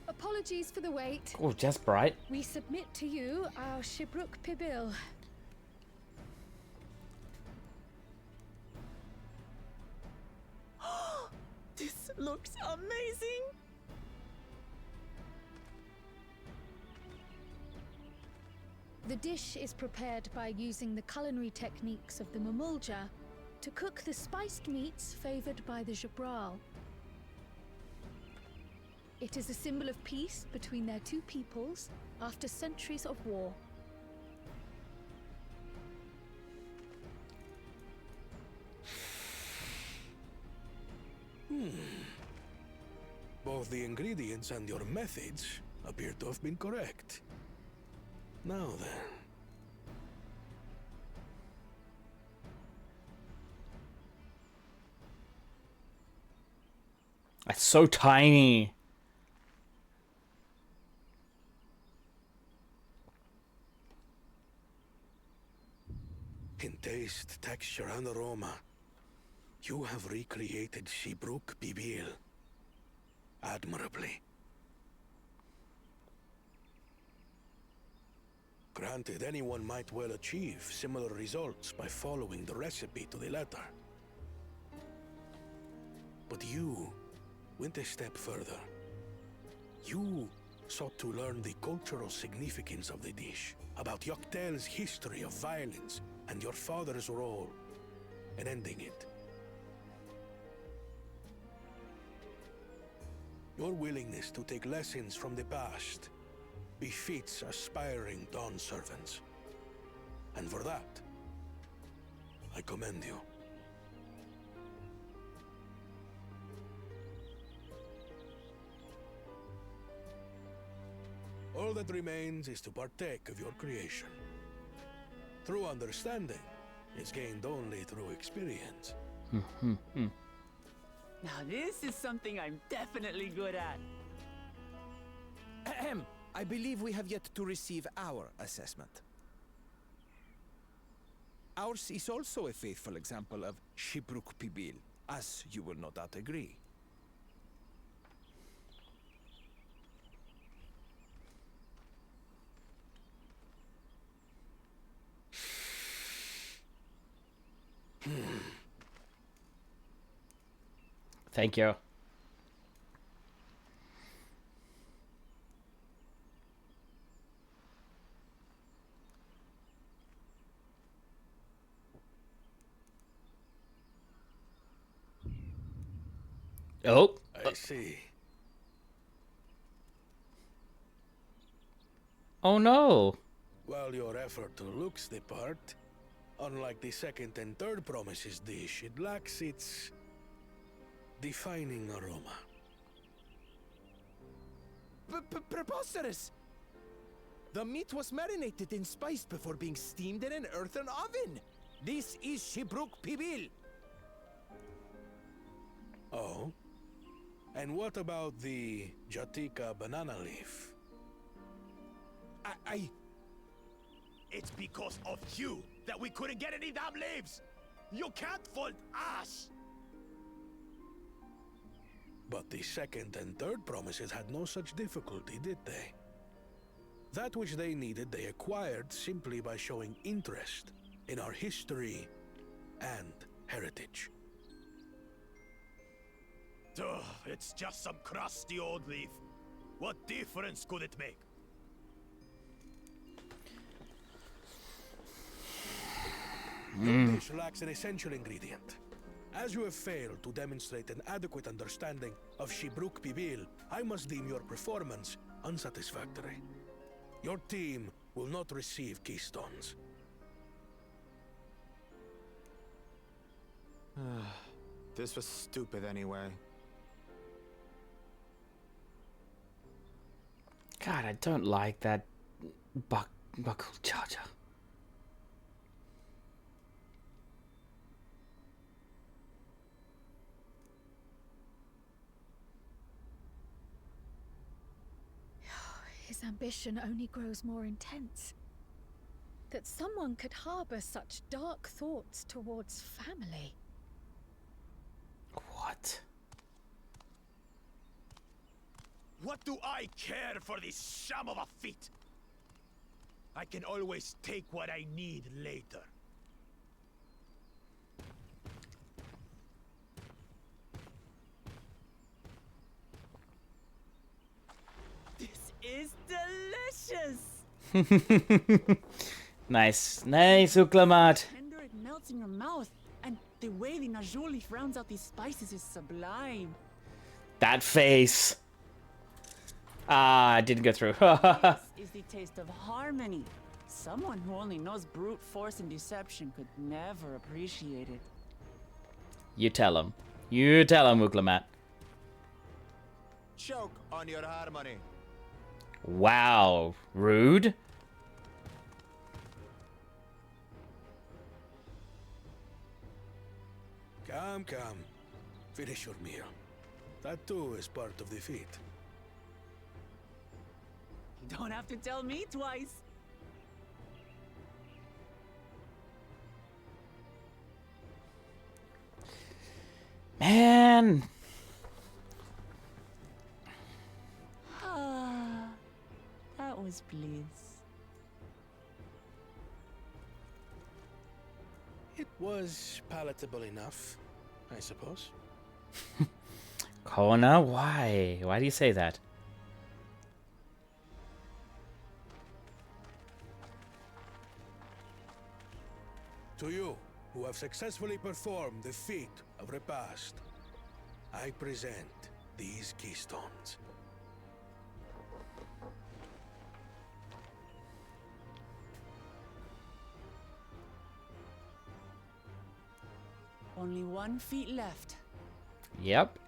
Apologies for the wait. Oh, just bright. We submit to you our Shibruk Pibil. This looks amazing. The dish is prepared by using the culinary techniques of the Mamulja to cook the spiced meats favored by the Jabral. It is a symbol of peace between their two peoples after centuries of war. Both the ingredients and your methods appear to have been correct. Now then. That's so tiny. In taste, texture, and aroma, you have recreated Shibruk Bibil admirably. Granted, anyone might well achieve similar results by following the recipe to the letter. But you went a step further. You sought to learn the cultural significance of the dish, about Yoktel's history of violence and your father's role in ending it. Your willingness to take lessons from the past befits aspiring Dawn servants. And for that, I commend you. All that remains is to partake of your creation. True understanding is gained only through experience. Now this is something I'm definitely good at. Ahem. I believe we have yet to receive our assessment. Ours is also a faithful example of Shibruk Pibil, as you will no doubt agree. Thank you. Oh. I see. Oh no. While your effort looks the part, unlike the second and third promises dish, it lacks its defining aroma. Preposterous! The meat was marinated and spiced before being steamed in an earthen oven. This is Shibruk Pibil. Oh? And what about the Jatika banana leaf? It's because of you that we couldn't get any damn leaves! You can't fault us! But the second and third promises had no such difficulty, did they? That which they needed they acquired simply by showing interest in our history and heritage. Ugh, it's just some crusty old leaf. What difference could it make? Your dish lacks an essential ingredient. As you have failed to demonstrate an adequate understanding of Shibruk Pibil, I must deem your performance unsatisfactory. Your team will not receive keystones. This was stupid anyway. God, I don't like that buckle charger. His ambition only grows more intense. That someone could harbor such dark thoughts towards family. What? What do I care for this sham of a feat? I can always take what I need later. This is delicious! Nice, nice, Uklamat. Tender, it melts in your mouth, and the way the najul leaf rounds out these spices is sublime. That face. Ah, it didn't go through. This is the taste of harmony. Someone who only knows brute force and deception could never appreciate it. You tell him. You tell him, Uklamat. Choke on your harmony. Wow, rude. Come, come. Finish your meal. That too is part of the feat. You don't have to tell me twice. Man. Ah, that was bliss. It was palatable enough, I suppose. Kona, why? Why do you say that? To you, who have successfully performed the feat of repast, I present these keystones. Only 1 feet left. Yep.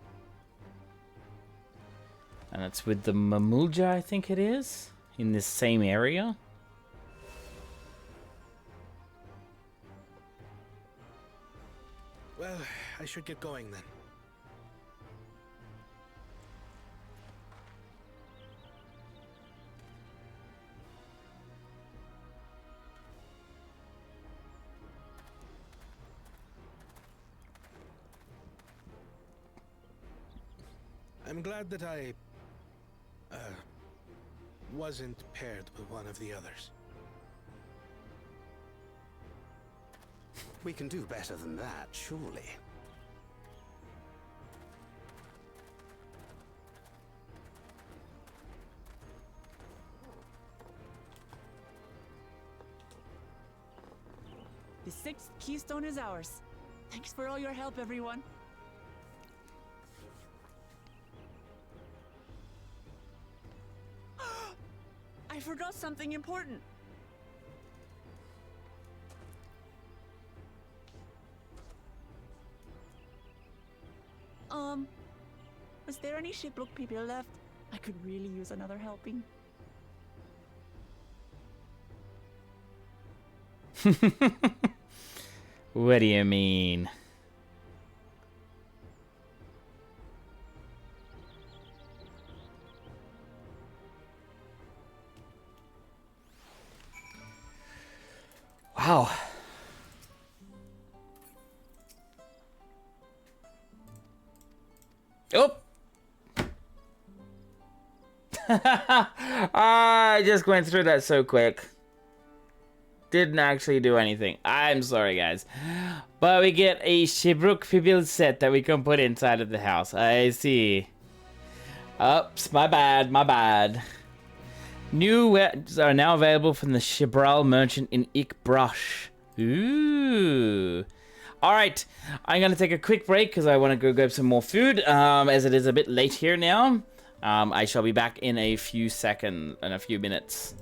And it's with the Mamulja, I think it is, in this same area. Well, I should get going then. I'm glad that I wasn't paired with one of the others. We can do better than that, surely. The 6th keystone is ours. Thanks for all your help, everyone. I forgot something important. Was there any Shipbrook people left? I could really use another helping. What do you mean? Wow. Oh. I just went through that so quick. Didn't actually do anything. I'm sorry, guys. But we get a Shipbrook Pibil set that we can put inside of the house. I see. Oops, my bad, my bad. New wares are now available from the Shibral merchant in Ikbrush. Ooh. Alright, I'm going to take a quick break because I want to go grab some more food, as it is a bit late here now. I shall be back in a few seconds, in a few minutes.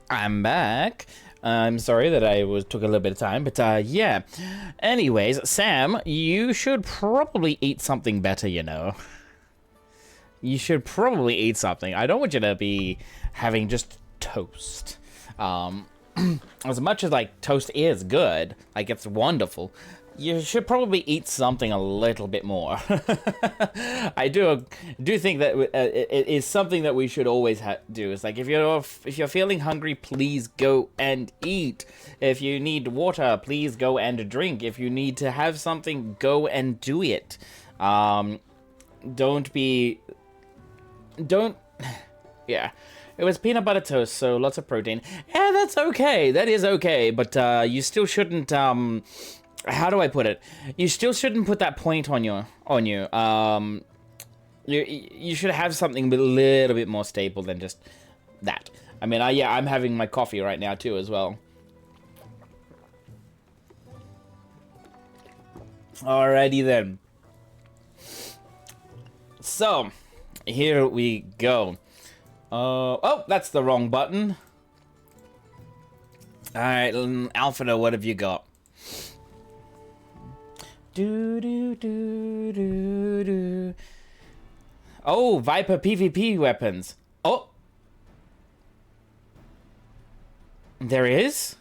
I'm back. I'm sorry that I took a little bit of time, but yeah. Anyways, Sam, you should probably eat something better, you know. You should probably eat something. I don't want you to be having just toast. As much as, like, toast is good, like, it's wonderful, you should probably eat something a little bit more. I do think that it is something that we should always do. It's like, if you're feeling hungry, please go and eat. If you need water, please go and drink. If you need to have something, go and do it. Yeah. It was peanut butter toast, so lots of protein. Yeah, that's okay. That is okay. But you still shouldn't, how do I put it? You still shouldn't put that point on you. You should have something a little bit more stable than just that. I mean, yeah, I'm having my coffee right now too as well. Alrighty then. So, here we go. Oh, that's the wrong button. Alright, Alfredo, what have you got? Oh, Viper PvP weapons. Oh. There is?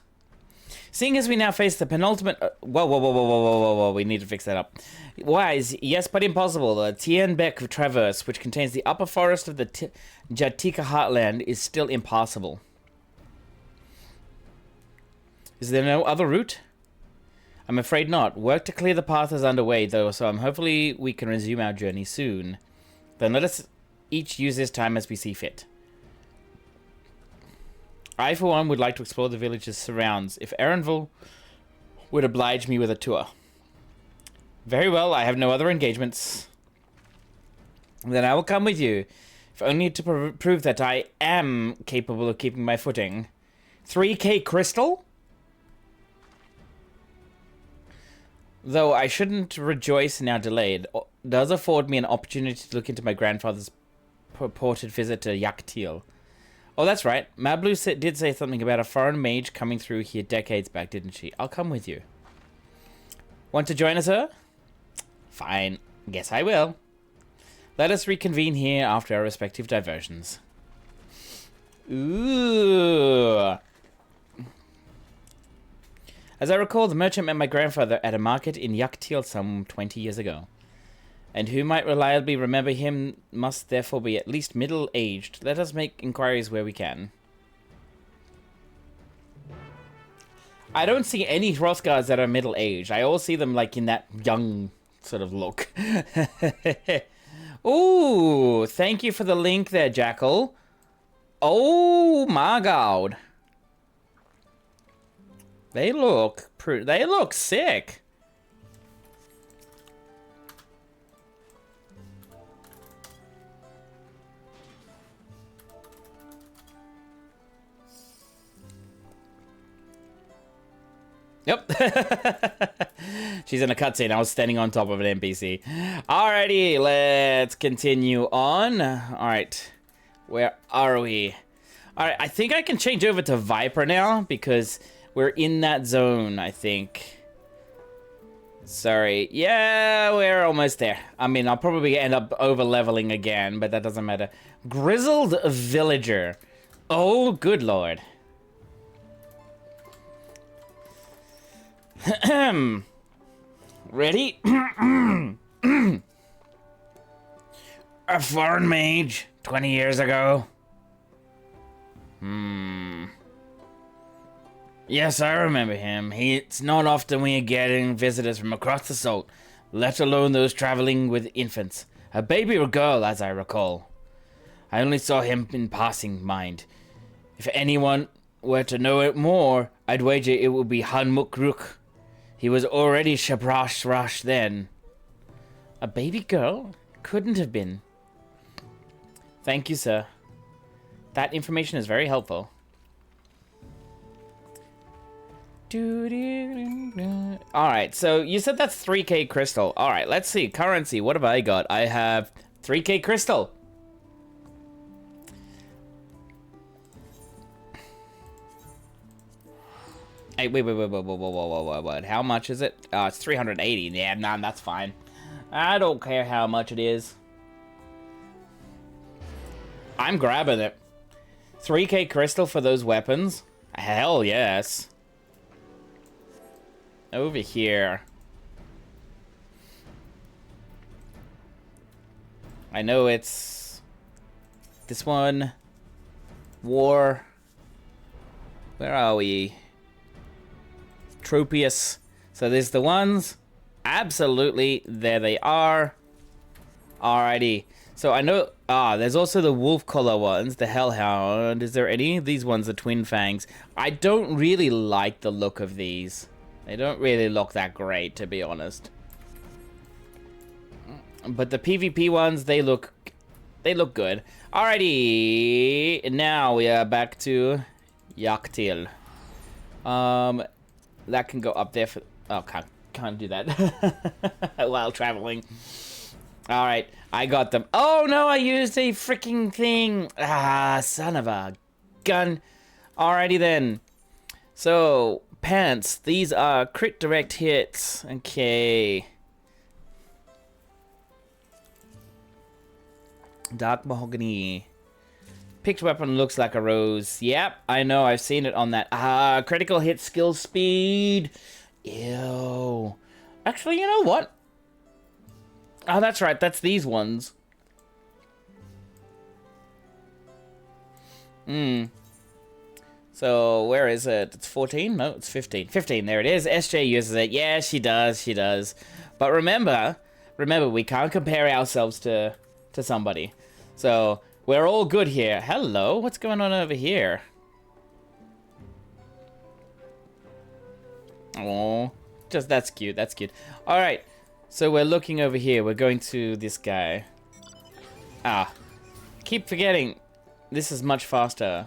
Seeing as we now face the penultimate... Whoa, we need to fix that up. Wise, yes, but impossible. The Tienbeck Traverse, which contains the upper forest of the Jatika Heartland, is still impassable. Is there no other route? I'm afraid not. Work to clear the path is underway, though, so hopefully we can resume our journey soon. Then let us each use this time as we see fit. I, for one, would like to explore the village's surrounds, if Erenville would oblige me with a tour. Very well, I have no other engagements. Then I will come with you, if only to prove that I am capable of keeping my footing. 3K crystal? Though I shouldn't rejoice now delayed, does afford me an opportunity to look into my grandfather's purported visit to Yaktil. Oh, that's right. Mablu did say something about a foreign mage coming through here decades back, didn't she? I'll come with you. Want to join us, sir? Fine. Guess I will. Let us reconvene here after our respective diversions. Ooh. As I recall, the merchant met my grandfather at a market in Yaktil some 20 years ago. And who might reliably remember him must therefore be at least middle-aged. Let us make inquiries where we can. I don't see any Hrothgars that are middle-aged. I all see them like in that young sort of look. Ooh, thank you for the link there, Jackal. Oh my god. They look sick. Yep. She's in a cutscene. I was standing on top of an NPC. Alrighty, let's continue on. Alright. Where are we? Alright, I think I can change over to Viper now because we're in that zone, I think. Sorry. Yeah, we're almost there. I mean, I'll probably end up over-leveling again, but that doesn't matter. Grizzled Villager. Oh, good lord. Ready? A foreign mage 20 years ago. Yes, I remember him. It's not often we are getting visitors from across the salt, let alone those traveling with infants. A baby or girl, as I recall. I only saw him in passing mind. If anyone were to know it more, I'd wager it would be Hanmukruk. He was already Shabrash Rash then. A baby girl? Couldn't have been. Thank you, sir. That information is very helpful. Alright, so you said that's 3K crystal. Alright, let's see. Currency, what have I got? I have 3K crystal. Hey, wait. How much is it? It's 380. Yeah, nah, that's fine. I don't care how much it is. I'm grabbing it. 3k crystal for those weapons? Hell yes. Over here. I know it's... this one. War. Where are we? Tropius. So there's the ones. Absolutely. There they are. Alrighty. So I know... there's also the wolf collar ones. The hellhound. Is there any of these ones? The twin fangs. I don't really like the look of these. They don't really look that great, to be honest. But the PvP ones, they look good. Alrighty. Now we are back to Yaktil. That can go up there for... oh, can't do that while traveling. Alright, I got them. Oh no, I used a freaking thing. Ah, son of a gun. Alrighty then. So, pants. These are crit direct hits. Okay. Dark mahogany. Picked weapon looks like a rose. Yep, I know. I've seen it on that. Ah, critical hit skill speed. Ew. Actually, you know what? Oh, that's right. That's these ones. So, where is it? It's 14? No, it's 15. 15, there it is. SJ uses it. Yeah, she does. But remember, we can't compare ourselves to somebody. So, we're all good here. Hello, what's going on over here? Oh, that's cute. All right, so we're looking over here. We're going to this guy. Keep forgetting. This is much faster.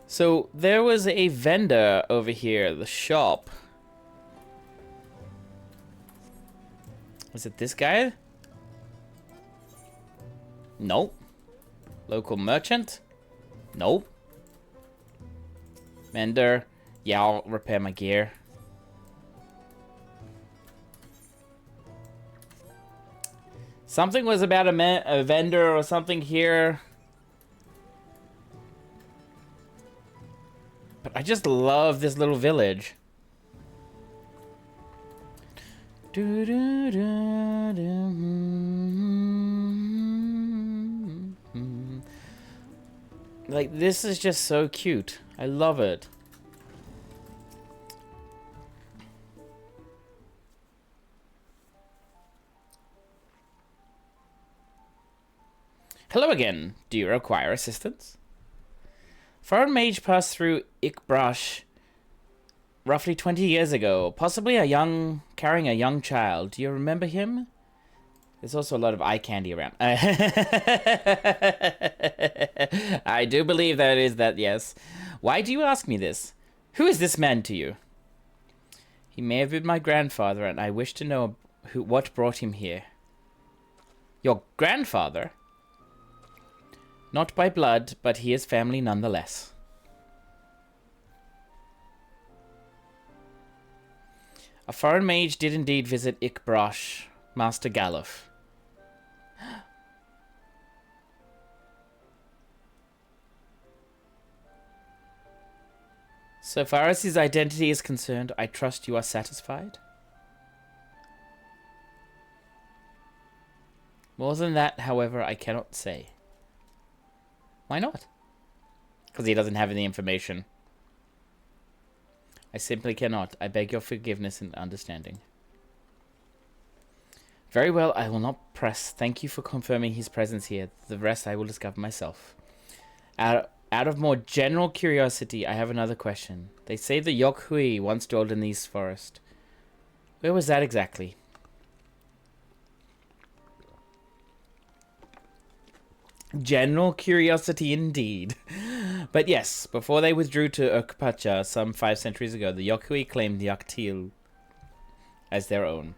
So there was a vendor over here, the shop. Was it this guy? Nope. Local merchant? Nope. Vendor. Yeah, I'll repair my gear. Something was about a vendor or something here. But I just love this little village. Like, this is just so cute. I love it. Hello again. Do you require assistance? Foreign mage passed through Ikbrash roughly 20 years ago, possibly carrying a young child. Do you remember him? There's also a lot of eye candy around. I do believe that is that, yes. Why do you ask me this? Who is this man to you? He may have been my grandfather, and I wish to know what brought him here. Your grandfather? Not by blood, but he is family nonetheless. A foreign mage did indeed visit Ikbrash, Master Galuf. So far as his identity is concerned, I trust you are satisfied? More than that, however, I cannot say. Why not? Because he doesn't have any information. I simply cannot. I beg your forgiveness and understanding. Very well, I will not press. Thank you for confirming his presence here. The rest I will discover myself. Out of more general curiosity, I have another question. They say the Yokhui once dwelled in these forests. Where was that exactly? General curiosity indeed. But yes, before they withdrew to Ukpacha some 5 centuries ago, the Yokhui claimed Yaktil as their own.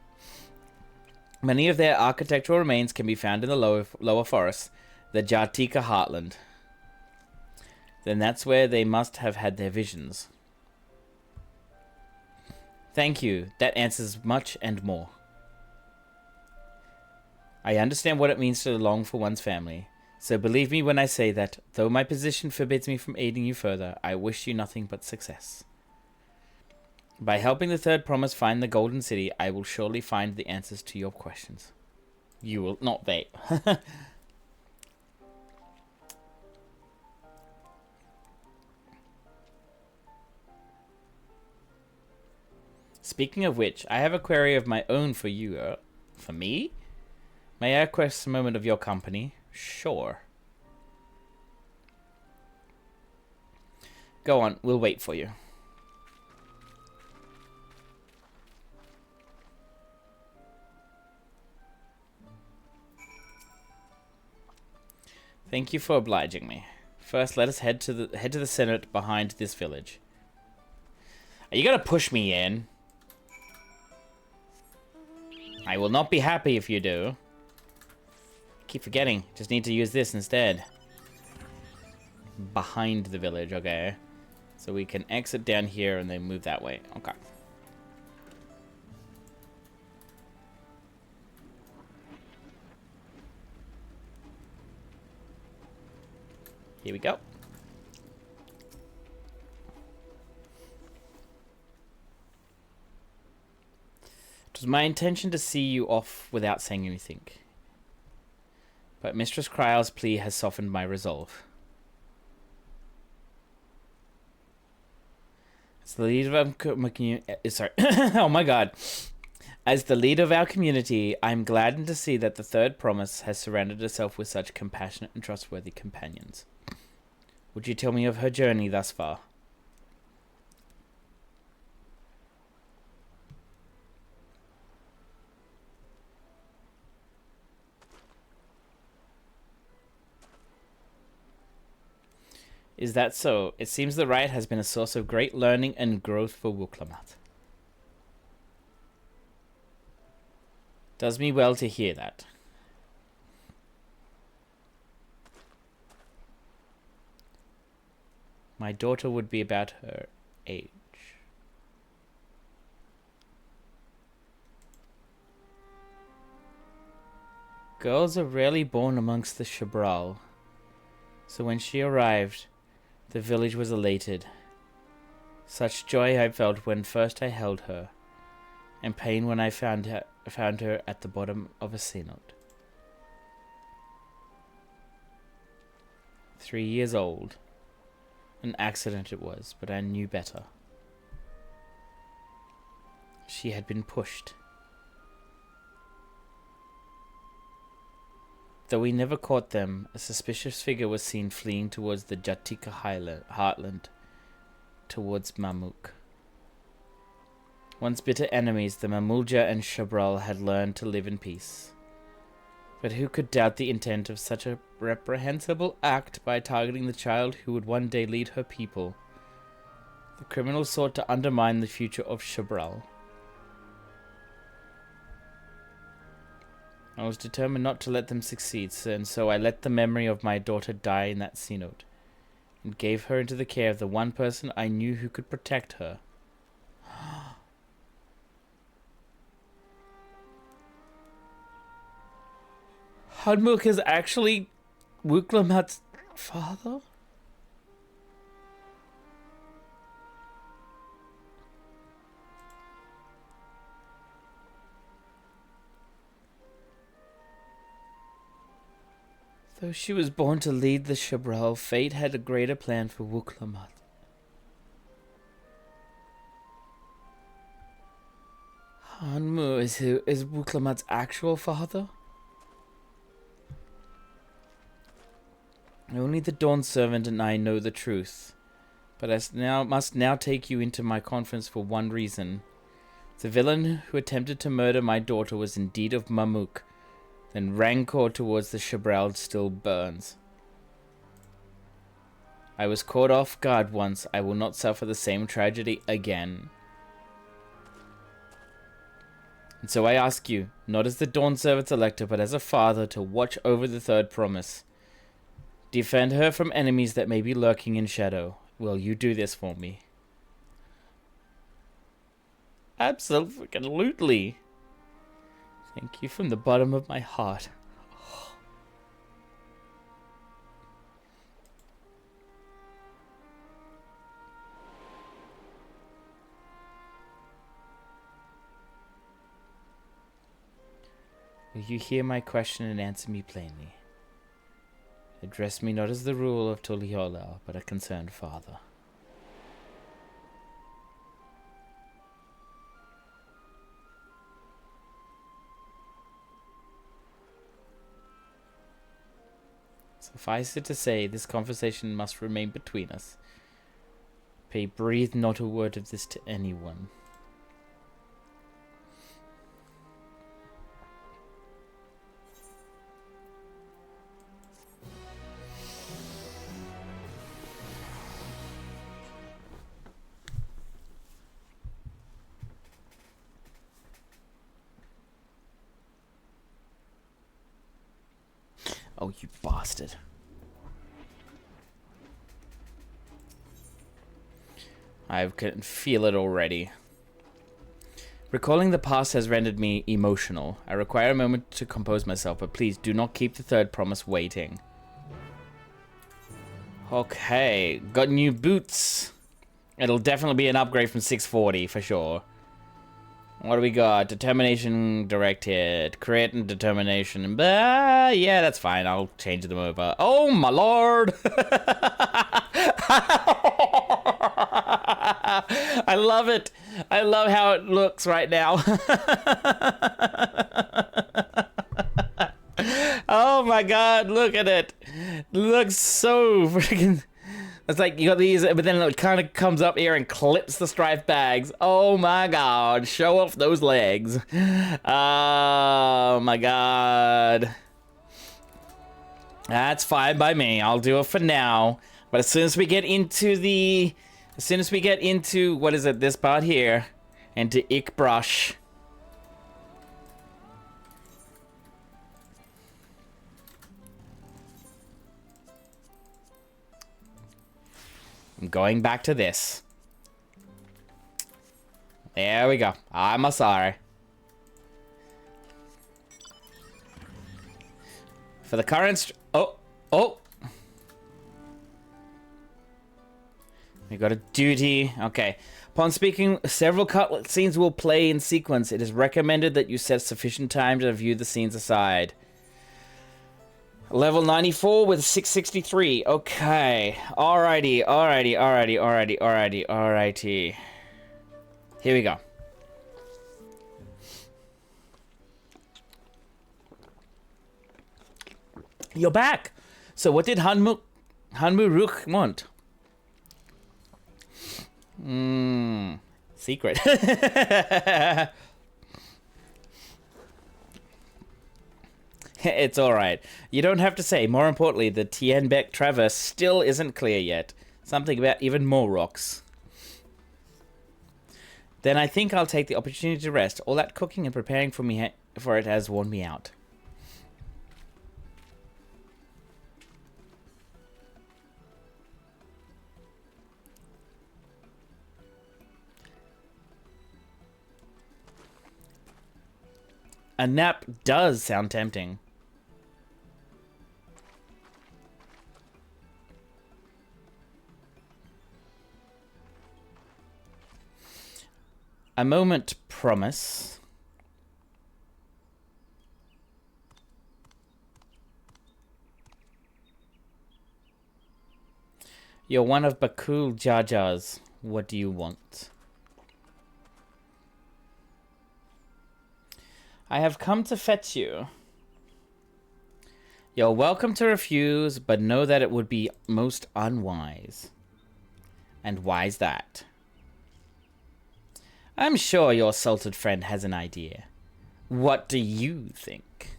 Many of their architectural remains can be found in the lower forests, the Jatika heartland. Then that's where they must have had their visions. Thank you. That answers much and more. I understand what it means to long for one's family. So believe me when I say that, though my position forbids me from aiding you further, I wish you nothing but success. By helping the third promise find the Golden City, I will surely find the answers to your questions. You will not, they. Speaking of which, I have a query of my own for you. For me? May I request a moment of your company? Sure. Go on, we'll wait for you. Thank you for obliging me. First, let us head to the Senate behind this village. Are you gonna push me in? I will not be happy if you do. Keep forgetting. Just need to use this instead. Behind the village, okay. So we can exit down here and then move that way. Okay. Here we go. It was my intention to see you off without saying anything. But Mistress Kryle's plea has softened my resolve. As the leader of our community, oh my god. As the leader of our community, I am gladdened to see that the third promise has surrounded herself with such compassionate and trustworthy companions. Would you tell me of her journey thus far? Is that so? It seems the riot has been a source of great learning and growth for Wuklammat. Does me well to hear that. My daughter would be about her age. Girls are rarely born amongst the Shabral, so when she arrived, the village was elated. Such joy I felt when first I held her, and pain when I found her at the bottom of a sea note. 3 years old. An accident it was, but I knew better. She had been pushed. Though we never caught them, a suspicious figure was seen fleeing towards the Jatika heartland, towards Mamuk. Once bitter enemies, the Mamulja and Shabral had learned to live in peace. But who could doubt the intent of such a reprehensible act by targeting the child who would one day lead her people? The criminals sought to undermine the future of Shabral. I was determined not to let them succeed, and so I let the memory of my daughter die in that sea note, and gave her into the care of the one person I knew who could protect her. Hudmuk is actually Wuklammat's father? Though she was born to lead the Shabral, fate had a greater plan for Wuklammat. Hanmu is Wuklammat's actual father? Only the Dawn Servant and I know the truth, but I must now take you into my conference for one reason. The villain who attempted to murder my daughter was indeed of Mamuk, then rancor towards the Shabral still burns. I was caught off guard once. I will not suffer the same tragedy again. And so I ask you, not as the Dawn Servant's elector, but as a father, to watch over the third promise. Defend her from enemies that may be lurking in shadow. Will you do this for me? Absolutely. Thank you from the bottom of my heart. Will you hear my question and answer me plainly? Address me not as the rule of Tuliyola, but a concerned father. Suffice it to say, this conversation must remain between us. Pray breathe not a word of this to anyone. Oh, you bastard. I can feel it already. Recalling the past has rendered me emotional. I require a moment to compose myself, but please do not keep the third promise waiting. Okay, got new boots. It'll definitely be an upgrade from 640 for sure. What do we got? Determination, direct hit, crit, and determination. Yeah, that's fine. I'll change them over. Oh my lord! I love it. I love how it looks right now. Oh my god, look at it. It looks so freaking... It's like you got these, but then it kind of comes up here and clips the striped bags. Oh my god, show off those legs. Oh my god. That's fine by me. I'll do it for now. But as soon as we get into the... As soon as we get into, what is it, this part here, into Ickbrush. I'm going back to this. There we go. I'm sorry. For the current... Oh! We got a duty. Okay. Upon speaking, several cut scenes will play in sequence. It is recommended that you set sufficient time to view the scenes aside. Level 94 with 663. Okay. Alrighty. Here we go. You're back. So what did Hanmu-ruk want? Secret. It's alright. You don't have to say. More importantly, the Tienbeck Traverse still isn't clear yet. Something about even more rocks. Then I think I'll take the opportunity to rest. All that cooking and preparing for it has worn me out. A nap does sound tempting. A moment promise. You're one of Bakul Jajas. What do you want? I have come to fetch you. You're welcome to refuse, but know that it would be most unwise. And why's that? I'm sure your salted friend has an idea. What do you think?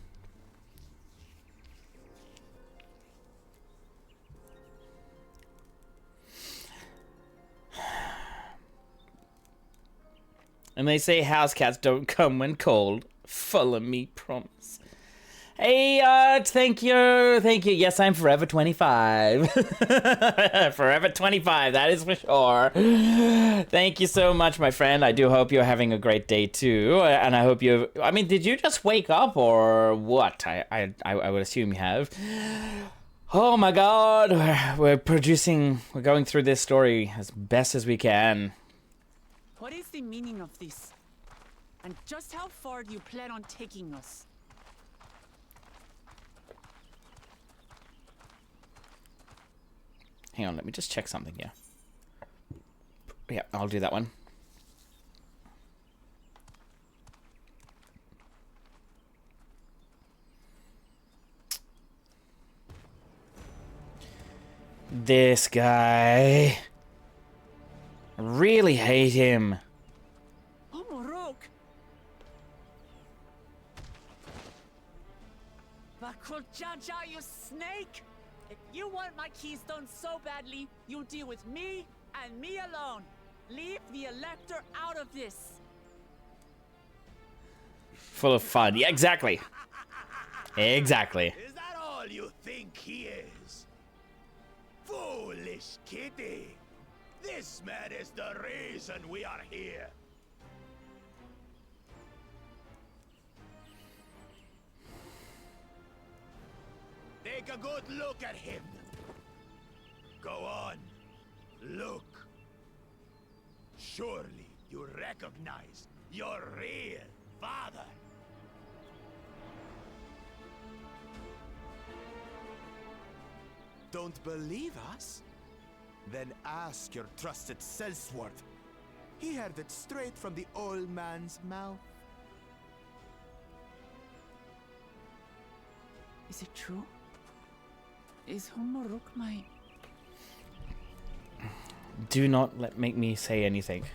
And they say house cats don't come when cold. Follow me, promise. Hey, thank you. Thank you. Yes, I'm forever 25. Forever 25, that is for sure. Thank you so much, my friend. I do hope you're having a great day, too. And I hope you... I mean, did you just wake up or what? I would assume you have. Oh, my God. We're going through this story as best as we can. What is the meaning of this? And just how far do you plan on taking us? Hang on, let me just check something here. Yeah, I'll do that one. This guy. I really hate him. Oh, Morok! Bakuljaja, you snake! If you want my keystone so badly, you deal with me and me alone. Leave the Elector out of this. Full of fun. Yeah, exactly. Exactly. Is that all you think he is? Foolish kitty. This man is the reason we are here. Take a good look at him. Go on. Look. Surely you recognize your real father. Don't believe us? Then ask your trusted Sellsworth. He heard it straight from the old man's mouth. Is it true? Is Humoruk my... Do not make me say anything.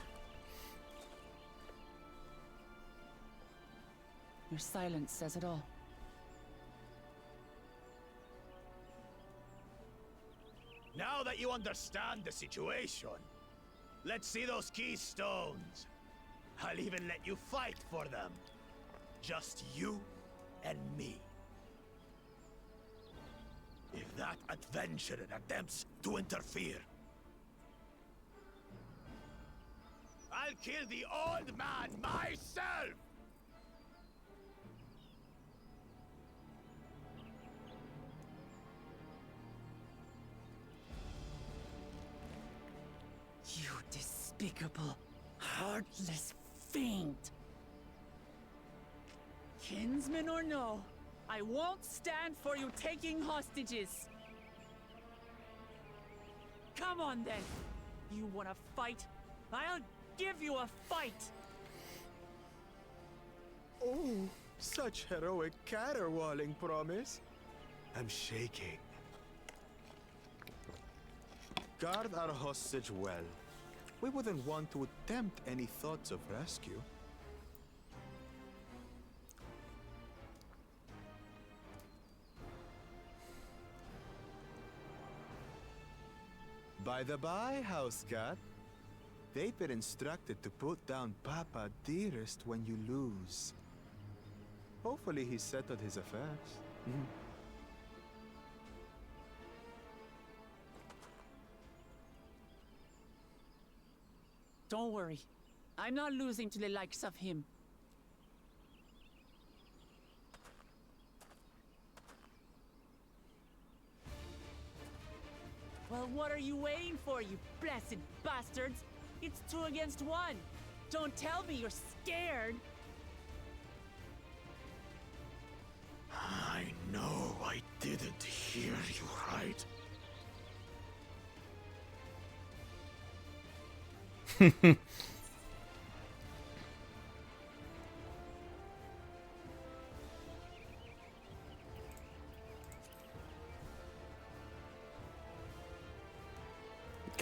Your silence says it all. Now that you understand the situation, let's see those keystones. I'll even let you fight for them. Just you and me. If that adventurer attempts to interfere, I'll kill the old man myself! You despicable, heartless fiend! Kinsman or no, I won't stand for you taking hostages! Come on then! You wanna fight? I'll give you a fight! Oh, such heroic caterwauling promise. I'm shaking. Guard our hostage well. We wouldn't want to attempt any thoughts of rescue. By the by, house cat, they've been instructed to put down Papa Dearest when you lose. Hopefully he's settled his affairs. Don't worry. I'm not losing to the likes of him. Well, what are you waiting for, you blessed bastards? It's 2 against 1. Don't tell me you're scared. I know I didn't hear you right.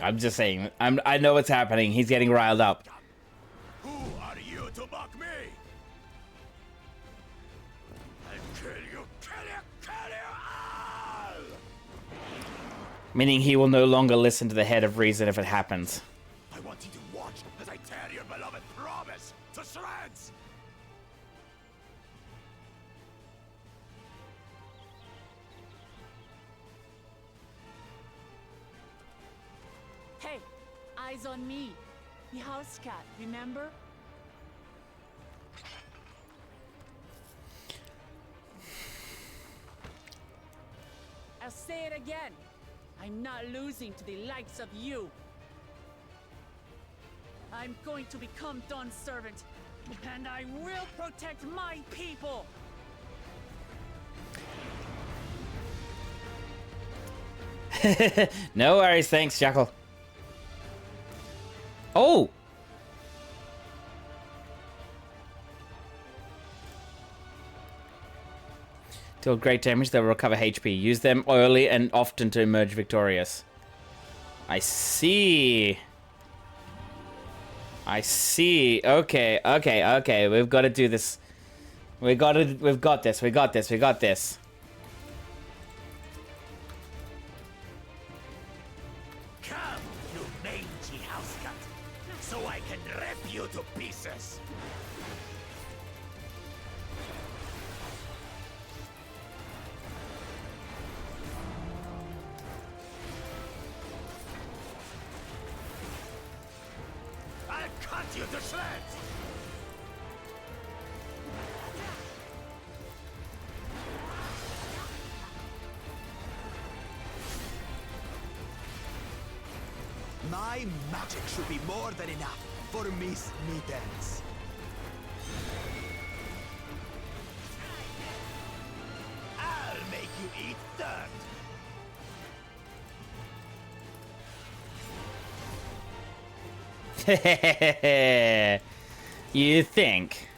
I'm just saying. I know what's happening. He's getting riled up. Who are you to mock me? I'll kill you, kill you all! Meaning he will no longer listen to the head of reason if it happens. I want you to watch as I tear your beloved promise to shreds! eyes on me. The house cat, remember? I'll say it again. I'm not losing to the likes of you. I'm going to become Dawn's servant, and I will protect my people. No worries, thanks, Jackal. Oh! Deal great damage, they'll recover HP. Use them early and often to emerge victorious. I see. I see. Okay, okay, okay. We've got to do this. We've got this. We got this. We got this. Come, you mangy house cat, so I can rip you to pieces. I'll cut you to shreds! My magic should be more than enough for Miss Mittens. I'll make you eat dirt! You think?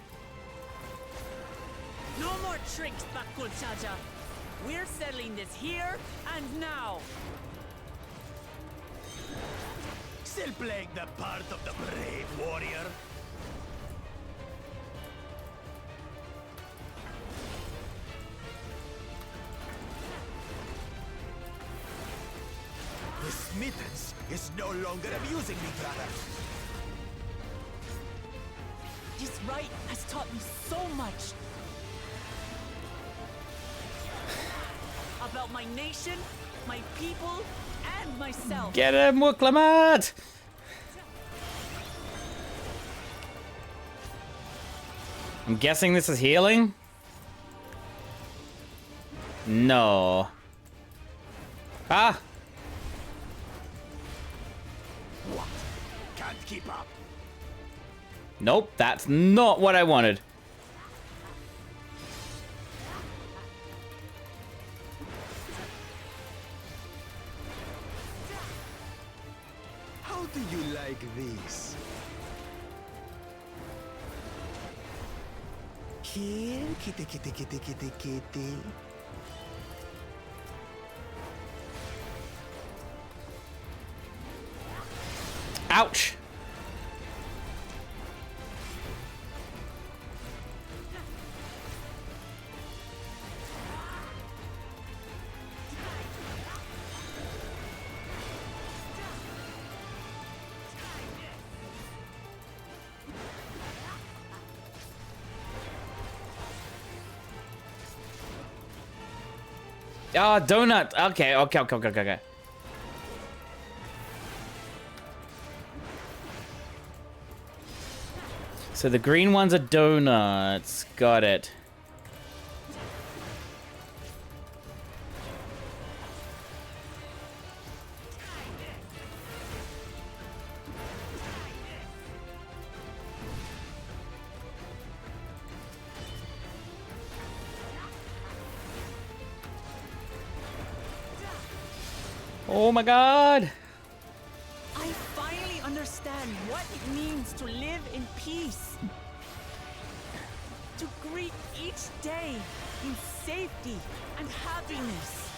No more tricks, Bakulchaja. We're settling this here and now. Still playing the part of the brave warrior? Miss Mittens is no longer amusing me, brother. This rite has taught me so much. About my nation, my people, and myself. Get him, Wuklamat! I'm guessing this is healing? No. Ah! What? Can't keep up. Nope, that's not what I wanted. How do you like this? Here, kitty, kitty, kitty, kitty, kitty. Ouch! Ah, donut. Okay, okay. So the green ones are donuts. Got it. Oh my god! I finally understand what it means to live in peace. To greet each day in safety and happiness.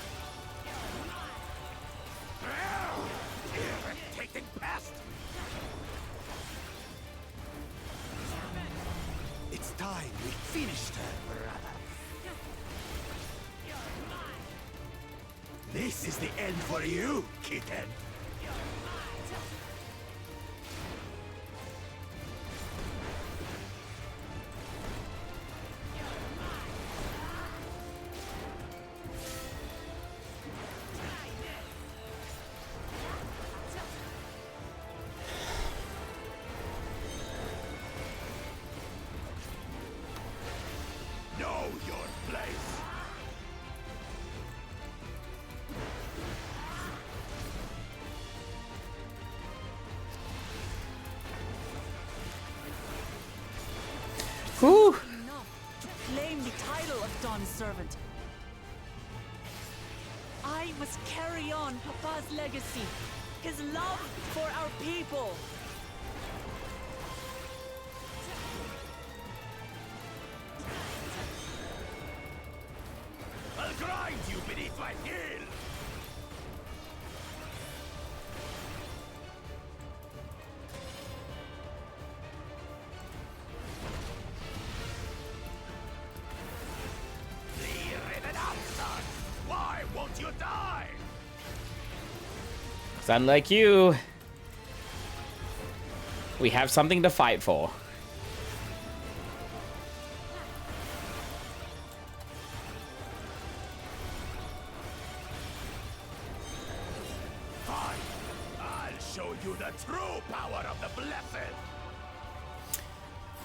Irritating pest! It's time we finished her, brother. This is the end for you, kitten. Whew. enough to claim the title of Dawn Servant. I must carry on Papa's legacy, his love for our people. I'll grind you beneath my heel! Why won't you die? 'Cause unlike you, we have something to fight for. Fine. I'll show you the true power of the blessed.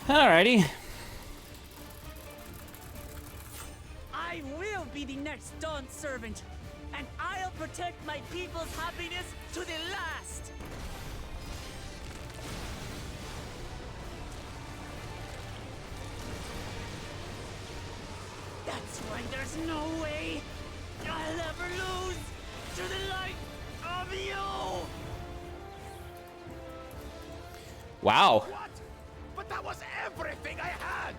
Alrighty. I will be the next Dawn Servant, and I'll protect my people's happiness to the last. That's why there's no way I'll ever lose to the light of you. Wow. What? But that was everything I had.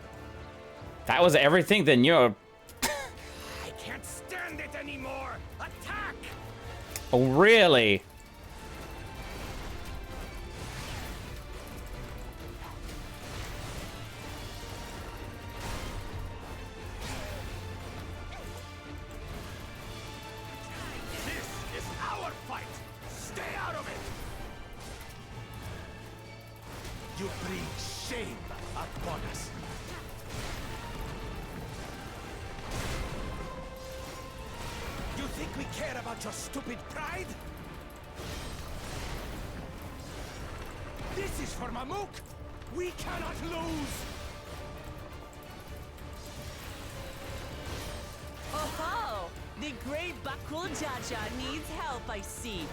That was everything, then you're... I can't stand it anymore. Attack! Oh, really? This is our fight. Stay out of it. You bring shame upon us. You think we care about your stupid pride? This is for Mamuk! We cannot lose! Oh, the great Bakul Jaja needs help, I see.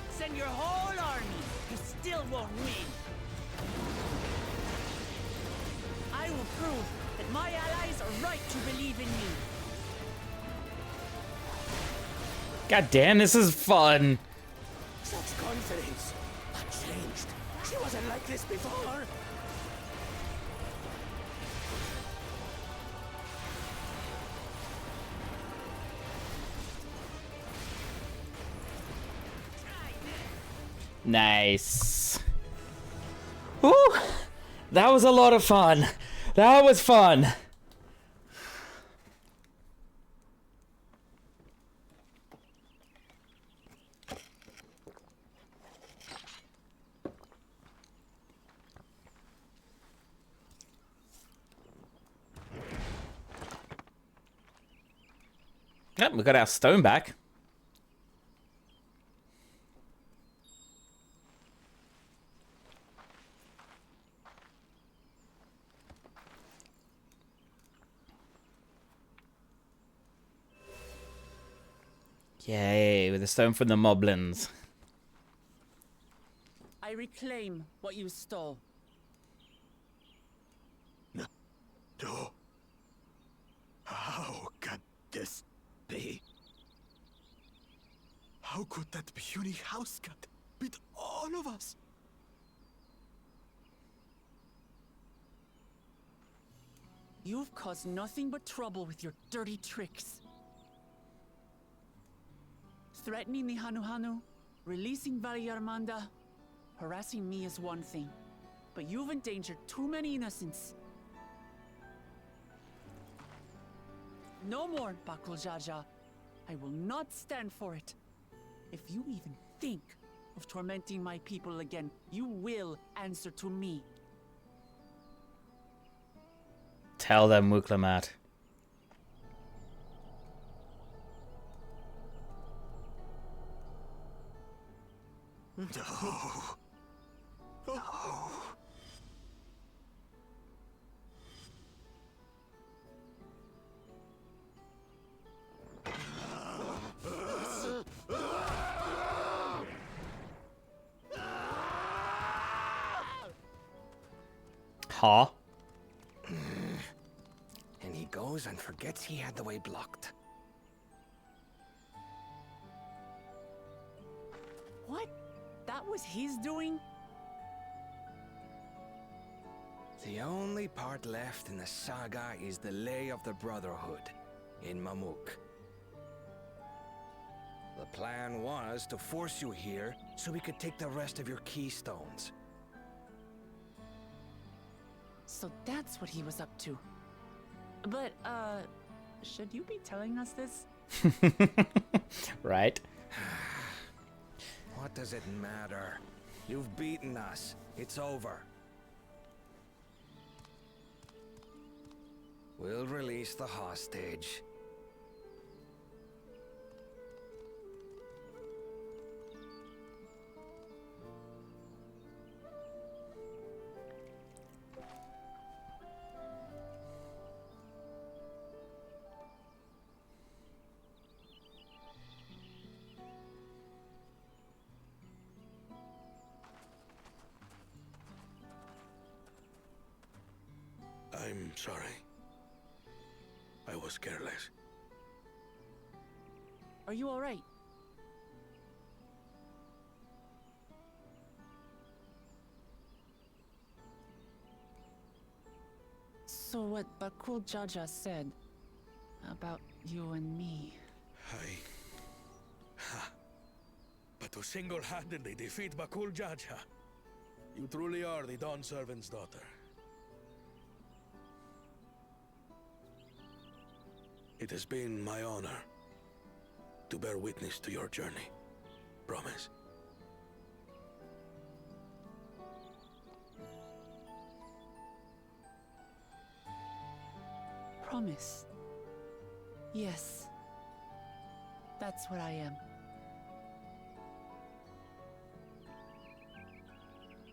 Send your whole army. You still won't win. I will prove that my allies are right to believe in me. God damn, this is fun. Such confidence. But changed. She wasn't like this before. Nice. Woo! That was a lot of fun. That was fun. Yep, we got our stone back. Yay, with the stone from the moblins. I reclaim what you stole. No. How can this be? How could that puny house cat beat all of us? You've caused nothing but trouble with your dirty tricks. Threatening the Hanuhanu, releasing Valyarmanda, harassing me is one thing, but you've endangered too many innocents. No more, Bakul Jaja. I will not stand for it. If you even think of tormenting my people again, you will answer to me. Tell them, Muklamat. No. No. Huh? And he goes and forgets he had the way blocked. What? That was his doing? The only part left in the saga is the Lay of the Brotherhood in Mamuk. The plan was to force you here so we could take the rest of your keystones. So that's what he was up to. But, should you be telling us this? Right? What does it matter? You've beaten us. It's over. We'll release the hostage. I'm sorry. I was careless. Are you alright? So what Bakul Jaja said about you and me. But to single-handedly defeat Bakul Jaja, you truly are the Dawn Servant's daughter. It has been my honor to bear witness to your journey. Promise. Promise. Yes. That's what I am.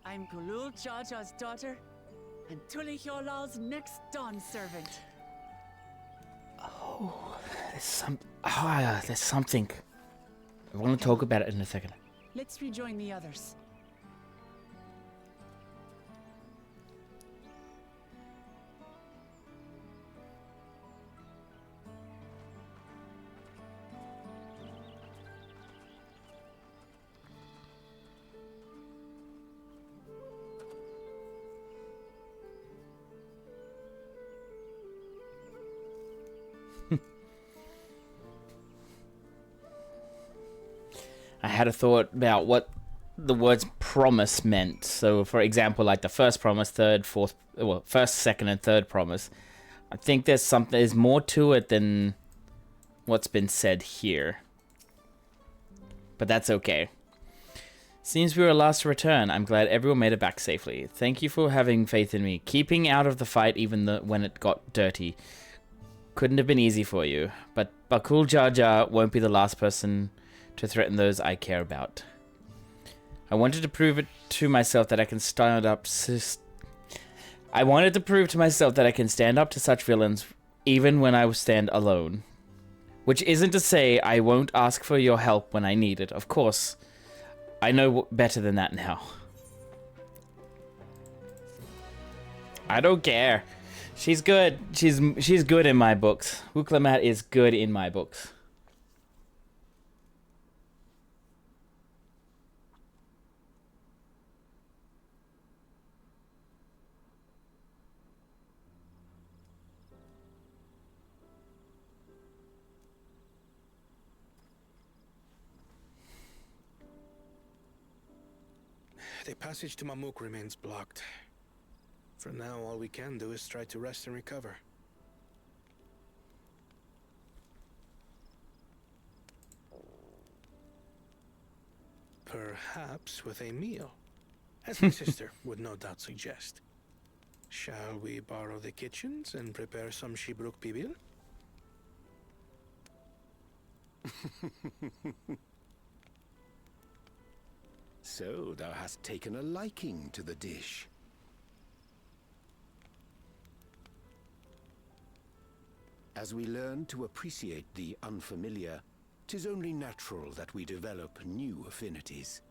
I'm Kulul Jaja's daughter, and Tulihyolal's next Dawn servant. Oh, there's something. I want to talk about it in a second. Let's rejoin the others. I had a thought about what the words promise meant. So, for example, like the first promise, third, fourth, well, first, second, and third promise. I think there's more to it than what's been said here. But that's okay. Seems we were last to return. I'm glad everyone made it back safely. Thank you for having faith in me. Keeping out of the fight even when it got dirty. Couldn't have been easy for you. But Bakul Jaja won't be the last person to threaten those I care about. I wanted to prove it to myself that I can stand up. I wanted to prove to myself that I can stand up to such villains, even when I stand alone. Which isn't to say I won't ask for your help when I need it. Of course, I know better than that now. I don't care. She's good. She's good in my books. Wuklamat is good in my books. The passage to Mamuk remains blocked. For now, all we can do is try to rest and recover. Perhaps with a meal, as my sister would no doubt suggest. Shall we borrow the kitchens and prepare some Shibruk Pibil? So thou hast taken a liking to the dish. As we learn to appreciate the unfamiliar, 'tis only natural that we develop new affinities.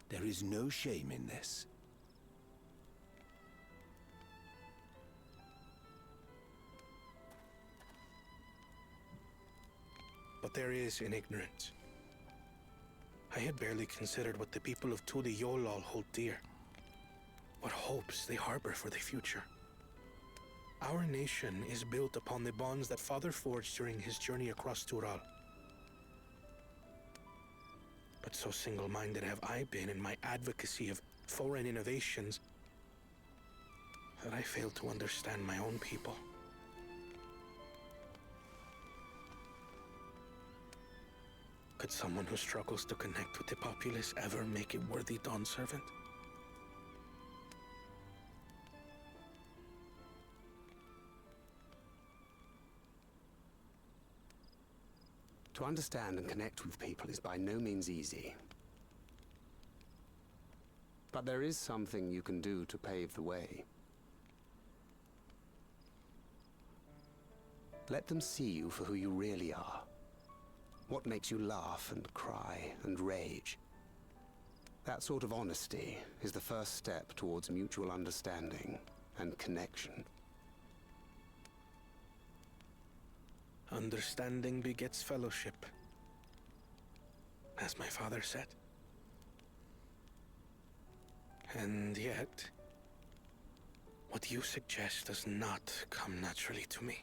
There is no shame in this. what there is in ignorance. I had barely considered what the people of Tuli Yolal hold dear, what hopes they harbor for the future. Our nation is built upon the bonds that Father forged during his journey across Tural. But so single-minded have I been in my advocacy of foreign innovations that I failed to understand my own people. Could someone who struggles to connect with the populace ever make a worthy Dawn servant? To understand and connect with people is by no means easy. But there is something you can do to pave the way. Let them see you for who you really are. What makes you laugh and cry and rage. That sort of honesty is the first step towards mutual understanding and connection. Understanding begets fellowship, as my father said. And yet, what you suggest does not come naturally to me.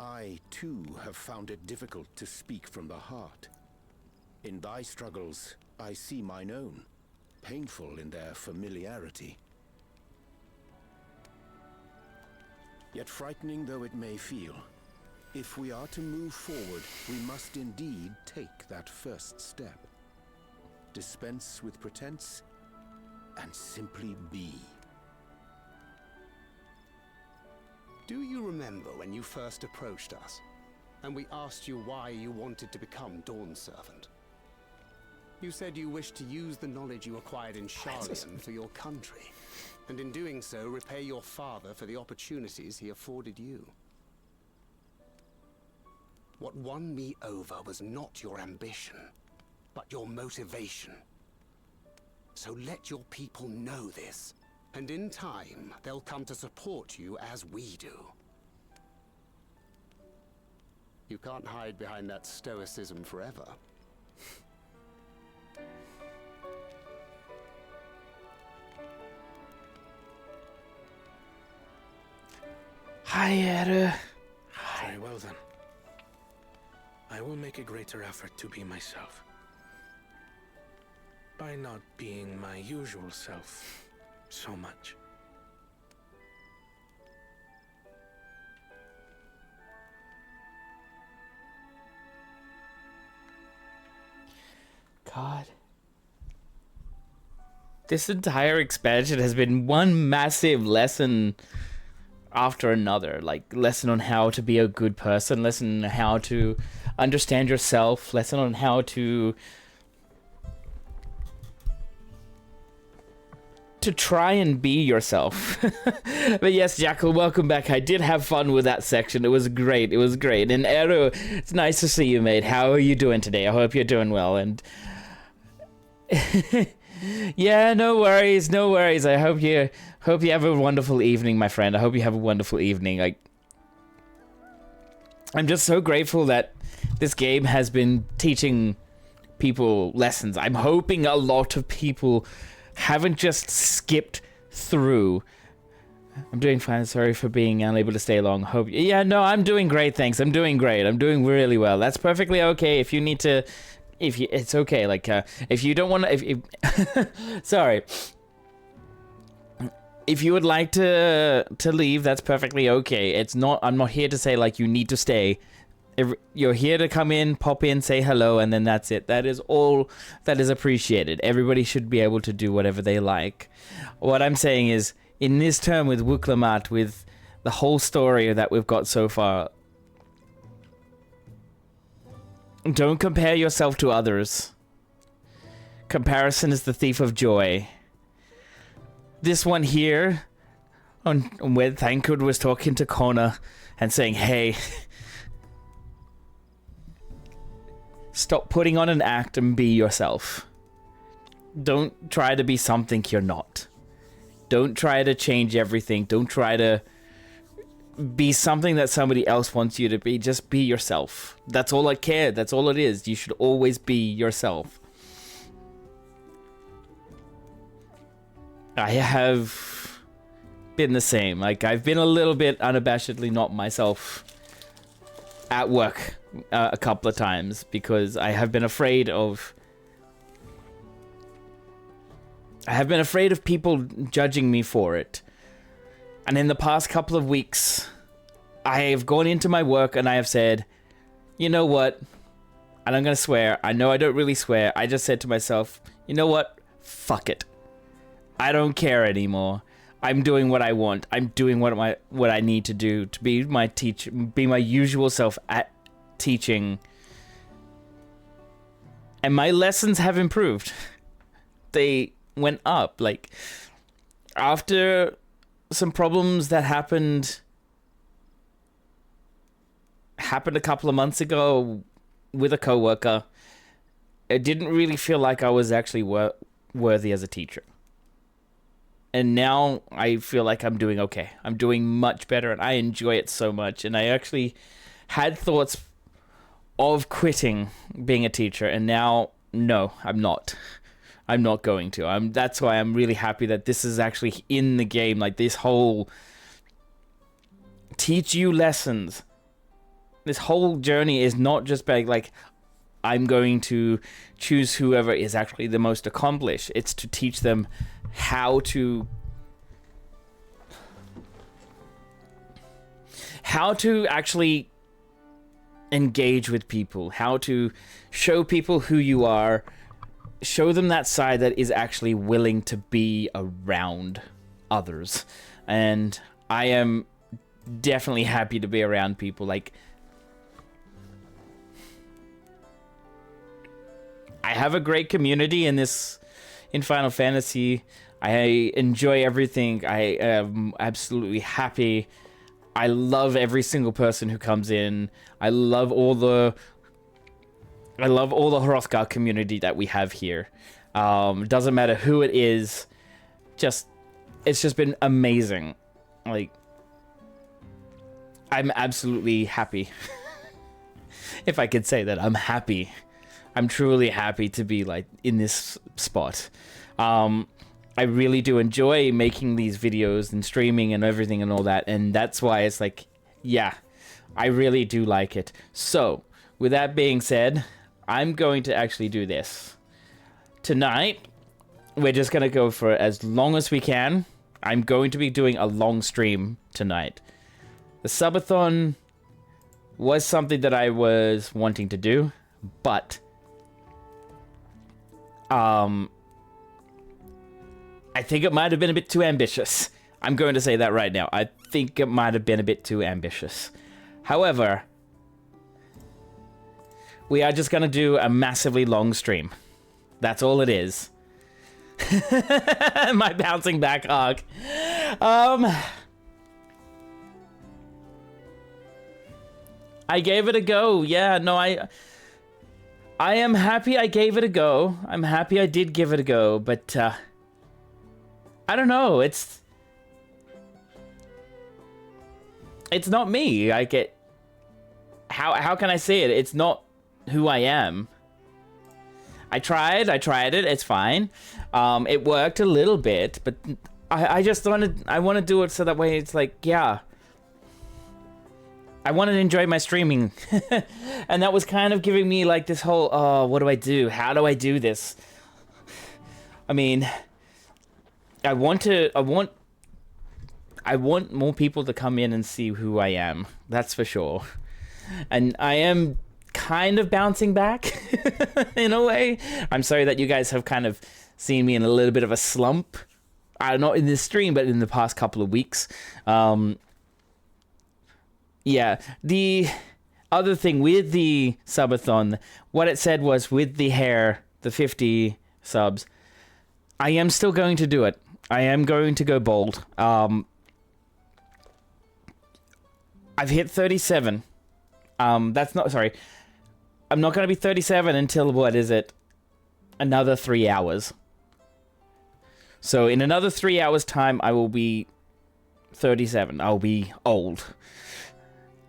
I, too, have found it difficult to speak from the heart. In thy struggles, I see mine own, painful in their familiarity. Yet frightening though it may feel, if we are to move forward, we must indeed take that first step. Dispense with pretense, and simply be. Do you remember when you first approached us, and we asked you why you wanted to become Dawn Servant? You said you wished to use the knowledge you acquired in Sharlayan for your country, and in doing so repay your father for the opportunities he afforded you. What won me over was not your ambition, but your motivation. So let your people know this. And in time, they'll come to support you as we do. You can't hide behind that stoicism forever. Hi, Era. Very well then. I will make a greater effort to be myself. By not being my usual self so much. God. This entire expansion has been one massive lesson after another. Like, lesson on how to be a good person, lesson on how to understand yourself, lesson on how to try and be yourself. But yes, Jackal, welcome back. I did have fun with that section. It was great. It was great. And Eru, it's nice to see you, mate. How are you doing today? I hope you're doing well. And yeah, no worries, no worries. I hope you have a wonderful evening, my friend. I hope you have a wonderful evening. I'm just so grateful that this game has been teaching people lessons. I'm hoping a lot of people haven't just skipped through. I'm doing fine. Sorry for being unable to stay long. Hope. Yeah, no, I'm doing great. Thanks. I'm doing great. I'm doing really well. That's perfectly okay. If you need to, it's okay. Like, if you don't want to, sorry. If you would like to leave, that's perfectly okay. It's not. I'm not here to say like you need to stay. You're here to come in, pop in, say hello, and then that's it. That is all that is appreciated. Everybody should be able to do whatever they like. What I'm saying is, in this term with Wuklamat, with the whole story that we've got so far, don't compare yourself to others. Comparison is the thief of joy. This one here, on where Thancred was talking to Connor and saying, hey, stop putting on an act and be yourself. Don't try to be something you're not. Don't try to change everything. Don't try to be something that somebody else wants you to be. Just be yourself. That's all I care. That's all it is. You should always be yourself. I have been the same. Like, I've been a little bit unabashedly not myself at work a couple of times because I have been afraid of people judging me for it. And in the past couple of weeks, I have gone into my work and I have said, you know what? And I'm going to swear. I know I don't really swear. I just said to myself, you know what? Fuck it. I don't care anymore. I'm doing what I want. I'm doing what I need to do to be my teacher, be my usual self at teaching. And my lessons have improved. They went up. Like, after some problems that happened a couple of months ago with a coworker, it didn't really feel like I was actually worthy as a teacher. And now I feel like I'm doing okay. I'm doing much better and I enjoy it so much. And I actually had thoughts of quitting being a teacher, and now, no, I'm not. I'm not going to. That's why I'm really happy that this is actually in the game. Like, this whole teach you lessons. This whole journey is not just like I'm going to choose whoever is actually the most accomplished. It's to teach them how to actually engage with people, how to show people who you are, show them that side that is actually willing to be around others. And I am definitely happy to be around people. Like, I have a great community in Final Fantasy. I enjoy everything. I am absolutely happy. I love every single person who comes in. I love all the Hrothgar community that we have here. Doesn't matter who it is. It's just been amazing. Like, I'm absolutely happy. If I could say that, I'm happy. I'm truly happy to be like in this spot. I really do enjoy making these videos and streaming and everything and all that, and that's why it's like, yeah, I really do like it. So, with that being said, I'm going to actually do this. Tonight, we're just going to go for as long as we can. I'm going to be doing a long stream tonight. The subathon was something that I was wanting to do, but I think it might have been a bit too ambitious. I'm going to say that right now. I think it might have been a bit too ambitious. However, we are just going to do a massively long stream. That's all it is. My bouncing back arc. I gave it a go. Yeah, no, I am happy I gave it a go. I'm happy I did give it a go, but I don't know. It's not me. How can I say it? It's not who I am. I tried it. It's fine. It worked a little bit, but I want to do it so that way it's like, yeah, I want to enjoy my streaming. And that was kind of giving me like this whole, oh, what do I do? How do I do this? I mean, I want more people to come in and see who I am. That's for sure. And I am kind of bouncing back in a way. I'm sorry that you guys have kind of seen me in a little bit of a slump. Not in this stream, but in the past couple of weeks. Yeah, the other thing with the subathon, what it said was with the hair, the 50 subs, I am still going to do it. I am going to go bold. I've hit 37. I'm not going to be 37 until, what is it? Another 3 hours. So in another 3 hours time, I will be 37. I'll be old.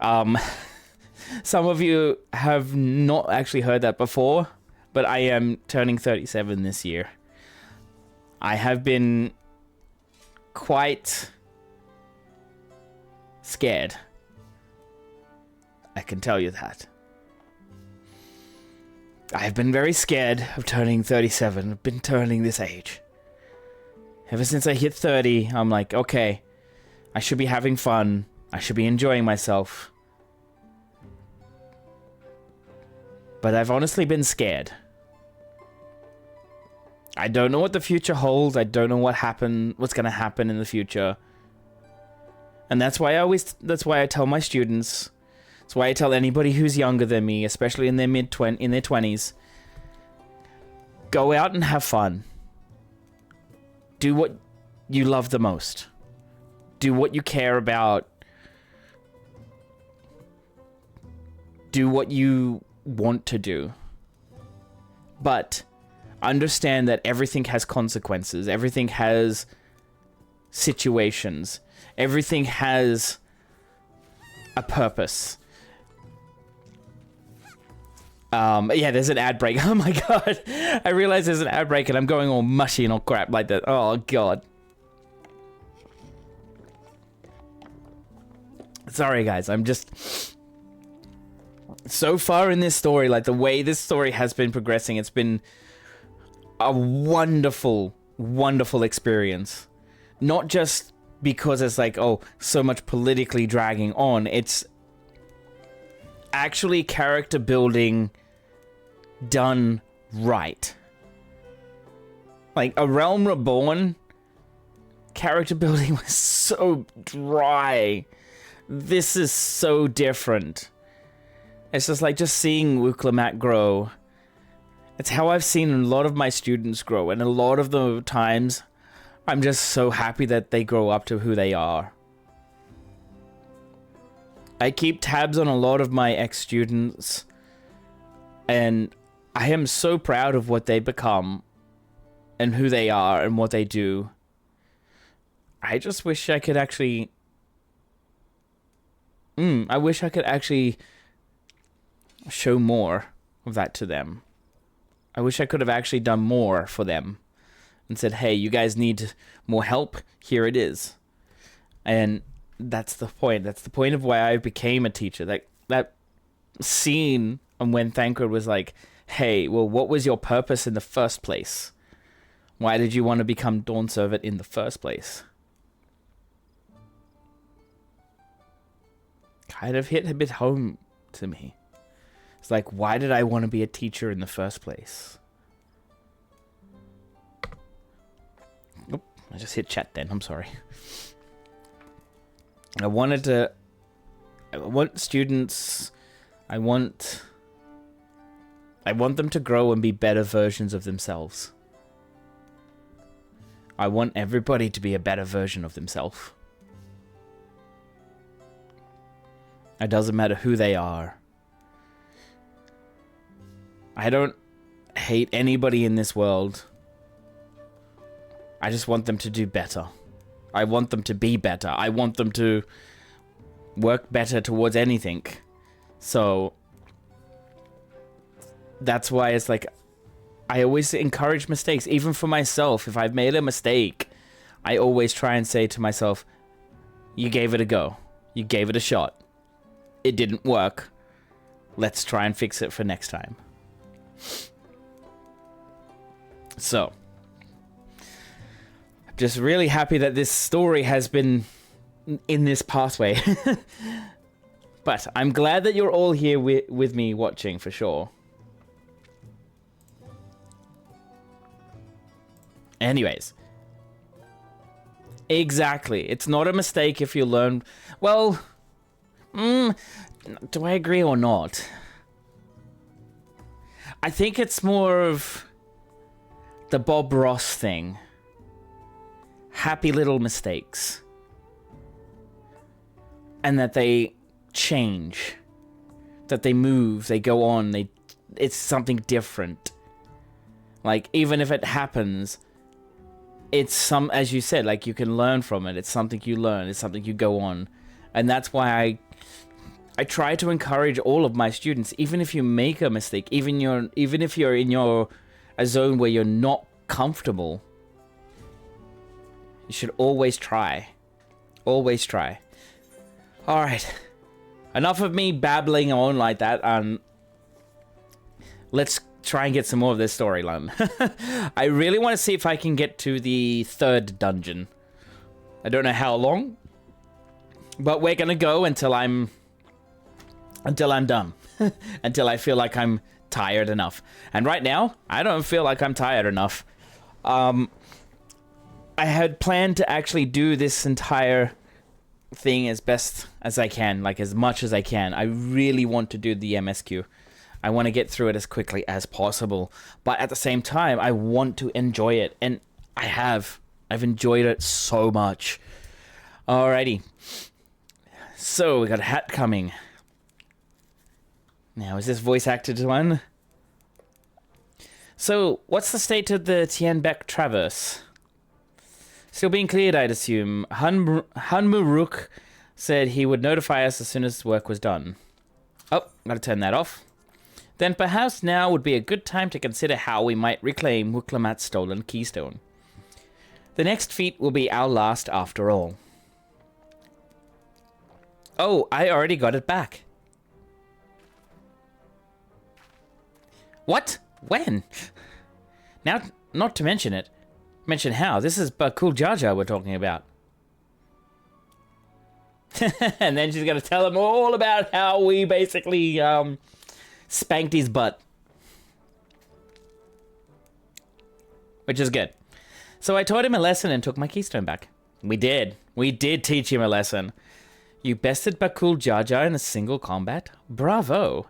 Some of you have not actually heard that before, but I am turning 37 this year. I have been quite scared. I can tell you that. I have been very scared of turning 37. I've been turning this age. Ever since I hit 30, I'm like, okay, I should be having fun. I should be enjoying myself. But I've honestly been scared. I don't know what the future holds. I don't know what's going to happen in the future. And that's why I tell my students, that's why I tell anybody who's younger than me, especially in their in their 20s, go out and have fun. Do what you love the most. Do what you care about. Do what you want to do. But understand that everything has consequences. Everything has situations. Everything has a purpose. Yeah, there's an ad break. Oh my god. I realize there's an ad break and I'm going all mushy and all crap like that. Oh god. Sorry guys, I'm just... So far in this story, like the way this story has been progressing, it's been a wonderful, wonderful experience. Not just because it's like, oh, so much politically dragging on. It's actually character building done right. Like, A Realm Reborn, character building was so dry. This is so different. It's just like just seeing Wuklamat grow. It's how I've seen a lot of my students grow, and a lot of the times I'm just so happy that they grow up to who they are. I keep tabs on a lot of my ex-students, and I am so proud of what they become and who they are and what they do. I just wish I could actually... I wish I could actually show more of that to them. I wish I could have actually done more for them and said, hey, you guys need more help? Here it is. And that's the point. That's the point of why I became a teacher. That scene when Thancred was like, hey, well, what was your purpose in the first place? Why did you want to become Dawn Servant in the first place? Kind of hit a bit home to me. It's like, why did I want to be a teacher in the first place? Oop, I just hit chat then, I'm sorry. I want students, I want them to grow and be better versions of themselves. I want everybody to be a better version of themselves. It doesn't matter who they are. I don't hate anybody in this world. I just want them to do better. I want them to be better. I want them to work better towards anything. So that's why it's like, I always encourage mistakes, even for myself. If I've made a mistake, I always try and say to myself, you gave it a go. You gave it a shot. It didn't work. Let's try and fix it for next time. So, I'm just really happy that this story has been in this pathway. But I'm glad that you're all here with me watching, for sure. Anyways. Exactly. It's not a mistake if you learn... Well... do I agree or not? I think it's more of the Bob Ross thing. Happy little mistakes. And that they change. That they move, they go on, it's something different. Like, even if it happens, it's some, as you said, like you can learn from it. It's something you learn. It's something you go on. And that's why I try to encourage all of my students, even if you make a mistake, even if you're in a zone where you're not comfortable, you should always try. Always try. All right. Enough of me babbling on like that. Let's try and get some more of this storyline. I really want to see if I can get to the 3rd dungeon. I don't know how long, but we're gonna go until I'm done. Until I feel like I'm tired enough. And right now, I don't feel like I'm tired enough. I had planned to actually do this entire thing as best as I can, like as much as I can. I really want to do the MSQ. I want to get through it as quickly as possible. But at the same time, I want to enjoy it. And I have. I've enjoyed it so much. Alrighty. So, we got a hat coming. Now, is this voice acted one? So, what's the state of the Tianbeck Traverse? Still being cleared, I'd assume. Han Muruk said he would notify us as soon as work was done. Oh, gotta turn that off. Then perhaps now would be a good time to consider how we might reclaim Wuklamat's stolen keystone. The next feat will be our last after all. Oh, I already got it back. What? When? Now, not to mention it. Mention how. This is Bakul Jar Jar we're talking about. And then she's going to tell him all about how we basically spanked his butt. Which is good. So I taught him a lesson and took my keystone back. We did. We did teach him a lesson. You bested Bakul Jar Jar in a single combat? Bravo.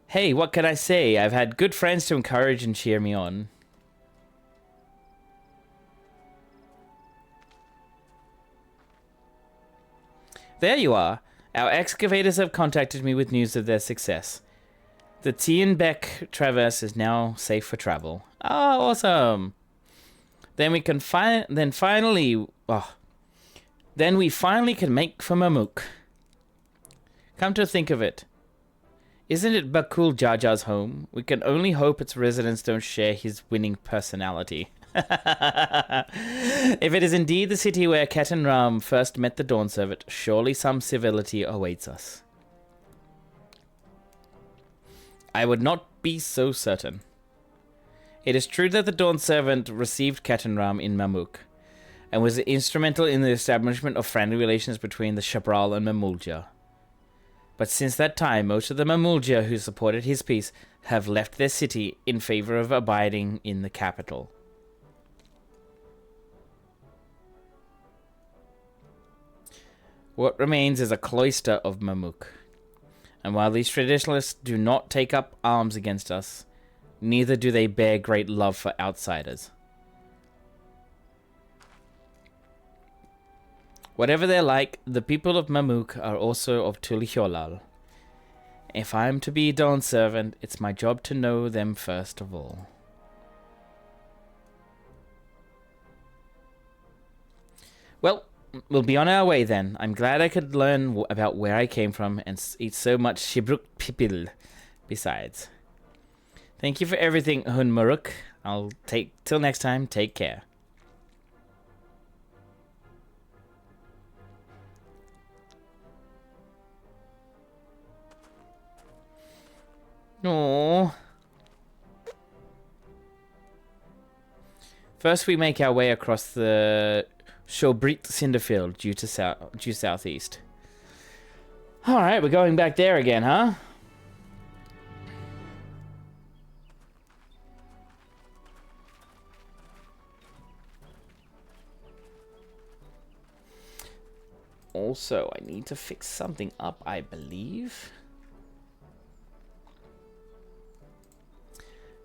Hey, what can I say? I've had good friends to encourage and cheer me on. There you are. Our excavators have contacted me with news of their success. The Tianbeck Traverse is now safe for travel. Oh, awesome. Then we can finally can make for Mamuk. Come to think of it, isn't it Bakul Jar Jar's home? We can only hope its residents don't share his winning personality. If it is indeed the city where Ketan Ram first met the Dawn Servant, surely some civility awaits us. I would not be so certain. It is true that the Dawn Servant received Ketan Ram in Mamuk, and was instrumental in the establishment of friendly relations between the Shabral and Mamulja. But since that time, most of the Mamulja who supported his peace have left their city in favor of abiding in the capital. What remains is a cloister of Mamuk. And while these traditionalists do not take up arms against us, neither do they bear great love for outsiders. Whatever they're like, the people of Mamuk are also of Tuliholal. If I am to be Dawn Servant, it's my job to know them first of all. Well, we'll be on our way then. I'm glad I could learn about where I came from and eat so much Shibruk Pipil besides. Thank you for everything, Hun Maruk. Till next time, take care. Aww. First, we make our way across the Shobrit Cinderfield due southeast. Alright, we're going back there again, huh? Also, I need to fix something up, I believe.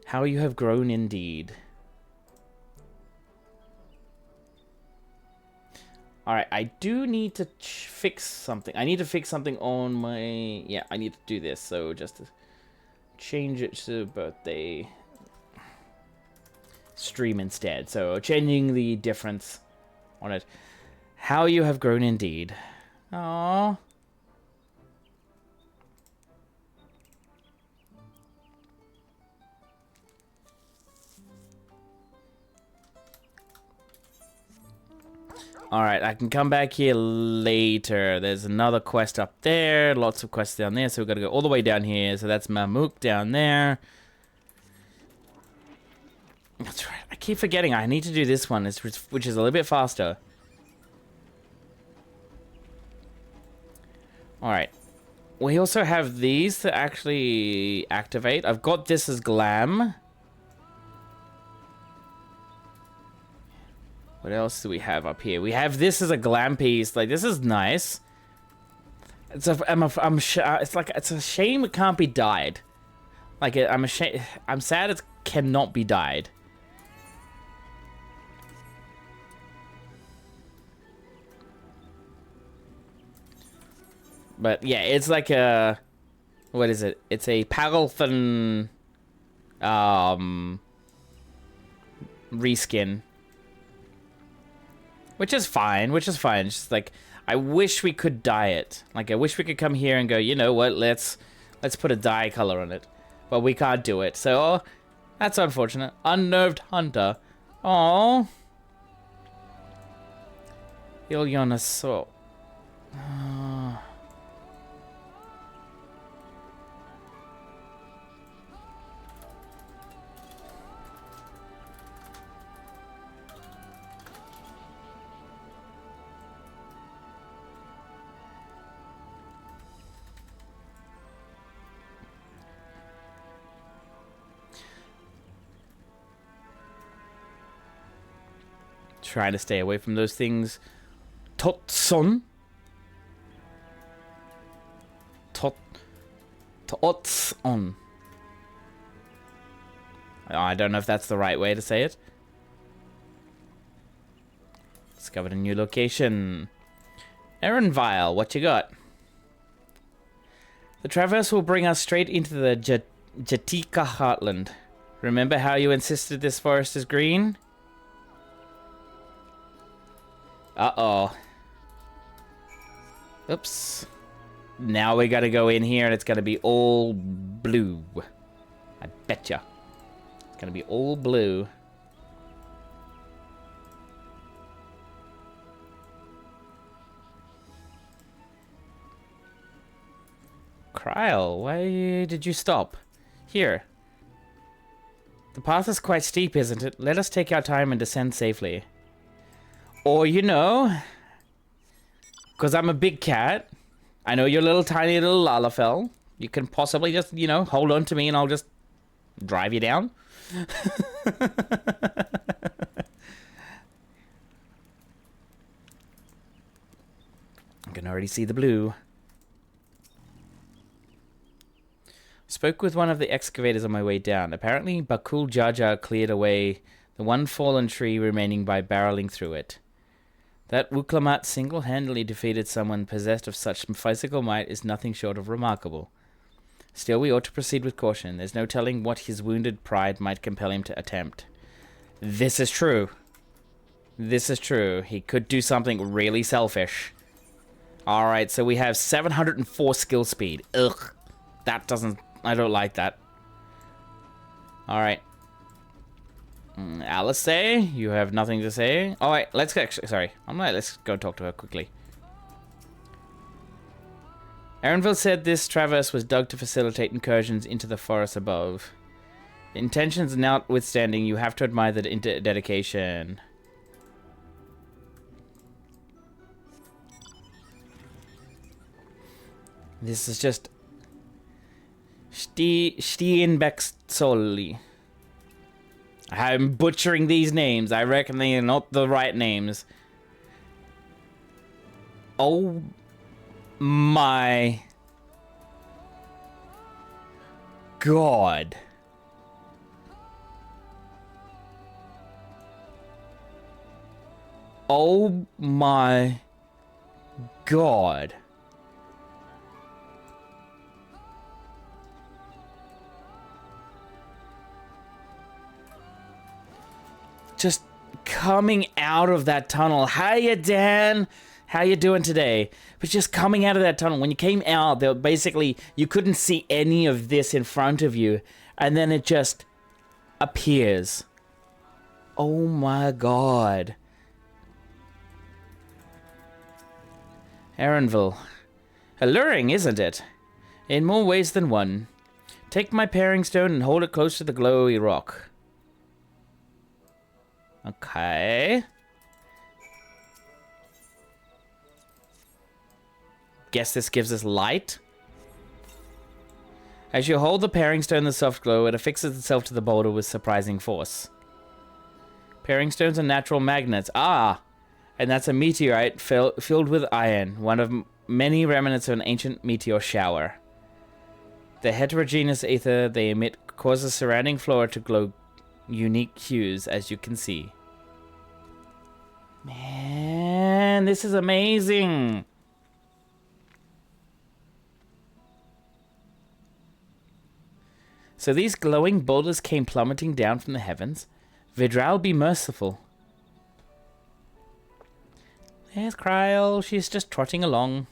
How you have grown indeed. Alright, I do need to fix something. I need to fix something on my... Yeah, I need to do this. So just to change it to birthday. stream instead. So changing the difference on it. How you have grown indeed. Aww. Alright, I can come back here later. There's another quest up there. Lots of quests down there. So we've got to go all the way down here. So that's Mamook down there. That's right. I keep forgetting. I need to do this one, which is a little bit faster. Alright. We also have these to actually activate. I've got this as Glam. What else do we have up here? We have this as a glam piece. Like, this is nice. It's it's a shame it can't be dyed. Like, I'm sad it cannot be dyed. But yeah, it's like a, what is it? It's a Pagalthan reskin. Which is fine, It's just like, I wish we could dye it. Like, I wish we could come here and go, you know what, let's put a dye color on it. But we can't do it, so that's unfortunate. Unnerved Hunter. Aww. Ilyona so. Trying to stay away from those things. Totson. Totson. I don't know if that's the right way to say it. Discovered a new location. Aaron Vile, what you got? The traverse will bring us straight into the Jatika heartland. Remember how you insisted this forest is green? Uh-oh. Oops. Now we gotta go in here and it's gonna be all blue. I betcha. It's gonna be all blue. Kryl, why did you stop? Here. The path is quite steep, isn't it? Let us take our time and descend safely. Or, you know, because I'm a big cat, I know you're a little tiny little Lalafell. You can possibly just, you know, hold on to me and I'll just drive you down. I can already see the blue. Spoke with one of the excavators on my way down. Apparently, Bakul Jaja cleared away the one fallen tree remaining by barreling through it. That Wuklamat single-handedly defeated someone possessed of such physical might is nothing short of remarkable. Still, we ought to proceed with caution. There's no telling what his wounded pride might compel him to attempt. This is true. This is true. He could do something really selfish. Alright, so we have 704 skill speed. Ugh. That doesn't... I don't like that. Alright. Alice, you have nothing to say. All right, let's go talk to her quickly. Aaronville said this traverse was dug to facilitate incursions into the forest above. Intentions notwithstanding, you have to admire the dedication. This is just Steenbeck's Solly. I'm butchering these names. I reckon they are not the right names. Oh my God. Oh my God. just coming out of that tunnel. Hiya, Dan. How you doing today? But just coming out of that tunnel, when you came out, there basically you couldn't see any of this in front of you, and then it just appears. Oh my god. Erenville. Alluring, isn't it? In more ways than one. Take my paring stone and hold it close to the glowy rock. Okay. Guess this gives us light. As you hold the paring stone in the soft glow, it affixes itself to the boulder with surprising force. Paring stones are natural magnets. Ah! And that's a meteorite filled with iron, one of many remnants of an ancient meteor shower. The heterogeneous ether they emit causes surrounding flora to glow unique hues, as you can see. Man, this is amazing! So these glowing boulders came plummeting down from the heavens. Vidral be merciful. There's Kryl. She's just trotting along.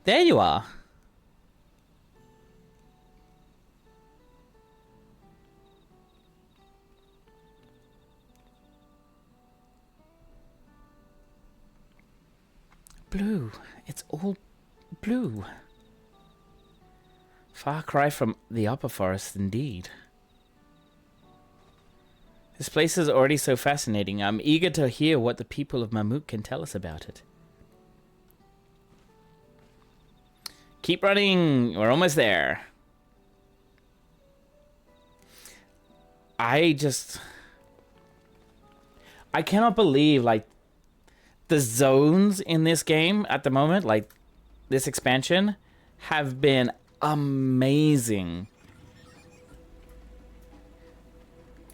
There you are. Blue. It's all blue. Far cry from the upper forest, indeed. This place is already so fascinating. I'm eager to hear what the people of Mamuk can tell us about it. Keep running. We're almost there. I cannot believe, like, the zones in this game at the moment, like, this expansion, have been amazing.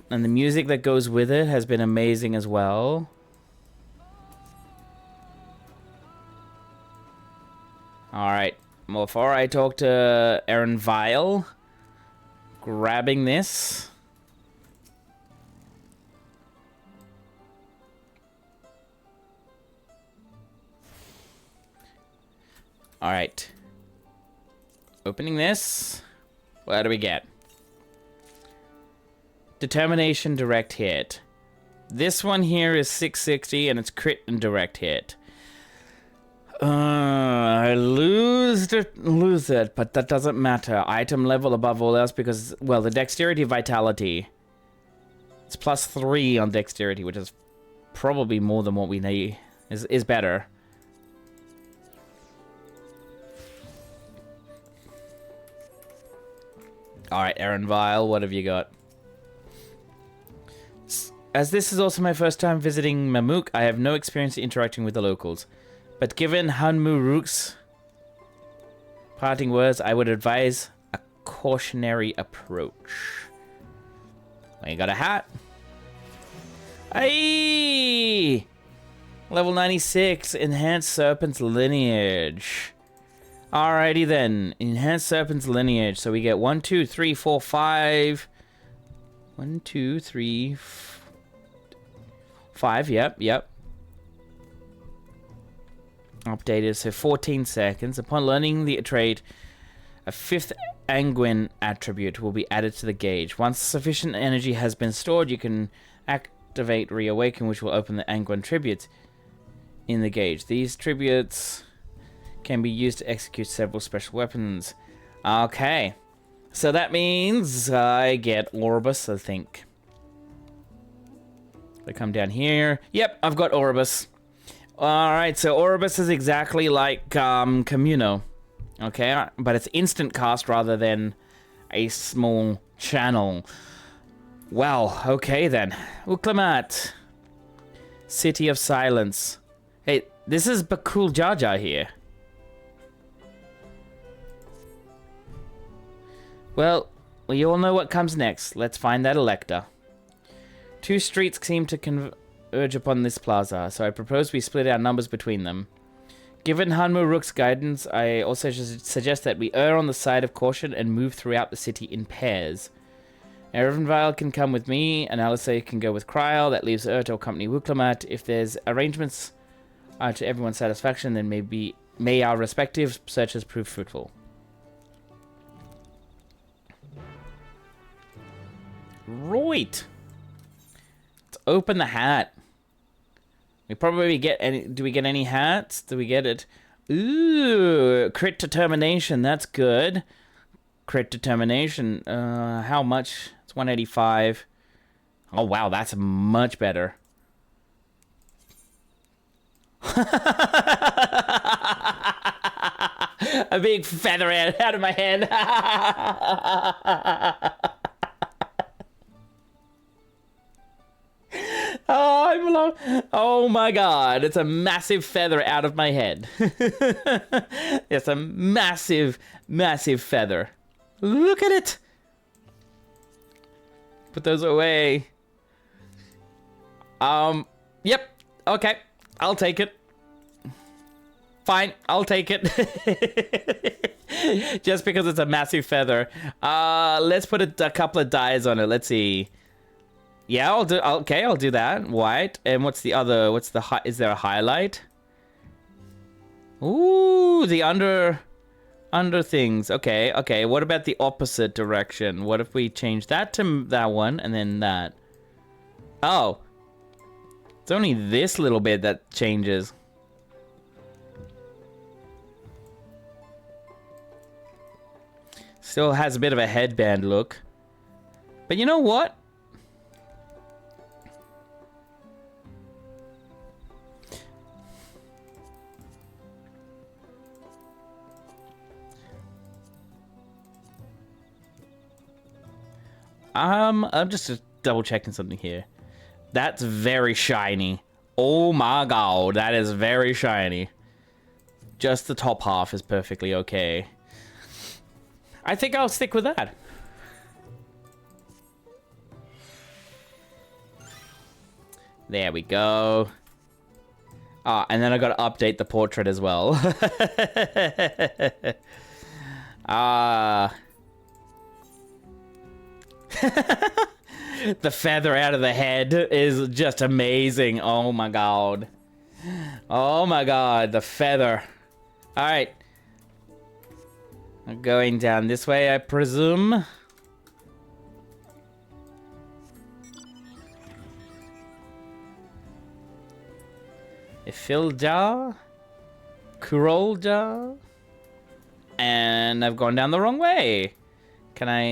And the music that goes with it has been amazing as well. Alright. Before I talk to Erenville, grabbing this. Alright. Opening this. What do we get? Determination, direct hit. This one here is 660 and it's crit and direct hit. I lose it, but that doesn't matter. Item level above all else because, well, the dexterity vitality. It's +3 on dexterity, which is probably more than what we need. Is better. Alright, Erenville, what have you got? As this is also my first time visiting Mamuk, I have no experience interacting with the locals. But given Hanmuruk's parting words, I would advise a cautionary approach. Well, you got a hat. Aye! Level 96, Enhanced Serpent's Lineage. Alrighty then, Enhanced Serpent's Lineage. So we get 1, 2, 3, 4, 5. 1, 2, 3, 5, yep. Updated, so 14 seconds. Upon learning the trait, a 5th Anguin attribute will be added to the gauge. Once sufficient energy has been stored, you can activate Reawaken, which will open the Anguin tributes in the gauge. These tributes can be used to execute several special weapons. Okay. So that means I get Orbus, I think. I come down here. Yep, I've got Orbus. Alright, so Orbus is exactly like Communo. Okay, but it's instant cast rather than a small channel. Well, okay then. Uklamat. City of Silence. Hey, this is Bakul Jaja here. Well, we all know what comes next. Let's find that Elector. 2 streets seem to converge upon this plaza, so I propose we split our numbers between them. Given Hanmuruk's guidance, I also suggest that we err on the side of caution and move throughout the city in pairs. Erenvile can come with me, and Alisei can go with Kryl. That leaves Erto Company Wuklamat. If there's arrangements to everyone's satisfaction, then may our respective searches prove fruitful. Right. Let's open the hat. We probably get any... Do we get any hats? Do we get it? Ooh, crit determination. That's good. Crit determination. How much? It's 185. Oh, wow. That's much better. A big feather out of my head. Oh my god, it's a massive feather out of my head. It's a massive, massive feather. Look at it. Put those away. Yep. Okay. I'll take it. Fine. I'll take it. Just because it's a massive feather. Let's put a couple of dyes on it. Let's see. Yeah, I'll do. Okay, I'll do that. White. And what's the other? What's the? Is there a highlight? Ooh, the under things. Okay, okay. What about the opposite direction? What if we change that to that one and then that? Oh, it's only this little bit that changes. Still has a bit of a headband look. But you know what? I'm just double checking something here. That's very shiny. Oh my god, that is very shiny. Just the top half is perfectly okay. I think I'll stick with that. There we go. Ah, and then I got to update the portrait as well. The feather out of the head is just amazing. Oh my god. Oh my god, the feather. Alright. I'm going down this way, I presume. Ifilja. Kurolja. And I've gone down the wrong way. Can I...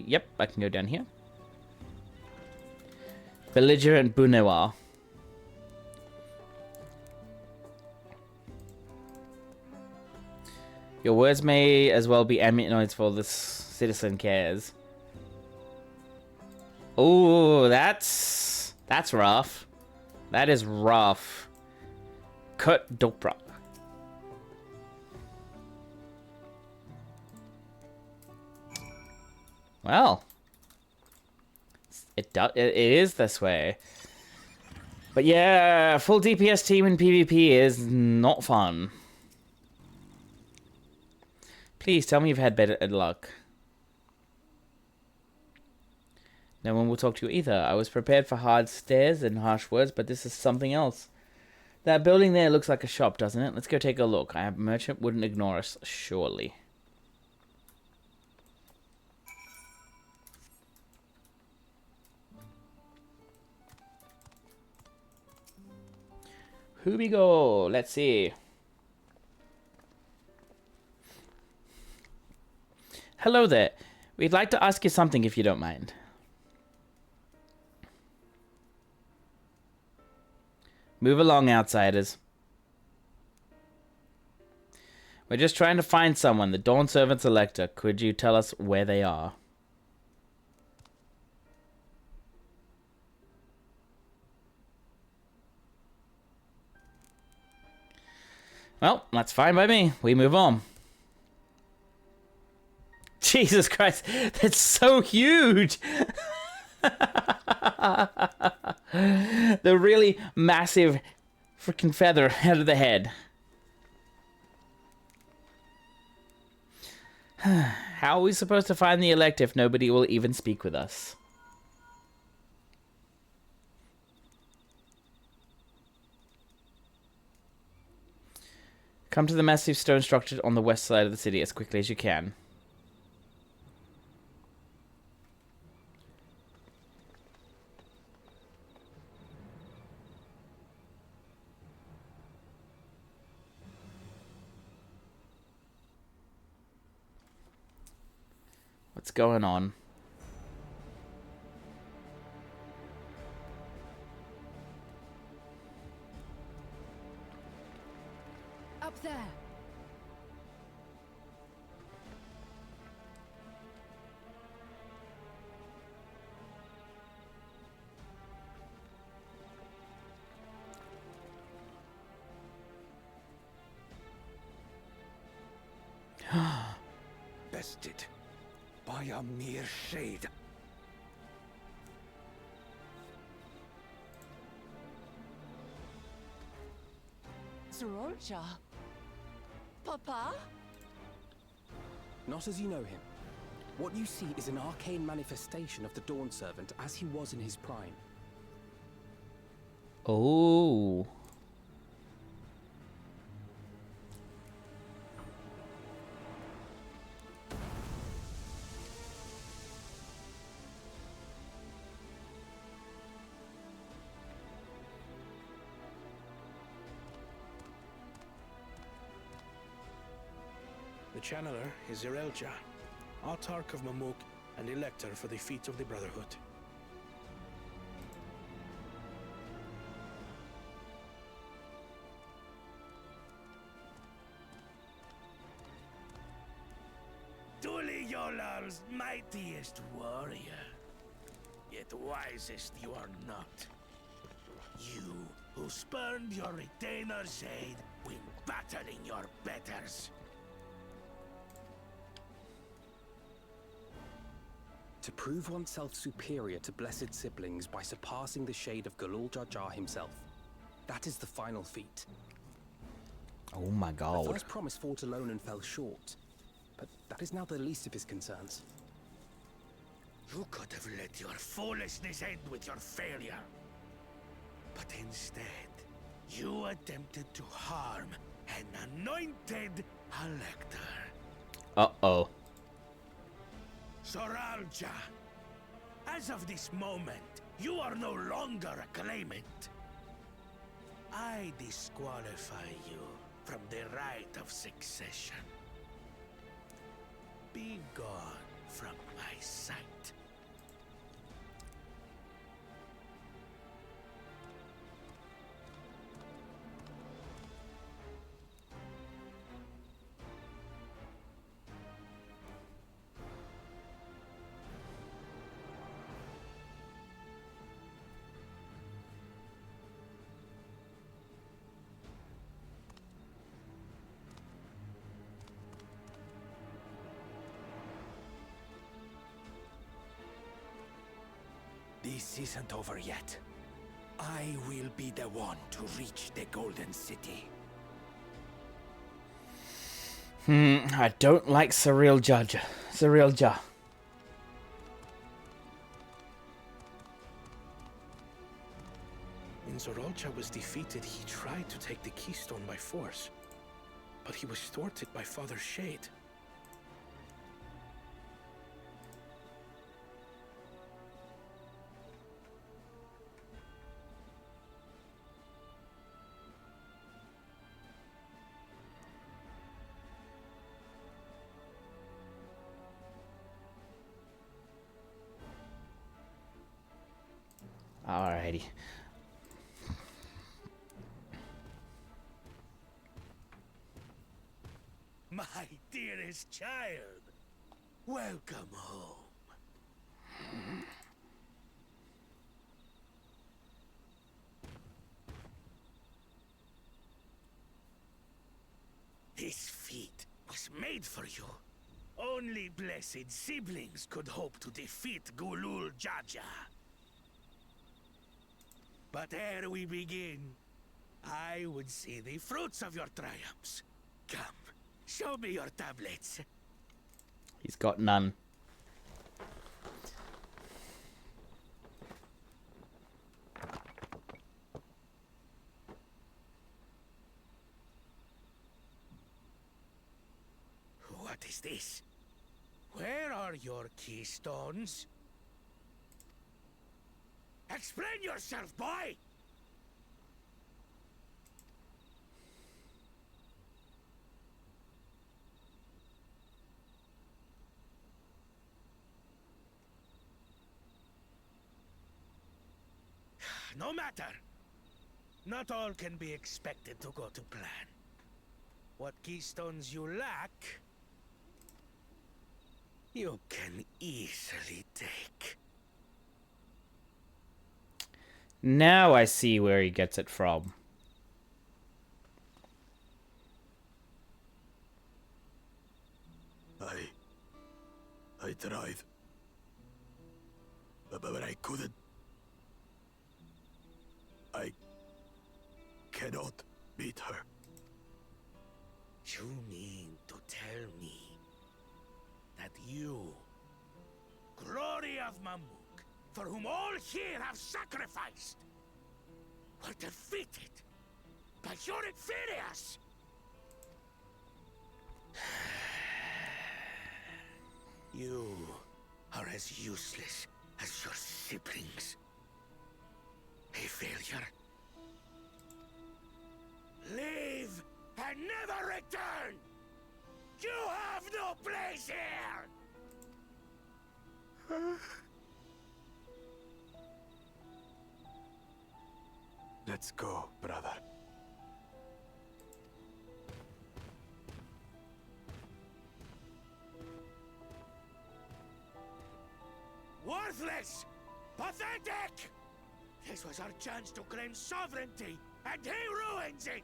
Yep, I can go down here. Belligerent Bunewa. Your words may as well be ambient noise for this citizen cares. Oh, that's rough. That is rough. Kurt Dopra. Well, it is this way. But yeah, full DPS team in PvP is not fun. Please tell me you've had better luck. No one will talk to you either. I was prepared for hard stares and harsh words, but this is something else. That building there looks like a shop, doesn't it? Let's go take a look. A merchant wouldn't ignore us, surely. Here we go. Let's see. Hello there. We'd like to ask you something if you don't mind. Move along, outsiders. We're just trying to find someone. The Dawn Servant Elector. Could you tell us where they are? Well, that's fine by me. We move on. Jesus Christ, that's so huge! The really massive freaking feather out of the head. How How are we supposed to find the elect if nobody will even speak with us? Come to the massive stone structure on the west side of the city as quickly as you can. What's going on? Up there. Bested by a mere shade. Zorolja? Papa? Not as you know him. What you see is an arcane manifestation of the Dawn Servant as he was in his prime. Oh. The Channeler is Zerelja, Autarch of Mamuk and Elector for the Feet of the Brotherhood. Tuli Yolal's mightiest warrior, yet wisest you are not. You who spurned your retainer's aid when battling your betters. To prove oneself superior to blessed siblings by surpassing the shade of Galul Jar Jar himself. That is the final feat. Oh my god. The first promise fought alone and fell short. But that is now the least of his concerns. You could have let your foolishness end with your failure. But instead, you attempted to harm an anointed elector. Uh-oh. Zoralja, as of this moment, you are no longer a claimant. I disqualify you from the right of succession. Be gone from my sight. This isn't over yet. I will be the one to reach the Golden City. I don't like Zerelja. When Zorolja was defeated, he tried to take the keystone by force, but he was thwarted by Father Shade. Alrighty. My dearest child, welcome home. This feat was made for you. Only blessed siblings could hope to defeat Galul Jar Jar. But ere we begin, I would see the fruits of your triumphs. Come, show me your tablets. He's got none. What is this? Where are your keystones? Explain yourself, boy! No matter. Not all can be expected to go to plan. What keystones you lack, you can easily take. Now I see where he gets it from. I tried. But I couldn't. I cannot beat her. You mean to tell me that you, glory of Mamuk, for whom all here have sacrificed, were defeated by your inferiors? You are as useless as your siblings. A failure. Leave and never return! You have no place here! Let's go, brother. Worthless! Pathetic! This was our chance to claim sovereignty, and he ruins it!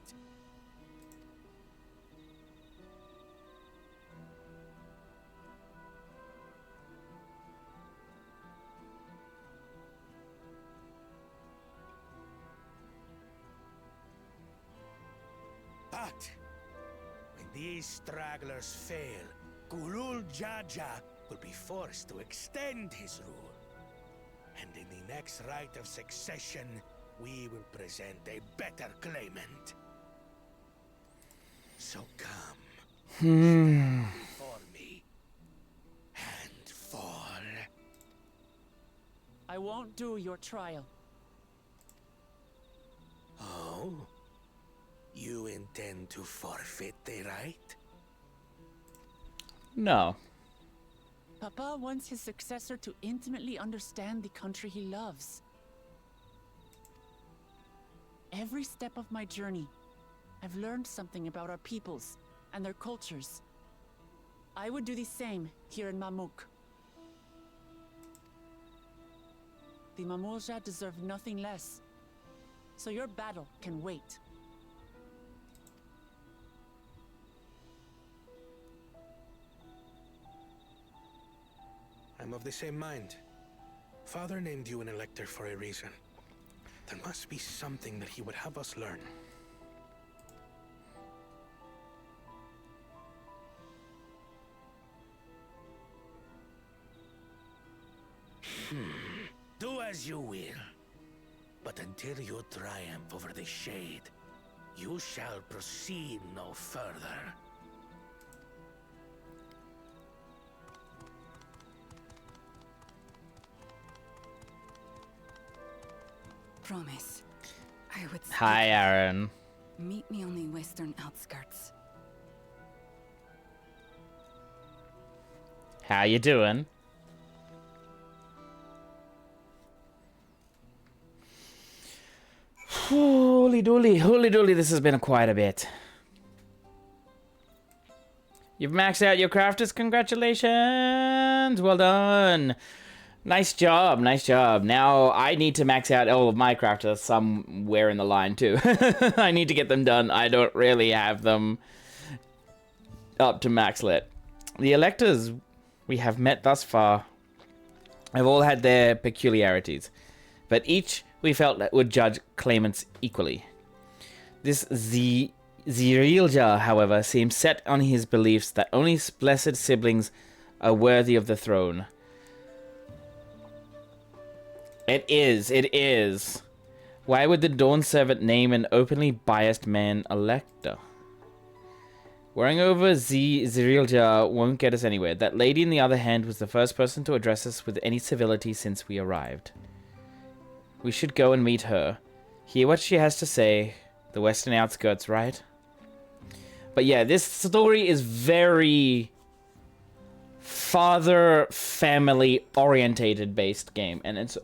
But when these stragglers fail, Gulul Jaja will be forced to extend his rule. And in the next rite of succession, we will present a better claimant. So come, stand before me, and fall. I won't do your trial. Oh? You intend to forfeit the right? No. Papa wants his successor to intimately understand the country he loves. Every step of my journey, I've learned something about our peoples and their cultures. I would do the same here in Mamuk. The Mamulja deserve nothing less, so your battle can wait. I'm of the same mind. Father named you an elector for a reason. There must be something that he would have us learn. Do as you will. But until you triumph over the Shade, you shall proceed no further. Promise. I would speak. Hi, Aaron. Meet me on the western outskirts. How you doing? Holy dooly, this has been quite a bit. You've maxed out your crafters, congratulations! Well done! Nice job, nice job. Now I need to max out all of my crafters somewhere in the line too. I need to get them done. I don't really have them up to max lit. The electors we have met thus far have all had their peculiarities, but each we felt that would judge claimants equally. This Zirilja, however, seems set on his beliefs that only blessed siblings are worthy of the throne. It is. It is. Why would the Dawn Servant name an openly biased man elector? Worrying over Zirilja won't get us anywhere. That lady, on the other hand, was the first person to address us with any civility since we arrived. We should go and meet her. Hear what she has to say. The western outskirts, right? But yeah, this story is very father family orientated based game, and it's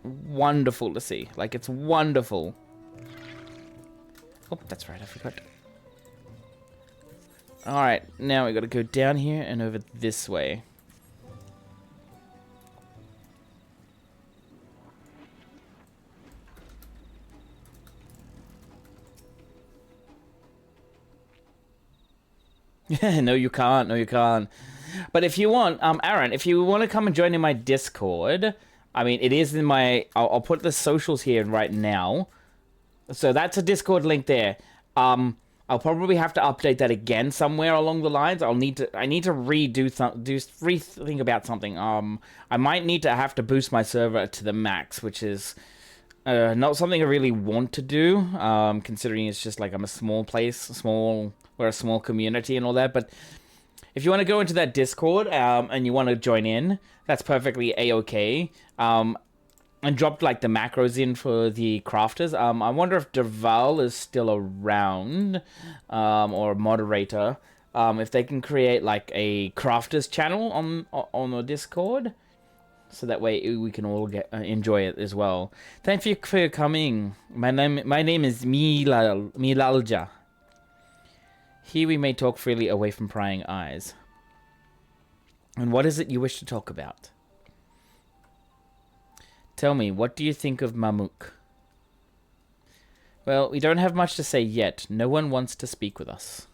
wonderful to see. Like, it's wonderful. Oh, that's right, I forgot. Alright, now we gotta go down here and over this way. No, you can't. No, you can't. But if you want, Aaron, if you want to come and join in my Discord, I mean, it is in my... I'll put the socials here right now. So that's a Discord link there. I'll probably have to update that again somewhere along the lines. I need to rethink about something. I might need to have to boost my server to the max, which is not something I really want to do, considering it's just like I'm a small place, we're a small community and all that. But if you want to go into that Discord and you want to join in, that's perfectly a-okay. And dropped like the macros in for the crafters. I wonder if Derval is still around, or a moderator. If they can create like a crafters channel on the Discord, so that way we can all enjoy it as well. Thank you for coming. My name is Milalja. Here we may talk freely away from prying eyes. And what is it you wish to talk about? Tell me, what do you think of Mamuk? Well, we don't have much to say yet. No one wants to speak with us.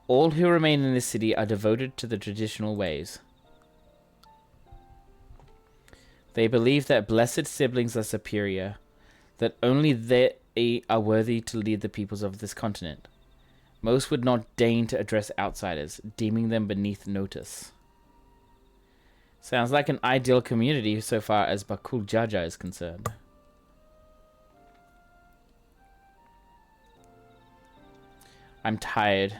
All who remain in this city are devoted to the traditional ways. They believe that blessed siblings are superior, that only they are worthy to lead the peoples of this continent. Most would not deign to address outsiders, deeming them beneath notice. Sounds like an ideal community so far as Bakul Jaja is concerned. I'm tired.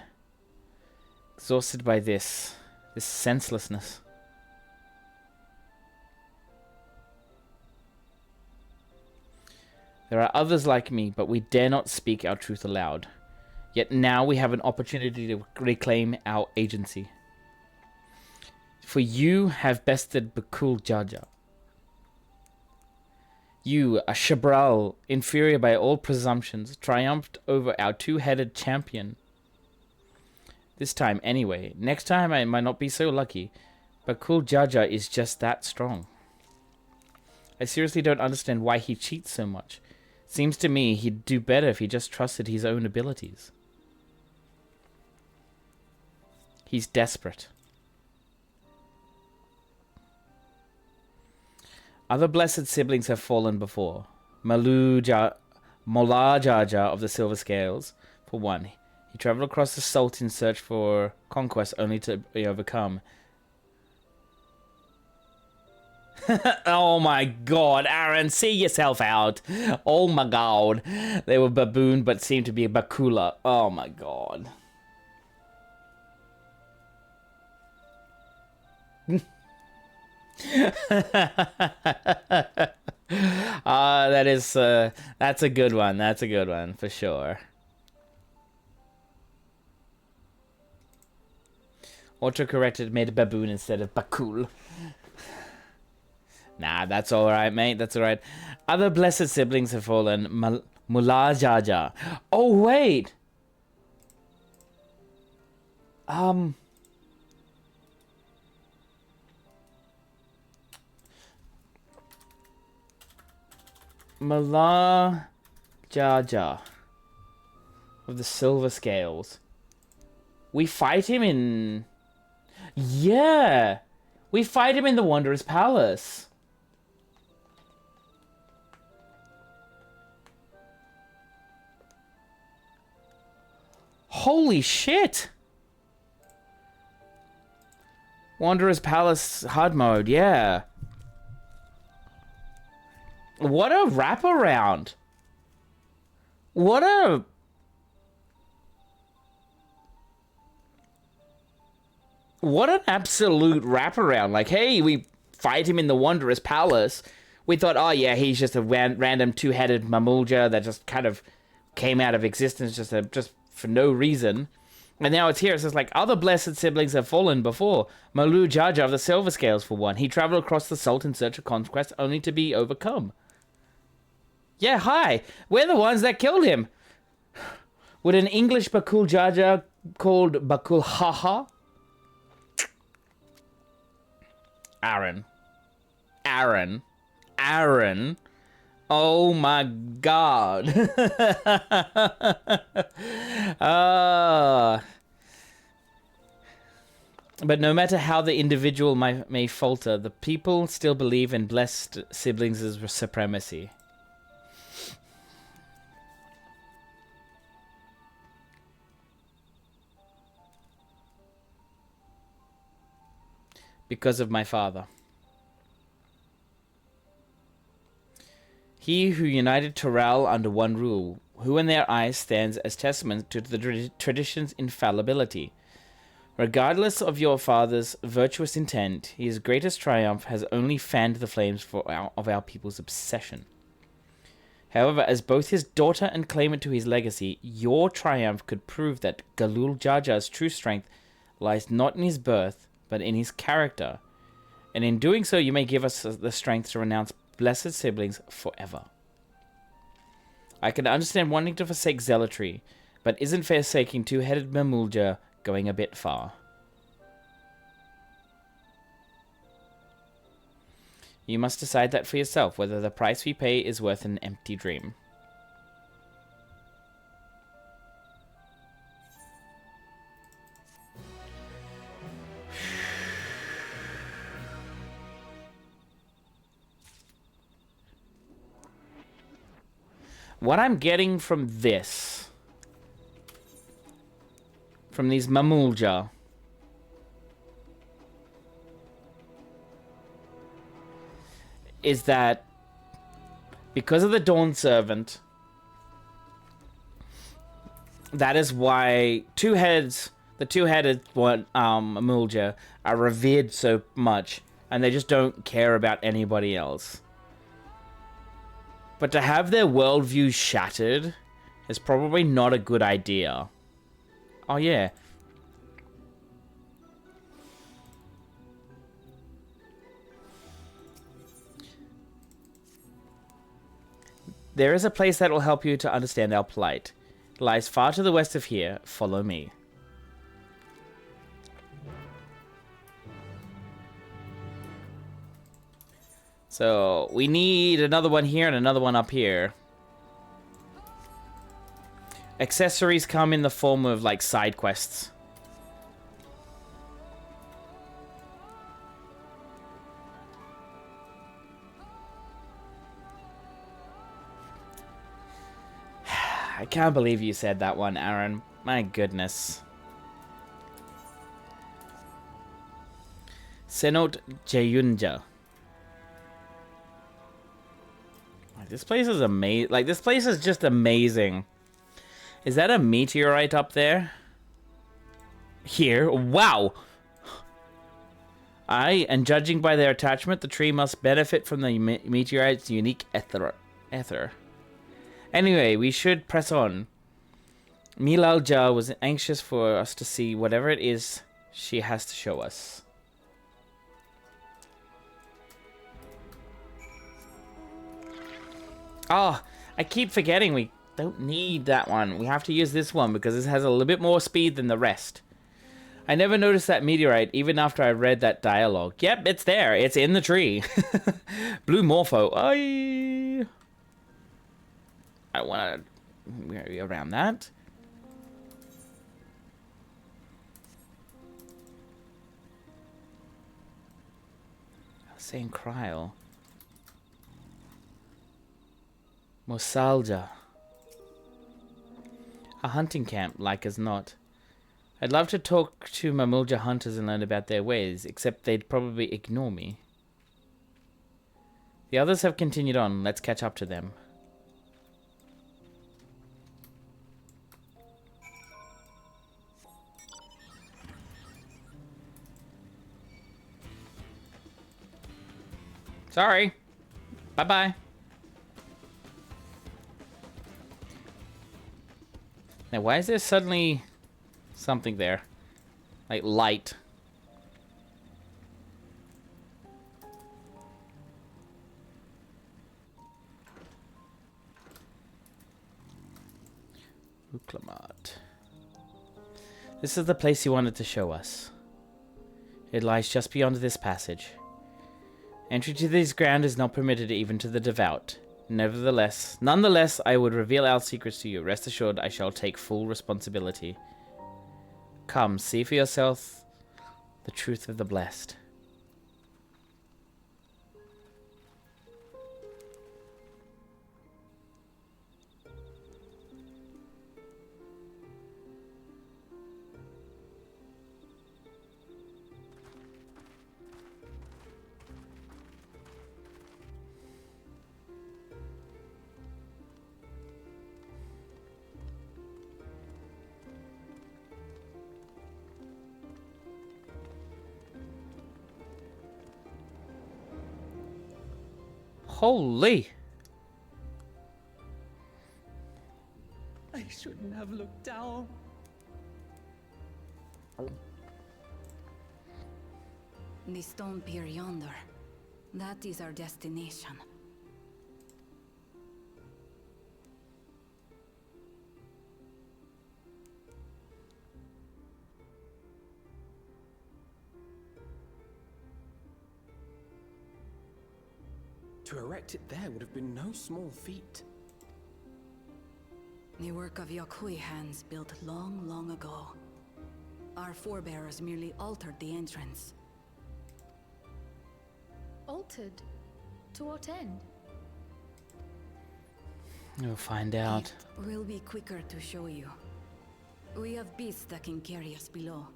Exhausted by this senselessness. There are others like me, but we dare not speak our truth aloud. Yet now we have an opportunity to reclaim our agency. For you have bested Bakul Jaja. You, a Shabral, inferior by all presumptions, triumphed over our two-headed champion. This time, anyway. Next time I might not be so lucky. Bakul Jaja is just that strong. I seriously don't understand why he cheats so much. Seems to me he'd do better if he just trusted his own abilities. He's desperate. Other blessed siblings have fallen before. Molajaja of the Silver Scales, for one. He traveled across the salt in search for conquest, only to be overcome. Oh my god, Aaron, see yourself out. Oh my god. They were baboon, but seemed to be a bakula. Oh my god. That's a good one. That's a good one, for sure. Autocorrected made a baboon instead of bakul. Nah, that's alright, mate. That's alright. Other blessed siblings have fallen. Mulajaja. Oh, wait! Mulajaja of the Silver Scales. We fight him in... Yeah! We fight him in the Wanderer's Palace. Holy shit! Wanderer's Palace hard mode, yeah. What a wraparound. What an absolute wraparound. Like, hey, we fight him in the Wanderer's Palace. We thought, oh yeah, he's just a random two-headed Mamulja that just kind of came out of existence just for no reason. And now it's here. It's just like, other blessed siblings have fallen before. Malu Jaja of the Silver Scales, for one. He traveled across the salt in search of conquest, only to be overcome. Yeah, hi. We're the ones that killed him. Would an English Bakul Jaja called Bakul Haha? Aaron. Oh my god. But no matter how the individual may falter, the people still believe in blessed siblings' supremacy. Because of my father. He who united Toral under one rule, who in their eyes stands as testament to the tradition's infallibility. Regardless of your father's virtuous intent, his greatest triumph has only fanned the flames of our people's obsession. However, as both his daughter and claimant to his legacy, your triumph could prove that Galul Jaja's true strength lies not in his birth, but in his character. And in doing so, you may give us the strength to renounce blessed siblings forever. I can understand wanting to forsake zealotry, but isn't forsaking two-headed Mamulja going a bit far? You must decide that for yourself, whether the price we pay is worth an empty dream. What I'm getting from this, from these Mamulja, is that because of the Dawn Servant, that is why the two-headed one, Mamulja, are revered so much, and they just don't care about anybody else. But to have their worldview shattered is probably not a good idea. Oh, yeah. There is a place that will help you to understand our plight. It lies far to the west of here. Follow me. So, we need another one here and another one up here. Accessories come in the form of, like, side quests. I can't believe you said that one, Aaron. My goodness. Senot Jayunja. This place is amazing. Like, this place is just amazing. Is that a meteorite up there? Here? Wow! Aye, and judging by their attachment, the tree must benefit from the meteorite's unique ether. Anyway, we should press on. Milalja was anxious for us to see whatever it is she has to show us. Oh, I keep forgetting we don't need that one. We have to use this one because this has a little bit more speed than the rest. I never noticed that meteorite even after I read that dialogue. Yep, it's there. It's in the tree. Blue Morpho. I want to... around that. I was saying Kryl. Mosalja. A hunting camp, like as not. I'd love to talk to Mamulja hunters and learn about their ways, except they'd probably ignore me. The others have continued on. Let's catch up to them. Sorry. Bye-bye. Now, why is there suddenly something there? Like light. Uklamat. This is the place you wanted to show us. It lies just beyond this passage. Entry to this ground is not permitted even to the devout. Nonetheless, I would reveal our secrets to you. Rest assured, I shall take full responsibility. Come, see for yourself the truth of the blessed. Holy! I shouldn't have looked down. The stone pier yonder. That is our destination. To erect it there would have been no small feat. The work of Yakui hands built long, long ago. Our forebears merely altered the entrance. Altered? To what end? We'll find out. It will be quicker to show you. We have beasts that can carry us below.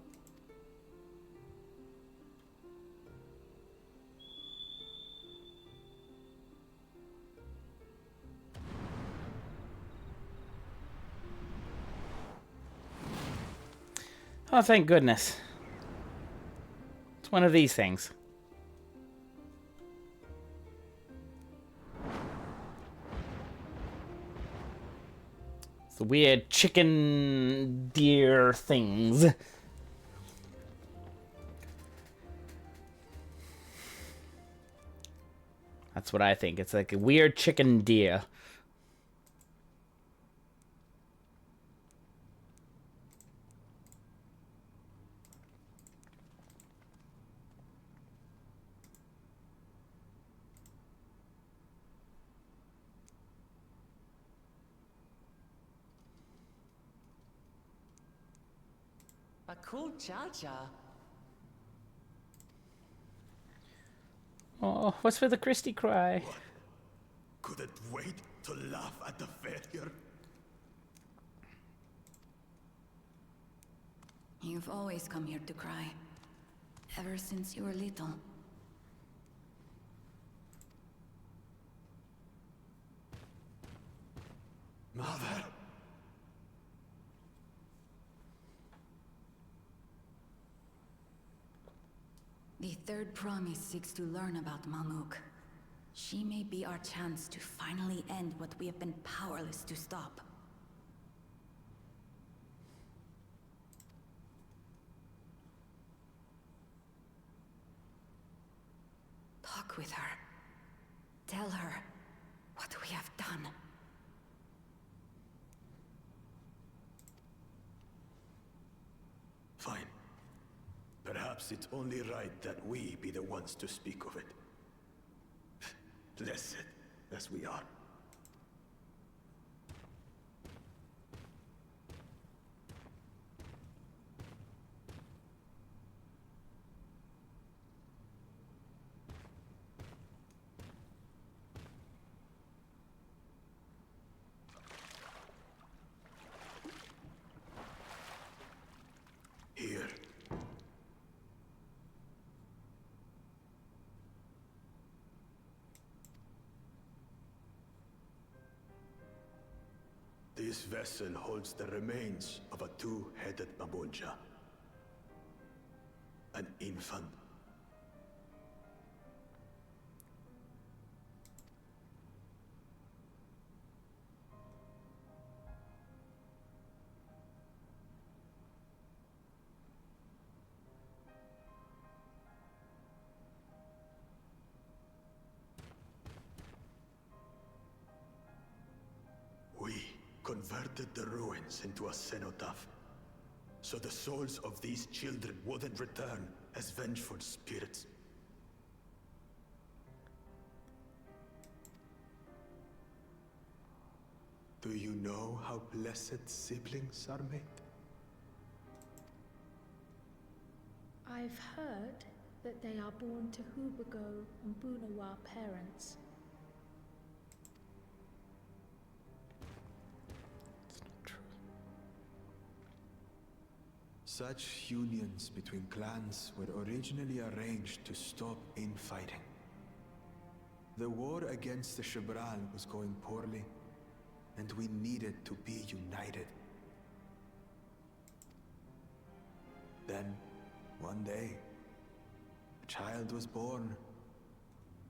Oh, thank goodness. It's one of these things. It's the weird chicken deer things. That's what I think. It's like a weird chicken deer. A cool cha-cha. Oh, what's for the Christie cry? Couldn't wait to laugh at the failure. You've always come here to cry. Ever since you were little. Mother! The third promise seeks to learn about Mamuk. She may be our chance to finally end what we have been powerless to stop. Talk with her. Tell her what we have done. Fine. Perhaps it's only right that we be the ones to speak of it. Blessed as we are. This vessel holds the remains of a two-headed Mamulja. An infant. We converted the ruins into a cenotaph, so the souls of these children wouldn't return as vengeful spirits. Do you know how blessed siblings are made? I've heard that they are born to Hubago and Bunawa parents. Such unions between clans were originally arranged to stop infighting. The war against the Shibral was going poorly, and we needed to be united. Then, one day, a child was born.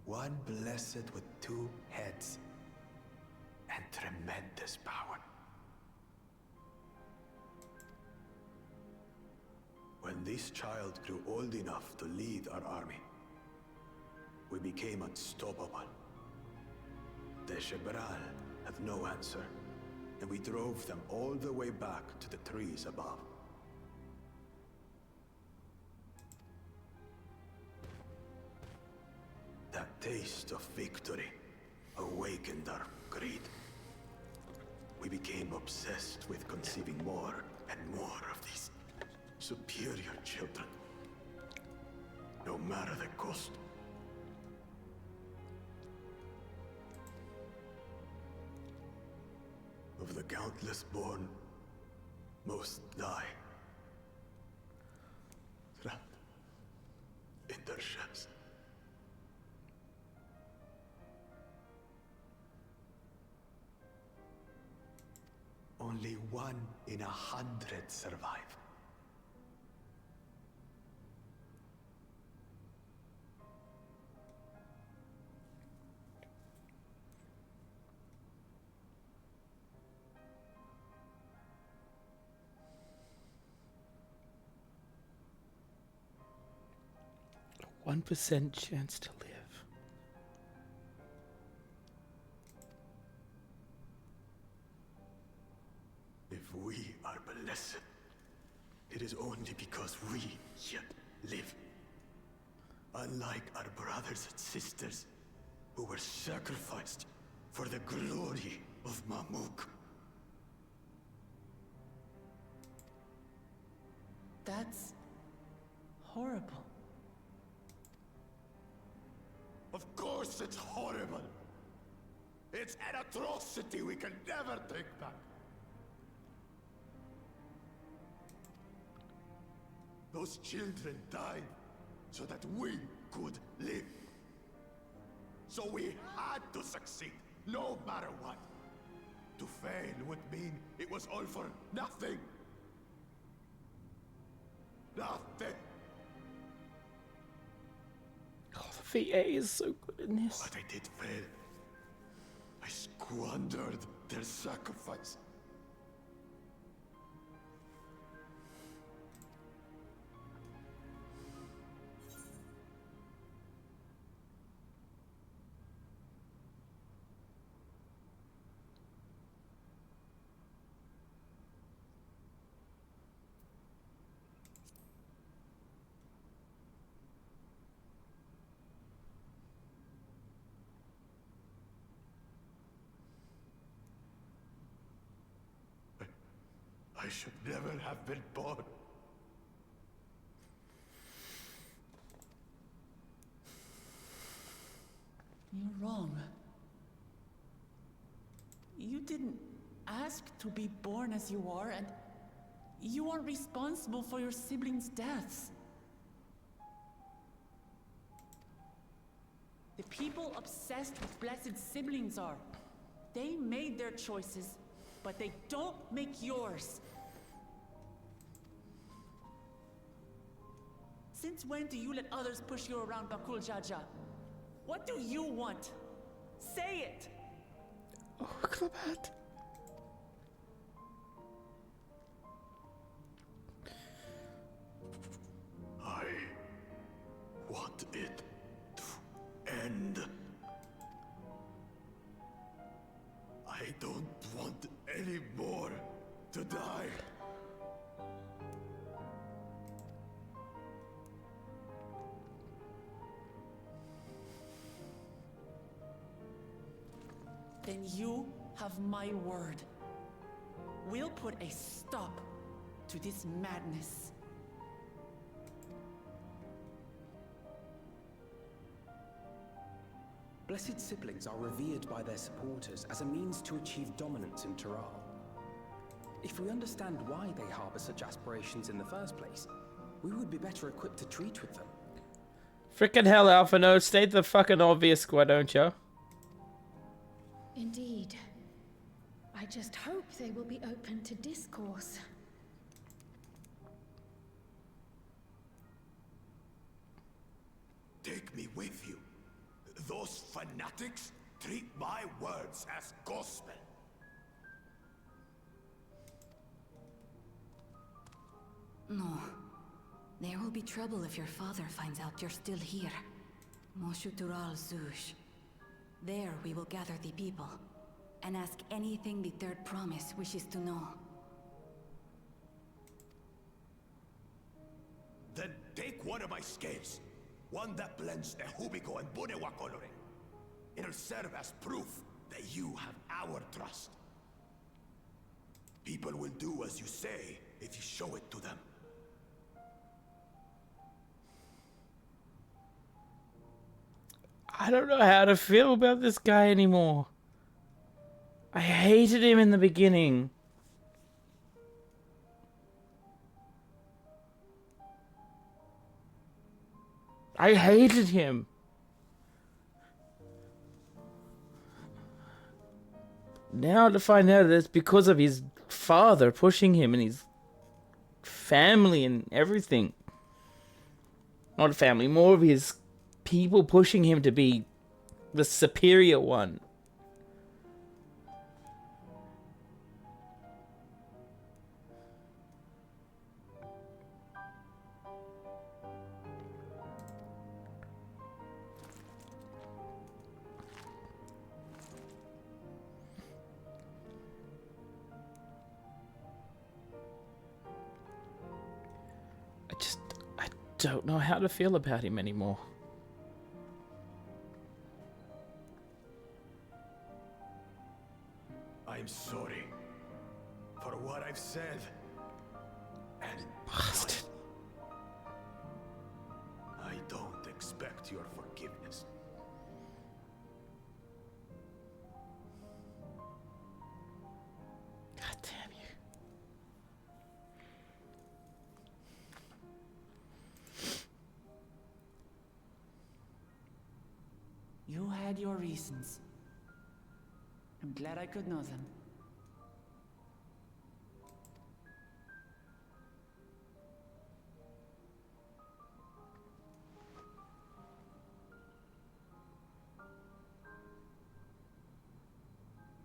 One blessed with two heads and tremendous power. When this child grew old enough to lead our army, we became unstoppable. The Shibral had no answer, and we drove them all the way back to the trees above. That taste of victory awakened our greed. We became obsessed with conceiving more and more of these superior children, no matter the cost. Of the countless born, most die, trapped in their shells. Only 1 in 100 survive. A 1% chance to live. If we are blessed, it is only because we yet live. Unlike our brothers and sisters, who were sacrificed for the glory of Mamuk. That's horrible. Of course it's horrible. It's an atrocity we can never take back. Those children died so that we could live. So we had to succeed, no matter what. To fail would mean it was all for nothing. Nothing. Oh, the VA is so good in this. But I did fail. I squandered their sacrifice. I should never have been born. You're wrong. You didn't ask to be born as you are, and you aren't responsible for your siblings' deaths. The people obsessed with blessed siblings are. They made their choices, but they don't make yours. Since when do you let others push you around Bakul Jaja? What do you want? Say it! Oh, Klabat. I want it to end. I don't want any more to die. Then you have my word. We'll put a stop to this madness. Blessed siblings are revered by their supporters as a means to achieve dominance in Taral. If we understand why they harbor such aspirations in the first place, we would be better equipped to treat with them. Frickin' hell, Alpha Node, state the fucking obvious, why don't you? Indeed. I just hope they will be open to discourse. Take me with you. Those fanatics treat my words as gospel. No. There will be trouble if your father finds out you're still here. Moshutural Zush. There we will gather the people, and ask anything the Third Promise wishes to know. Then take one of my scales. One that blends the Hubiko and Bunewa coloring. It'll serve as proof that you have our trust. People will do as you say if you show it to them. I don't know how to feel about this guy anymore. I hated him in the beginning. I hated him. Now to find out that it's because of his father pushing him and his family and everything. Not family, more of his people pushing him to be the superior one. I don't know how to feel about him anymore. I'm sorry for what I've said. And Bastard. I don't expect your forgiveness. God damn you. You had your reasons. I'm glad I could know them.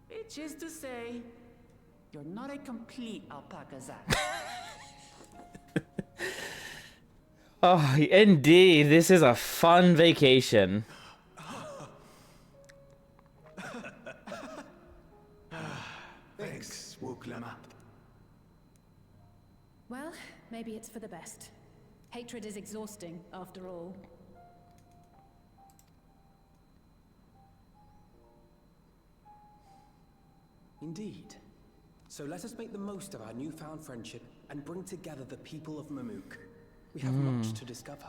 Which is to say, you're not a complete alpaca Zach. Oh, indeed, this is a fun vacation. Thanks, Wuklama. Well, maybe it's for the best. Hatred is exhausting, after all. Indeed. So let us make the most of our newfound friendship and bring together the people of Mamuk. We have much to discover.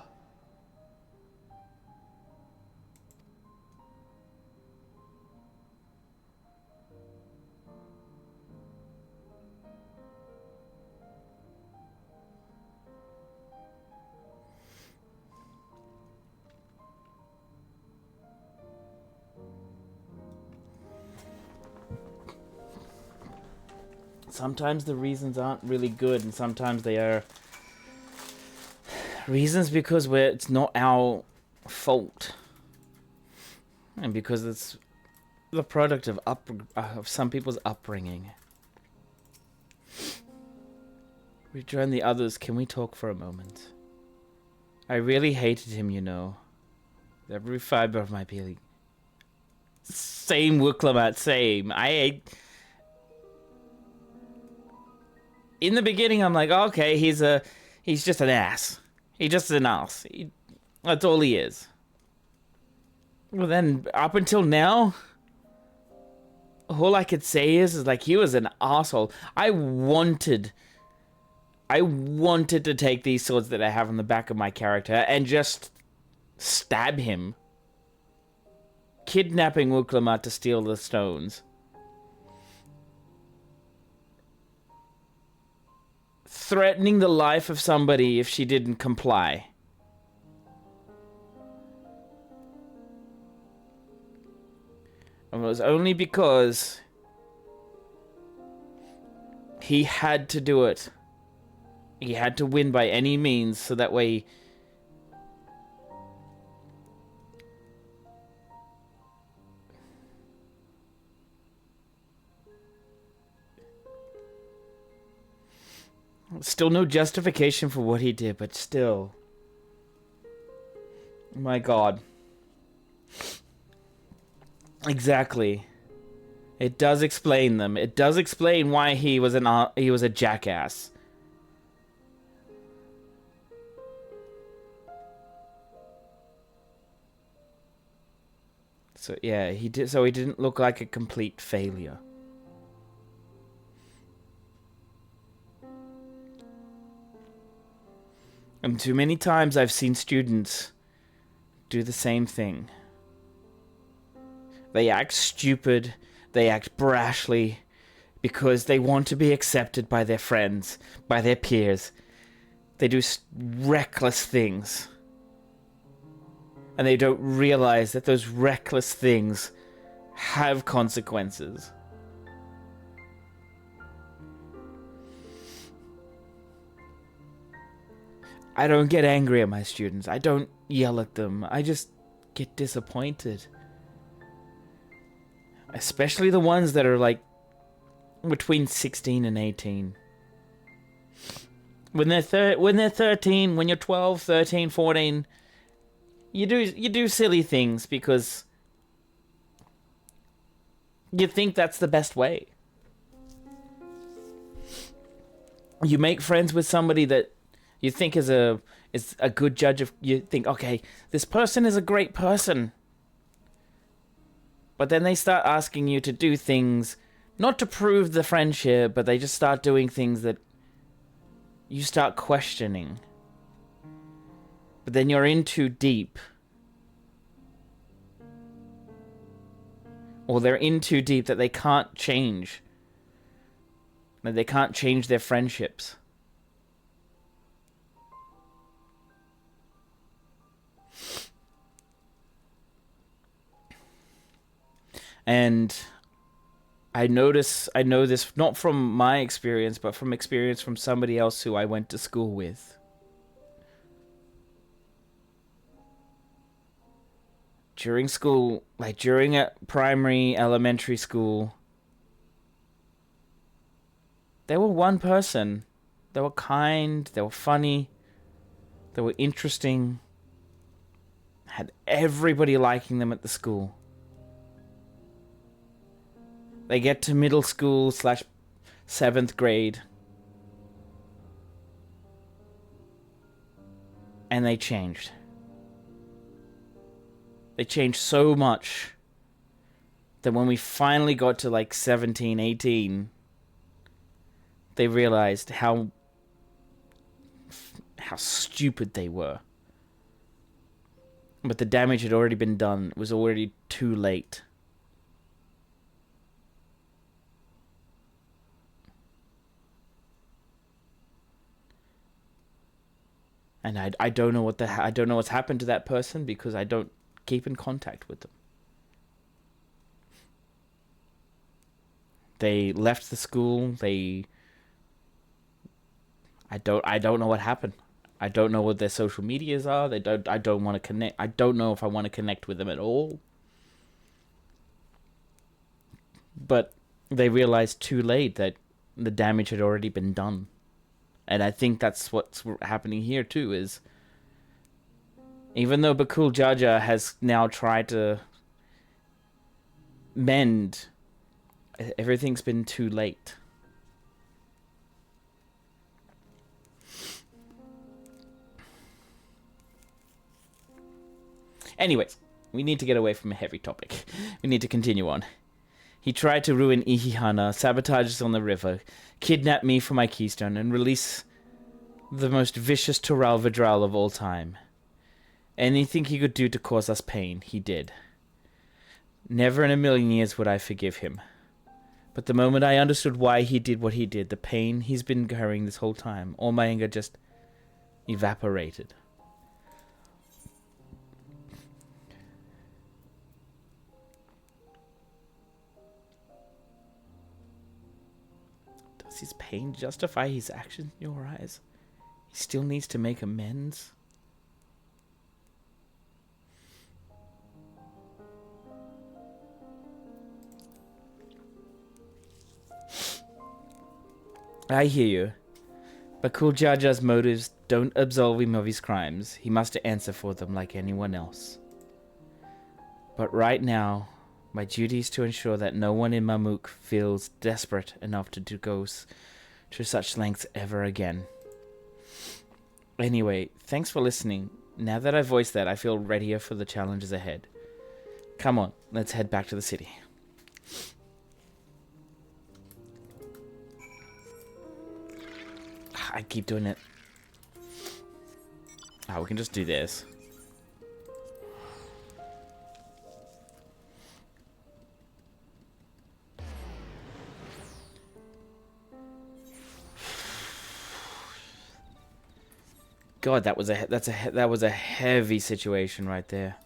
sometimes the reasons aren't really good, and sometimes they are reasons because it's not our fault, and because it's the product of some people's upbringing. Rejoin the others. Can we talk for a moment? I really hated him, you know. Every fiber of my being. Same Wuklamat, same. In the beginning, I'm like, okay, he's just an ass. He's just an ass. That's all he is. Well, then, up until now, all I could say is like, he was an asshole. I wanted to take these swords that I have on the back of my character and just stab him. Kidnapping Wuklamat to steal the stones. Threatening the life of somebody if she didn't comply. And it was only because he had to do it. He had to win by any means, so that way still no justification for what he did, but still. My God. Exactly. It does explain them. It does explain why he was a jackass. So yeah, he didn't look like a complete failure. And too many times I've seen students do the same thing. They act stupid, they act brashly, because they want to be accepted by their friends, by their peers. They do reckless things. And they don't realize that those reckless things have consequences. I don't get angry at my students. I don't yell at them. I just get disappointed. Especially the ones that are like between 16 and 18. When they're 13, when you're 12, 13, 14, you do silly things because you think that's the best way. You make friends with somebody that you think is a good judge of. You think, okay, this person is a great person. But then they start asking you to do things, not to prove the friendship, but they just start doing things that you start questioning. But then you're in too deep. Or they're in too deep that they can't change. That they can't change their friendships. And I know this not from my experience, but from experience from somebody else who I went to school with. During school, like during a primary, elementary school, they were one person. They were kind, they were funny, they were interesting, had everybody liking them at the school. They get to middle school / 7th grade. And they changed. They changed so much that when we finally got to like 17, 18, they realized how stupid they were. But the damage had already been done. It was already too late. And I don't know I don't know what's happened to that person because I don't keep in contact with them. They left the school. I don't know what happened. I don't know what their social medias are. I don't want to connect. I don't know if I want to connect with them at all. But they realized too late that the damage had already been done. And I think that's what's happening here too, is even though Bakul Jaja has now tried to mend, everything's been too late. Anyways, we need to get away from a heavy topic. We need to continue on. He tried to ruin Ihihana, sabotage us on the river, kidnap me for my keystone, and release the most vicious Tural Vidral of all time. Anything he could do to cause us pain, he did. Never in a million years would I forgive him. But the moment I understood why he did what he did, the pain he's been carrying this whole time, all my anger just evaporated. Does his pain justify his actions in your eyes? He still needs to make amends? I hear you. Bakul Jaja's motives don't absolve him of his crimes. He must answer for them like anyone else. But right now, my duty is to ensure that no one in Mamuk feels desperate enough to go to such lengths ever again. Anyway, thanks for listening. Now that I voiced that, I feel readier for the challenges ahead. Come on, let's head back to the city. I keep doing it. Oh, we can just do this. God, that was a heavy situation right there.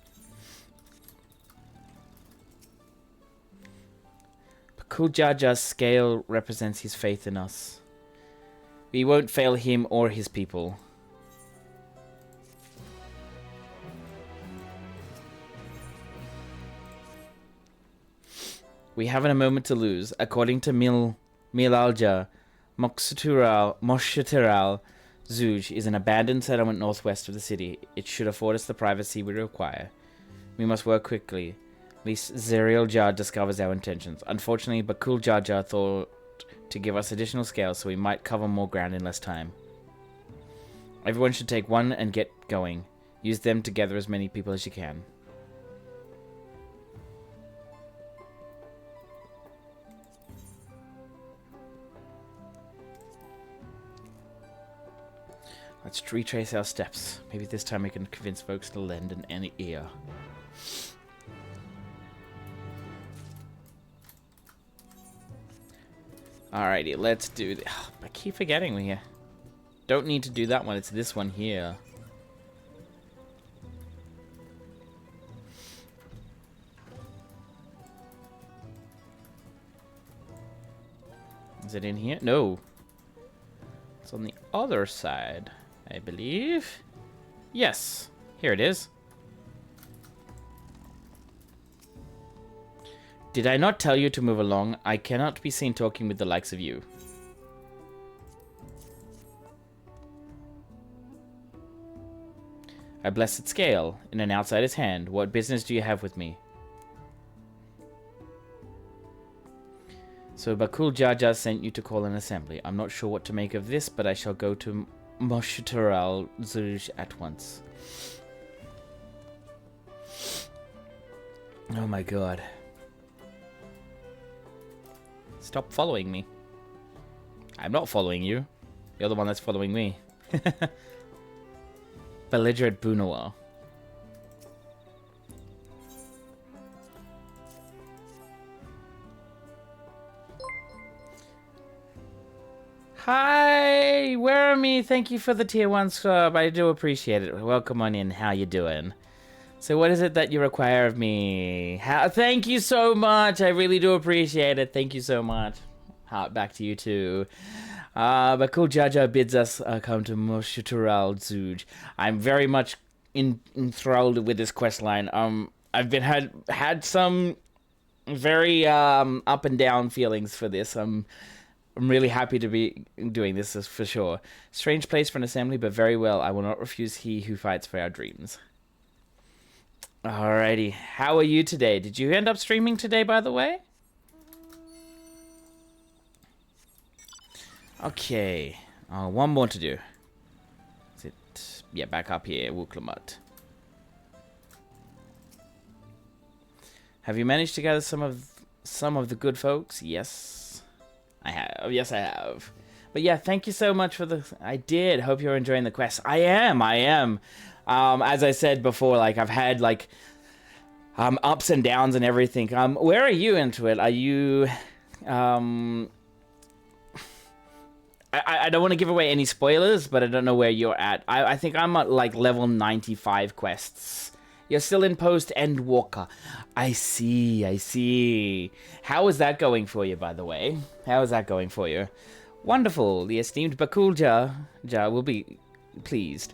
Bakul Jaja's scale represents his faith in us. We won't fail him or his people. We haven't a moment to lose. According to Milalja, Moshiteral Zuj is an abandoned settlement northwest of the city. It should afford us the privacy we require. We must work quickly, lest Zerial Jar discovers our intentions. Unfortunately, Bakul Jaja thought to give us additional scale, so we might cover more ground in less time. Everyone should take one and get going. Use them to gather as many people as you can. Let's retrace our steps. Maybe this time we can convince folks to lend an ear. Alrighty, let's do this. I keep forgetting we here. Don't need to do that one, it's this one here. Is it in here? No. It's on the other side, I believe. Yes, here it is. Did I not tell you to move along? I cannot be seen talking with the likes of you. A blessed scale in an outsider's hand. What business do you have with me? So Bakul Jaja sent you to call an assembly. I'm not sure what to make of this, but I shall go to Moshiteral Zuj at once. Oh my god. Stop following me. I'm not following you. You're the one that's following me. Belligerent Bunawar. Hi, where are me? Thank you for the tier 1 sub. I do appreciate it. Welcome on in. How you doing? So what is it that you require of me? Thank you so much. I really do appreciate it. Thank you so much. Back to you too. Bakul Jaja bids us come to Moshutural Zuj. I'm very much enthralled with this quest line. I've been had some very up and down feelings for this. I'm really happy to be doing this, for sure. Strange place for an assembly, but very well. I will not refuse he who fights for our dreams. Alrighty. How are you today? Did you end up streaming today, by the way? Okay. One more to do. Is it? Yeah, back up here, Wuklamut. Have you managed to gather some of the good folks? Yes. I have. Yes, I have. But yeah, thank you so much for the... I did. Hope you're enjoying the quest. I am. As I said before, like, I've had, like, ups and downs and everything. Where are you into it? Are you... I don't want to give away any spoilers, but I don't know where you're at. I think I'm at, like, level 95 quests. You're still in post Endwalker. I see. How is that going for you, by the way? How is that going for you? Wonderful. The esteemed Bakulja will be pleased.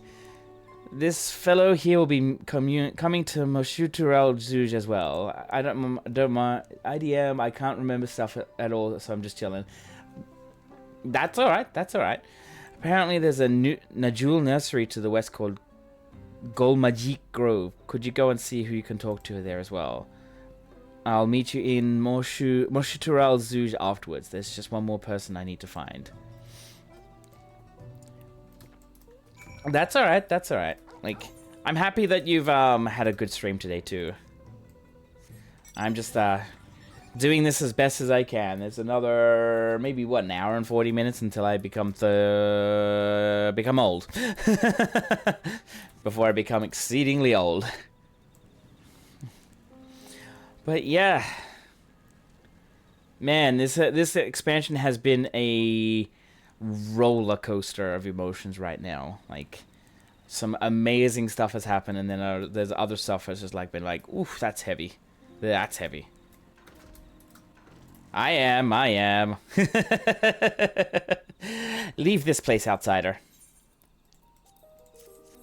This fellow here will be coming to Moshutural Zuj as well. I don't mind. IDM, I can't remember stuff at all, so I'm just chilling. That's alright. Apparently there's a Najul nursery to the west called Golmajik Grove. Could you go and see who you can talk to there as well? I'll meet you in Moshutural Zuj afterwards. There's just one more person I need to find. That's alright. Like, I'm happy that you've had a good stream today too. I'm just doing this as best as I can. There's another maybe an hour and 40 minutes until I become old. Before I become exceedingly old. But yeah, man, this expansion has been a roller coaster of emotions right now. Like, some amazing stuff has happened, and then there's other stuff that's just like been like, oof, that's heavy. That's heavy. I am. Leave this place, outsider.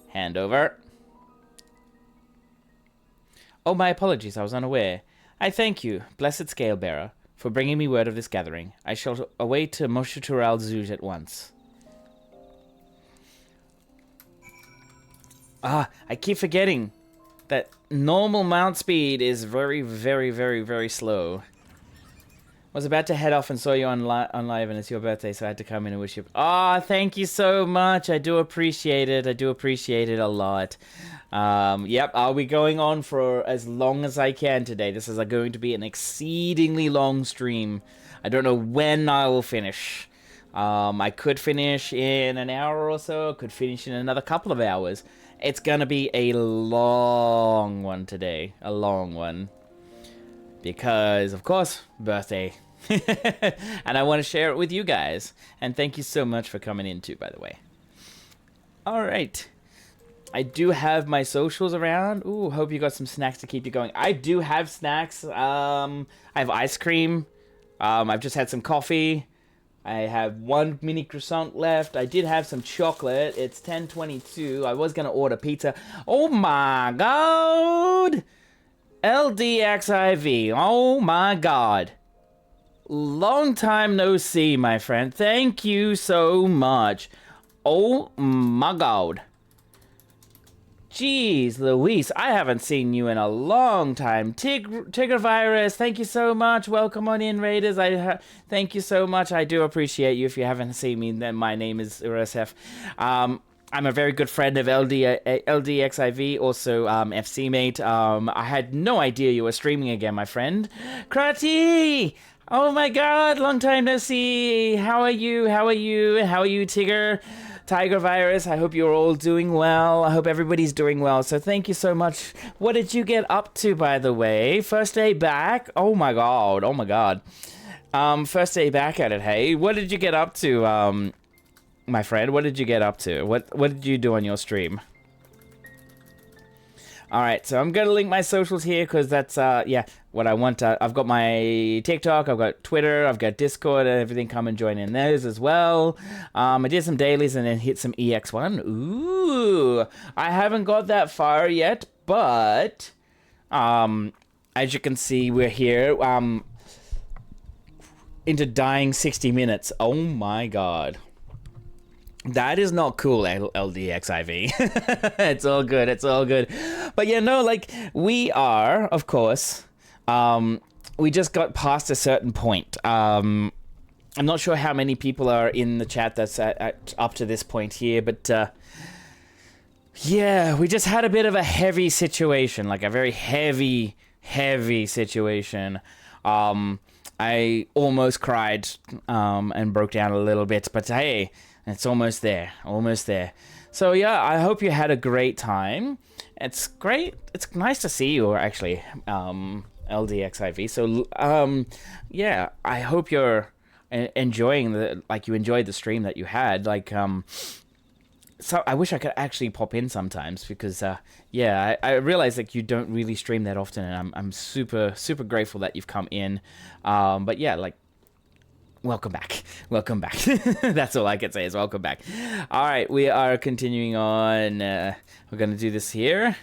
Hand over. Oh, my apologies, I was unaware. I thank you, blessed Scalebearer, for bringing me word of this gathering. I shall away to Moshutural Zuj at once. I keep forgetting that normal mount speed is very, very, very, very slow. Was about to head off and saw you on live, and it's your birthday, so I had to come in and wish you... thank you so much. I do appreciate it. I do appreciate it a lot. Yep, I'll be going on for as long as I can today. This is going to be an exceedingly long stream. I don't know when I will finish. I could finish in an hour or so. I could finish in another couple of hours. It's gonna be a long one today. A long one. Because, of course, birthday. And I want to share it with you guys. And thank you so much for coming in too, by the way. Alright. I do have my socials around. Ooh, hope you got some snacks to keep you going. I do have snacks. I have ice cream. I've just had some coffee. I have one mini croissant left. I did have some chocolate. It's 10:22. I was going to order pizza. Oh my god! LDXIV. Oh my god. Long time no see, my friend. Thank you so much. Oh my god. Jeez Louise, I haven't seen you in a long time. Tigger Virus, thank you so much. Welcome on in, Raiders. Thank you so much. I do appreciate you. If you haven't seen me, then my name is URSF. I'm a very good friend of LDXIV, also FC Mate. I had no idea you were streaming again, my friend. Krati! Oh my god, long time no see. How are you? How are you, Tigger? Tiger Virus, I hope you're all doing well. I hope everybody's doing well. So thank you so much. What did you get up to, by the way? First day back? Oh my god. Oh my god. First day back at it, hey? What did you get up to, my friend? What did you get up to? What did you do on your stream? All right, so I'm going to link my socials here because that's, yeah, what I want. I've got my TikTok, I've got Twitter, I've got Discord and everything. Come and join in those as well. I did some dailies and then hit some EX1. Ooh, I haven't got that far yet, but as you can see, we're here into dying 60 minutes. Oh my god. That is not cool, LDXIV. It's all good, it's all good. But yeah, no, like, we are, of course, we just got past a certain point. I'm not sure how many people are in the chat that's up to this point here, but yeah, we just had a bit of a heavy situation, like a very heavy situation. I almost cried and broke down a little bit, but hey, it's almost there, almost there. So yeah, I hope you had a great time. It's great. It's nice to see you, actually, LDXIV. So yeah, I hope you're enjoying you enjoyed the stream that you had. Like, so I wish I could actually pop in sometimes because, yeah, I realize like you don't really stream that often, and I'm super grateful that you've come in. But yeah, like, welcome back. Welcome back. That's all I can say is welcome back. All right, we are continuing on. We're going to do this here.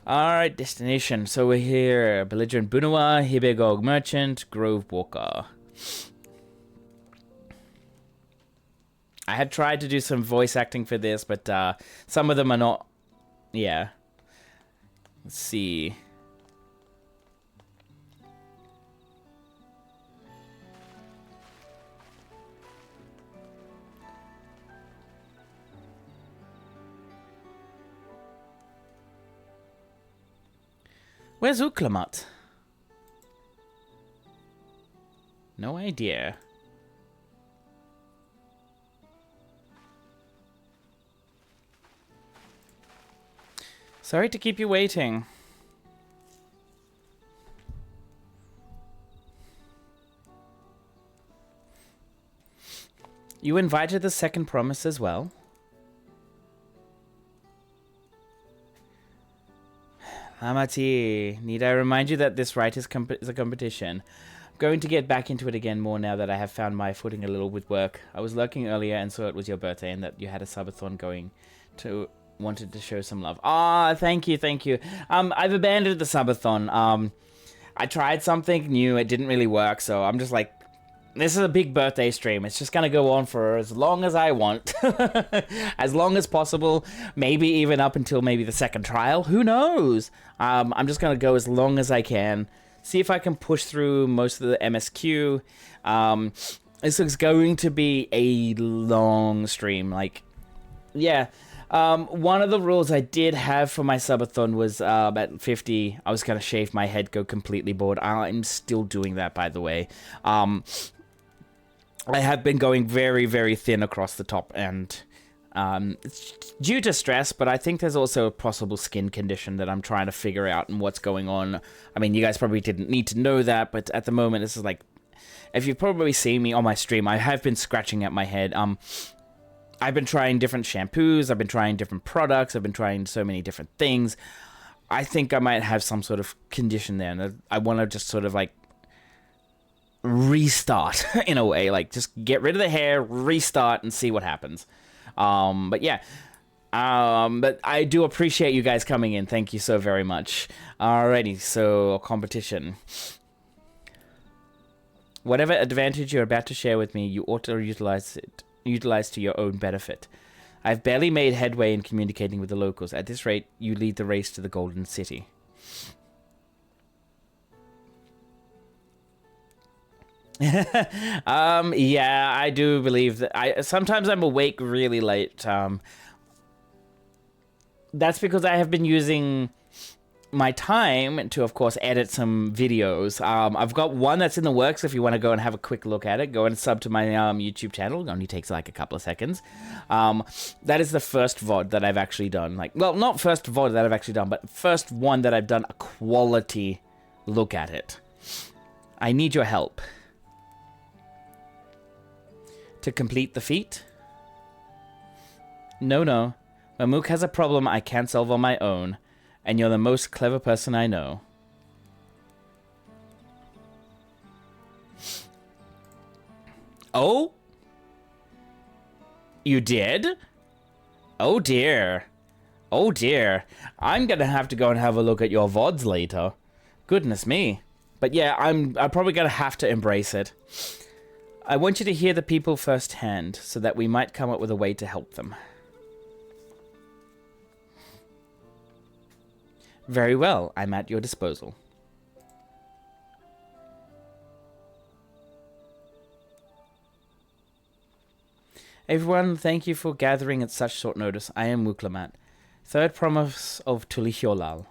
All right, destination. So we're here. Belligerent Bunua, Hibegog Merchant, Grove Walker. I had tried to do some voice acting for this, but some of them are not... Yeah. Let's see. Where's Uklamat? No idea. Sorry to keep you waiting. You invited the second promise as well? Amati, need I remind you that this right is a competition? I'm going to get back into it again more now that I have found my footing a little with work. I was lurking earlier and saw it was your birthday and that you had a subathon going to... Wanted to show some love. Ah, thank you, thank you. I've abandoned the subathon. I tried something new. It didn't really work, so I'm just like, this is a big birthday stream. It's just gonna go on for as long as I want. As long as possible. Maybe even up until maybe the second trial. Who knows? I'm just gonna go as long as I can. See if I can push through most of the MSQ. This is going to be a long stream. Like, yeah. One of the rules I did have for my subathon was at 50, I was going to shave my head, go completely bald. I'm still doing that, by the way. I have been going very, very thin across the top, and it's due to stress, but I think there's also a possible skin condition that I'm trying to figure out and what's going on. I mean, you guys probably didn't need to know that, but at the moment, this is like, if you've probably seen me on my stream, I have been scratching at my head. I've been trying different shampoos, I've been trying different products, I've been trying so many different things. I think I might have some sort of condition there, and I want to just sort of like restart in a way, like just get rid of the hair, restart, and see what happens. But yeah, but I do appreciate you guys coming in. Thank you so very much. Alrighty, so competition. Whatever advantage you're about to share with me, you ought to utilize to your own benefit. I've barely made headway in communicating with the locals. At this rate, you lead the race to the Golden City. Yeah, I do believe that. Sometimes I'm awake really late. That's because I have been using my time to, of course, edit some videos. I've got one that's in the works. If you want to go and have a quick look at it, go and sub to my YouTube channel. It only takes like a couple of seconds. That is the first VOD that I've actually done. Like, well, not first VOD that I've actually done, but first one that I've done a quality look at it. I need your help. To complete the feat? No. Mamook has a problem I can't solve on my own. And you're the most clever person I know. Oh? You did? Oh dear. Oh dear. I'm gonna have to go and have a look at your VODs later. Goodness me. But yeah, I'm probably gonna have to embrace it. I want you to hear the people firsthand, so that we might come up with a way to help them. Very well, I'm at your disposal. Everyone, thank you for gathering at such short notice. I am Wuklamat, third promise of Tulihiolal.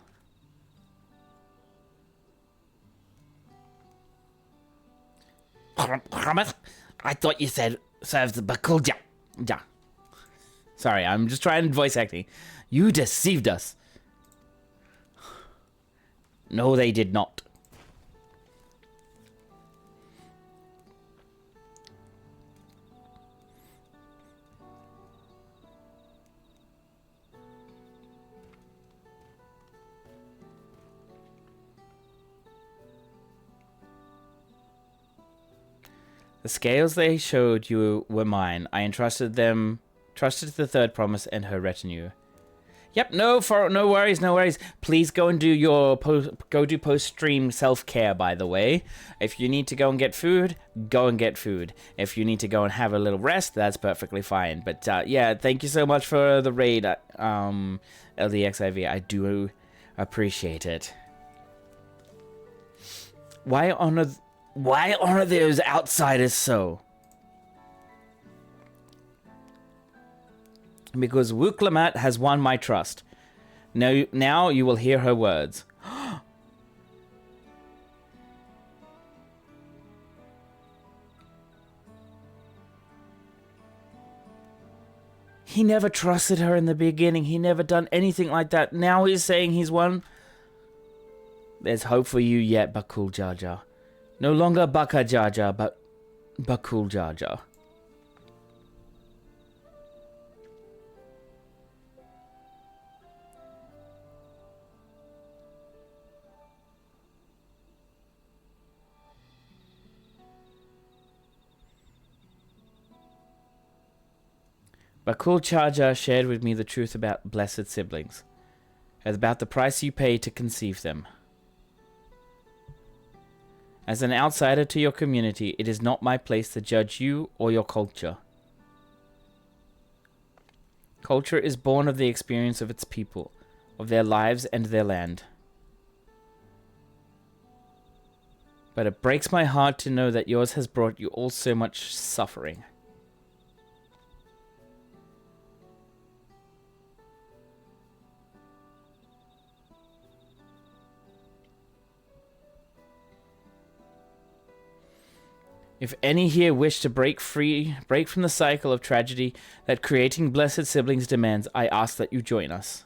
Promise? I thought you said serves the Bakulja. Ja. Sorry, I'm just trying voice acting. You deceived us. No, they did not. The scales they showed you were mine. I trusted the third promise and her retinue. Yep, no worries, no worries. Please go and do your post-stream self-care, by the way. If you need to go and get food, go and get food. If you need to go and have a little rest, that's perfectly fine. But yeah, thank you so much for the raid, LDXIV. I do appreciate it. Why honor those outsiders so? Because Wuklamat has won my trust. Now you will hear her words. He never trusted her in the beginning. He never done anything like that. Now he's saying he's won. There's hope for you yet, Bakul Jaja. No longer Baka Jaja, but Bakul Jaja. Bakul Chaja shared with me the truth about blessed siblings, and about the price you pay to conceive them. As an outsider to your community, it is not my place to judge you or your culture. Culture is born of the experience of its people, of their lives and their land. But it breaks my heart to know that yours has brought you all so much suffering. If any here wish to break from the cycle of tragedy that creating blessed siblings demands, I ask that you join us.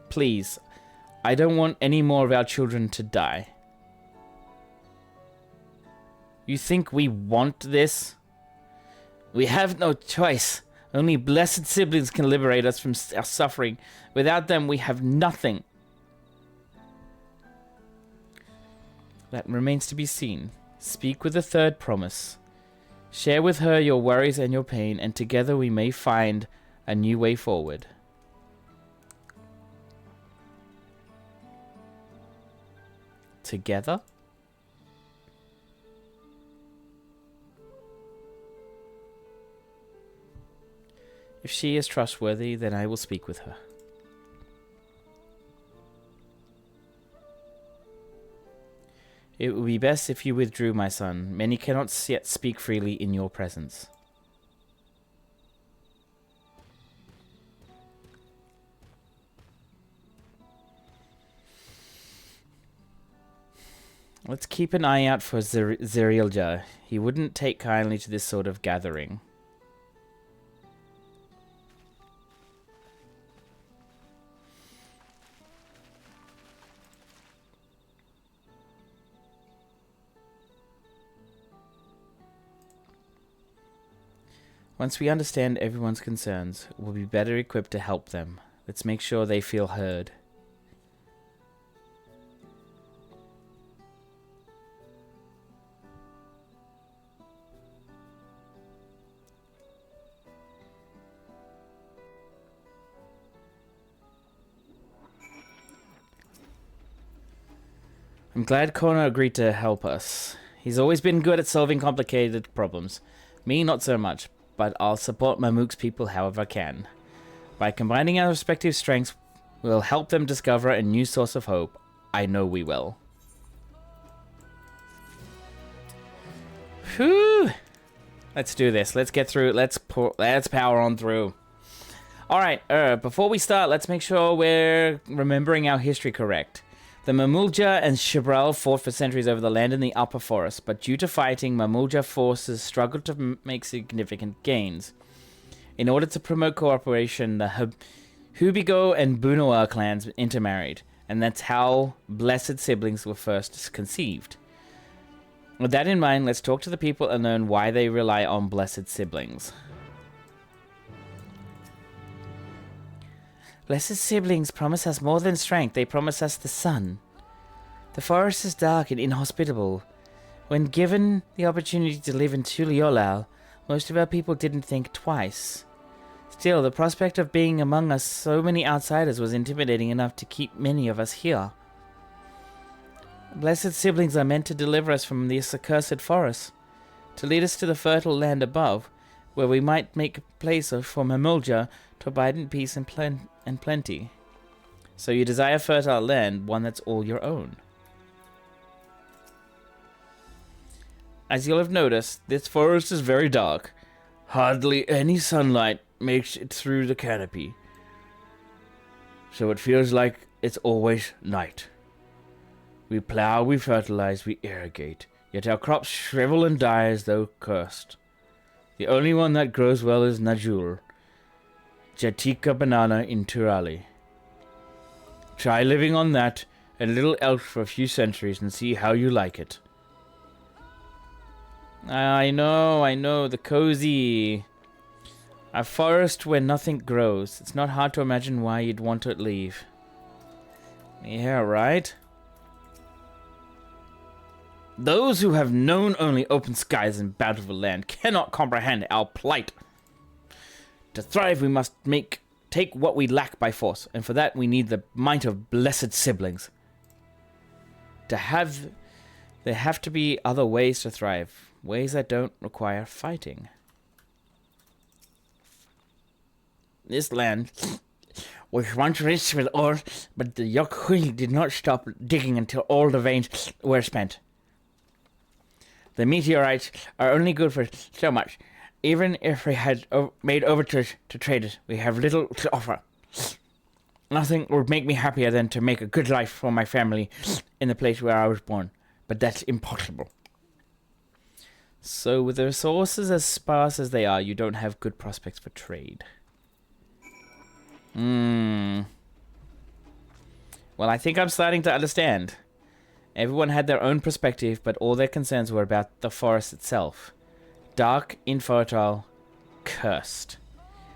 Please, I don't want any more of our children to die. You think we want this? We have no choice. Only blessed siblings can liberate us from our suffering. Without them, we have nothing. That remains to be seen. Speak with the third promise. Share with her your worries and your pain, and together we may find a new way forward. Together? If she is trustworthy, then I will speak with her. It would be best if you withdrew, my son. Many cannot yet speak freely in your presence. Let's keep an eye out for Zerilja. He wouldn't take kindly to this sort of gathering. Once we understand everyone's concerns, we'll be better equipped to help them. Let's make sure they feel heard. I'm glad Kona agreed to help us. He's always been good at solving complicated problems. Me, not so much, but I'll support Mamook's people however I can. By combining our respective strengths, we'll help them discover a new source of hope. I know we will. Whew! Let's do this. Let's get through it. Let's power on through. Alright, before we start, let's make sure we're remembering our history correct. The Mamulja and Shibral fought for centuries over the land in the upper forest, but due to fighting, Mamulja forces struggled to make significant gains. In order to promote cooperation, the Hubigo and Bunoa clans intermarried, and that's how blessed siblings were first conceived. With that in mind, let's talk to the people and learn why they rely on blessed siblings. Blessed siblings promise us more than strength, they promise us the sun. The forest is dark and inhospitable. When given the opportunity to live in Tuliolal, most of our people didn't think twice. Still, the prospect of being among us so many outsiders was intimidating enough to keep many of us here. Blessed siblings are meant to deliver us from this accursed forest, to lead us to the fertile land above, where we might make a place for Mamulja to abide in peace and plenty. So you desire fertile land, one that's all your own. As you'll have noticed, this forest is very dark. Hardly any sunlight makes it through the canopy, so it feels like it's always night. We plow, we fertilize, we irrigate, yet our crops shrivel and die as though cursed. The only one that grows well is Najul, Jatika banana in Turali. Try living on that and little else for a few centuries and see how you like it. I know, the cozy. A forest where nothing grows. It's not hard to imagine why you'd want to leave. Yeah, right? Those who have known only open skies and bountiful land cannot comprehend our plight. To thrive, we must take what we lack by force, and for that we need the might of blessed siblings. There have to be other ways to thrive, ways that don't require fighting. This land was once rich with ore, but the Yokhui did not stop digging until all the veins were spent. The meteorites are only good for so much. Even if we had made overtures to traders, we have little to offer. Nothing would make me happier than to make a good life for my family in the place where I was born, but that's impossible. So with the resources as sparse as they are, you don't have good prospects for trade. Well, I think I'm starting to understand. Everyone had their own perspective, but all their concerns were about the forest itself. Dark, infertile, cursed.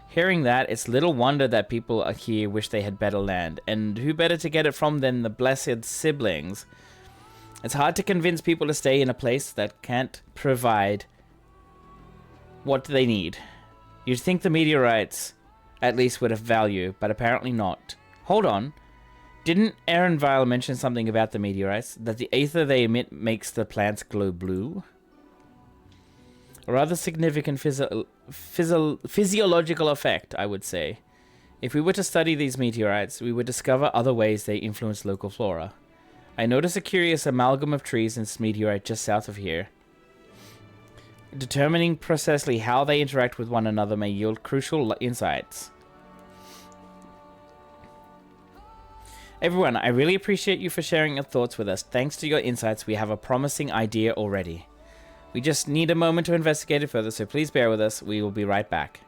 Hearing that, it's little wonder that people here wish they had better land, and who better to get it from than the blessed siblings? It's hard to convince people to stay in a place that can't provide what they need. You'd think the meteorites at least would have value, but apparently not. Hold on. Didn't Aaron Vile mention something about the meteorites? That the aether they emit makes the plants glow blue? A rather significant physiological effect, I would say. If we were to study these meteorites, we would discover other ways they influence local flora. I notice a curious amalgam of trees in this meteorite just south of here. Determining precisely how they interact with one another may yield crucial insights. Everyone, I really appreciate you for sharing your thoughts with us. Thanks to your insights, we have a promising idea already. We just need a moment to investigate it further, so please bear with us. We will be right back.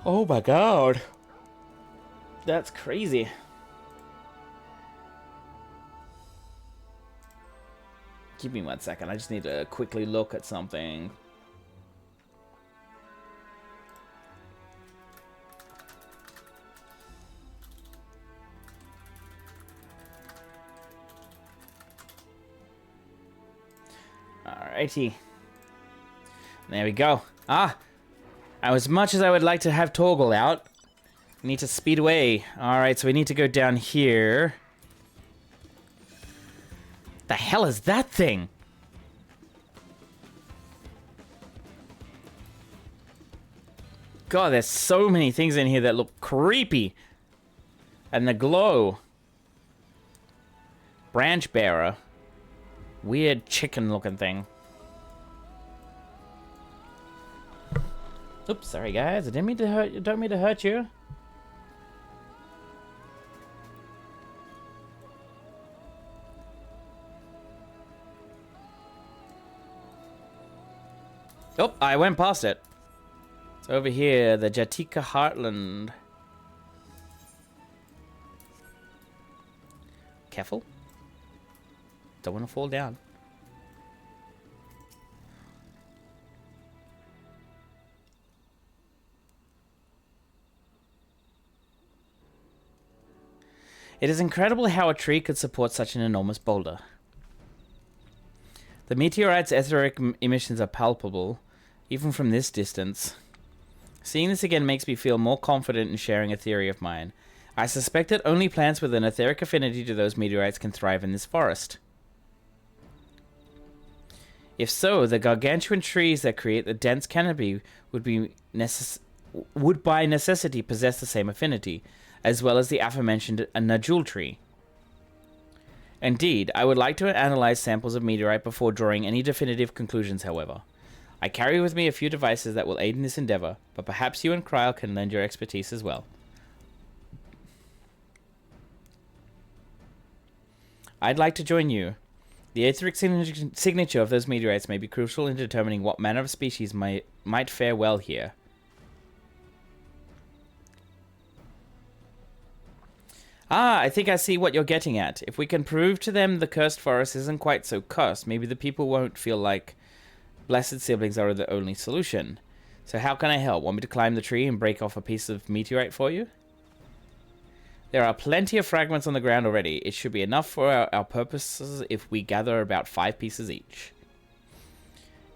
Oh my god. That's crazy. Give me 1 second. I just need to quickly look at something. Alrighty. There we go. Ah! As much as I would like to have Torgal out, we need to speed away. Alright, so we need to go down here. The hell is that thing? God, there's so many things in here that look creepy. And the glow. Branch bearer. Weird chicken looking thing. Oops, sorry guys. I didn't mean to hurt you. Don't mean to hurt you. Oh, I went past it. It's over here, the Jatika Heartland. Careful. Don't want to fall down. It is incredible how a tree could support such an enormous boulder. The meteorite's etheric emissions are palpable, even from this distance. Seeing this again makes me feel more confident in sharing a theory of mine. I suspect that only plants with an etheric affinity to those meteorites can thrive in this forest. If so, the gargantuan trees that create the dense canopy would by necessity possess the same affinity, as well as the aforementioned Najul tree. Indeed, I would like to analyze samples of meteorite before drawing any definitive conclusions, however. I carry with me a few devices that will aid in this endeavor, but perhaps you and Kryl can lend your expertise as well. I'd like to join you. The etheric signature of those meteorites may be crucial in determining what manner of species might fare well here. Ah, I think I see what you're getting at. If we can prove to them the cursed forest isn't quite so cursed, maybe the people won't feel like blessed siblings are the only solution. So how can I help? Want me to climb the tree and break off a piece of meteorite for you? There are plenty of fragments on the ground already. It should be enough for our purposes if we gather about 5 pieces each.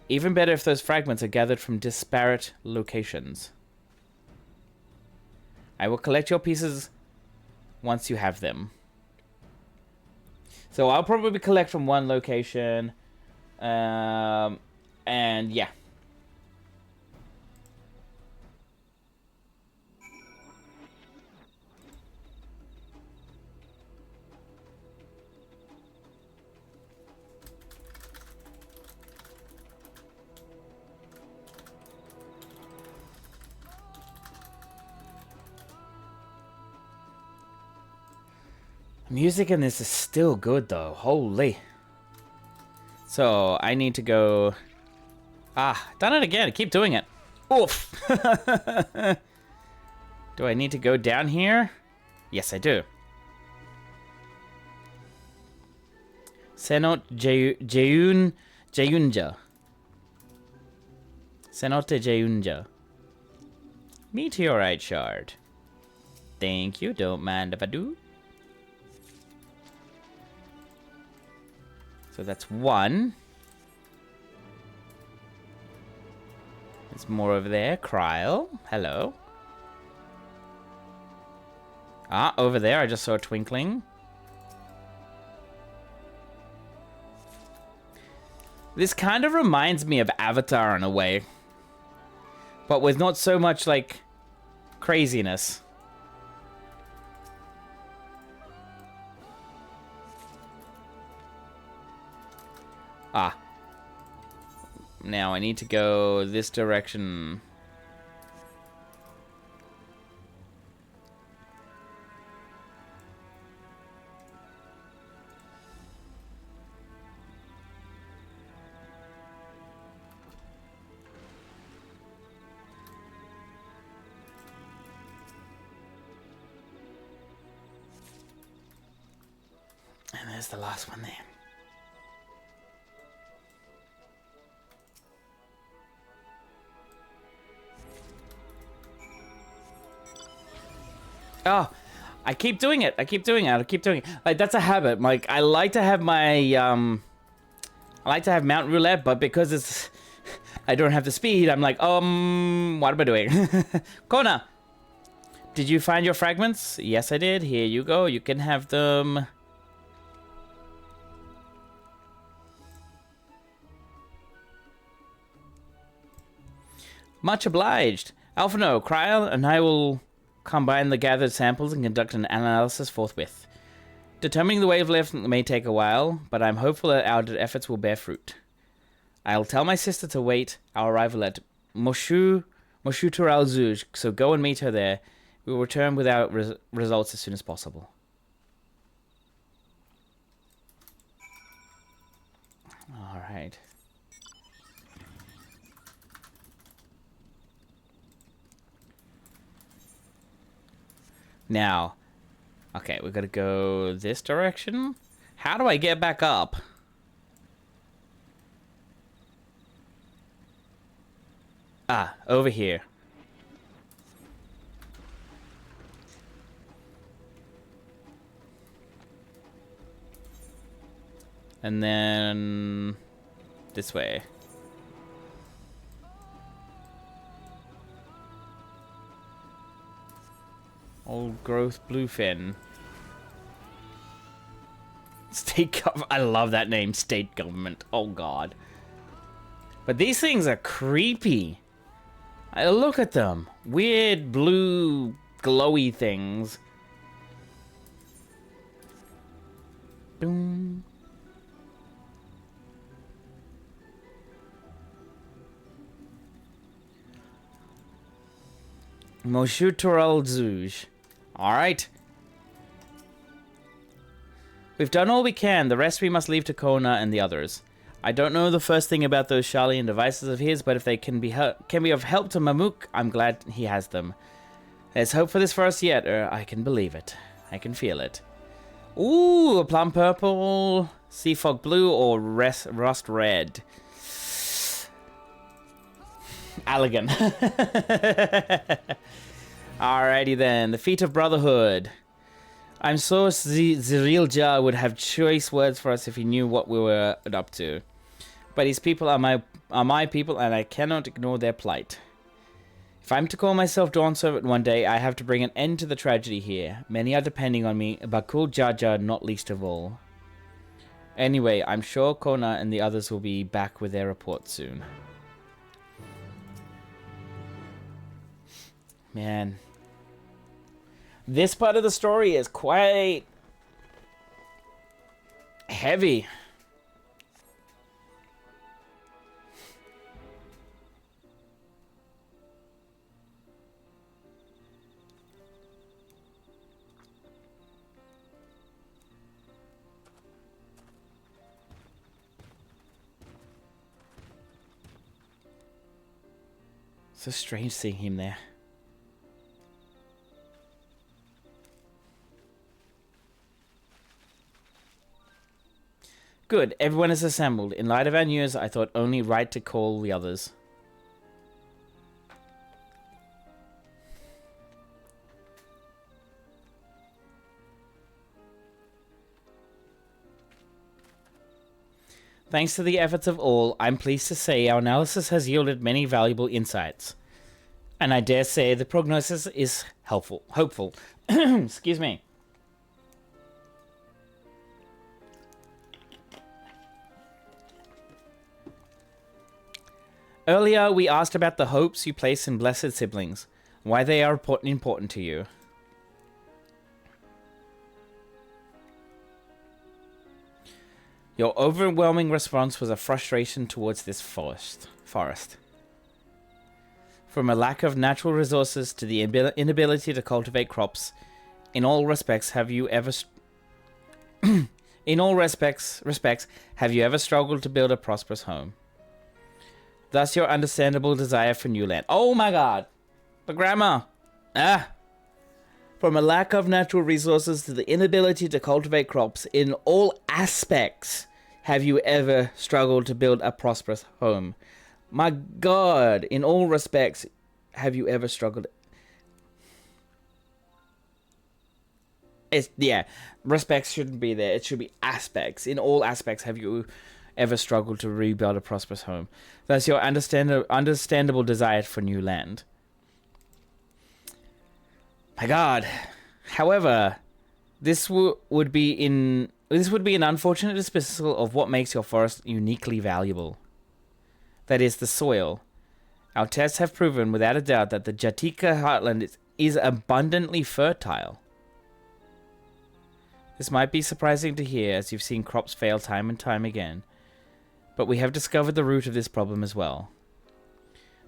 Even better if those fragments are gathered from disparate locations. I will collect your pieces once you have them. So I'll probably collect from one location. And yeah. Music in this is still good though. Holy. So I need to go. Ah, done it again. Keep doing it. Oof. Do I need to go down here? Yes, I do. Senot Jeyunja. Cenote Jeyunja. Meteorite shard. Thank you. Don't mind if I do. So that's 1. There's more over there. Kryl. Hello. Ah, over there. I just saw a twinkling. This kind of reminds me of Avatar in a way. But with not so much, like, craziness. Ah. Now I need to go this direction. And there's the last one there. Oh, I keep doing it. I keep doing it. Like, that's a habit. Like, I like to have my, I like to have Mount Roulette, but because it's, I don't have the speed, I'm like, what am I doing? Kona, did you find your fragments? Yes, I did. Here you go. You can have them. Much obliged. Alphino, Kryl, and I will combine the gathered samples and conduct an analysis forthwith. Determining the wavelength may take a while, but I'm hopeful that our efforts will bear fruit. I'll tell my sister to wait our arrival at Moshu Tural Zuj, so go and meet her there. We will return with our results as soon as possible. All right. Now, okay, we gotta go this direction. How do I get back up? Ah, over here. And then this way. Old growth bluefin. State government. I love that name, state government. Oh god. But these things are creepy. I look at them. Weird blue glowy things. Boom. Moshutural Zuj. Alright. We've done all we can. The rest we must leave to Kona and the others. I don't know the first thing about those Charlian devices of his, but if they can be of help to Mamuk, I'm glad he has them. There's hope for this for us yet, I can believe it. I can feel it. Ooh, a plum purple, sea fog blue, or rust red. Allegan. Alrighty then, the feet of brotherhood. I'm sure Zirilja would have choice words for us if he knew what we were up to. But his people are my people, and I cannot ignore their plight. If I'm to call myself Dawn Servant one day, I have to bring an end to the tragedy here. Many are depending on me, Bakul Jaja not least of all. Anyway, I'm sure Kona and the others will be back with their report soon. Man. This part of the story is quite heavy. So strange seeing him there. Good, everyone is assembled. In light of our news, I thought only right to call the others. Thanks to the efforts of all, I'm pleased to say our analysis has yielded many valuable insights. And I dare say the prognosis is hopeful. Excuse me. Earlier, we asked about the hopes you place in blessed siblings, why they are important to you. Your overwhelming response was a frustration towards this forest. From a lack of natural resources to the inability to cultivate crops, in all respects, have you ever have you ever struggled to build a prosperous home? Thus your understandable desire for new land. Oh my god! The grammar! From a lack of natural resources to the inability to cultivate crops, in all aspects, have you ever struggled to build a prosperous home? My god, in all respects, have you ever struggled? Yeah, respects shouldn't be there. It should be aspects. In all aspects, have you ever struggled to rebuild a prosperous home? That's your understandable desire for new land. My God. However, this would be an unfortunate dismissal of what makes your forest uniquely valuable. That is, the soil. Our tests have proven without a doubt that the Jatika heartland is abundantly fertile. This might be surprising to hear, as you've seen crops fail time and time again, but we have discovered the root of this problem as well.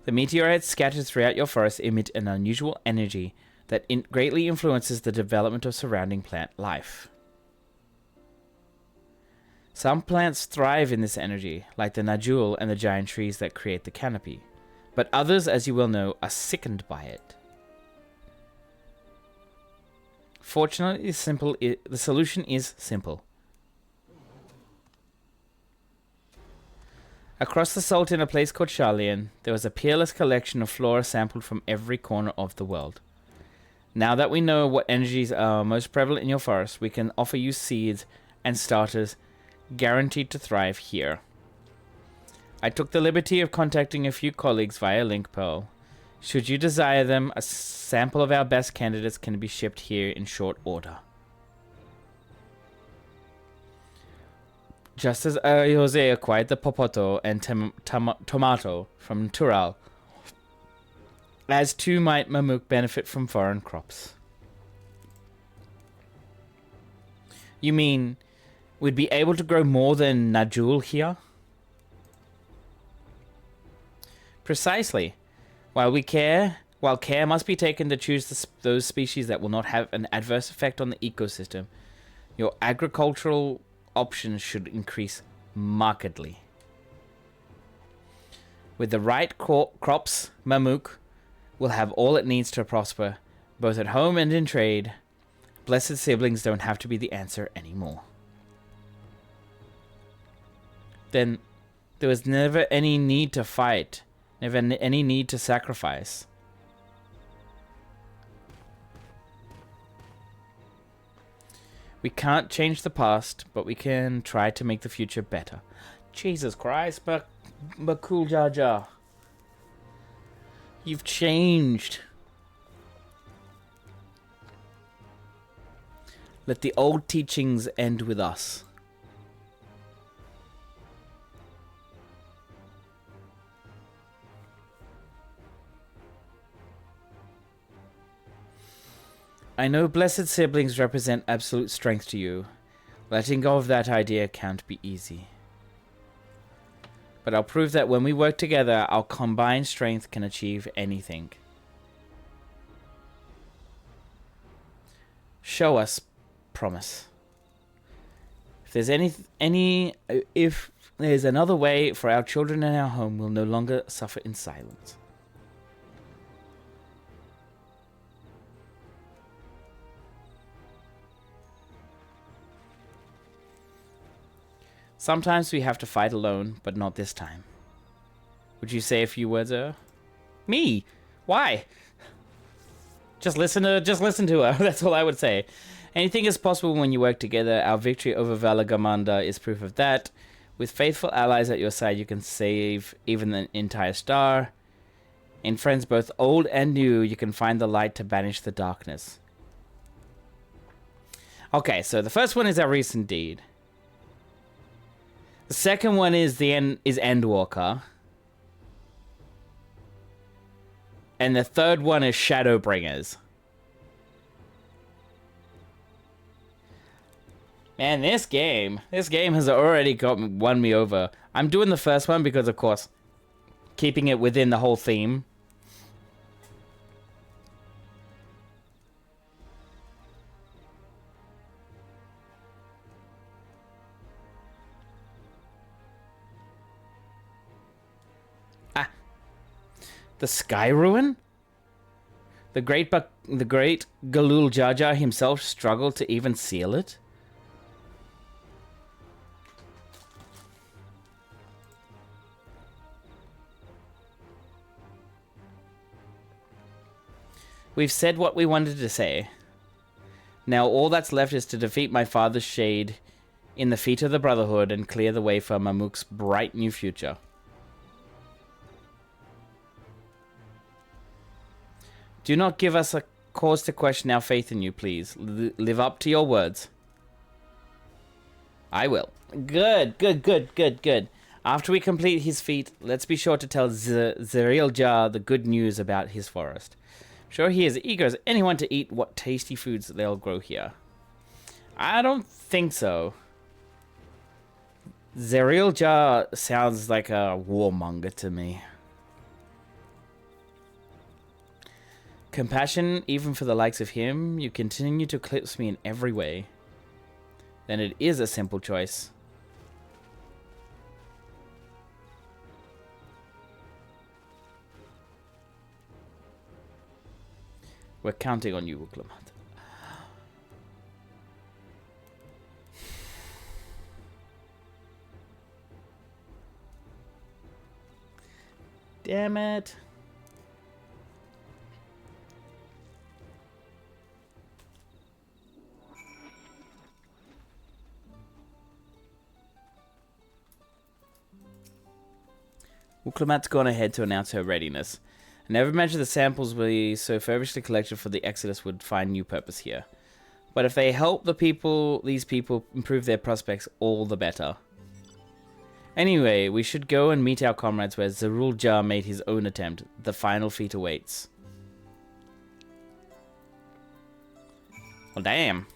The meteorites scattered throughout your forest emit an unusual energy that greatly influences the development of surrounding plant life. Some plants thrive in this energy, like the Najul and the giant trees that create the canopy, but others, as you well know, are sickened by it. Fortunately, the solution is simple. Across the salt in a place called Charlian, there was a peerless collection of flora sampled from every corner of the world. Now that we know what energies are most prevalent in your forest, we can offer you seeds and starters guaranteed to thrive here. I took the liberty of contacting a few colleagues via link Pearl. Should you desire them, a sample of our best candidates can be shipped here in short order. Just as Jose acquired the popoto and tomato from Tural, as too might Mamuk benefit from foreign crops. You mean we'd be able to grow more than Najul here? Precisely. While care must be taken to choose those species that will not have an adverse effect on the ecosystem, your agricultural options should increase markedly. With the right crops, Mamuk will have all it needs to prosper, both at home and in trade. Blessed siblings don't have to be the answer anymore. Then there was never any need to fight, never any need to sacrifice. We can't change the past, but we can try to make the future better. Jesus Christ, Bakul Jar Jar. You've changed. Let the old teachings end with us. I know blessed siblings represent absolute strength to you. Letting go of that idea can't be easy. But I'll prove that when we work together, our combined strength can achieve anything. Show us, promise. If there's another way for our children and our home, we'll no longer suffer in silence. Sometimes we have to fight alone, but not this time. Would you say a few words, Me? Why? Just listen to her. That's all I would say. Anything is possible when you work together. Our victory over Valagamanda is proof of that. With faithful allies at your side, you can save even an entire star. In friends both old and new, you can find the light to banish the darkness. Okay, so the first one is our recent deed. The second one is Endwalker. And the third one is Shadowbringers. Man, this game has already won me over. I'm doing the first one because, of course, keeping it within the whole theme. The Sky Ruin? The great Galul Jar Jar himself struggled to even seal it? We've said what we wanted to say. Now all that's left is to defeat my father's shade in the feet of the Brotherhood and clear the way for Mamuk's bright new future. Do not give us a cause to question our faith in you, please. Live up to your words. I will. Good, good, good, good, good. After we complete his feat, let's be sure to tell Zerilja the good news about his forest. I'm sure he is eager as anyone to eat what tasty foods they'll grow here. I don't think so. Zerilja sounds like a warmonger to me. Compassion, even for the likes of him, you continue to eclipse me in every way. Then it is a simple choice. We're counting on you, Uklamat. Damn it. Uklamat's gone ahead to announce her readiness. I never imagined the samples we so feverishly collected for the Exodus would find new purpose here. But if they help these people improve their prospects, all the better. Anyway, we should go and meet our comrades where Zerilja made his own attempt. The final feat awaits. Well, damn.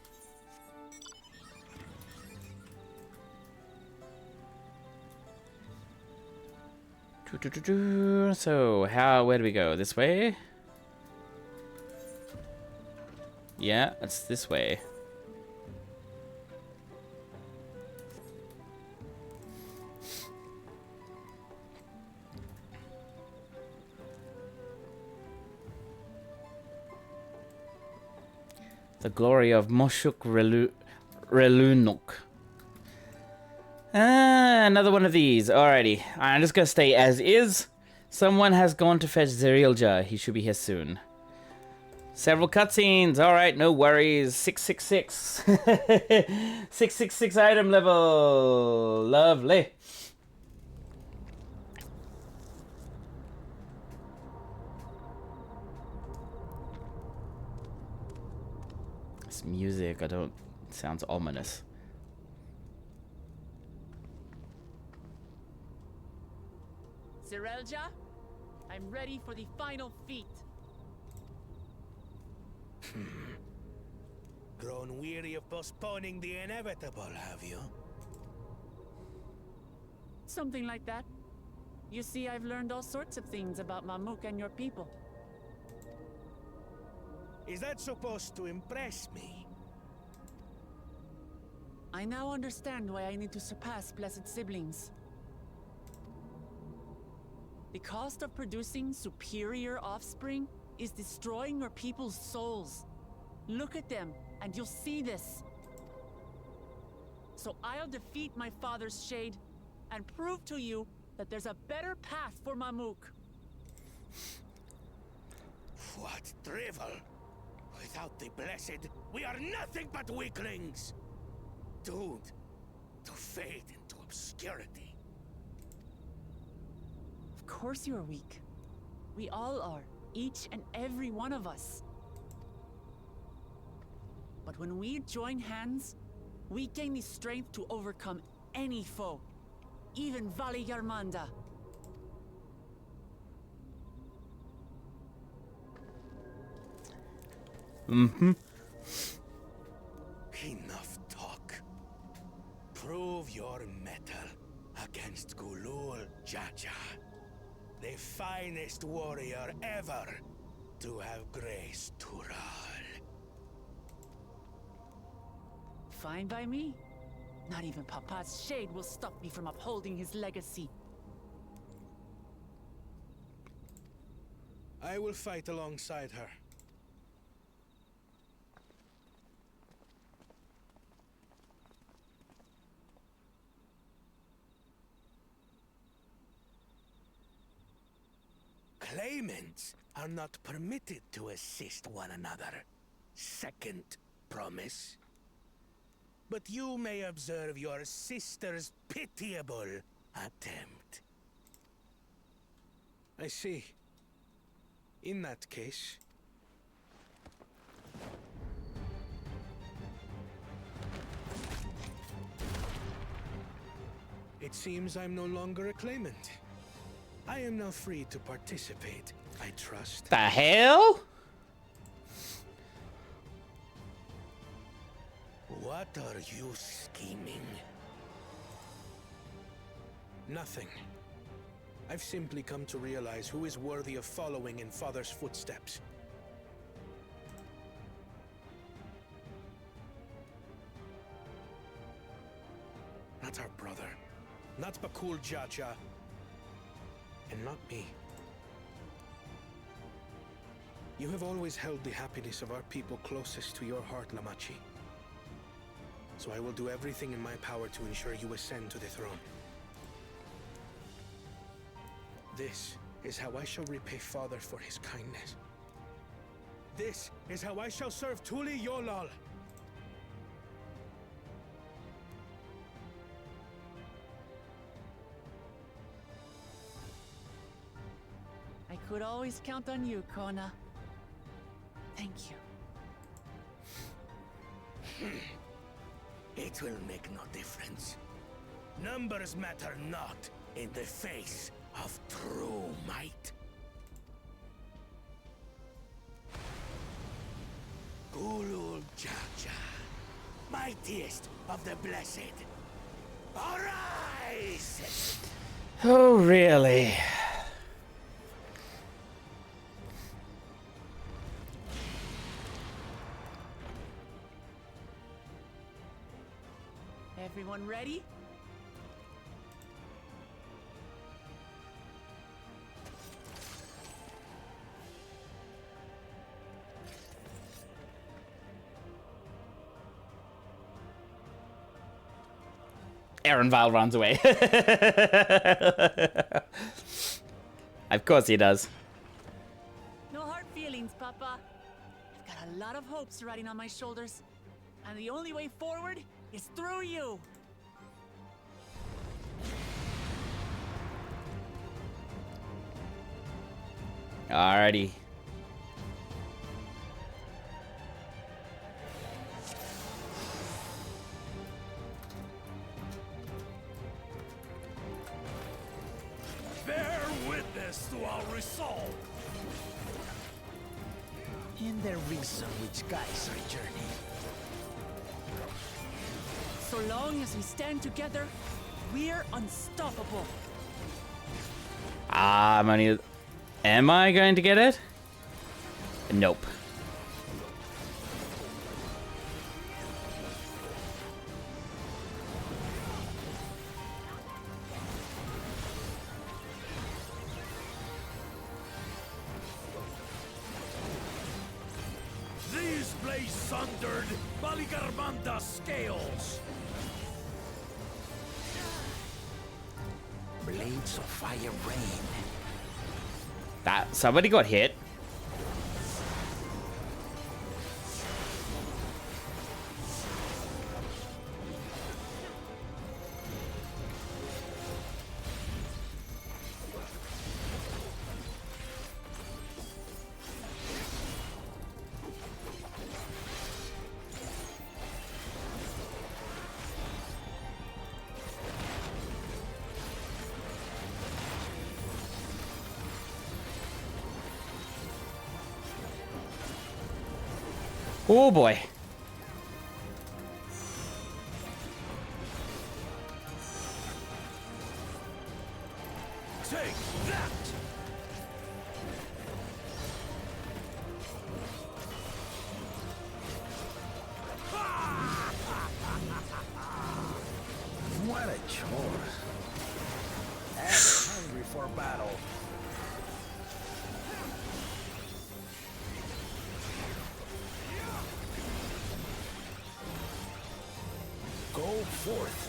So, where do we go? This way? Yeah, it's this way. The glory of Moshuk Relunuk. Another one of these. Alrighty. I'm just gonna stay as is. Someone has gone to fetch Zerilja. He should be here soon. Several cutscenes. Alright, no worries. 666. 666 item level. Lovely. This music, sounds ominous. Zerilja, I'm ready for the final feat. Grown weary of postponing the inevitable, have you? Something like that. You see, I've learned all sorts of things about Mamuk and your people. Is that supposed to impress me? I now understand why I need to surpass blessed siblings. The cost of producing superior offspring is destroying your people's souls. Look at them, and you'll see this. So I'll defeat my father's shade, and prove to you that there's a better path for Mamuk. What drivel! Without the blessed, we are nothing but weaklings! Doomed to fade into obscurity. Of course you're weak. We all are, each and every one of us. But when we join hands, we gain the strength to overcome any foe, even Vali Yarmanda. Mm-hmm. Enough talk. Prove your mettle against Gulul Jaja, the finest warrior ever to have graced Tural. Fine by me. Not even Papa's shade will stop me from upholding his legacy. I will fight alongside her. Claimants are not permitted to assist one another. Second promise. But you may observe your sister's pitiable attempt. I see. In that case... It seems I'm no longer a claimant. I am now free to participate, I trust. The hell? What are you scheming? Nothing. I've simply come to realize who is worthy of following in Father's footsteps. Not our brother. Not Bakul Jaja. And not me. You have always held the happiness of our people closest to your heart, Lamachi. So I will do everything in my power to ensure you ascend to the throne. This is how I shall repay Father for his kindness. This is how I shall serve Tuli Yolal. I could always count on you, Kona. Thank you. It will make no difference. Numbers matter not in the face of true might. Gulul Jaja, mightiest of the blessed. Arise! Oh, really? Everyone ready? Aaron Vile runs away. Of course he does. No hard feelings, Papa. I've got a lot of hopes riding on my shoulders. And the only way forward is through you. Alrighty. Bear witness to our resolve. In the reason which guides our journey. So long as we stand together, we're unstoppable. Am I going to get it? Nope. These blaze sundered Baligarmanda scales. Blades of fire rain. That somebody got hit. Oh boy. Take that! What a chore. Ever hungry for battle. Go forth.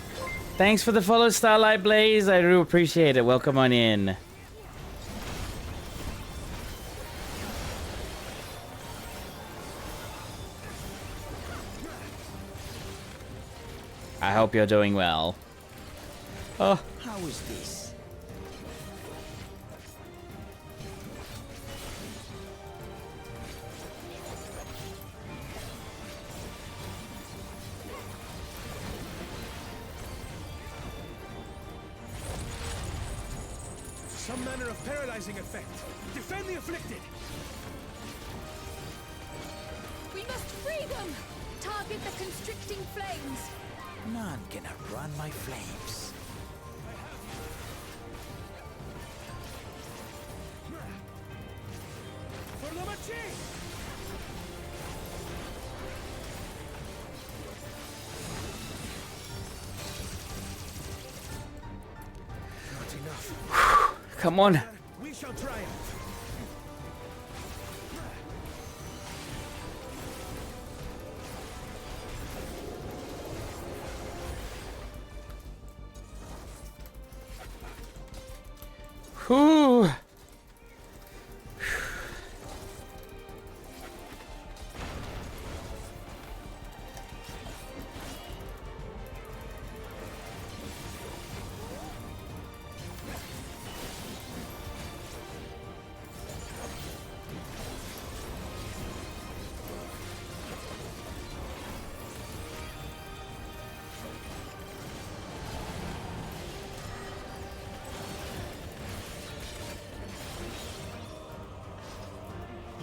Thanks for the follow, Starlight Blaze. I do appreciate it. Welcome on in. I hope you're doing well. Oh. How is this? Some manner of paralyzing effect. Defend the afflicted! We must free them! Target the constricting flames! None can outrun my flames. For the machine! Not enough. Come on. We shall triumph. Whew.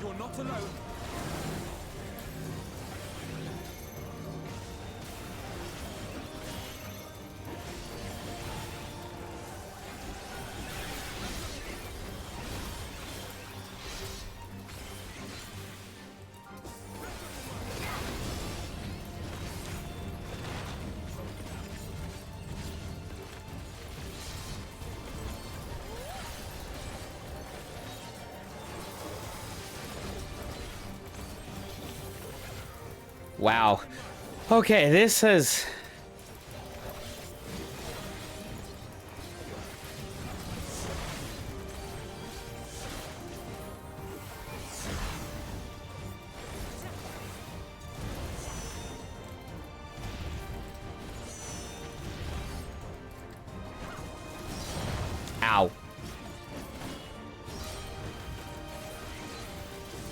You're not alone. Wow. Okay, this is... Ow.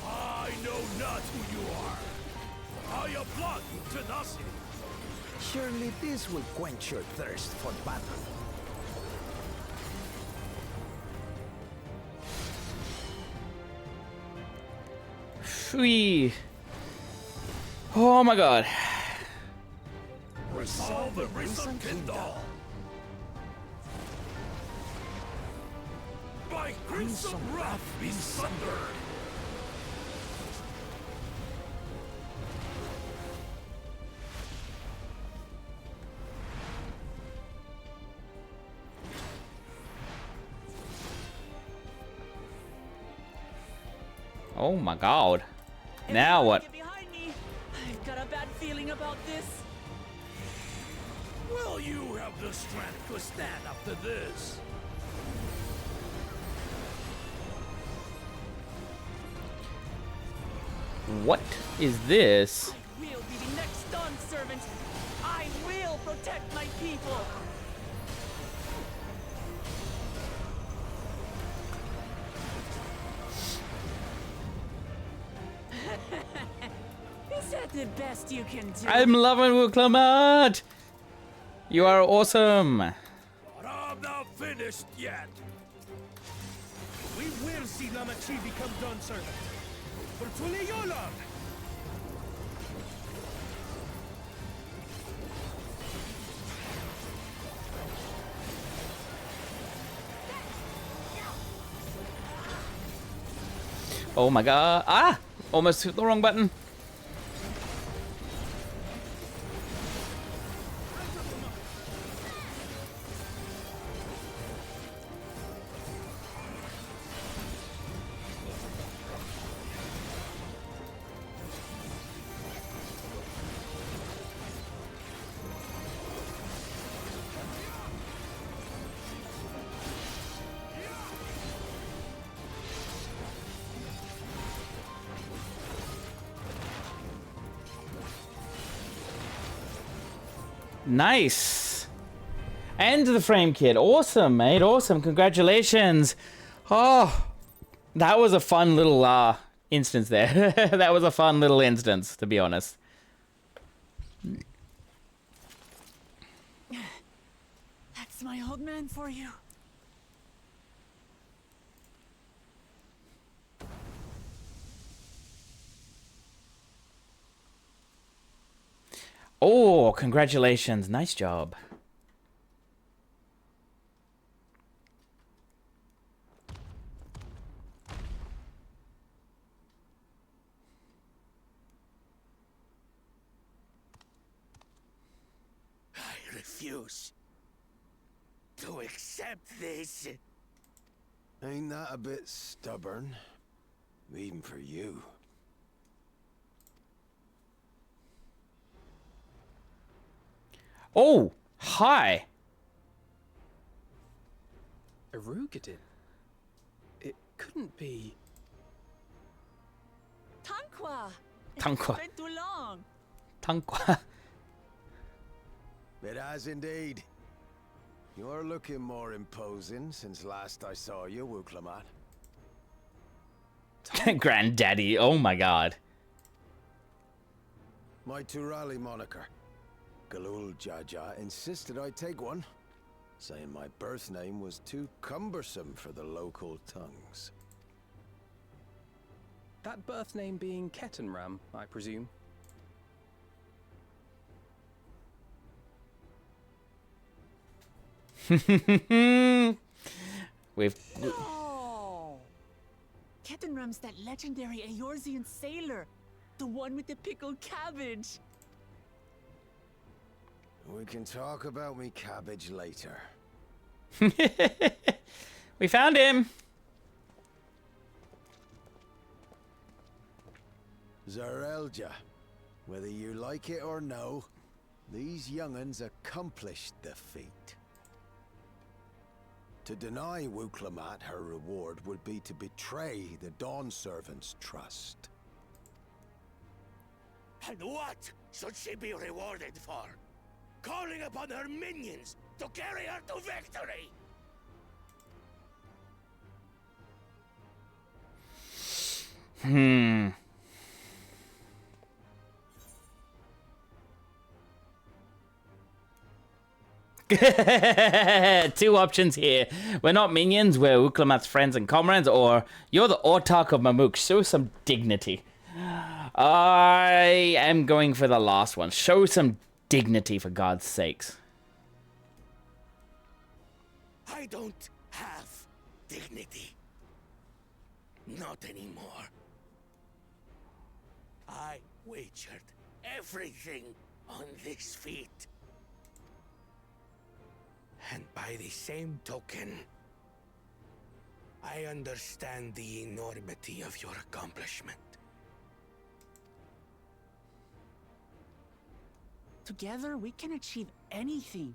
I know not who you are. Are your blood to nothing? Surely this will quench your thirst for battle. Sweet. Oh my god. Resolve the risen kindle. By crimson wrath be sundered. Oh my god. Now what? Get behind me. I've got a bad feeling about this. Will you have the strength to stand up to this? What is this? I will be the next Dawn servant. I will protect my people. Is that the best you can do? I'm loving Wuklamat! You are awesome! But I'm not finished yet. We will see Lamachi become Dawn servant. For Tule Yolong! Oh my god. Ah! Almost hit the wrong button. Nice. And the frame kit. Awesome, mate. Awesome. Congratulations. Oh, that was a fun little instance there. That was a fun little instance, to be honest. That's my old man for you. Oh, congratulations. Nice job. I refuse to accept this. Ain't that a bit stubborn? Even for you. Oh, hi. Arugadin? It couldn't be... Tanqua! Tanqua. It's been too long. Tanqua. It has indeed. You're looking more imposing since last I saw you, Wuklamat. Granddaddy. Oh my god. My Turali moniker. Galul Jaja insisted I take one, saying my birth name was too cumbersome for the local tongues. That birth name being Ketenram, I presume? No! Ketenram's that legendary Eorzean sailor. The one with the pickled cabbage. We can talk about me cabbage later. We found him. Zarelja, whether you like it or no, these young'uns accomplished the feat. To deny Wuklamat her reward would be to betray the Dawn Servant's trust. And what should she be rewarded for? Calling upon her minions to carry her to victory! Two options here. We're not minions, we're Uklamat's friends and comrades, or you're the Autarch of Mamuk. Show some dignity. I am going for the last one. Show some dignity, for God's sakes. I don't have dignity. Not anymore. I wagered everything on this feat. And by the same token, I understand the enormity of your accomplishment. Together, we can achieve anything.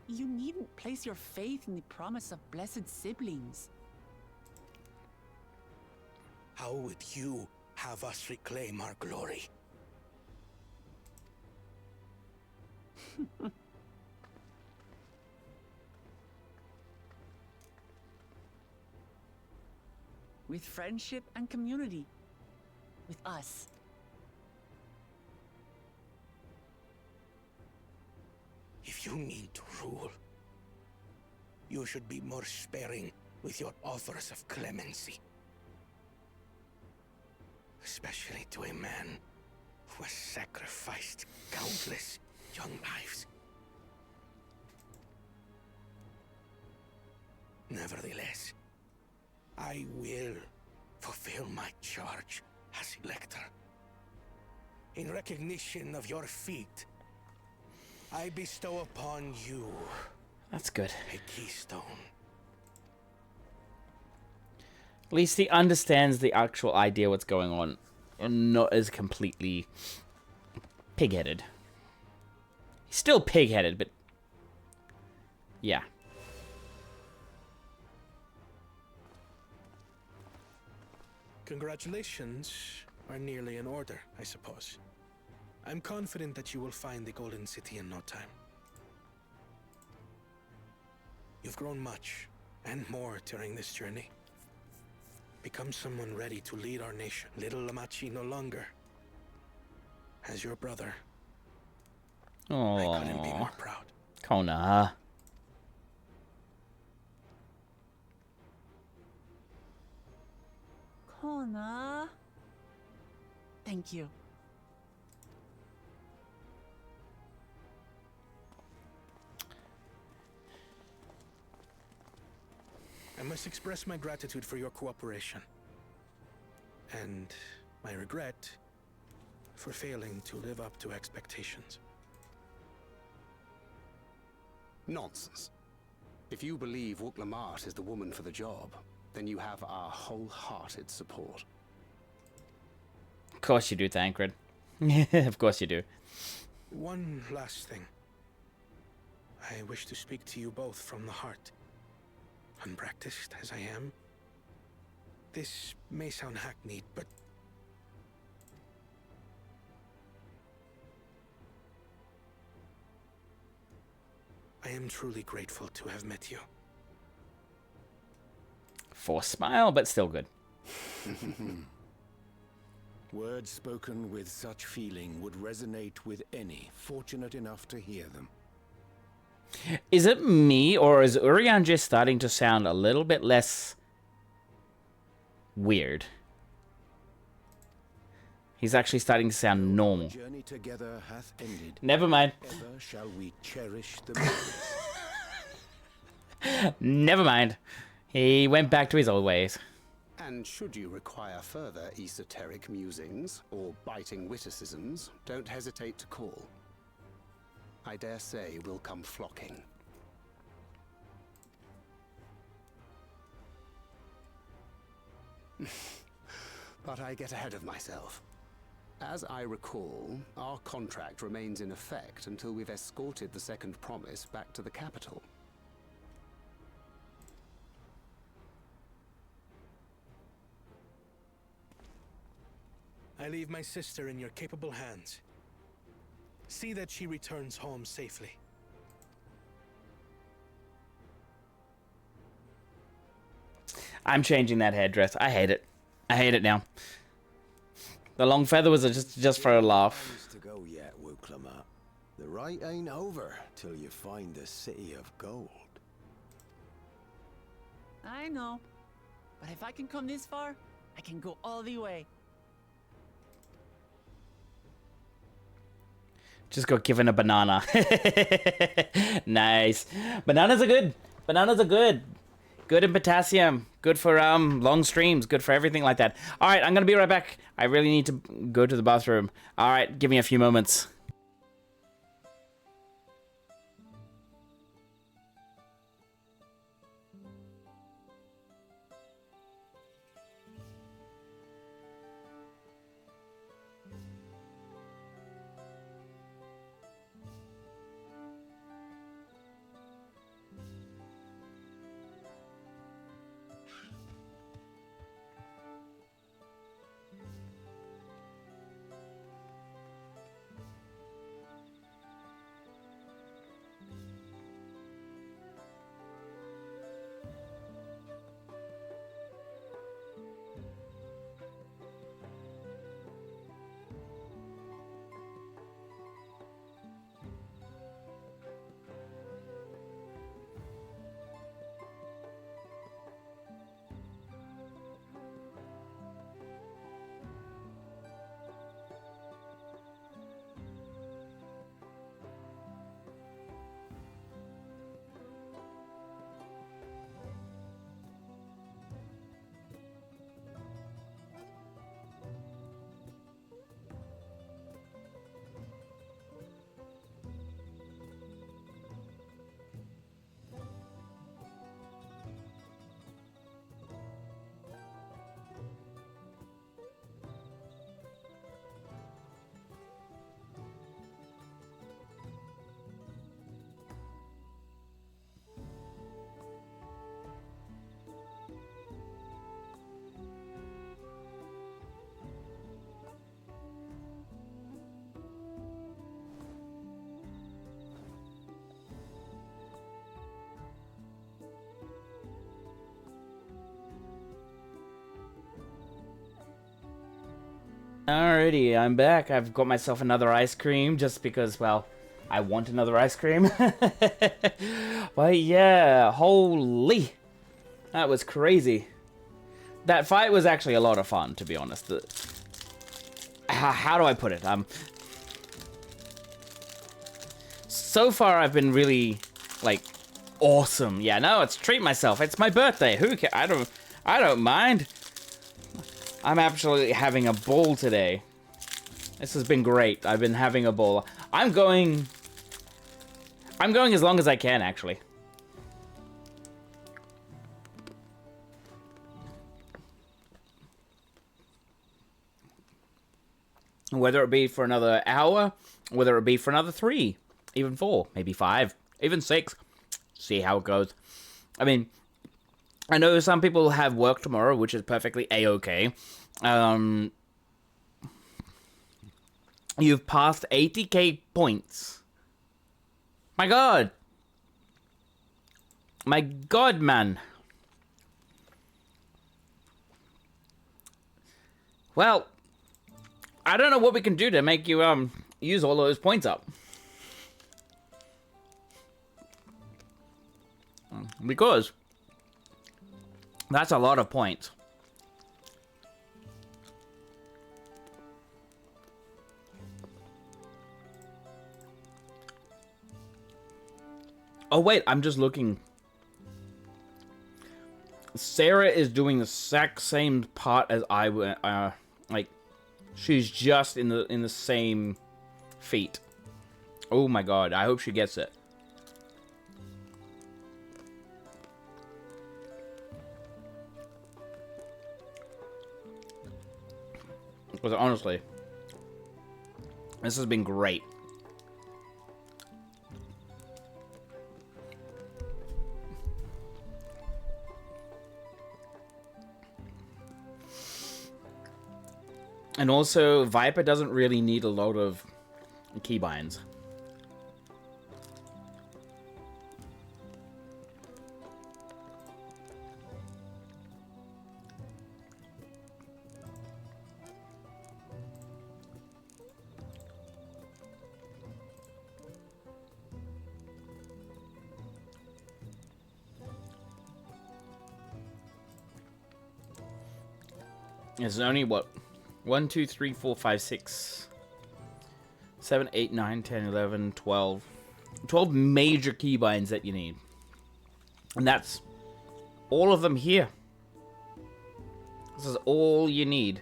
You needn't place your faith in the promise of blessed siblings. How would you have us reclaim our glory? With friendship and community. With us. If you mean to rule, you should be more sparing with your offers of clemency. Especially to a man who has sacrificed countless young lives. Nevertheless, I will fulfill my charge as Elector. In recognition of your feat, I bestow upon you... That's good. ...a keystone. At least he understands the actual idea what's going on, and not as completely pig-headed. He's still pig-headed, but yeah. Congratulations are nearly in order, I suppose. I'm confident that you will find the Golden City in no time. You've grown much, and more during this journey. Become someone ready to lead our nation. Little Lamachi no longer. As your brother, I couldn't be more proud. Kona. Kona. Thank you. I must express my gratitude for your cooperation. And my regret for failing to live up to expectations. Nonsense. If you believe Wook Lamart is the woman for the job, then you have our wholehearted support. Of course you do, Thancred. Of course you do. One last thing. I wish to speak to you both from the heart. Unpracticed as I am, this may sound hackneyed, but I am truly grateful to have met you. Forced smile, but still good. Words spoken with such feeling would resonate with any fortunate enough to hear them. Is it me, or is Urian just starting to sound a little bit less weird? He's actually starting to sound normal. Journey together hath ended. Never mind. Ever shall we cherish the memories. Never mind. He went back to his old ways. And should you require further esoteric musings or biting witticisms, don't hesitate to call. I dare say we'll come flocking. But I get ahead of myself. As I recall, our contract remains in effect until we've escorted the second promise back to the capital. I leave my sister in your capable hands. See that she returns home safely. I'm changing that headdress. I hate it. I hate it now. The long feather was just for a laugh. To go yet, Wook Lamart. The ride ain't over till you find the city of gold. I know. But if I can come this far, I can go all the way. Just got given a banana. Nice. Bananas are good. Bananas are good. Good in potassium. Good for long streams. Good for everything like that. All right, I'm going to be right back. I really need to go to the bathroom. All right, give me a few moments. Alrighty, I'm back. I've got myself another ice cream just because, well, I want another ice cream. But yeah, holy. That was crazy. That fight was actually a lot of fun, to be honest. How do I put it? So far I've been really, like, awesome. Yeah, no, it's treat myself. It's my birthday. Who cares? I don't mind. I'm absolutely having a ball today. This has been great. I've been having a ball. I'm going as long as I can, actually. Whether it be for another hour, whether it be for another 3, even 4, maybe 5, even 6. See how it goes. I mean, I know some people have work tomorrow, which is perfectly a-okay. You've passed 80k points. My god. My god, man. Well, I don't know what we can do to make you use all those points up. Because that's a lot of points. Oh wait, I'm just looking. Sarah is doing the exact same part as I would. Like, she's just in the same feat. Oh my god! I hope she gets it. Because honestly, this has been great. And also, Viper doesn't really need a lot of keybinds. It's only what? 1, 2, 3, 4, 5, 6, 7, 8, 9, 10, 11, 12. 12 major keybinds that you need. And that's all of them here. This is all you need.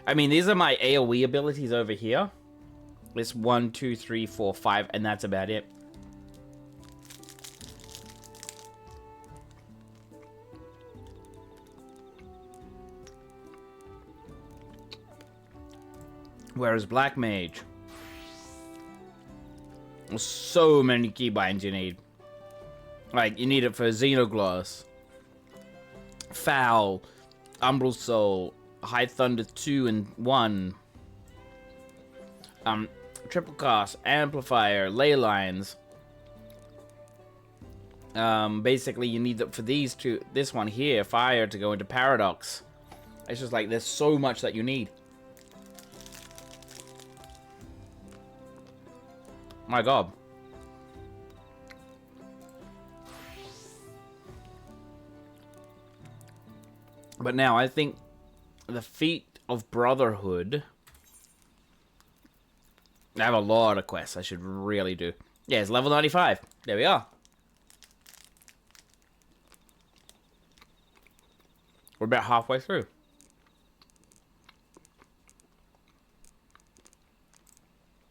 I mean, these are my AoE abilities over here. This 1, 2, 3, 4, 5, and that's about it. Whereas Black Mage, so many keybinds you need. Like, you need it for Xenogloss, Foul, Umbral Soul, High Thunder 2 and 1, Triple Cast, Amplifier, Ley Lines. Basically, you need it for these two. This one here, Fire, to go into Paradox. It's just like, there's so much that you need. My god. But now I think the feat of Brotherhood. I have a lot of quests I should really do. Yeah, it's level 95. There we are. We're about halfway through.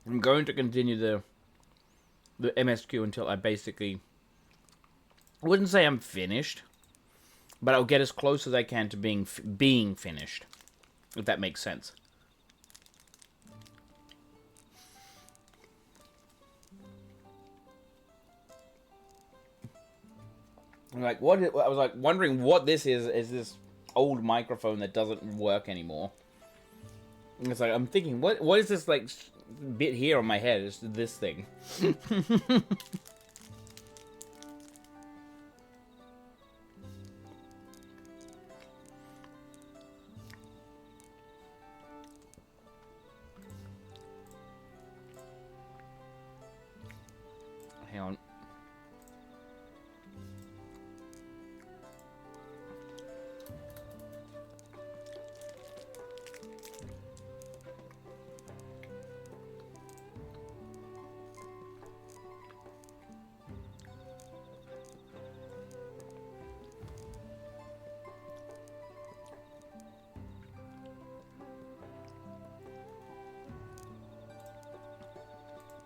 I'm going to continue the MSQ until I basically, I wouldn't say I'm finished, but I'll get as close as I can to being finished, if that makes sense. I'm like, I was like wondering what this is this old microphone that doesn't work anymore. And it's like, I'm thinking, what is this like bit here on my head? It's this thing.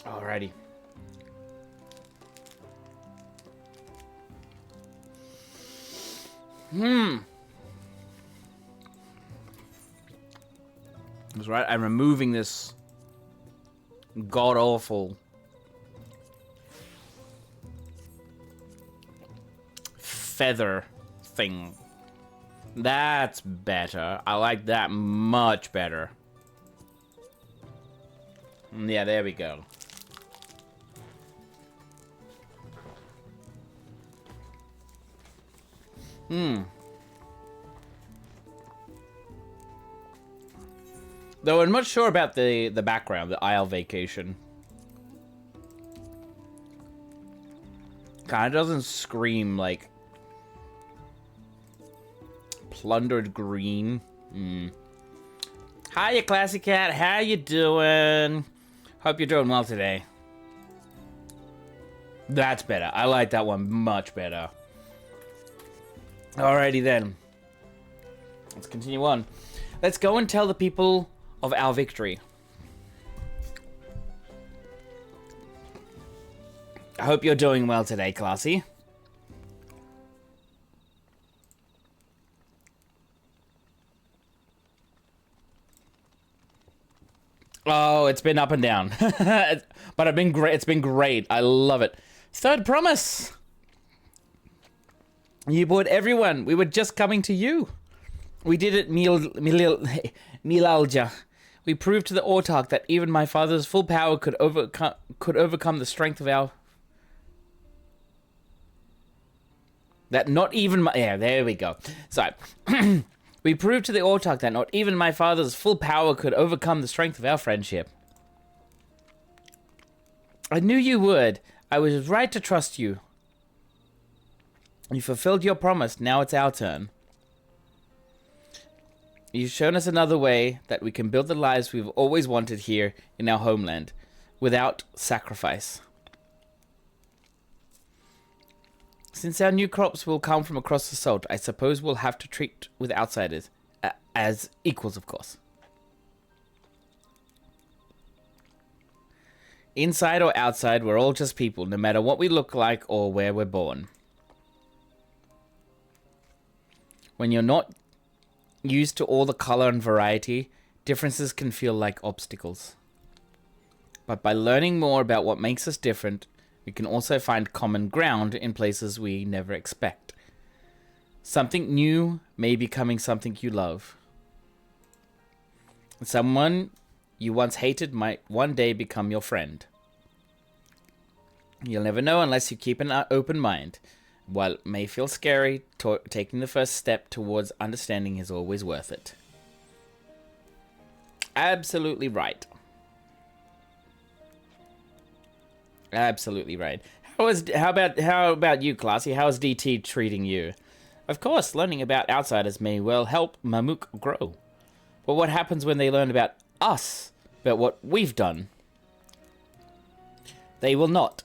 Alrighty. That's right. I'm removing this god-awful feather thing. That's better. I like that much better. Yeah, there we go. Though I'm not sure about the background, the Isle Vacation. Kinda doesn't scream like plundered green. Hiya, Classy Cat. How you doing? Hope you're doing well today. That's better. I like that one much better. Alrighty then. Let's continue on. Let's go and tell the people of our victory. I hope you're doing well today, Classy. Oh, it's been up and down. But it's been great. It's been great. I love it. Third promise. You bought everyone. We were just coming to you. We did it, Milalja. We proved to the Autarch that even my father's full power could overcome the strength of our... That not even my... Yeah, there we go. So, we proved to the Autarch that not even my father's full power could overcome the strength of our friendship. I knew you would. I was right to trust you. You fulfilled your promise. Now it's our turn. You've shown us another way that we can build the lives we've always wanted here in our homeland, without sacrifice. Since our new crops will come from across the salt, I suppose we'll have to treat with outsiders as equals, of course. Inside or outside, we're all just people, no matter what we look like or where we're born. When you're not used to all the color and variety, differences can feel like obstacles. But by learning more about what makes us different, we can also find common ground in places we never expect. Something new may be becoming something you love. Someone you once hated might one day become your friend. You'll never know unless you keep an open mind. While it may feel scary, taking the first step towards understanding is always worth it. Absolutely right. Absolutely right. How about you, Classy? How is DT treating you? Of course, learning about outsiders may well help Mamuk grow. But what happens when they learn about us, about what we've done? They will not.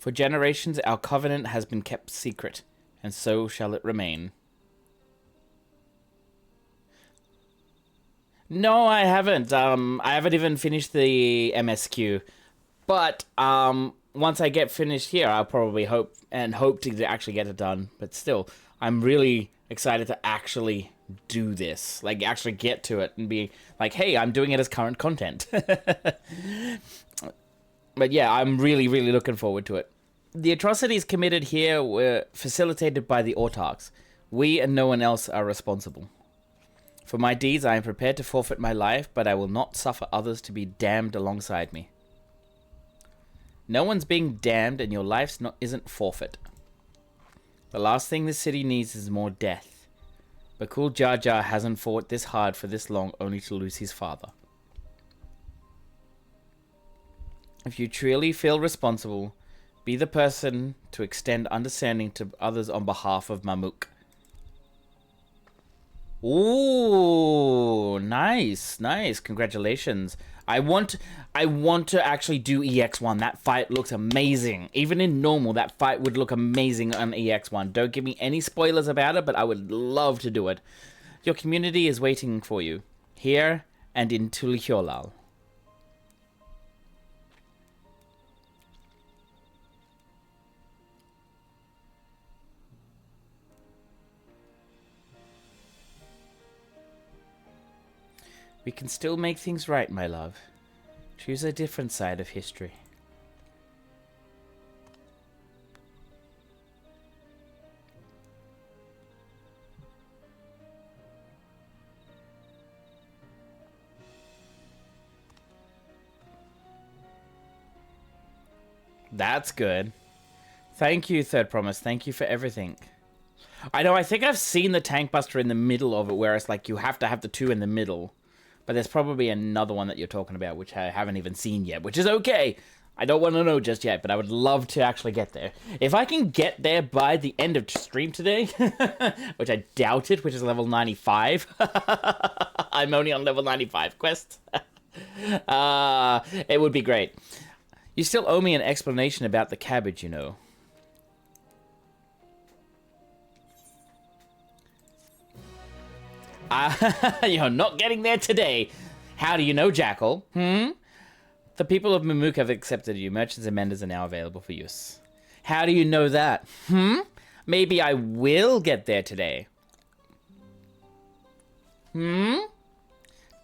For generations, our covenant has been kept secret, and so shall it remain. No, I haven't. I haven't even finished the MSQ. But once I get finished here, I'll probably hope to actually get it done. But still, I'm really excited to actually do this. Like, actually get to it and be like, hey, I'm doing it as current content. But yeah, I'm really, really looking forward to it. The atrocities committed here were facilitated by the Autarchs. We and no one else are responsible. For my deeds, I am prepared to forfeit my life, but I will not suffer others to be damned alongside me. No one's being damned, and your life isn't forfeit. The last thing this city needs is more death. Bakul Jar Jar hasn't fought this hard for this long only to lose his father. If you truly feel responsible, be the person to extend understanding to others on behalf of Mamuk. Ooh, nice, nice. Congratulations. I want to actually do EX1. That fight looks amazing. Even in normal, that fight would look amazing on EX1. Don't give me any spoilers about it, but I would love to do it. Your community is waiting for you here and in Tulihyolal. We can still make things right, my love. Choose a different side of history. That's good. Thank you, Third Promise. Thank you for everything. I know, I think I've seen the Tank Buster in the middle of it, where it's like you have to have the two in the middle. But there's probably another one that you're talking about, which I haven't even seen yet, which is okay. I don't want to know just yet, but I would love to actually get there. If I can get there by the end of stream today, which I doubt it, which is level 95. I'm only on level 95 quest. It would be great. You still owe me an explanation about the cabbage, you know. You're not getting there today. How do you know, Jackal? The people of Mimuk have accepted you. Merchants and menders are now available for use. How do you know that? Maybe I will get there today.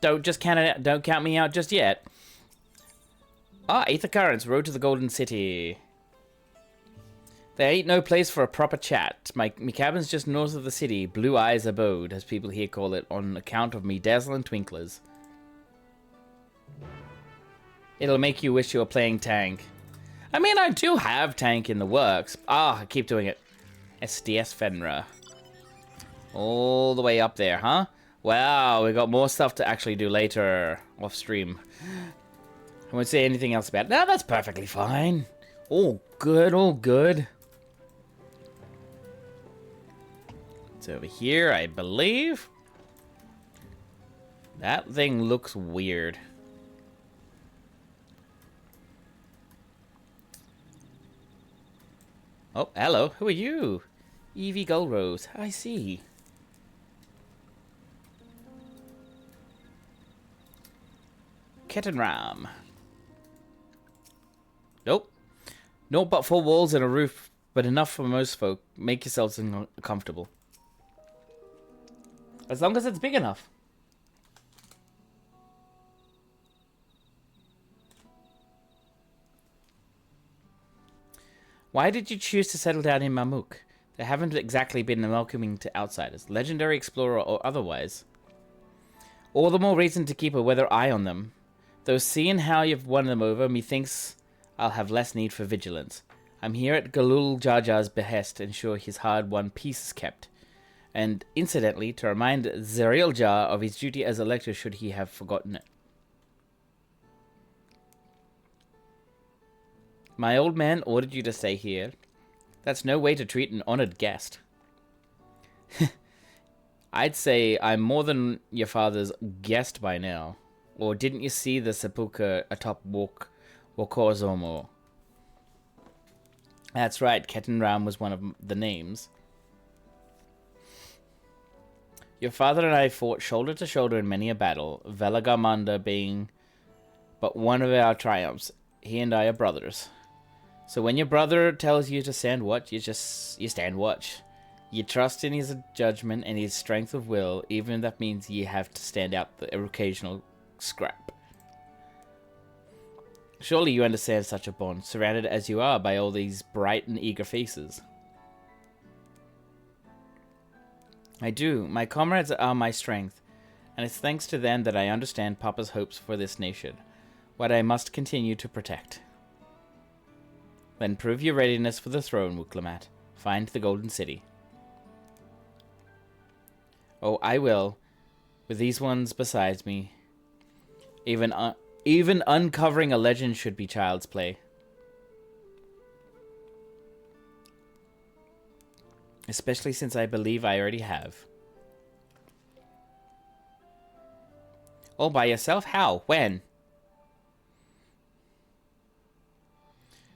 Don't count me out just yet. Aether Currents, road to the Golden City. There ain't no place for a proper chat. My cabin's just north of the city. Blue Eyes Abode, as people here call it, on account of me dazzling twinklers. It'll make you wish you were playing Tank. I mean, I do have Tank in the works. I keep doing it. SDS Fenra. All the way up there, huh? Wow, we got more stuff to actually do later off stream. I won't say anything else about it. No, that's perfectly fine. All good, all good. It's over here, I believe. That thing looks weird. Oh, hello. Who are you? Evie Goldrose. I see. Kettenram. Nope. No but 4 walls and a roof, but enough for most folk. Make yourselves comfortable. As long as it's big enough. Why did you choose to settle down in Mamuk? They haven't exactly been welcoming to outsiders, legendary explorer or otherwise. All the more reason to keep a weather eye on them. Though seeing how you've won them over, methinks I'll have less need for vigilance. I'm here at Galul Jaja's behest to ensure his hard-won peace is kept. And, incidentally, to remind Zerial Jar of his duty as elector should he have forgotten it. My old man ordered you to stay here. That's no way to treat an honored guest. I'd say I'm more than your father's guest by now. Or didn't you see the sepulchre atop Wokozomo? That's right, Kettenram was one of the names. Your father and I fought shoulder to shoulder in many a battle, Velagamanda being but one of our triumphs. He and I are brothers. So when your brother tells you to stand watch, you stand watch. You trust in his judgment and his strength of will, even if that means you have to stand out the occasional scrap. Surely you understand such a bond, surrounded as you are by all these bright and eager faces. I do. My comrades are my strength, and it's thanks to them that I understand Papa's hopes for this nation, what I must continue to protect. Then prove your readiness for the throne, Wuklamat. Find the Golden City. Oh, I will, with these ones besides me. Even uncovering a legend should be child's play. Especially since I believe I already have. All by yourself? How? When?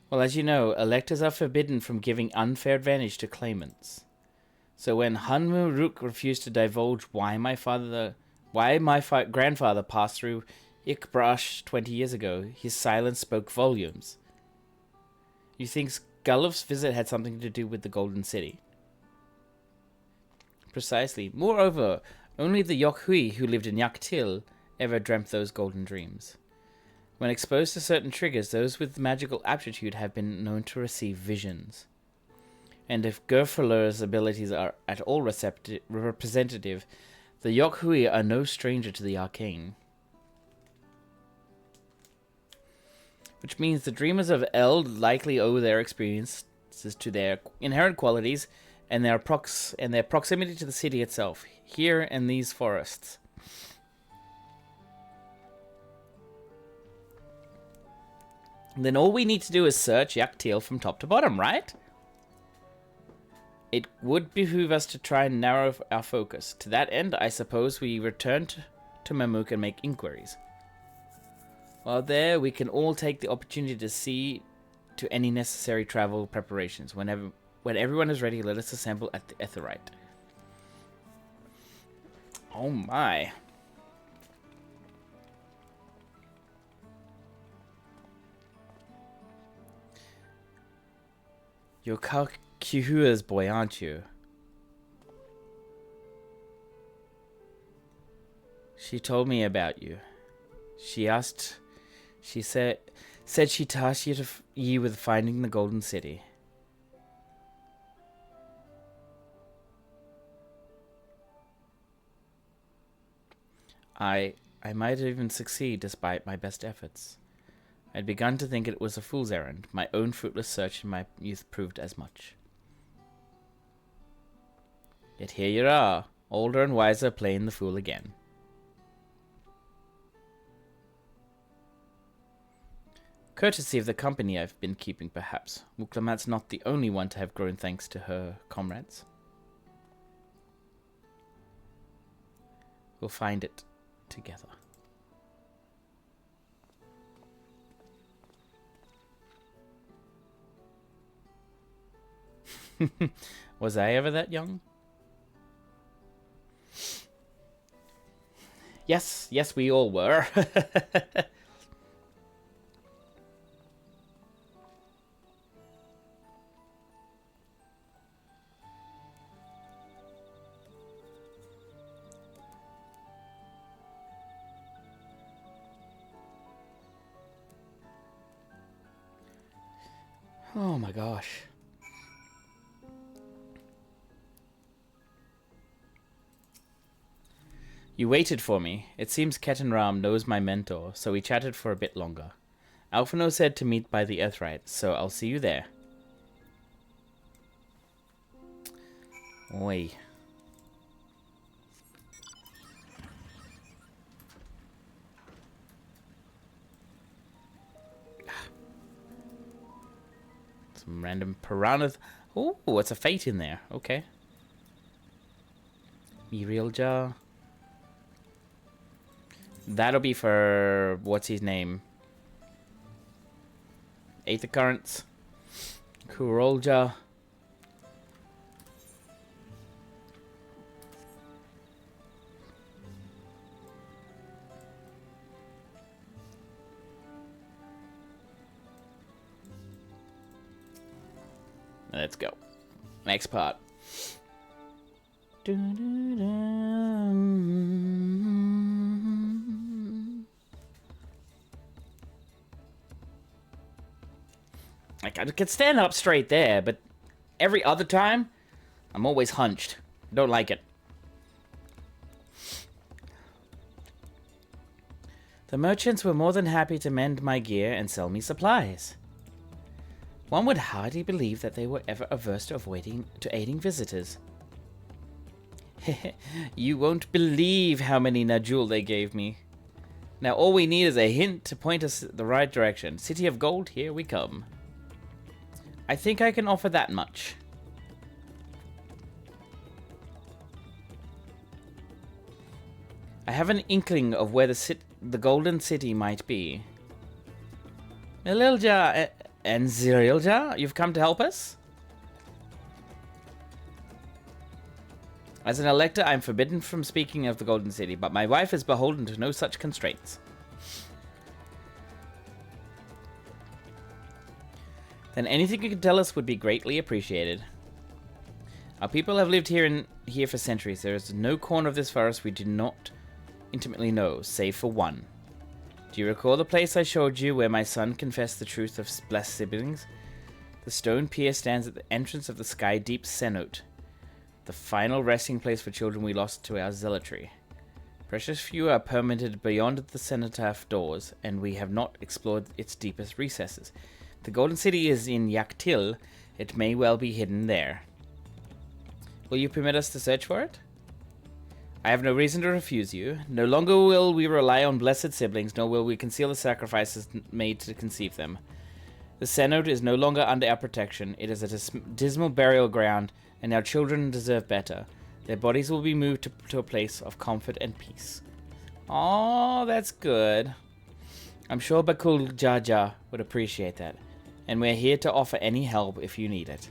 Well, as you know, electors are forbidden from giving unfair advantage to claimants. So when Hunmu Rook refused to divulge why my grandfather passed through Ikbrash 20 years ago, his silence spoke volumes. You think Gulluf's visit had something to do with the Golden City? Precisely. Moreover, only the Yokhui who lived in Yaktil ever dreamt those golden dreams. When exposed to certain triggers, those with magical aptitude have been known to receive visions. And if Gerfurler's abilities are at all representative, the Yokhui are no stranger to the arcane. Which means the dreamers of Eld likely owe their experiences to their inherent qualities and their proximity to the city itself, here in these forests. Then all we need to do is search Yaktil from top to bottom, right? It would behoove us to try and narrow our focus. To that end, I suppose we return to Mamuk and make inquiries. While there, we can all take the opportunity to see to any necessary travel preparations. When everyone is ready, let us assemble at the Etherite. Oh my. You're Kihua's boy, aren't you? She told me about you. She said she tasked you with finding the Golden City. I might even succeed despite my best efforts. I'd begun to think it was a fool's errand. My own fruitless search in my youth proved as much. Yet here you are, older and wiser, playing the fool again. Courtesy of the company I've been keeping, perhaps. Muklamat's not the only one to have grown thanks to her comrades. We'll find it together. Was I ever that young? Yes, we all were. Oh my gosh. You waited for me. It seems Ketenram knows my mentor, so we chatted for a bit longer. Alphino said to meet by the Earthright, so I'll see you there. Oi. Some random piranha. Oh, what's a fate in there? Okay. Muriel jar. That'll be for what's his name? Aether currents. Kurolja. Let's go. Next part. Like, I could stand up straight there, but every other time, I'm always hunched. Don't like it. The merchants were more than happy to mend my gear and sell me supplies. One would hardly believe that they were ever averse to aiding visitors. You won't believe how many Najul they gave me. Now all we need is a hint to point us the right direction. City of Gold, here we come. I think I can offer that much. I have an inkling of where the Golden City might be. Melilja and Zirilja, you've come to help us? As an elector, I am forbidden from speaking of the Golden City, but my wife is beholden to no such constraints. Then anything you can tell us would be greatly appreciated. Our people have lived here for centuries. There is no corner of this forest we do not intimately know, save for one. Do you recall the place I showed you where my son confessed the truth of blessed siblings? The stone pier stands at the entrance of the Sky Deep cenote, the final resting place for children we lost to our zealotry. Precious few are permitted beyond the cenotaph doors, and we have not explored its deepest recesses. The Golden City is in Yaktil. It may well be hidden there. Will you permit us to search for it? I have no reason to refuse you. No longer will we rely on blessed siblings, nor will we conceal the sacrifices made to conceive them. The cenote is no longer under our protection. It is a dismal burial ground, and our children deserve better. Their bodies will be moved to a place of comfort and peace. Oh, that's good. I'm sure Bakul Jaja would appreciate that, and we're here to offer any help if you need it.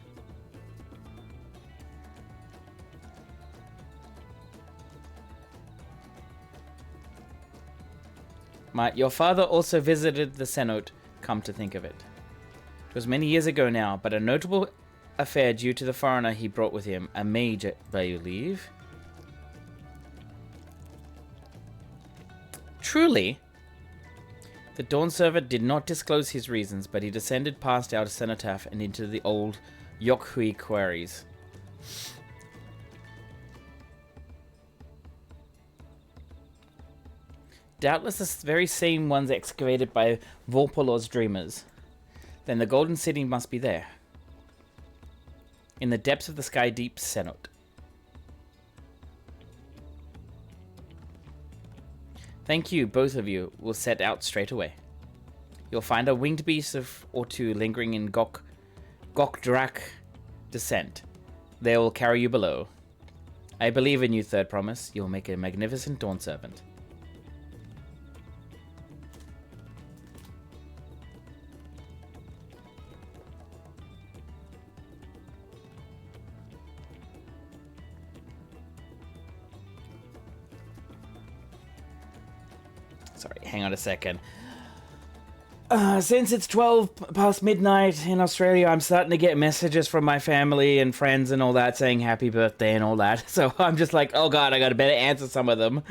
Your father also visited the cenote, come to think of it. It was many years ago now, but a notable affair due to the foreigner he brought with him, a mage, I believe. Truly, the Dawn Servant did not disclose his reasons, but he descended past our cenotaph and into the old Yokhui quarries. Doubtless the very same ones excavated by Vorpolor's dreamers. Then the Golden City must be there. In the depths of the Sky Deep cenote. Thank you, both of you. We'll set out straight away. You'll find a winged beast or two lingering in Gokdrak descent. They will carry you below. I believe in you, Third Promise. You'll make a magnificent Dawn Servant. Sorry, hang on a second. Since it's 12 past midnight in Australia, I'm starting to get messages from my family and friends and all that saying happy birthday and all that. So I'm just like, oh god, I gotta better answer some of them.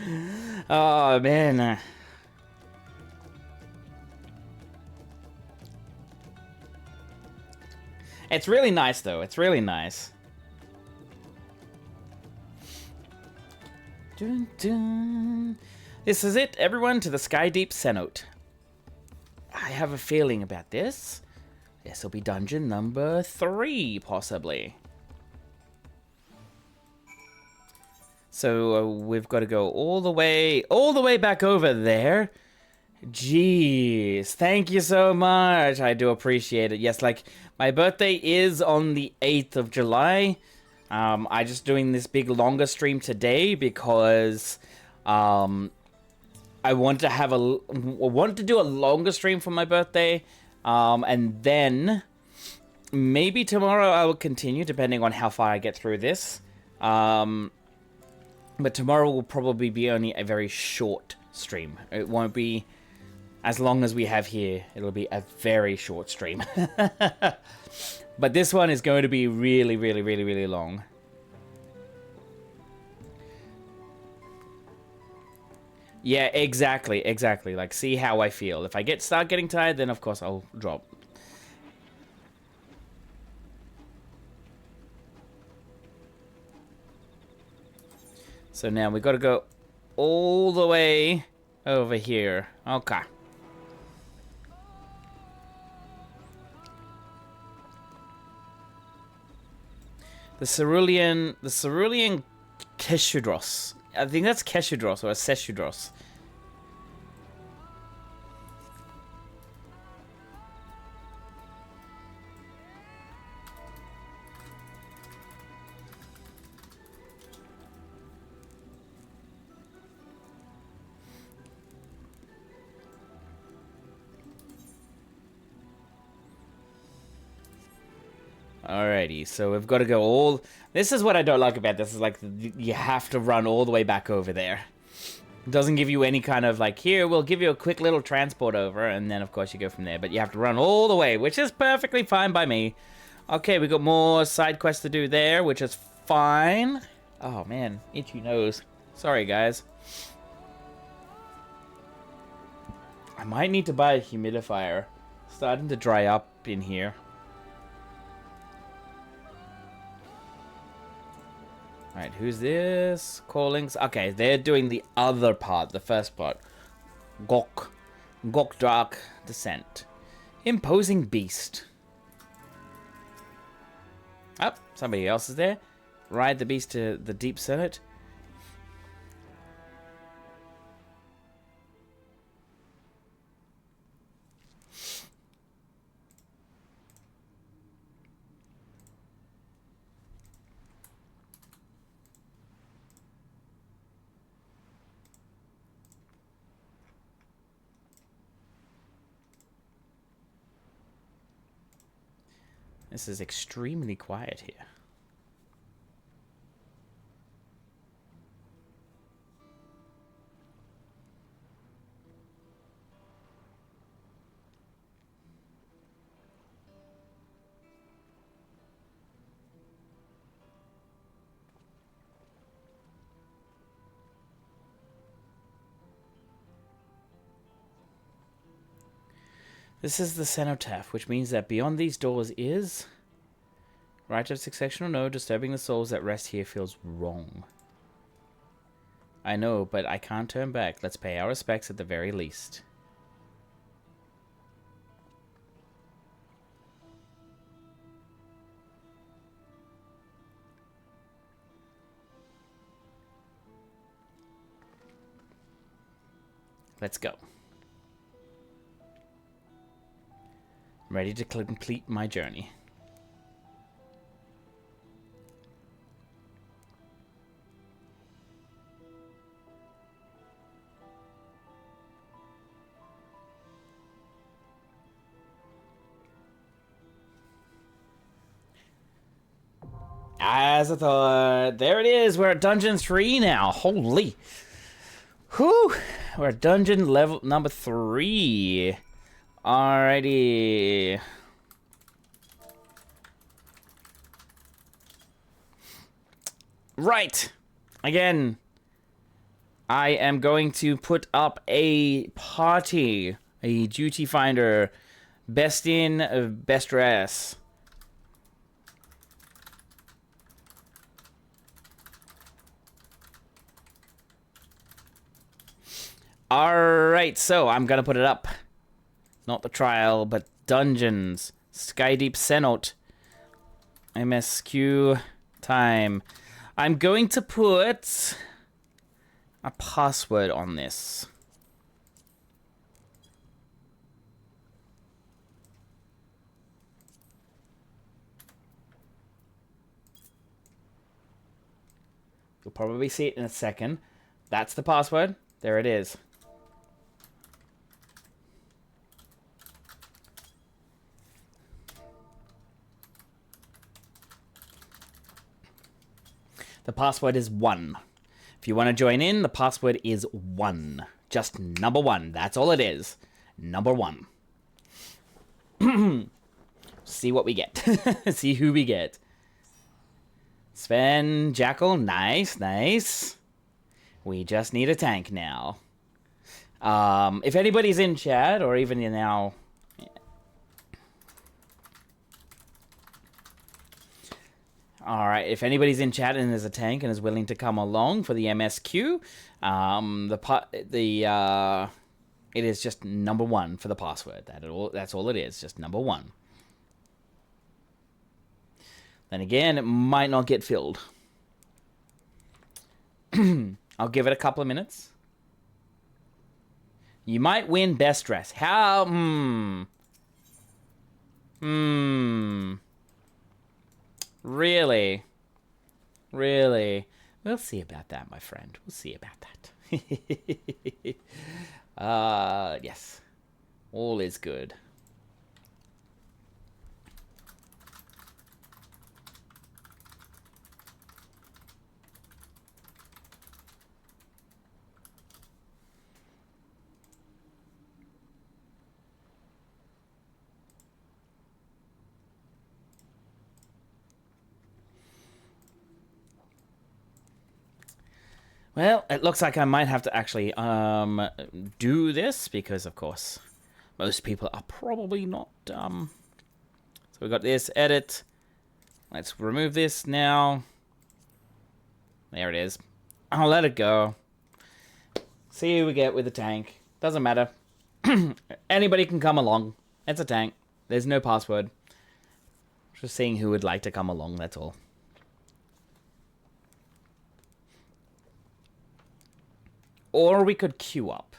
Oh man. It's really nice though, it's really nice. Dun, dun. This is it, everyone, to the Sky Deep cenote. I have a feeling about this. This will be dungeon number 3, possibly. So we've got to go all the way back over there. Jeez, thank you so much. I do appreciate it. Yes, like my birthday is on the 8th of July. I just doing this big longer stream today because I want to do a longer stream for my birthday, and then maybe tomorrow I will continue, depending on how far I get through this. But tomorrow will probably be only a very short stream. It won't be as long as we have here. It'll be a very short stream. But this one is going to be really, really, really, really long. Yeah, exactly. Like, see how I feel. If I start getting tired, then of course I'll drop. So now we got to go all the way over here. Okay. The Cerulean Keshudros. I think that's Keshudros or Seshudros. Alrighty, so we've got to go all... This is what I don't like about this, is like, you have to run all the way back over there. It doesn't give you any kind of, like, here, we'll give you a quick little transport over, and then, of course, you go from there. But you have to run all the way, which is perfectly fine by me. Okay, we got more side quests to do there, which is fine. Oh, man, itchy nose. Sorry, guys. I might need to buy a humidifier. Starting to dry up in here. Alright, who's this? Callings. Okay, they're doing the other part, the first part. Gok Dark Descent. Imposing Beast. Oh, somebody else is there. Ride the beast to the Deep Senate. This is extremely quiet here. This is the cenotaph, which means that beyond these doors is... Right of succession or no, disturbing the souls that rest here feels wrong. I know, but I can't turn back. Let's pay our respects at the very least. Let's go. I'm ready to complete my journey. As I thought, there it is. We're at Dungeon 3 now. Holy. Whew. We're at Dungeon level number 3. Alrighty. Right. Again, I am going to put up a party. A duty finder. Best in, best dress. Alright, so I'm gonna put it up. Not the trial, but dungeons. Skydeep Cenote. MSQ time. I'm going to put a password on this. You'll probably see it in a second. That's the password. There it is. The password is 1. If you want to join in, the password is 1. Just number 1. That's all it is. Number 1. See what we get. See who we get. Sven, Jackal, nice, nice. We just need a tank now. If anybody's in chat, or even now... Alright, if anybody's in chat and is a tank and is willing to come along for the MSQ, it is just number 1 for the password. That's all it is, just number 1. Then again, it might not get filled. I'll give it a couple of minutes. You might win best dress. How? Really? Really? We'll see about that, my friend. We'll see about that. Yes. All is good. Well, it looks like I might have to actually do this because, of course, most people are probably not. So we got this edit. Let's remove this now. There it is. I'll let it go. See who we get with the tank. Doesn't matter. Anybody can come along. It's a tank. There's no password. Just seeing who would like to come along, that's all. Or we could queue up.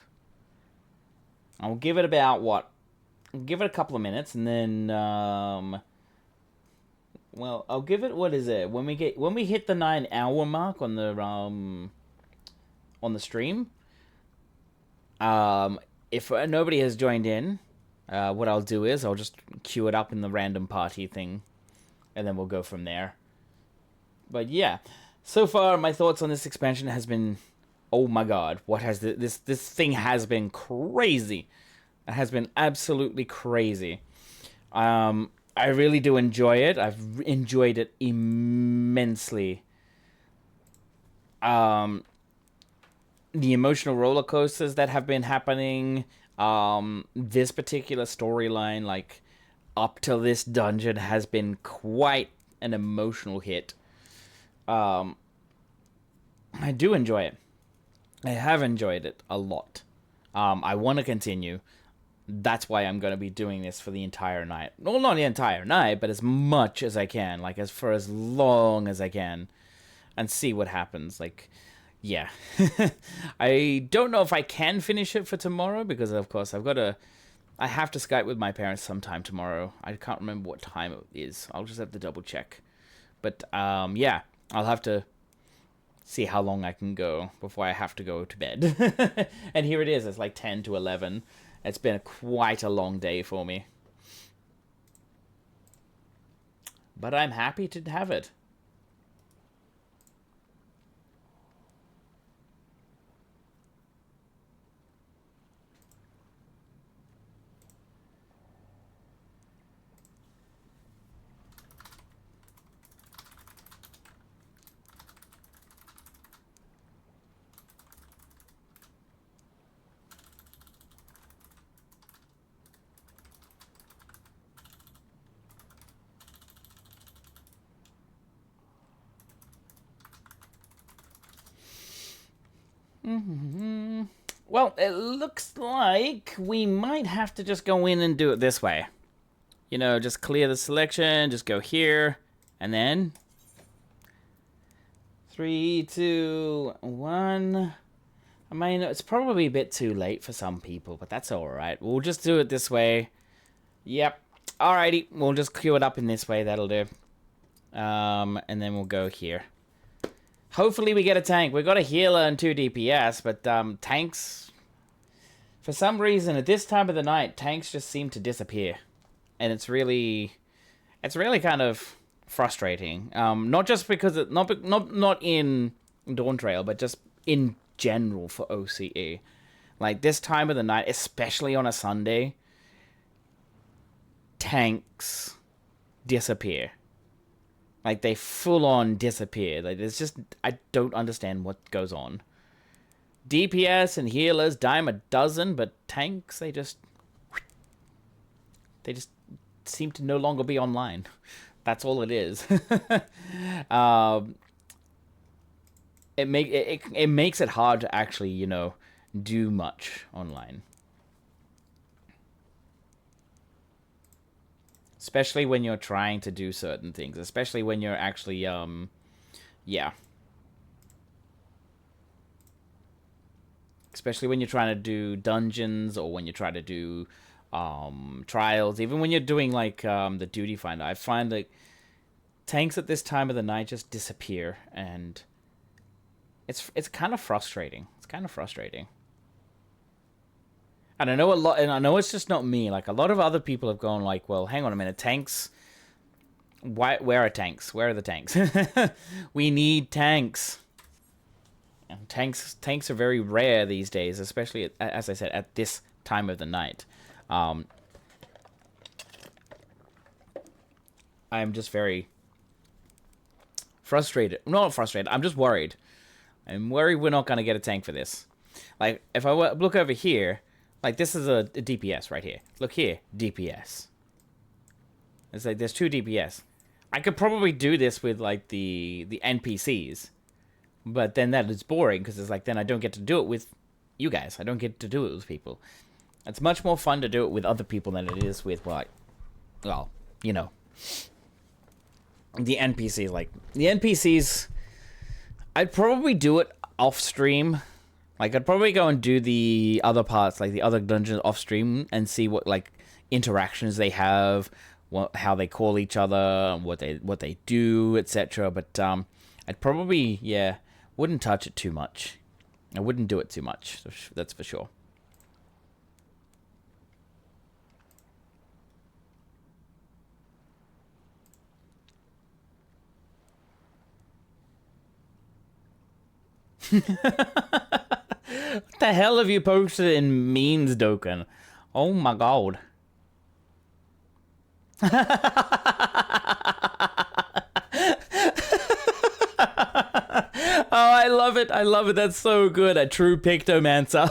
I'll give it about what? I'll give it a couple of minutes and then well, I'll give it, what is it? When we hit the 9-hour mark on the stream, if nobody has joined in, what I'll do is I'll just queue it up in the random party thing and then we'll go from there. But yeah, so far my thoughts on this expansion has been, oh my god, what has this thing has been crazy. It has been absolutely crazy. I really do enjoy it. I've enjoyed it immensely. The emotional roller coasters that have been happening, this particular storyline, like up till this dungeon, has been quite an emotional hit. I do enjoy it. I have enjoyed it a lot. I want to continue. That's why I'm going to be doing this for the entire night. Well, not the entire night, but as much as I can. Like, for as long as I can. And see what happens. Like, yeah. I don't know if I can finish it for tomorrow, because, of course, I have to Skype with my parents sometime tomorrow. I can't remember what time it is. I'll just have to double check. But, yeah. I'll have to see how long I can go before I have to go to bed. And here it is. It's like 10 to 11. It's been quite a long day for me. But I'm happy to have it. Well, it looks like we might have to just go in and do it this way. You know, just clear the selection, just go here, and then 3, 2, 1. I mean, it's probably a bit too late for some people, but that's alright. We'll just do it this way. Yep. Alrighty, we'll just queue it up in this way, that'll do. And then we'll go here. Hopefully we get a tank. We got a healer and 2 DPS, but tanks, for some reason at this time of the night, tanks just seem to disappear, and it's really kind of frustrating. Not just because not in Dawntrail, but just in general for OCE. Like this time of the night, especially on a Sunday, tanks disappear. Like, they full-on disappear. Like, it's just, I don't understand what goes on. DPS and healers, dime a dozen, but tanks, they just seem to no longer be online. That's all it is. It makes it hard to actually, you know, do much online. Especially when you're trying to do certain things. Especially when you're actually, yeah. Especially when you're trying to do dungeons, or when you try to do, trials. Even when you're doing, like, the duty finder. I find that tanks at this time of the night just disappear. And it's kind of frustrating. It's kind of frustrating. And I know I know it's just not me. Like, a lot of other people have gone like, well, hang on a minute, tanks. Where are tanks? Where are the tanks? We need tanks. And tanks are very rare these days, especially, as I said, at this time of the night. I'm just very frustrated. Not frustrated, I'm just worried. I'm worried we're not going to get a tank for this. Like, if I look over here, like, this is a DPS right here. Look here, DPS. It's like, there's 2 DPS. I could probably do this with, like, the NPCs. But then that is boring, because it's like, then I don't get to do it with you guys. I don't get to do it with people. It's much more fun to do it with other people than it is with, like, well, you know, the NPCs. Like, the NPCs, I'd probably do it off stream. Like, I'd probably go and do the other parts, like the other dungeons off stream, and see what, like, interactions they have, how they call each other, what they do, etc. But I'd probably, yeah, wouldn't touch it too much. I wouldn't do it too much. That's for sure. What the hell have you posted in memes, Dokkan? Oh my god. Oh, I love it. I love it. That's so good. A true pictomancer.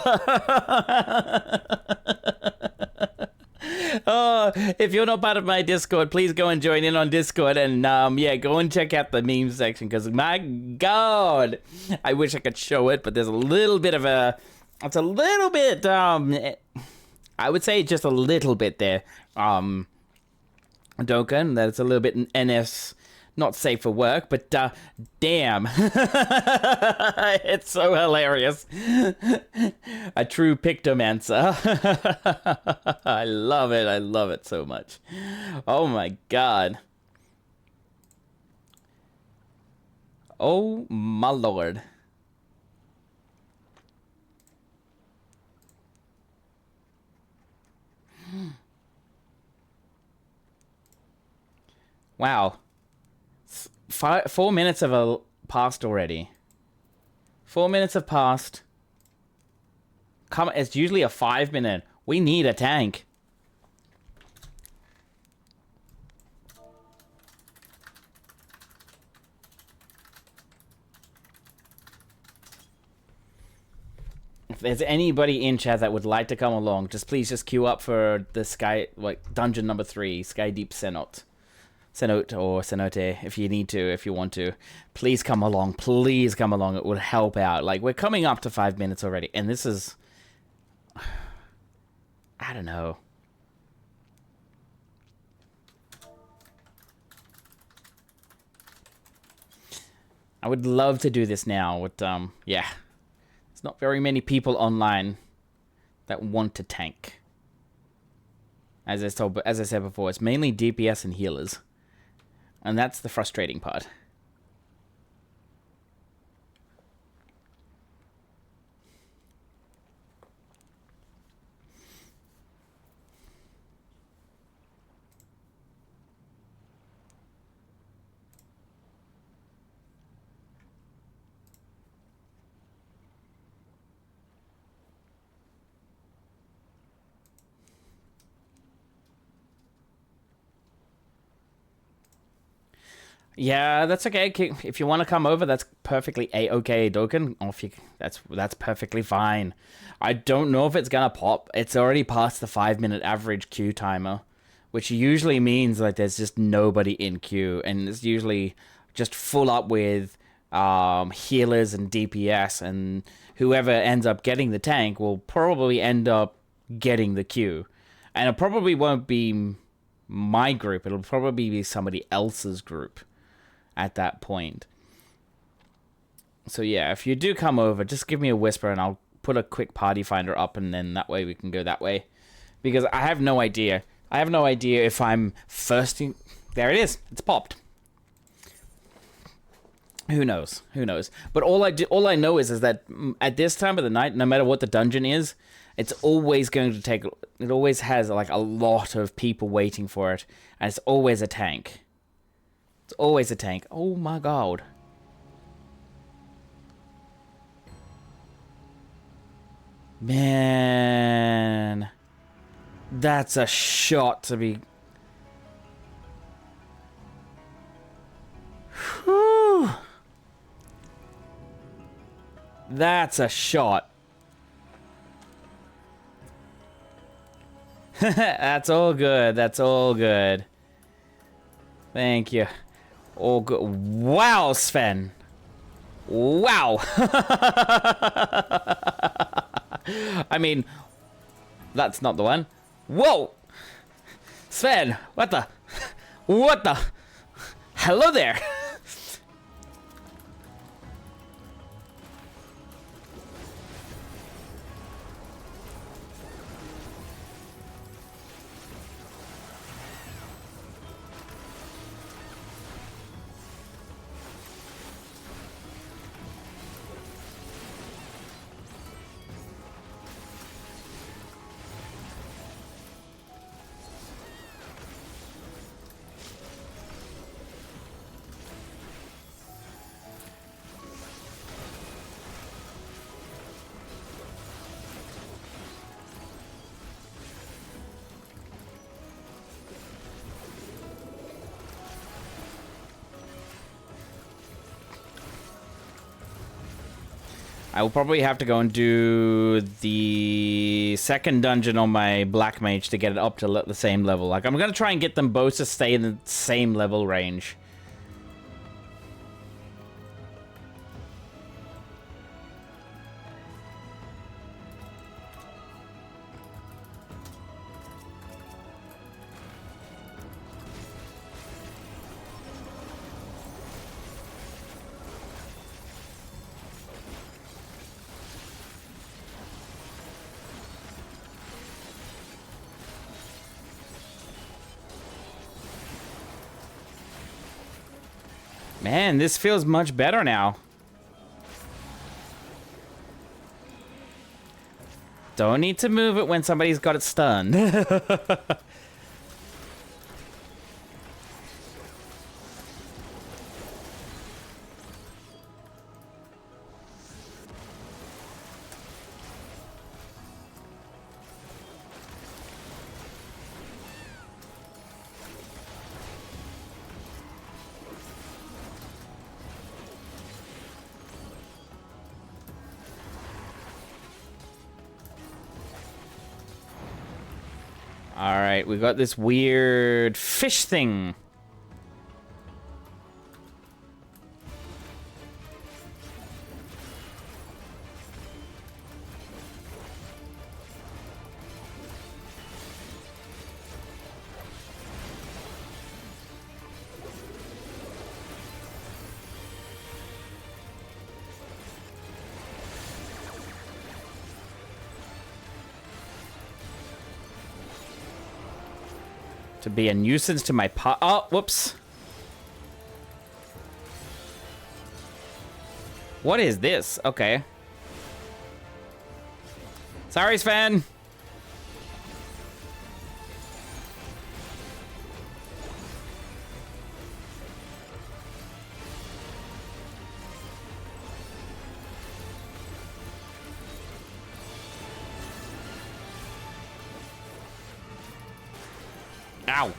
Oh, if you're not part of my Discord, please go and join in on Discord, and yeah, go and check out the meme section, because my god, I wish I could show it, but there's a little bit of a, it's a little bit, I would say just a little bit there, Dokkan, that it's a little bit NS, not safe for work, but damn, it's so hilarious. A true pictomancer. I love it so much. Oh my god. Oh my lord. Wow. 4 minutes have passed already. 4 minutes have passed. Come, it's usually a 5 minute. We need a tank. If there's anybody in chat that would like to come along, please queue up for the Sky, like, dungeon number 3, Sky Deep Cenote. Cenote or Cenote, if you need to, if you want to. Please come along. Please come along. It would help out. Like, we're coming up to 5 minutes already, and this is... I don't know. I would love to do this now, but, yeah. There's not very many people online that want to tank. As I said before, it's mainly DPS and healers. And that's the frustrating part. Yeah, that's okay. If you want to come over, that's perfectly a-okay, Dokkan. Or if you, that's perfectly fine. I don't know if it's gonna pop. It's already past the 5 minute average queue timer, which usually means like there's just nobody in queue, and it's usually just full up with healers and DPS, and whoever ends up getting the tank will probably end up getting the queue, and it probably won't be my group. It'll probably be somebody else's group at that point. So yeah, if you do come over, just give me a whisper and I'll put a quick party finder up, and then that way we can go that way. Because I have no idea. I have no idea if I'm firsting... There it is. It's popped. Who knows? Who knows? But all I know is that at this time of the night, no matter what the dungeon is, it's always going to take... It always has like a lot of people waiting for it. And it's always a tank. It's always a tank. Oh my god. Man. That's a shot to be... Whew. That's a shot. That's all good. That's all good. Thank you. All good. Wow, Sven. Wow. I mean, that's not the one. Whoa. Sven, what the? What the? Hello there. I will probably have to go and do the second dungeon on my Black Mage to get it up to the same level. Like, I'm going to try and get them both to stay in the same level range. Man, this feels much better now. Don't need to move it when somebody's got it stunned. Alright, we got this weird fish thing. To be a nuisance to my oh, whoops. What is this? Okay. Sorry, Sven. Ow.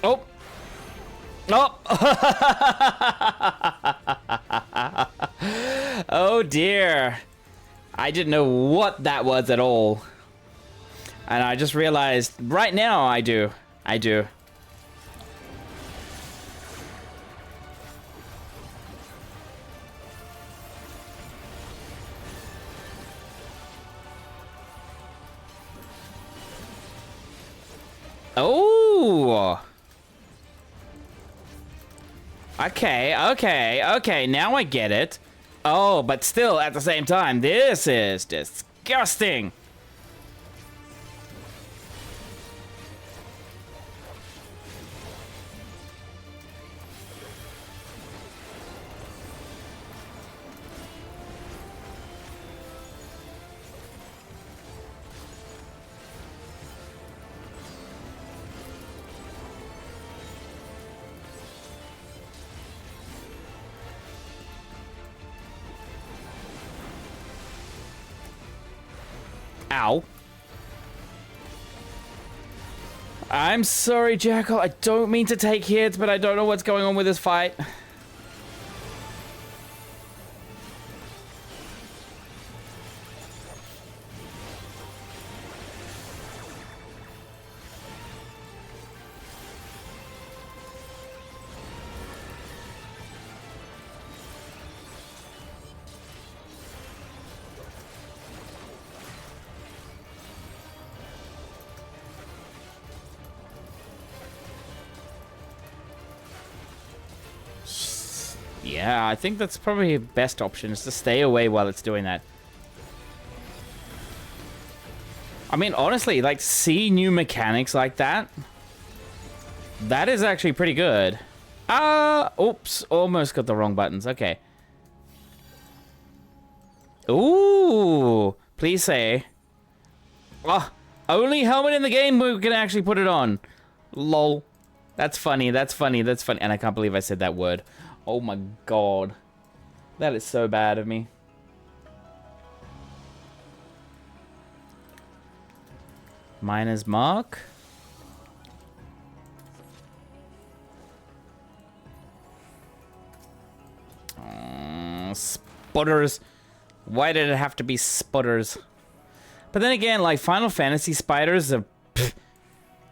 Oh. Oh. Oh dear. I didn't know what that was at all. And I just realized right now I do. I do. Oh. Okay, now I get it. Oh, but still, at the same time, this is disgusting. Ow. I'm sorry, Jackal. I don't mean to take hits, but I don't know what's going on with this fight. Yeah, I think that's probably the best option, is to stay away while it's doing that. I mean, honestly, like, see new mechanics like that. That is actually pretty good. Oops, almost got the wrong buttons. Okay. Ooh, please say. Oh, only helmet in the game we can actually put it on. Lol. That's funny, that's funny, that's funny. And I can't believe I said that word. Oh my god. That is so bad of me. Miner's Mark. Sputters. Why did it have to be sputters? But then again, like, Final Fantasy spiders are... Pff,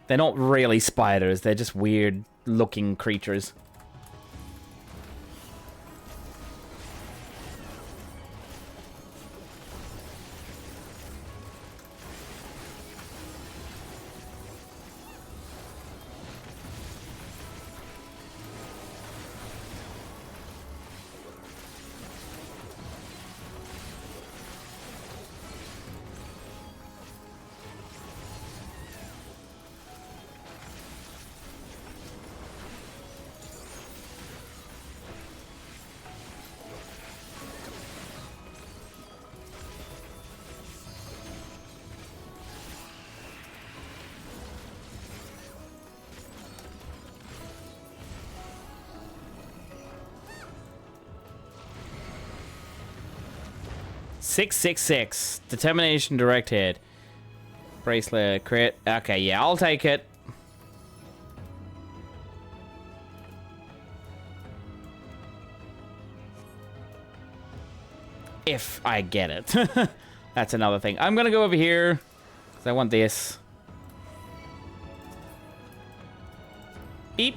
they're not really spiders. They're just weird looking creatures. .666. Determination, direct hit. Bracelet, crit. Okay, yeah, I'll take it. If I get it. That's another thing. I'm gonna go over here, because I want this. Beep.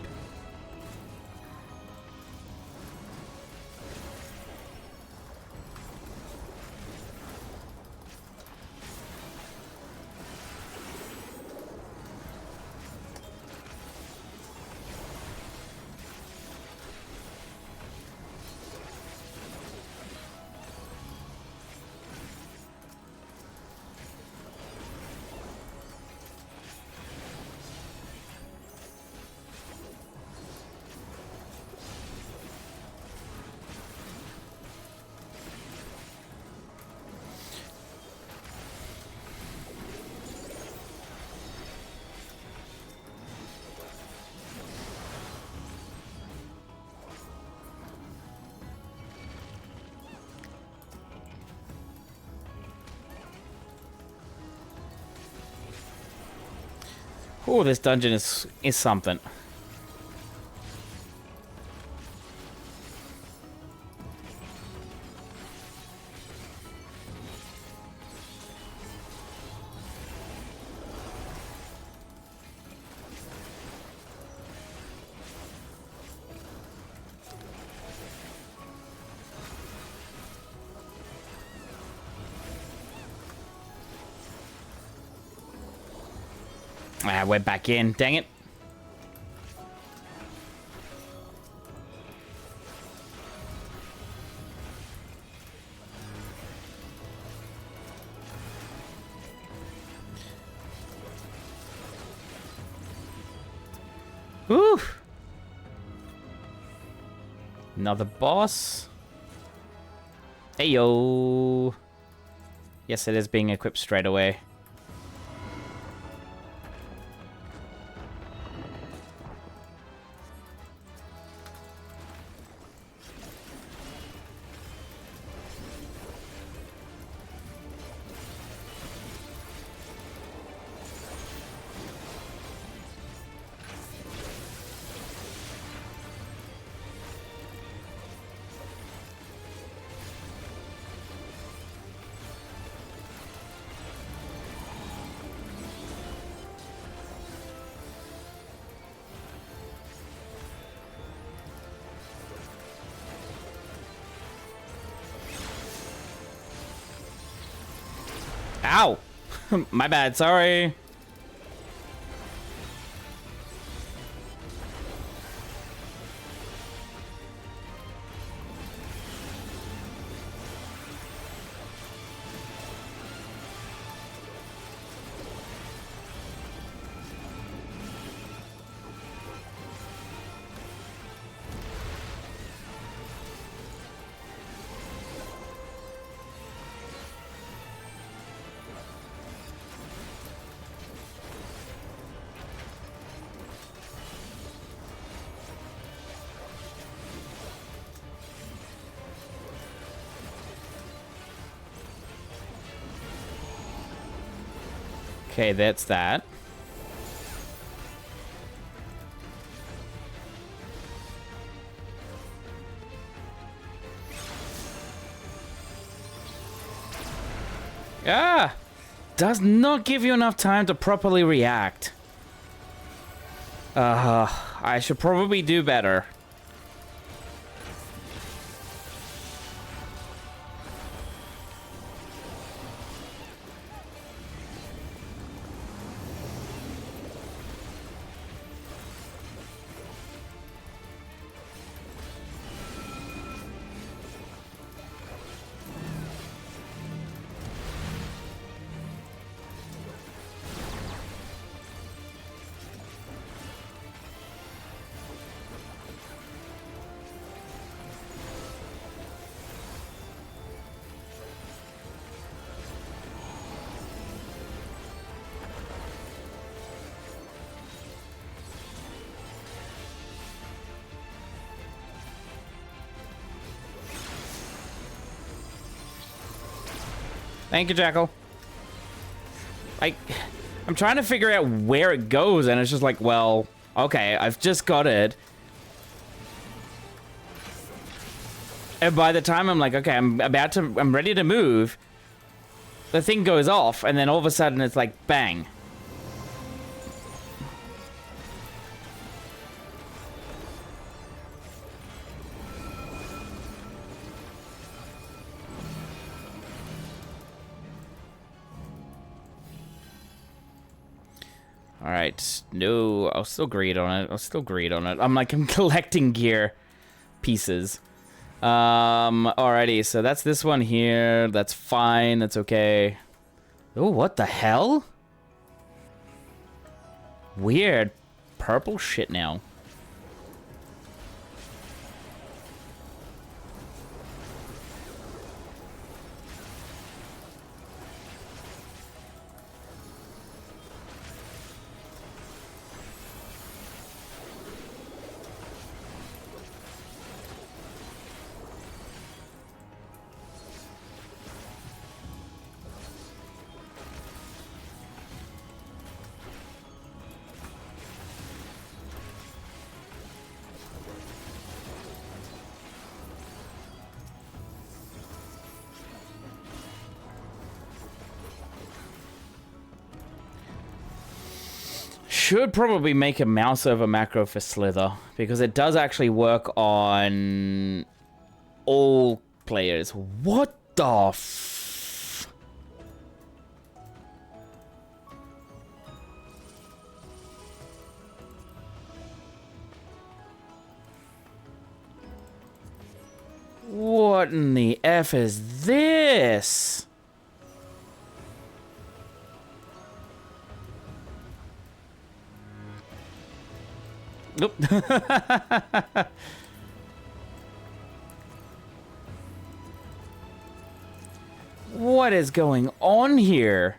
Oh, this dungeon is something. Ah, we're back in. Dang it. Whew. Another boss. Hey yo. Yes, it is being equipped straight away. Ow! My bad, sorry. Okay, that's that. Ah! Does not give you enough time to properly react. I should probably do better. Thank you, Jackal. I'm trying to figure out where it goes, and it's just like, well, okay, I've just got it. And by the time I'm like, okay, I'm ready to move, the thing goes off, and then all of a sudden it's like, bang. Alright, no, I'll still greed on it. I'm collecting gear pieces. Alrighty, so that's this one here. That's fine, that's okay. Oh, what the hell? Weird. Purple shit now. Should probably make a mouse over macro for Slither, because it does actually work on all players. What the f... What in the F is this? Nope. What is going on here?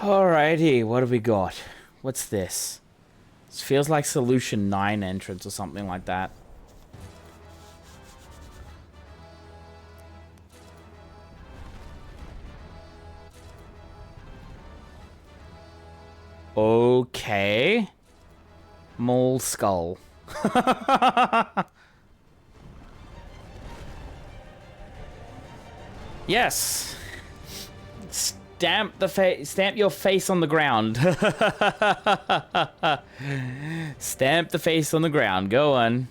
Alrighty, what have we got? What's this? This feels like Solution 9 entrance or something like that. Okay. Mole skull. Yes. Stamp your face on the ground. Stamp the face on the ground. Go on.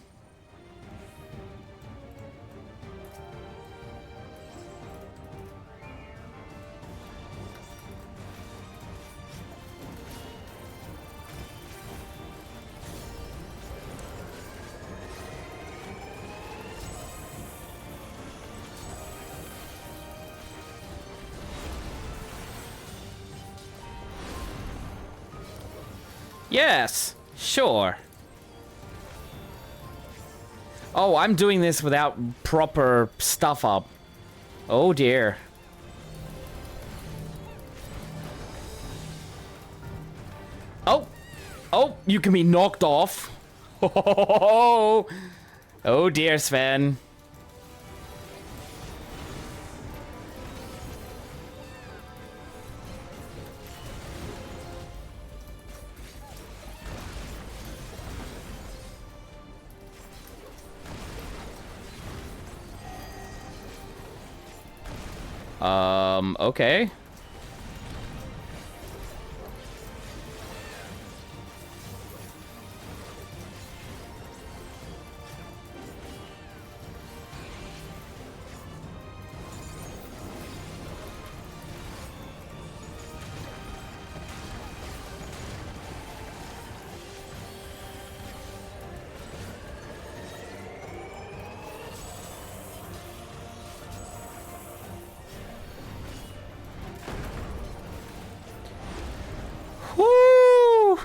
Yes, sure. Oh, I'm doing this without proper stuff up. Oh dear. Oh, oh, you can be knocked off. Oh dear, Sven. Okay. Woo!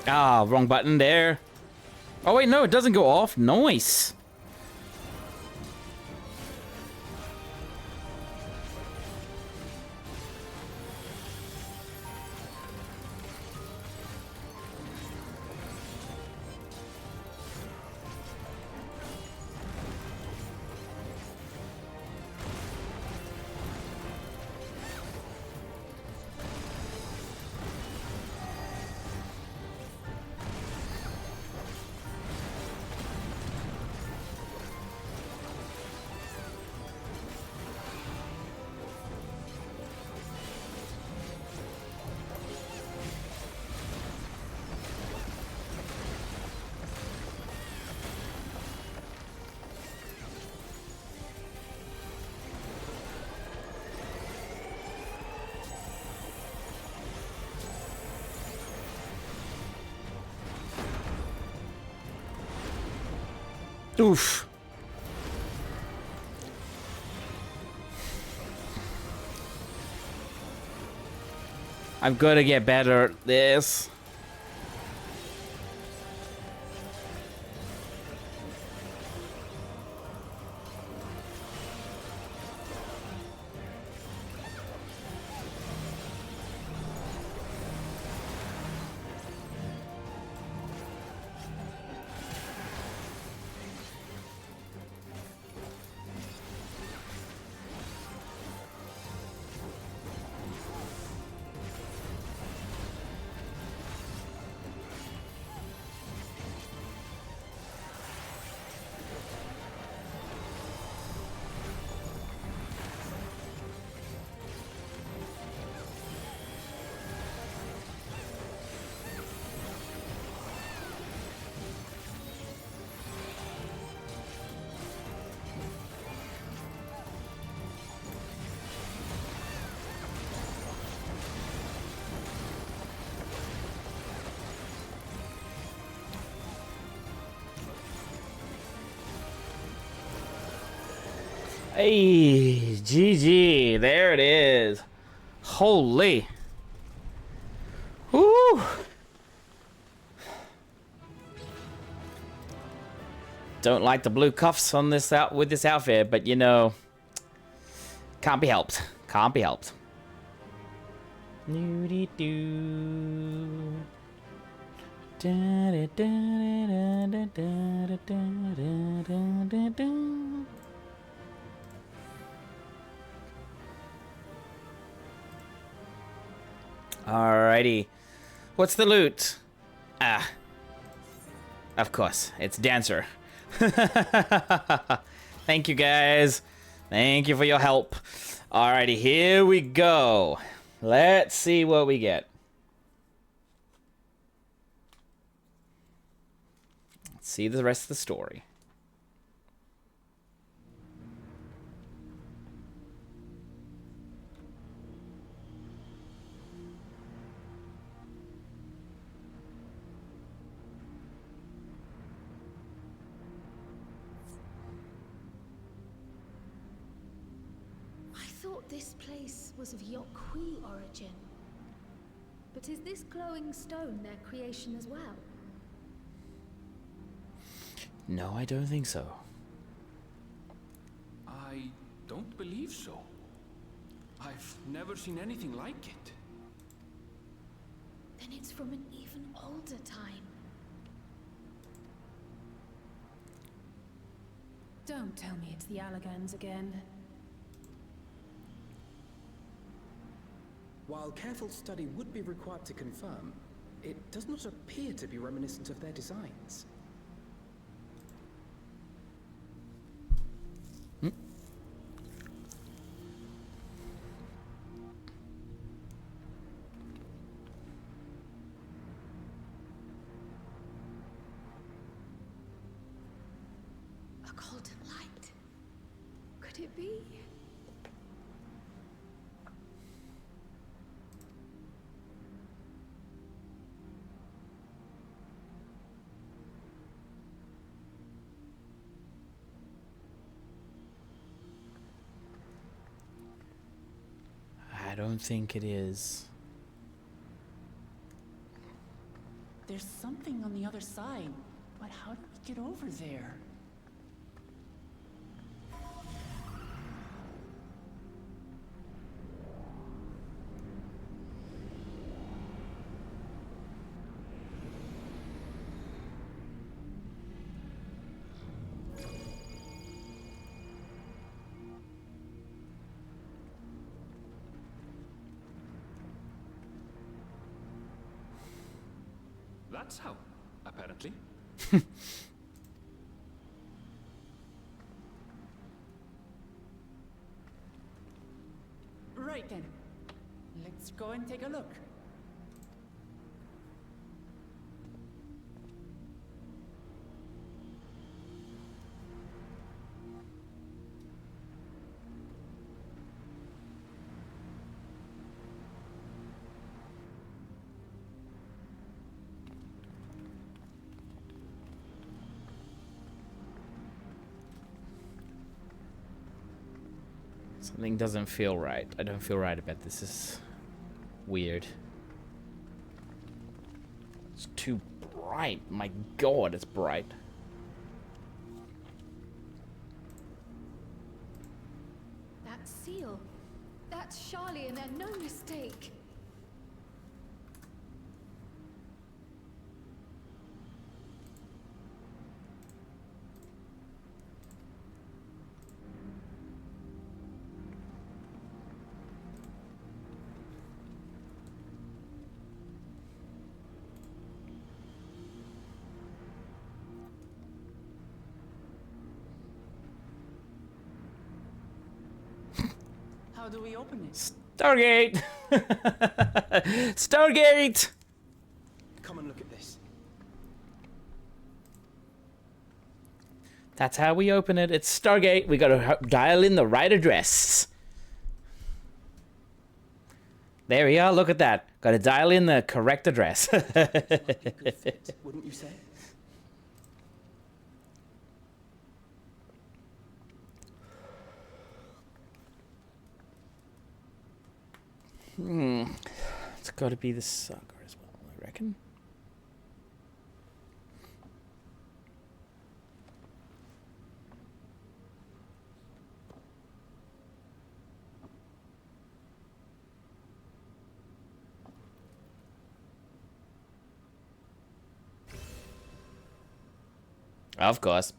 Ah, wrong button there. Oh wait, no, it doesn't go off. Nice. Oof. I'm gonna get better at this. Hey, GG. There it is. Holy. Woo. Don't like the blue cuffs on this with this outfit, but you know, can't be helped. Can't be helped. Alrighty. What's the loot? Ah. Of course, it's Dancer. Thank you, guys. Thank you for your help. Alrighty, here we go. Let's see what we get. Let's see the rest of the story. I thought this place was of Yokwi origin. But is this glowing stone their creation as well? No, I don't think so. I don't believe so. I've never seen anything like it. Then it's from an even older time. Don't tell me it's the Allagans again. While careful study would be required to confirm, it does not appear to be reminiscent of their designs. A golden light. Could it be? I don't think it is. There's something on the other side, but how do we get over there? That's how, apparently. Right then. Let's go and take a look. Something doesn't feel right. I don't feel right about this. This is weird. It's too bright. My God, it's bright. That seal. That's Charlian and no mistake. How do we open it? Stargate! Stargate! Come and look at this. That's how we open it. It's Stargate. We gotta dial in the right address. There we are. Look at that. Gotta dial in the correct address. Wouldn't you say? It's got to be the saga as well, I reckon. Of course.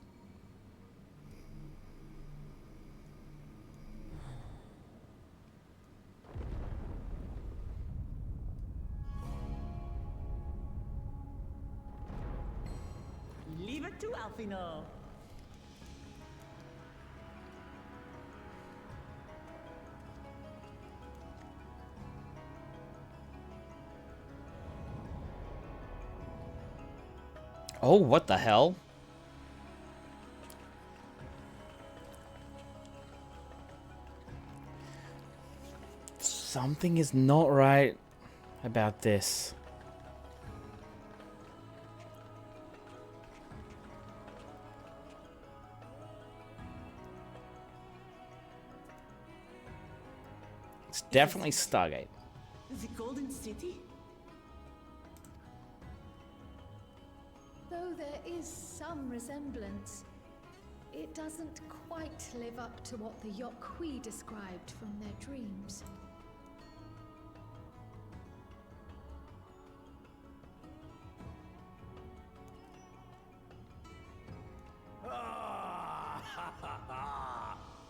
Leave it to Alfino. Oh, what the hell? Something is not right about this. It's definitely Stargate. The Golden City? Though there is some resemblance, it doesn't quite live up to what the Yokwi described from their dreams.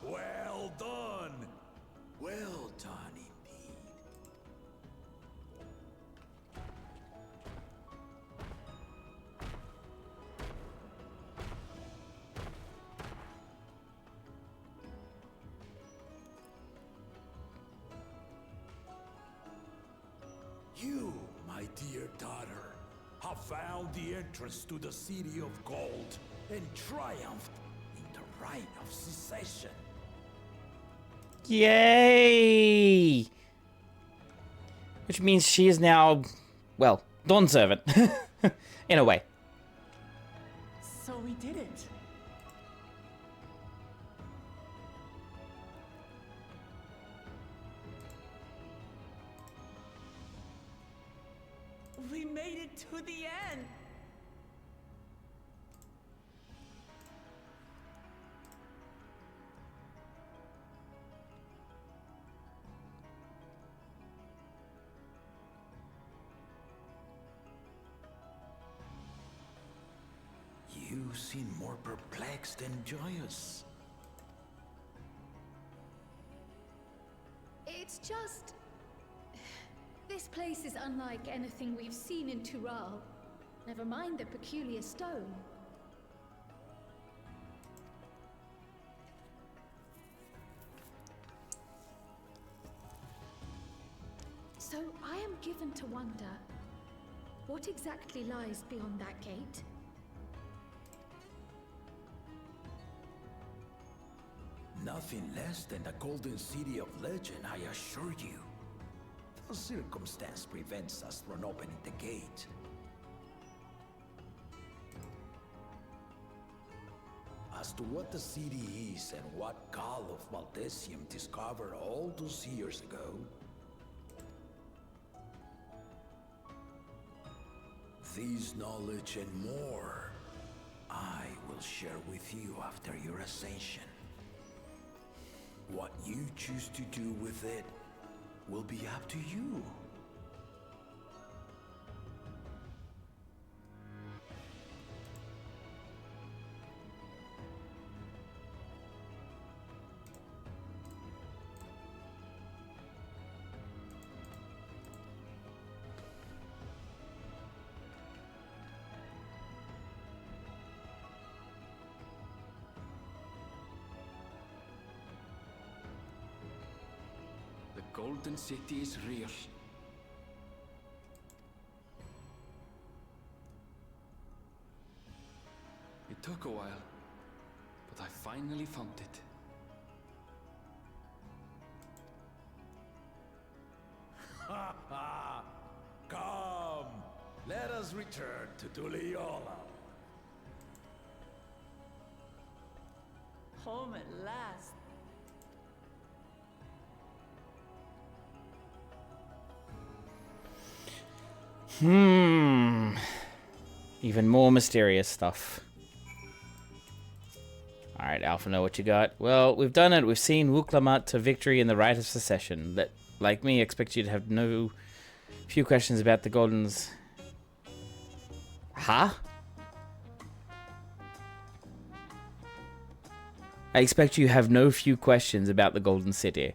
Well done! Well done indeed. You, my dear daughter, have found the entrance to the City of Gold and triumphed in the right of secession. Yay! Which means she is now, well, Dawn Servant. In a way. So we did it. We made it to the end. You seem more perplexed than joyous. It's just... This place is unlike anything we've seen in Tural. Never mind the peculiar stone. So I am given to wonder, what exactly lies beyond that gate? Nothing less than the Golden City of Legend, I assure you. No circumstance prevents us from opening the gate. As to what the city is and what Gall of Valdesium discovered all those years ago, this knowledge and more, I will share with you after your ascension. What you choose to do with it will be up to you. The Golden City is real. It took a while, but I finally found it. Ha ha! Come, let us return to Tuliola. Home at last. Even more mysterious stuff. Alright, Alpha, know what you got? Well, we've done it. We've seen Wuklamat to victory in the Rite of Secession. That, like me, expect you to have few questions about the Goldens. Huh? I expect you have no few questions about the Golden City.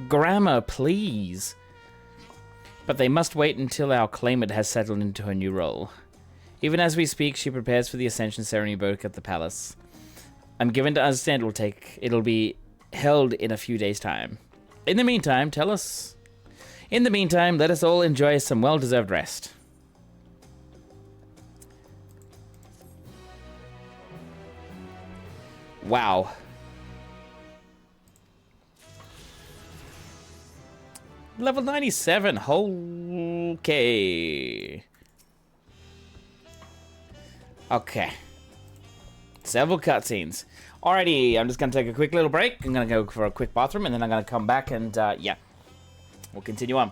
Grammar, please. But they must wait until our claimant has settled into her new role. Even as we speak, she prepares for the Ascension ceremony both at the palace. I'm given to understand it'll be held in a few days' time. In the meantime, let us all enjoy some well-deserved rest. Wow. Level 97. Okay. Okay. Several cutscenes. Alrighty, I'm just going to take a quick little break. I'm going to go for a quick bathroom, and then I'm going to come back and, yeah. We'll continue on.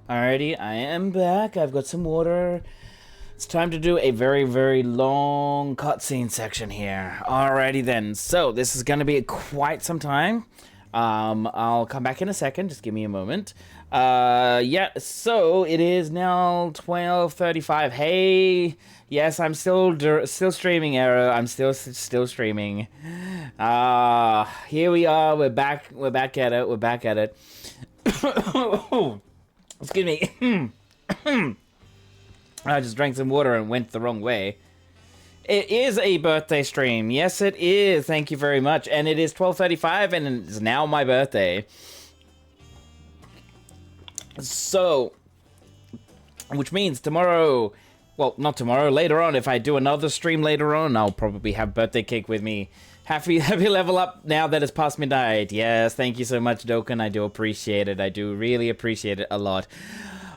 Alrighty, I am back. I've got some water. It's time to do a very, very long cutscene section here. Alrighty then. So, this is going to be quite some time. I'll come back in a second. Just give me a moment. Yeah, so it is now 12:35. Hey, yes, I'm still streaming, Arrow. I'm still streaming. Here we are. We're back at it. We're back at it. Excuse me. I just drank some water and went the wrong way. It is a birthday stream. Yes, it is. Thank you very much. And it is 12:35, and it's now my birthday. So, which means tomorrow, well, not tomorrow, later on, if I do another stream later on, I'll probably have birthday cake with me. Happy level up now that it's past midnight. Yes, thank you so much, Dokkan. I do appreciate it. I do really appreciate it a lot.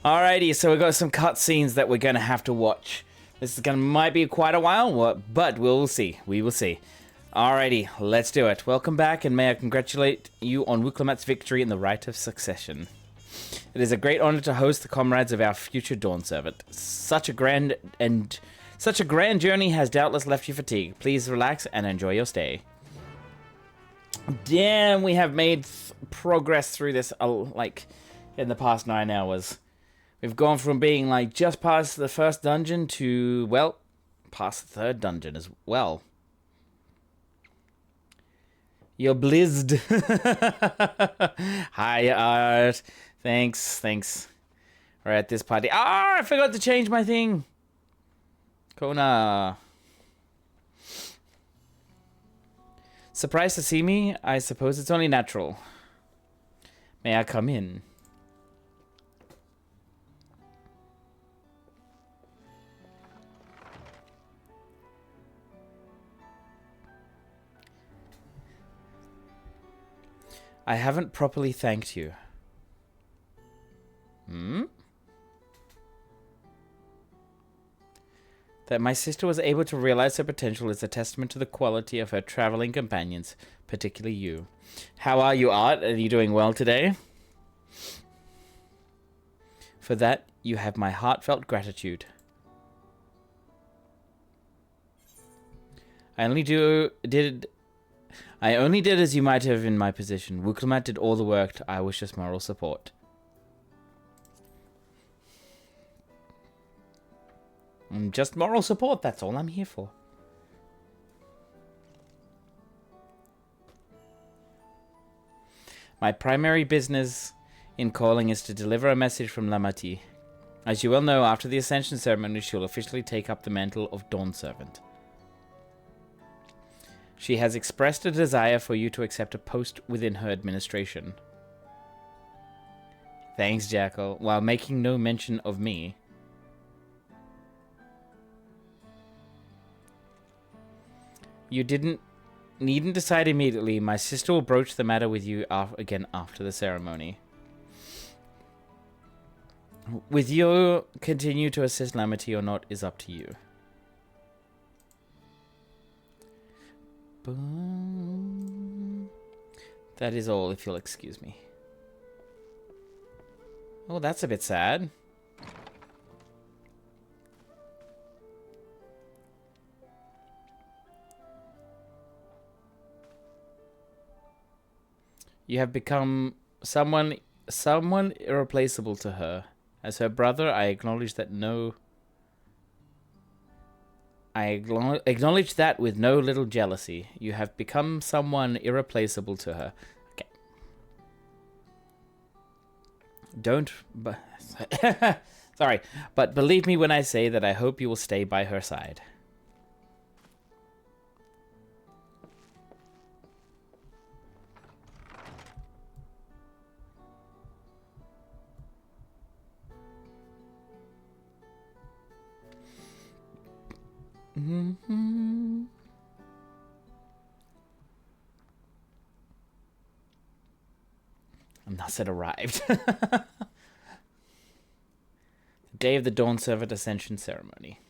Alrighty, so we've got some cutscenes that we're going to have to watch. This is might be quite a while, but we'll see. We will see. Alrighty, let's do it. Welcome back, and may I congratulate you on Wuklamat's victory in the Rite of Succession. It is a great honor to host the comrades of our future Dawn Servant. Such a grand journey has doubtless left you fatigued. Please relax and enjoy your stay. Damn, we have made progress through this, like, in the past 9 hours. We've gone from being, like, just past the first dungeon to, well, past the 3rd dungeon as well. You're blizzed. Hi, Art. Thanks. We're at this party. Ah, I forgot to change my thing. Kona. Surprised to see me? I suppose it's only natural. May I come in? I haven't properly thanked you. That my sister was able to realize her potential is a testament to the quality of her traveling companions, particularly you. How are you, Art? Are you doing well today? For that, you have my heartfelt gratitude. I only did as you might have in my position. Wukilmat did all the work. I was just moral support. I'm just moral support. That's all I'm here for. My primary business in calling is to deliver a message from Lamati. As you well know, after the Ascension ceremony, she will officially take up the mantle of Dawn Servant. She has expressed a desire for you to accept a post within her administration. Thanks, Jackal, while making no mention of me. You needn't decide immediately. My sister will broach the matter with you again after the ceremony. With you continue to assist Lamity or not is up to you. That is all, if you'll excuse me. Oh, that's a bit sad. You have become someone irreplaceable to her. As her brother, I acknowledge that acknowledge that with no little jealousy. You have become someone irreplaceable to her. Okay. Sorry, but believe me when I say that I hope you will stay by her side. And thus it arrived. The day of the Dawn Servant Ascension ceremony.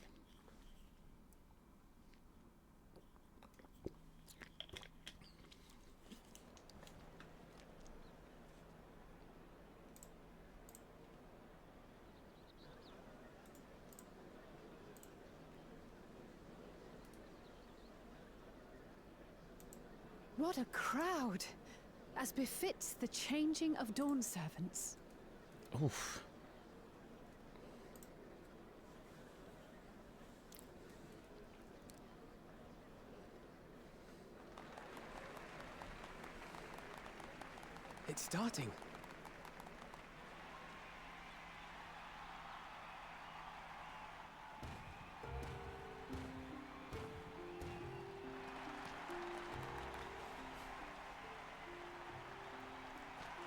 What a crowd! As befits the changing of Dawn Servants. Oof. It's starting.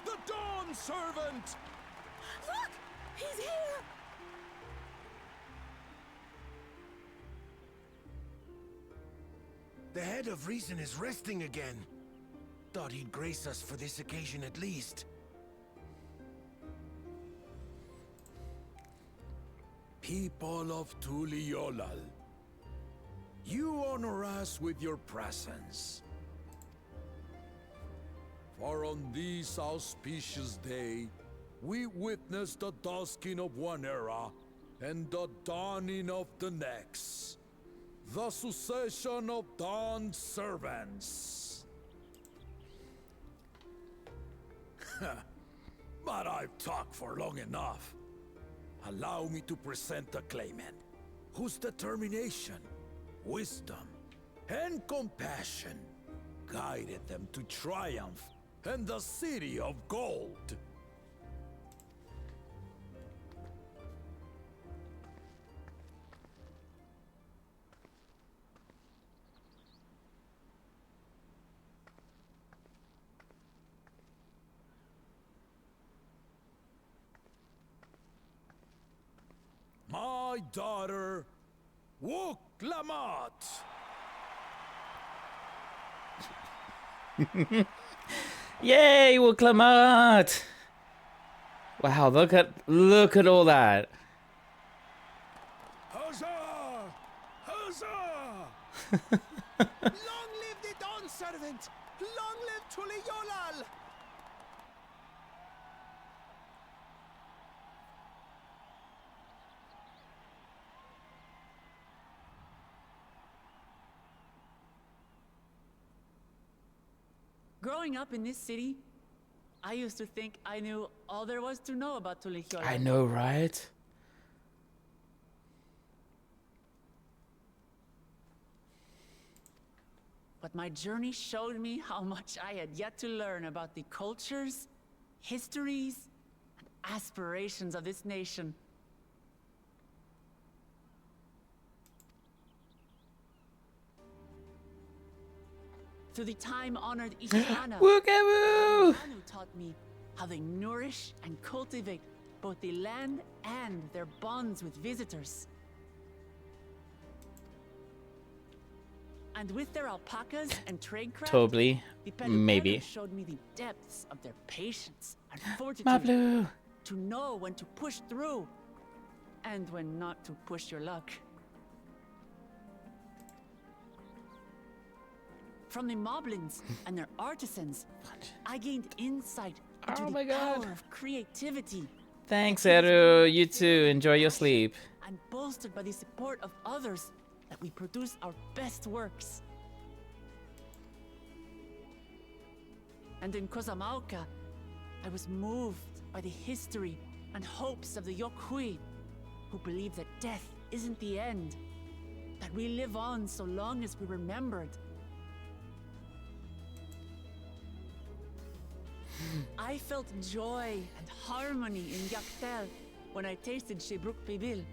The Dawn Servant! Look! He's here! The head of reason is resting again. Thought he'd grace us for this occasion at least. People of Tuliolal, you honor us with your presence. For on this auspicious day, we witness the dusking of one era and the dawning of the next. The succession of Dawn servants. But I've talked for long enough. Allow me to present the claimant, whose determination, wisdom, and compassion guided them to triumph and the city of gold. My daughter, Wook Lamont. Yay, Wuklamat! Wow, look at all that. Huzzah! Huzzah! Long live the Dawn Servant! Long live Tuli Yolal! Growing up in this city, I used to think I knew all there was to know about Tulihiola. I know, right? But my journey showed me how much I had yet to learn about the cultures, histories, and aspirations of this nation. Through the time-honored Ishana, Wookaboo! Manu taught me how they nourish and cultivate both the land and their bonds with visitors. And with their alpacas and tradecraft, Totally. the Pelupelu Maybe. showed me the depths of their patience and fortitude Mablu. to know when to push through and when not to push your luck. From the moblins and their artisans, I gained insight into the power of creativity. Thanks, Eru. You too. Enjoy your sleep. And bolstered by the support of others that we produce our best works. And in Kozamauka, I was moved by the history and hopes of the Yokhui, who believe that death isn't the end, that we live on so long as we're remembered. I felt joy and harmony in Yaktel when I tasted Shebruk Pibil,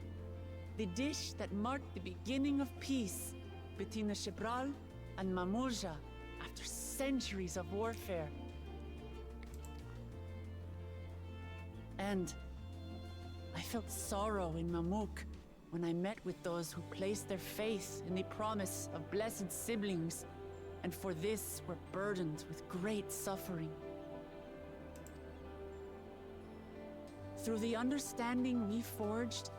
the dish that marked the beginning of peace between the Shebral and Mamurja after centuries of warfare. And I felt sorrow in Mamuk when I met with those who placed their faith in the promise of blessed siblings, and for this were burdened with great suffering. Through the understanding we forged,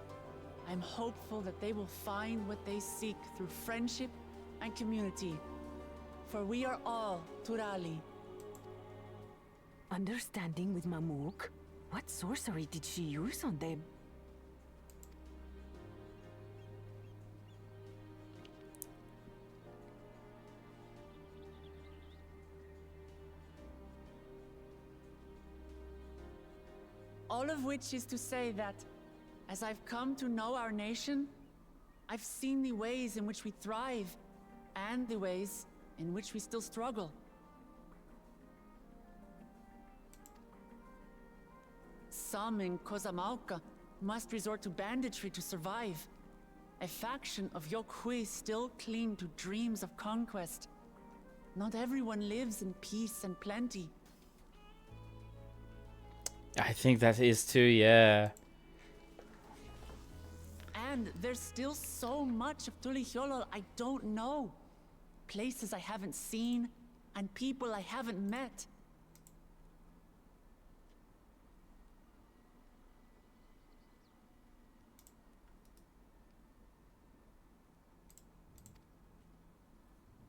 I'm hopeful that they will find what they seek through friendship and community. For we are all Turali. Understanding with Mamuk? What sorcery did she use on them? All of which is to say that, as I've come to know our nation, I've seen the ways in which we thrive, and the ways in which we still struggle. Some in Kozamauka must resort to banditry to survive. A faction of Yokhui still cling to dreams of conquest. Not everyone lives in peace and plenty. I think that is too, yeah. And there's still so much of Tulihiolo I don't know. Places I haven't seen, and people I haven't met.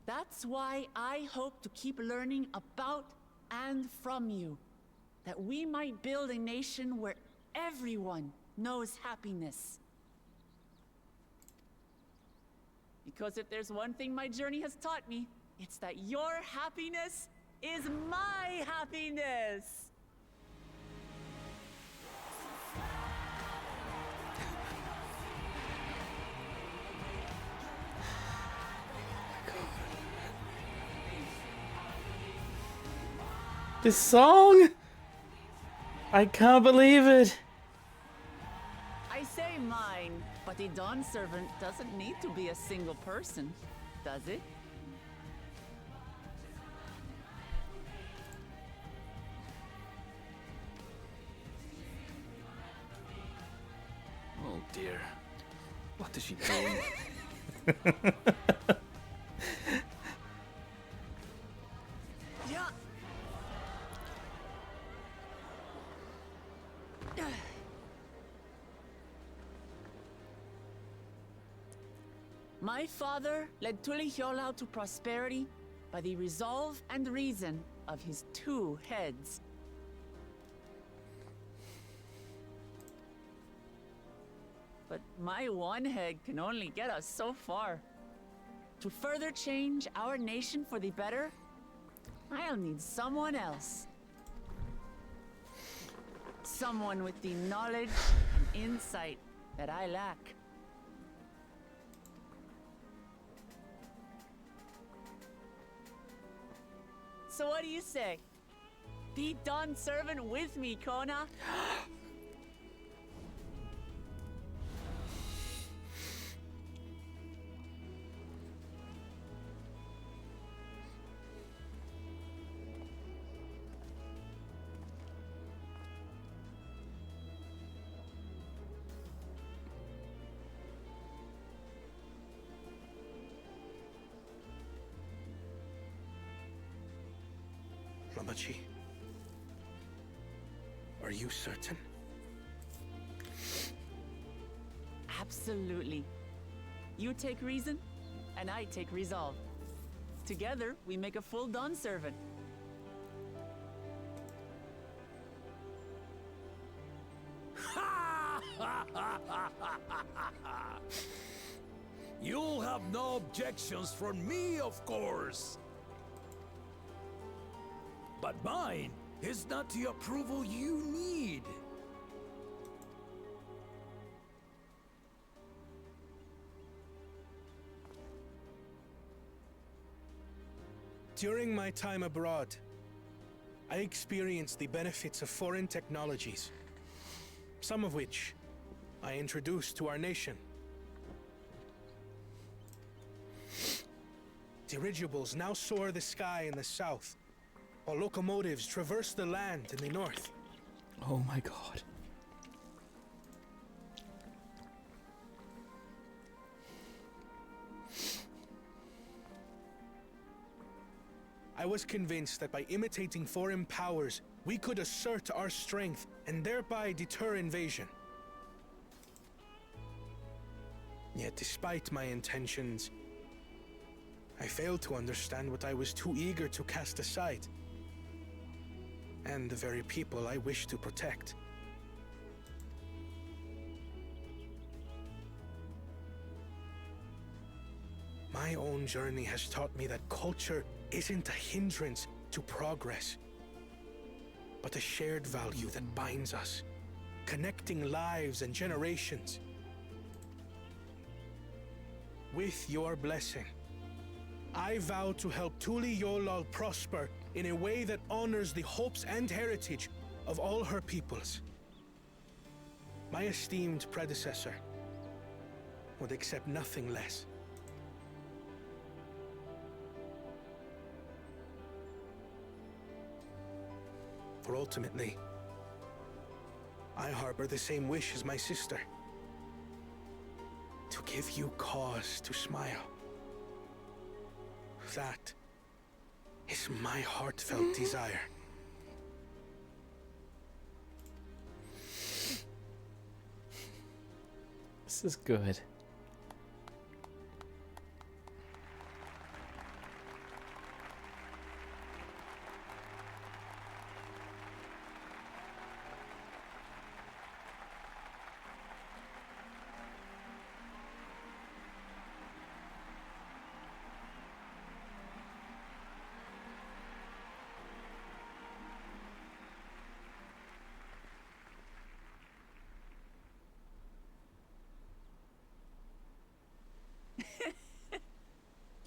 That's why I hope to keep learning about and from you. that we might build a nation where everyone knows happiness. Because if there's one thing my journey has taught me, it's that your happiness is my happiness. This song? I can't believe it. I say mine, but a Dawn servant doesn't need to be a single person, does it? Oh dear. What is she doing? Yeah. My father led Tulihyolau to prosperity by the resolve and reason of his 2 heads. But my 1 head can only get us so far. To further change our nation for the better, I'll need someone else. Someone with the knowledge and insight that I lack. So what do you say? Be Dawn servant with me, Kona. Ramachi, are you certain? Absolutely. You take reason, and I take resolve. Together, we make a full Dawn servant. You'll have no objections from me, of course. But mine is not the approval you need. During my time abroad, I experienced the benefits of foreign technologies, some of which I introduced to our nation. Dirigibles now soar the sky in the south, while locomotives traverse the land in the north. Oh my god. I was convinced that by imitating foreign powers, we could assert our strength and thereby deter invasion. Yet despite my intentions, I failed to understand what I was too eager to cast aside, and the very people I wish to protect. My own journey has taught me that culture isn't a hindrance to progress, but a shared value that binds us, connecting lives and generations. With your blessing, I vow to help Tulihyolau prosper in a way that honors the hopes and heritage of all her peoples. My esteemed predecessor would accept nothing less. For ultimately, I harbor the same wish as my sister. To give you cause to smile. That is my heartfelt desire. This is good.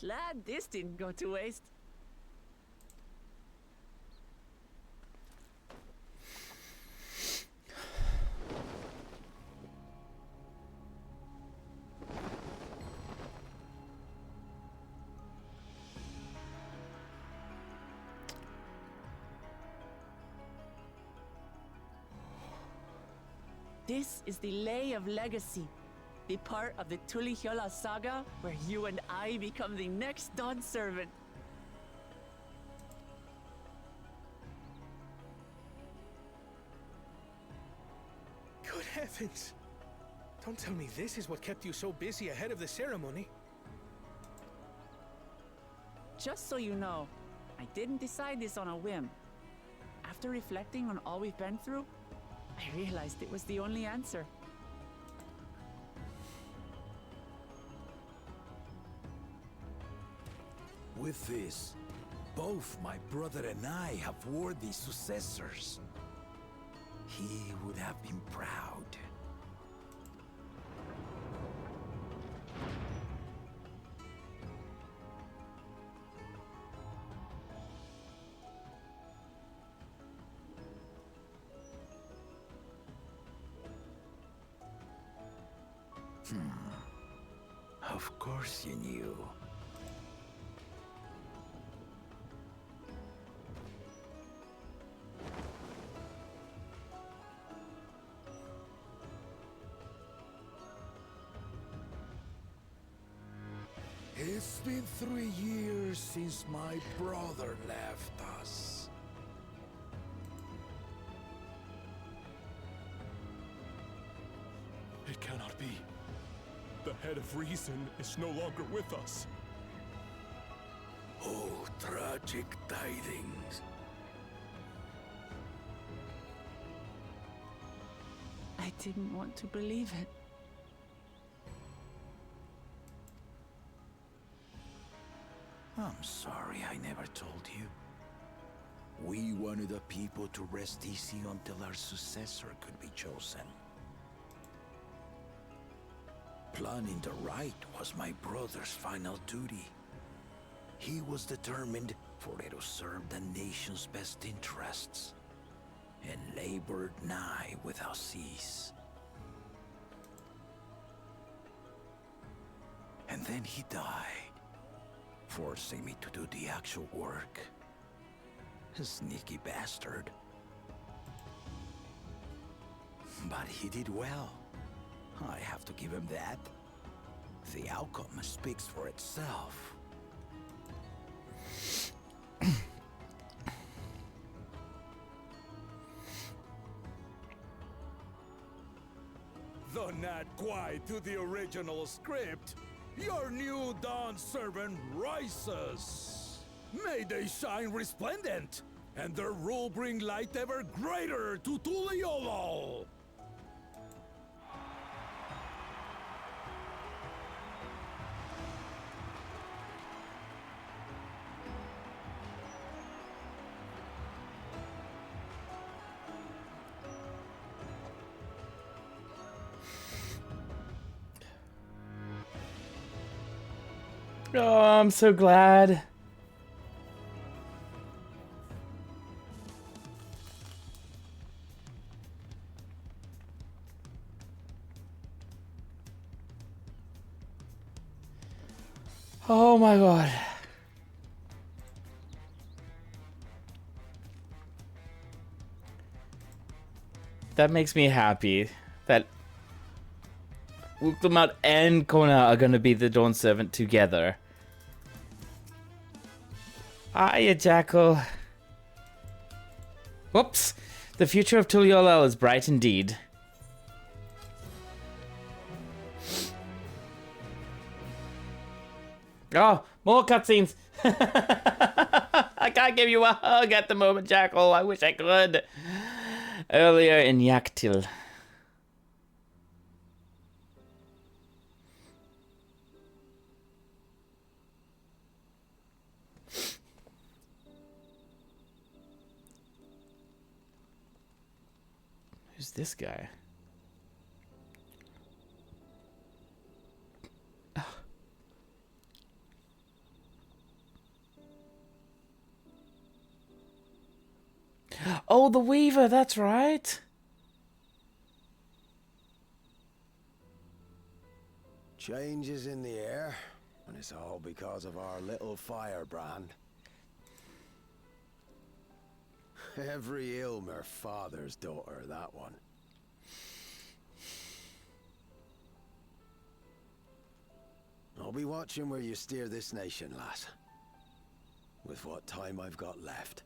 Glad this didn't go to waste. This is the Lay of Legacy, the part of the Tulihyola saga where you and I become the next Dawn servant. Good heavens! Don't tell me this is what kept you so busy ahead of the ceremony. Just so you know, I didn't decide this on a whim. After reflecting on all we've been through, I realized it was the only answer. With this, both my brother and I have worthy successors. He would have been proud. Of course you knew. It's been 3 years since my brother left us. It cannot be. The head of reason is no longer with us. Oh, tragic tidings. I didn't want to believe it. I'm sorry I never told you. We wanted the people to rest easy until our successor could be chosen. Planning the right was my brother's final duty. He was determined for it to serve the nation's best interests, and labored nigh without cease. And then he died, forcing me to do the actual work. A sneaky bastard. But he did well. I have to give him that. The outcome speaks for itself. Though not quite to the original script, your new Dawn servant rises. May they shine resplendent, and their rule bring light ever greater to Tuliolol. Oh, I'm so glad. Oh my god. That makes me happy that Ultimate and Kona are gonna be the Dawn Servant together. Hiya, Jackal. Whoops. The future of Tuliolel is bright indeed. Oh, more cutscenes. I can't give you a hug at the moment, Jackal. I wish I could. Earlier in Yaktil. Who's this guy? Oh, the Weaver, that's right. Changes in the air, and it's all because of our little firebrand. Every Ilmer father's daughter, that one. I'll be watching where you steer this nation, lass. With what time I've got left.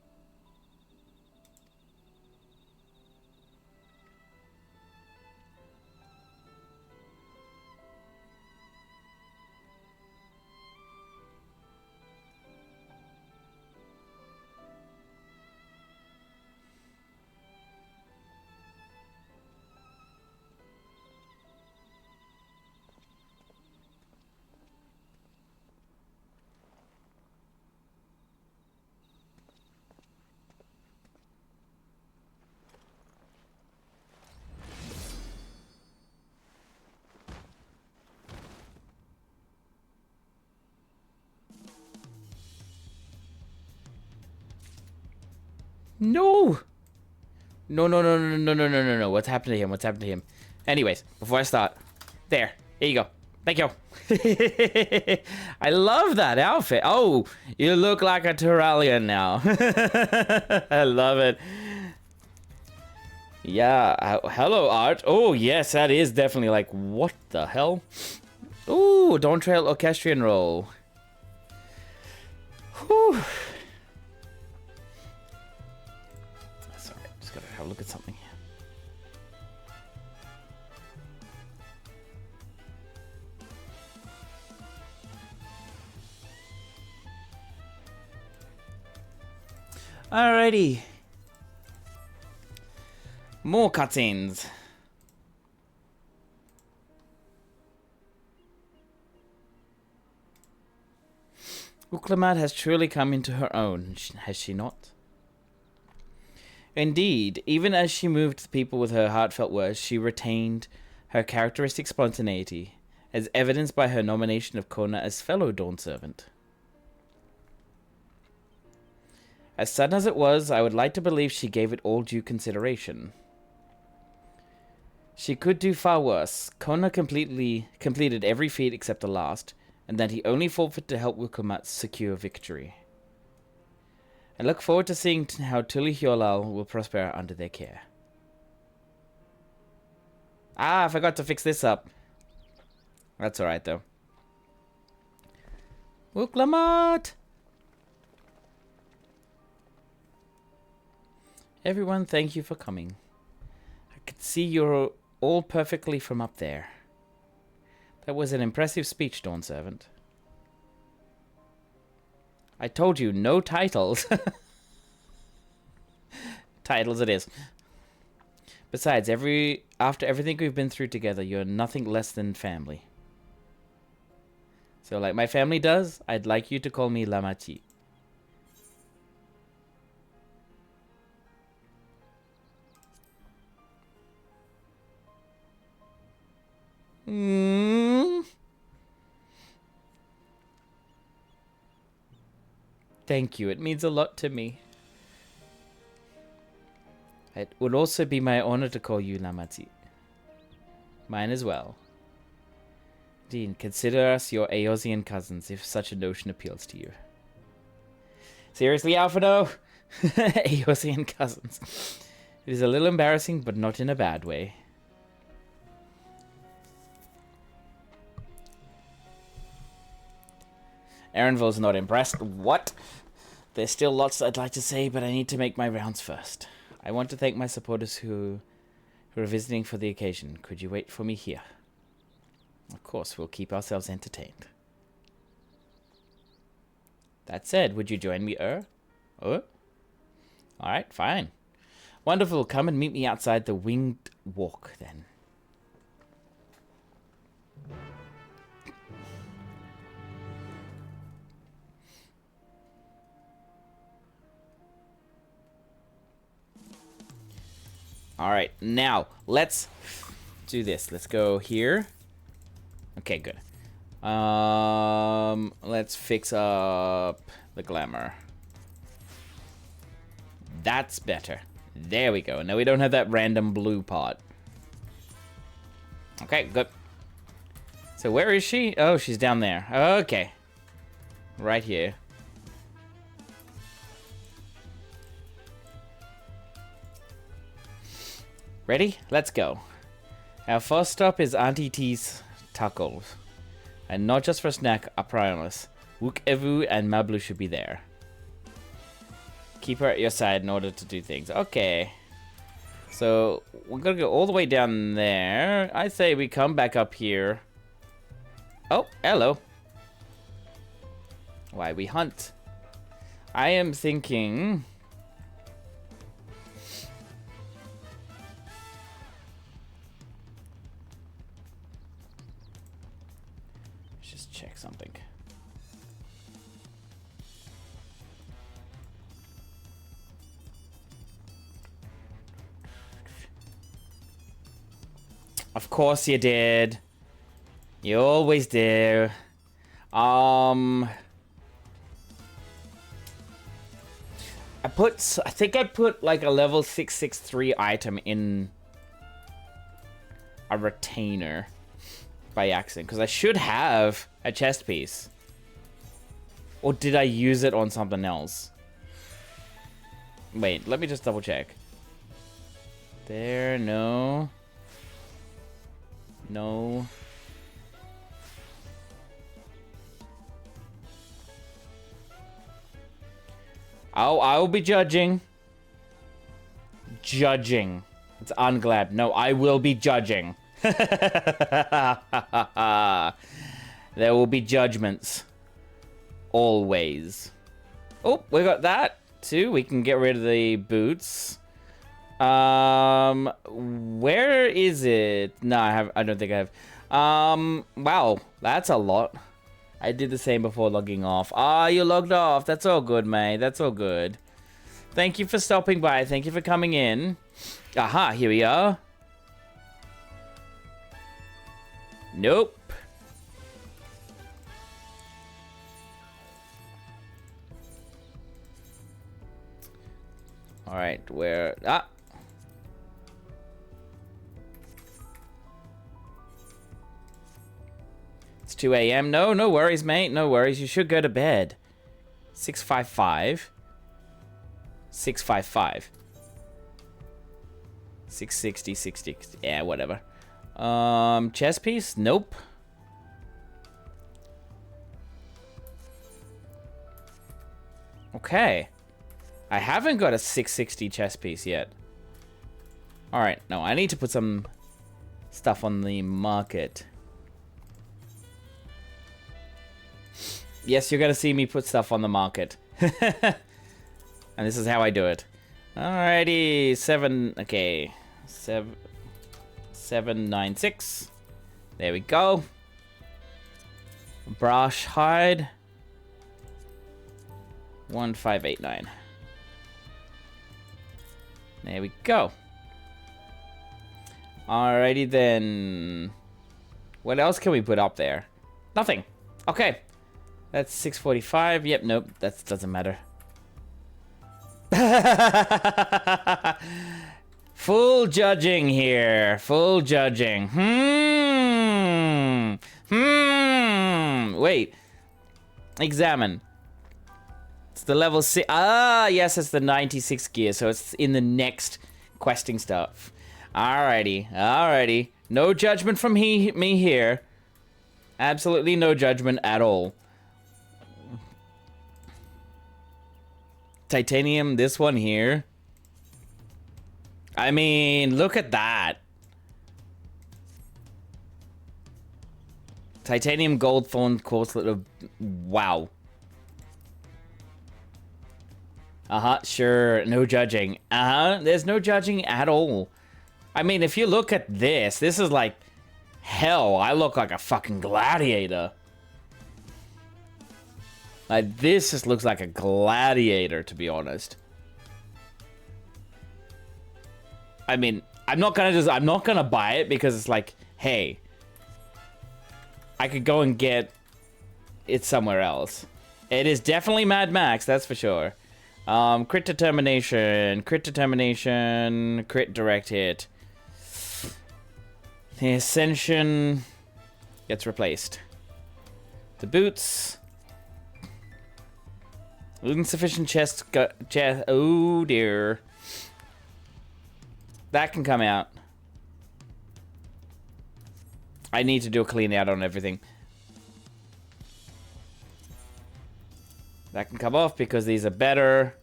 No! No, no, no, no, no, no, no, no, no. What's happened to him? What's happened to him? Anyways, before I start. There. Here you go. Thank you. I love that outfit. Oh, you look like a Turalian now. I love it. Yeah. Hello, art. Oh, yes, that is definitely like, what the hell? Ooh, Dawntrail Orchestrion roll. Whew. Have a look at something. Alrighty. More cutscenes. Uklamat has truly come into her own, has she not? Indeed, even as she moved the people with her heartfelt words, she retained her characteristic spontaneity, as evidenced by her nomination of Kona as fellow Dawn Servant. As sudden as it was, I would like to believe she gave it all due consideration. She could do far worse. Kona completed every feat except the last, and that he only forfeited to help Wukamat secure victory. I look forward to seeing how Tuli Hyolal will prosper under their care. Ah, I forgot to fix this up. That's alright, though. Wuklamat! Everyone, thank you for coming. I could see you're all perfectly from up there. That was an impressive speech, Dawn Servant. I told you, no titles. Titles it is. Besides, after everything we've been through together, you're nothing less than family. So like my family does, I'd like you to call me Lamati. Thank you. It means a lot to me. It would also be my honor to call you Lamati. Mine as well. Dean, consider us your Aeosian cousins if such a notion appeals to you. Seriously, Alphino? Aeosian cousins. It is a little embarrassing, but not in a bad way. Aaronville's not impressed. What? There's still lots I'd like to say, but I need to make my rounds first. I want to thank my supporters who are visiting for the occasion. Could you wait for me here? Of course, we'll keep ourselves entertained. That said, would you join me, Oh? Alright, fine. Wonderful, come and meet me outside the Winged Walk, then. Alright, now, let's do this. Let's go here. Okay, good. Let's fix up the glamour. That's better. There we go. Now we don't have that random blue pot. Okay, good. So where is she? Oh, she's down there. Okay. Right here. Ready? Let's go. Our first stop is Auntie T's Tacos. And not just for a snack, I promise. Wook Evu and Mablu should be there. Keep her at your side in order to do things. Okay. So, we're gonna go all the way down there. I say we come back up here. Oh, hello. Why we hunt? I am thinking... Let's just check something. Of course you did. You always do. I think I put like a level 663 item in a retainer by accident, because I should have a chest piece. Or did I use it on something else? Wait, let me just double check. There, no. No. Oh, I will be judging. Judging. It's unglad. No, I will be judging. There will be judgments. Always. Oh, we got that too. We can get rid of the boots. Where is it? No, I don't think I have. Wow, that's a lot. I did the same before logging off. Ah, you logged off. That's all good, mate. That's all good. Thank you for stopping by. Thank you for coming in. Aha, here we are. Nope. All right, where... Ah. It's 2 a.m. No, no worries, mate. No worries. You should go to bed. 655. 655. 660, 660. Yeah, whatever. Chess piece? Nope. Okay. I haven't got a 660 chess piece yet. Alright, no, I need to put some stuff on the market. Yes, you're gonna see me put stuff on the market. And this is how I do it. Alrighty, 796. There we go. Brush hide. 1589. There we go. Alrighty then. What else can we put up there? Nothing. Okay. That's 645. Yep, nope. That doesn't matter. Full judging here. Full judging. Wait. Examine. It's the level 6. Ah, yes, it's the 96 gear. So it's in the next questing stuff. Alrighty. Alrighty. No judgment from me here. Absolutely no judgment at all. Titanium, this one here. I mean, look at that. Titanium, gold, thorn, quartz, little. Wow. Uh-huh, sure. No judging. Uh-huh, there's no judging at all. I mean, if you look at this, this is like hell. I look like a fucking gladiator. Like, this just looks like a gladiator, to be honest. I mean, I'm not gonna buy it because it's like, hey, I could go and get it somewhere else. It is definitely Mad Max, that's for sure. Crit determination, crit direct hit. The ascension gets replaced. The boots. Insufficient chest. Oh dear. That can come out. I need to do a clean out on everything. That can come off because these are better.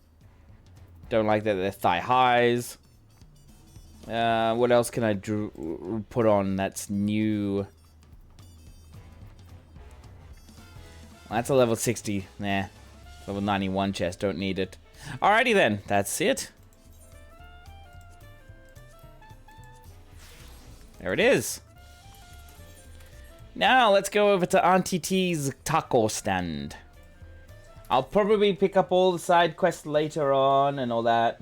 Don't like that they're thigh highs. What else can I put on that's new? That's a level 60. Nah. Level 91 chest. Don't need it. Alrighty then. That's it. There it is. Now let's go over to Auntie T's taco stand. I'll probably pick up all the side quests later on and all that.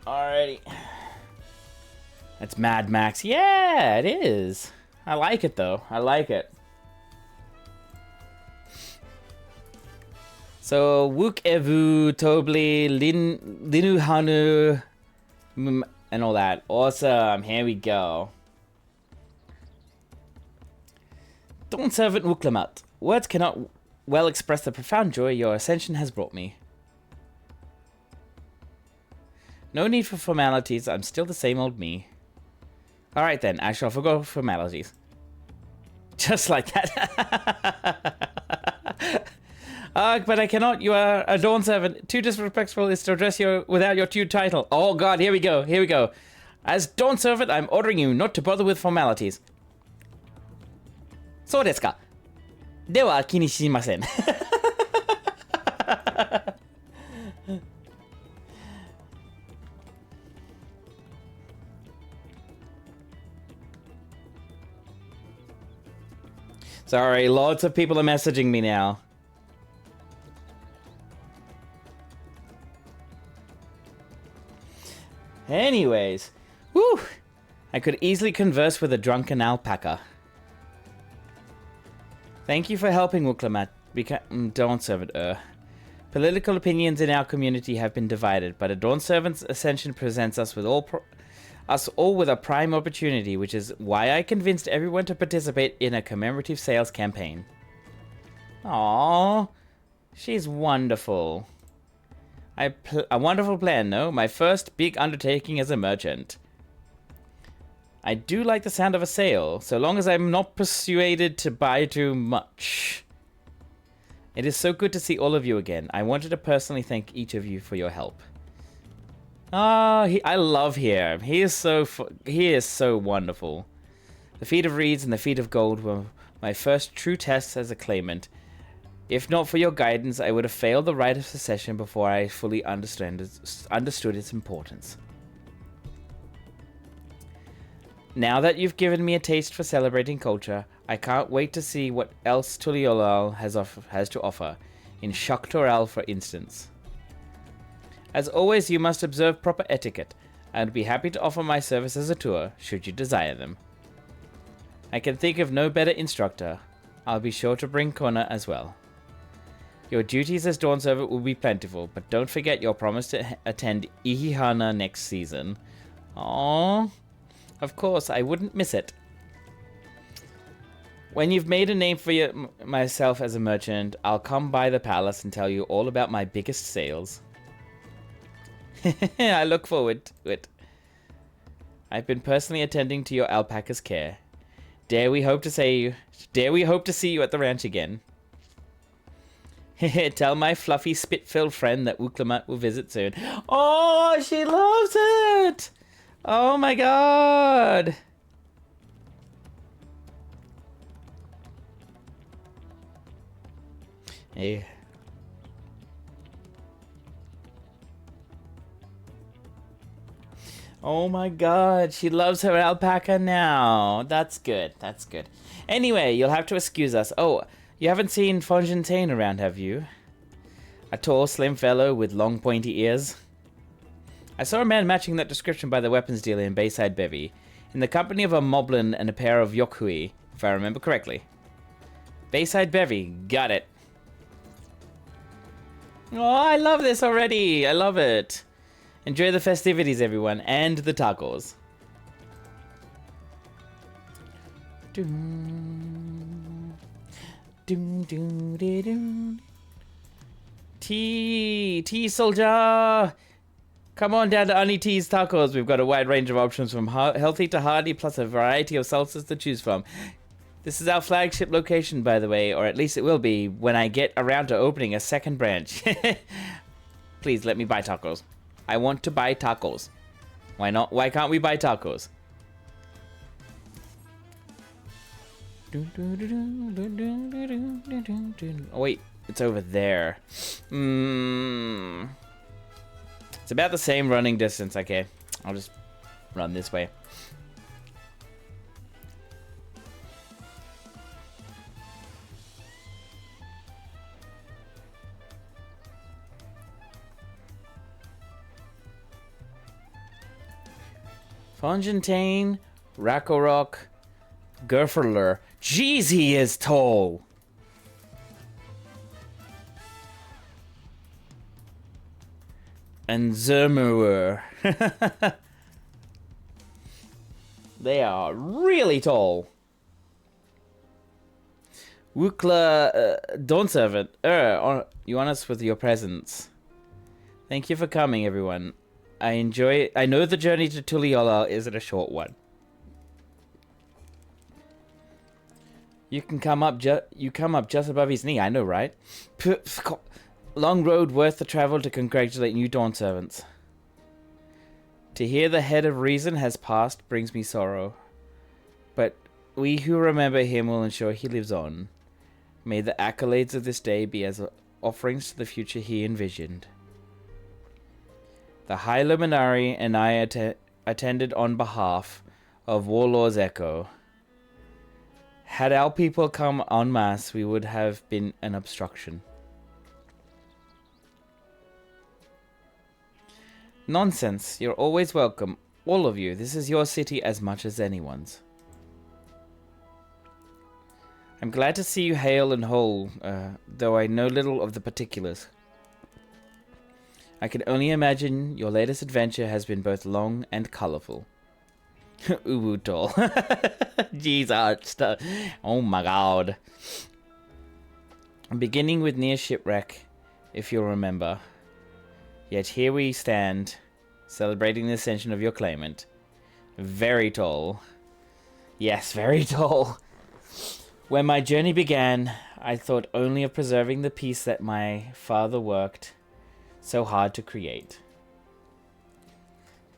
Alrighty. That's Mad Max. Yeah, it is. I like it, though. I like it. So, Wook Evu, Tobli, Linu Hanu, and all that. Awesome. Here we go. Dawn Servant Wuklamat. Words cannot well express the profound joy your ascension has brought me. No need for formalities. I'm still the same old me. Alright then, I shall forgo formalities. Just like that. But I cannot. You are a Dawn Servant. Too disrespectful is to address you without your due title. Oh god, here we go. Here we go. As Dawn Servant, I'm ordering you not to bother with formalities. そうですか。では気にしません。Sorry, lots of people are messaging me now. Anyways, whew, I could easily converse with a drunken alpaca. Thank you for helping Wuklamat become Dawn Servant. Political opinions in our community have been divided, but a Dawn Servant's ascension presents us with all with a prime opportunity, which is why I convinced everyone to participate in a commemorative sales campaign. Aww, she's wonderful. A wonderful plan, no? My first big undertaking as a merchant. I do like the sound of a sale, so long as I'm not persuaded to buy too much. It is so good to see all of you again. I wanted to personally thank each of you for your help. I love him. He is so wonderful. The feat of reeds and the feat of gold were my first true tests as a claimant. If not for your guidance, I would have failed the rite of succession before I fully understood its importance. Now that you've given me a taste for celebrating culture, I can't wait to see what else Tuliolal has to offer, in Shaktoral for instance. As always, you must observe proper etiquette. I would be happy to offer my service as a tour, should you desire them. I can think of no better instructor. I'll be sure to bring Kona as well. Your duties as Dawn Servant will be plentiful, but don't forget your promise to attend Ihihana next season. Aww. Of course, I wouldn't miss it. When you've made a name for myself as a merchant, I'll come by the palace and tell you all about my biggest sales. I look forward to it. I've been personally attending to your alpaca's care. Dare we hope to see you at the ranch again. Tell my fluffy spit-filled friend that Wuklamat will visit soon. Oh, she loves it! Oh my god! Hey. Oh my god, she loves her alpaca now. That's good, that's good. Anyway, you'll have to excuse us. Oh, you haven't seen Fontaine around, have you? A tall, slim fellow with long, pointy ears. I saw a man matching that description by the weapons dealer in Bayside Bevy, in the company of a moblin and a pair of yokui, if I remember correctly. Bayside Bevy, got it. Oh, I love this already. I love it. Enjoy the festivities, everyone, and the tacos. Tea soldier. Come on down to Ani Tea's Tacos. We've got a wide range of options from healthy to hearty, plus a variety of salsas to choose from. This is our flagship location, by the way, or at least it will be when I get around to opening a second branch. Please let me buy tacos. I want to buy tacos. Why not? Why can't we buy tacos? Oh wait, it's over there. It's about the same running distance. Okay, I'll just run this way. Fontaine, Rakorok, Gerferler. Jeez, he is tall. And Zermuer. They are really tall. Wukla Dawnservant, you honor us with your presence. Thank you for coming, everyone. I enjoy it. I know the journey to Tuliyollal isn't a short one. You come up just above his knee. I know, right? Long road worth the travel to congratulate new dawn servants. To hear the head of reason has passed brings me sorrow. But we who remember him will ensure he lives on. May the accolades of this day be as offerings to the future he envisioned. The High Luminary and I attended on behalf of Warlord's Echo. Had our people come en masse, we would have been an obstruction. Nonsense. You're always welcome. All of you. This is your city as much as anyone's. I'm glad to see you hale and whole, though I know little of the particulars. I can only imagine your latest adventure has been both long and colorful. Uwu tall. Jeez, oh my god. Beginning with near shipwreck, if you'll remember. Yet here we stand, celebrating the ascension of your claimant. Very tall. Yes, very tall. When my journey began, I thought only of preserving the peace that my father worked so hard to create.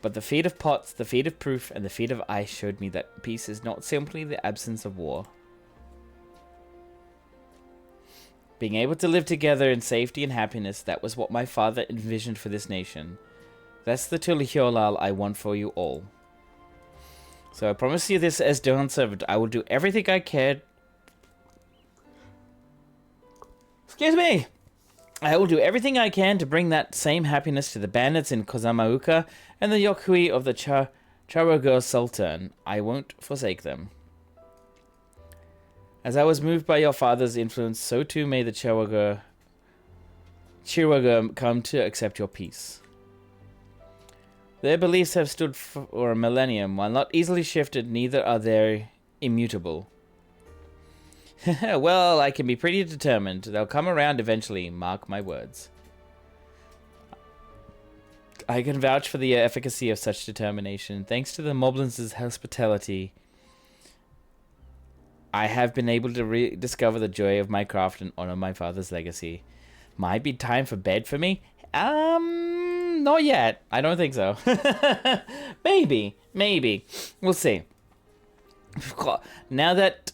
But the feat of pots, the feat of proof, and the feat of ice showed me that peace is not simply the absence of war. Being able to live together in safety and happiness, that was what my father envisioned for this nation. That's the Tuliyollal I want for you all. So I promise you this as Dawn Servant. I will do everything I can. Excuse me! I will do everything I can to bring that same happiness to the bandits in Kozamauka and the Yokui of the Chawagur Sultan. I won't forsake them. As I was moved by your father's influence, so too may the Chiwagur come to accept your peace. Their beliefs have stood for a millennium. While not easily shifted, neither are they immutable. Well, I can be pretty determined. They'll come around eventually, mark my words. I can vouch for the efficacy of such determination. Thanks to the Moblins' hospitality, I have been able to rediscover the joy of my craft and honor my father's legacy. Might be time for bed for me? Not yet. I don't think so. Maybe. We'll see. Now that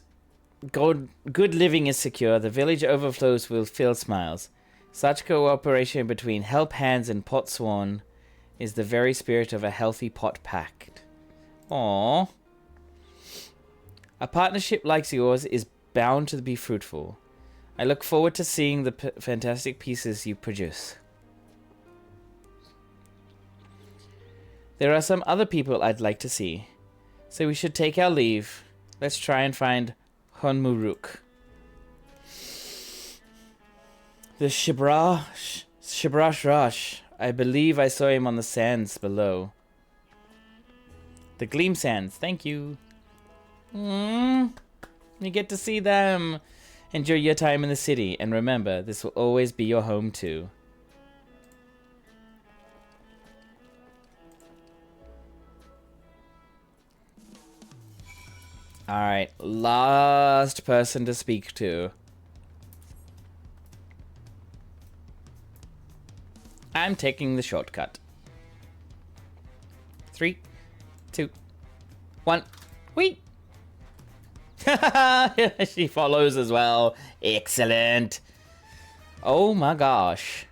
good living is secure, the village overflows with filled smiles. Such cooperation between Help Hands and Potsworn is the very spirit of a healthy pot pact. Aww. A partnership like yours is bound to be fruitful. I look forward to seeing the fantastic pieces you produce. There are some other people I'd like to see, so we should take our leave. Let's try and find Honmuruk. The Shibrash Rush. I believe I saw him on the sands below. The Gleam Sands, thank you. You get to see them. Enjoy your time in the city, and remember, this will always be your home too. Alright, last person to speak to. I'm taking the shortcut. 3, 2, 1. Whee! She follows as well. Excellent. Oh my gosh.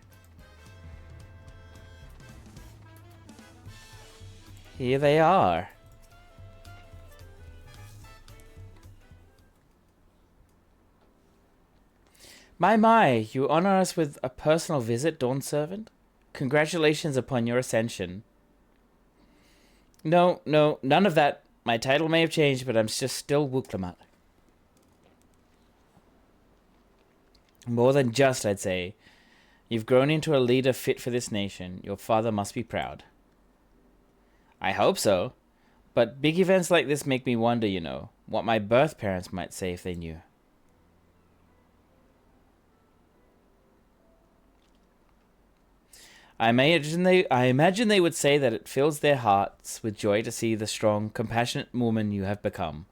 Here they are. My, you honor us with a personal visit, Dawn Servant? Congratulations upon your ascension. No, none of that. My title may have changed, but I'm just still Wuklamat. More than just, I'd say. You've grown into a leader fit for this nation. Your father must be proud. I hope so. But big events like this make me wonder, you know, what my birth parents might say if they knew. I imagine they would say that it fills their hearts with joy to see the strong, compassionate woman you have become.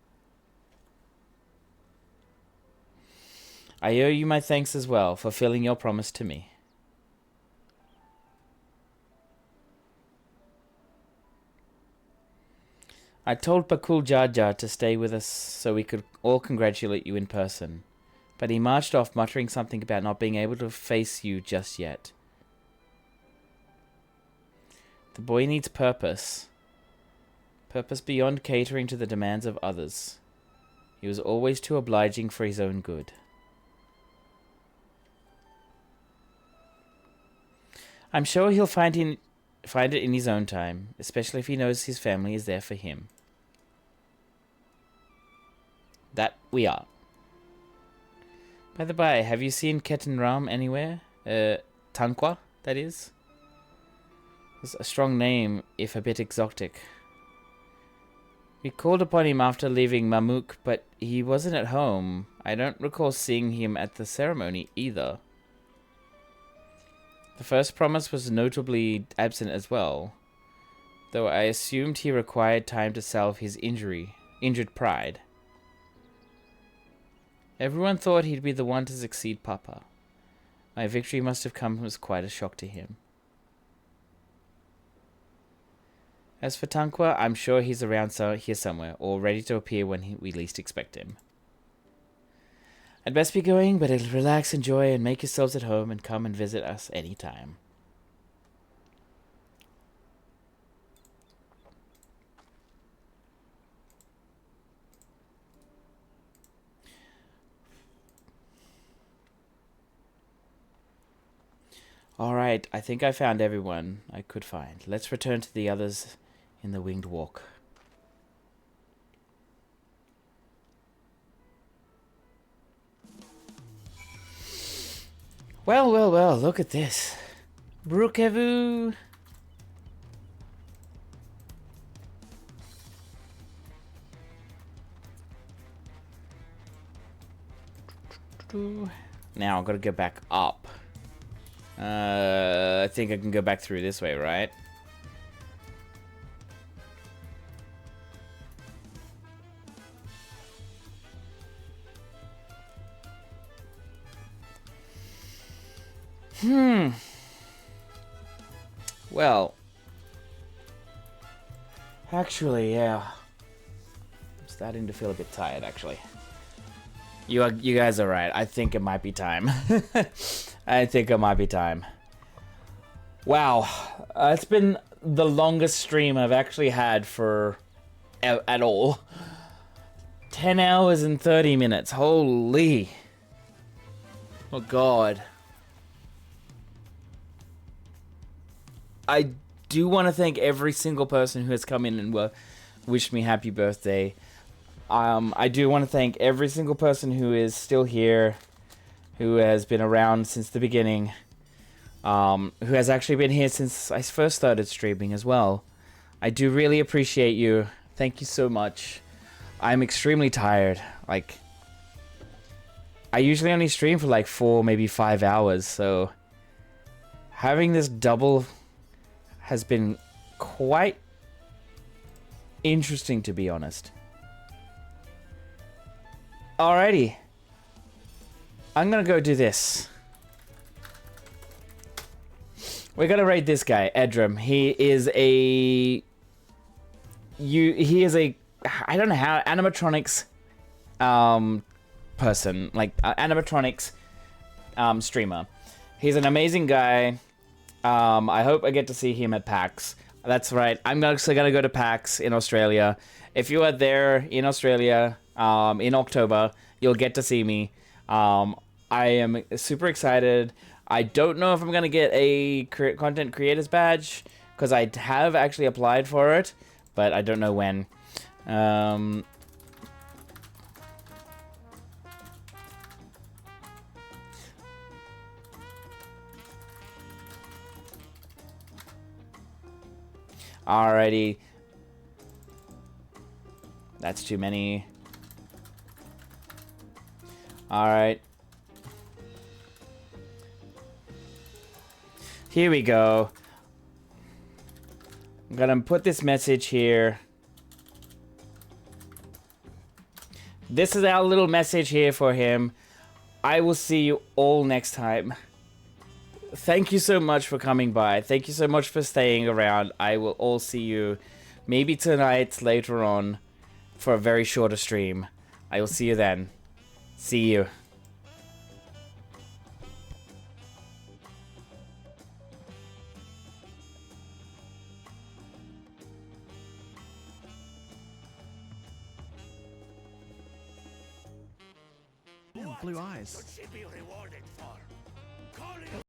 I owe you my thanks as well for fulfilling your promise to me. I told Pakul Jaja to stay with us so we could all congratulate you in person, but he marched off muttering something about not being able to face you just yet. The boy needs purpose. Purpose beyond catering to the demands of others. He was always too obliging for his own good. I'm sure he'll find it in his own time, especially if he knows his family is there for him. That we are. By the by, have you seen Ketan Ram anywhere? Tanqua, that is. It's a strong name, if a bit exotic. We called upon him after leaving Mamuk, but he wasn't at home. I don't recall seeing him at the ceremony either. The first promise was notably absent as well, though I assumed he required time to salve his injured pride. Everyone thought he'd be the one to succeed Papa. My victory must have come as quite a shock to him. As for Tanqua, I'm sure he's around here somewhere, or ready to appear when we least expect him. I'd best be going, but relax, enjoy, and make yourselves at home, and come and visit us anytime. Alright, I think I found everyone I could find. Let's return to the others in the winged walk. Well, look at this. Brookevu. Now I've got to go back up. I think I can go back through this way, right? Well, actually, yeah. I'm starting to feel a bit tired, actually. You guys are right. I think it might be time. I think it might be time. Wow, it's been the longest stream I've actually had for at all. 10 hours and 30 minutes. Holy. Oh god. I do want to thank every single person who has come in and wished me happy birthday. I do want to thank every single person who is still here, who has been around since the beginning, who has actually been here since I first started streaming as well. I do really appreciate you. Thank you so much. I'm extremely tired. Like, I usually only stream for like 4, maybe 5 hours, so having this double has been quite interesting, to be honest. Alrighty. I'm gonna go do this. We're gonna raid this guy, Edrum. He is a... He is a... I don't know how... Animatronics... person. Like, animatronics... streamer. He's an amazing guy. I hope I get to see him at PAX. That's right. I'm actually gonna go to PAX in Australia. If you are there in Australia... in October, you'll get to see me. I am super excited. I don't know if I'm gonna get a content creators badge, because I have actually applied for it, but I don't know when. Alrighty. That's too many. Alright. Here we go. I'm gonna put this message here. This is our little message here for him. I will see you all next time. Thank you so much for coming by. Thank you so much for staying around. I will all see you maybe tonight, later on, for a very shorter stream. I will see you then. See you. Blue eyes. Should she be rewarded for?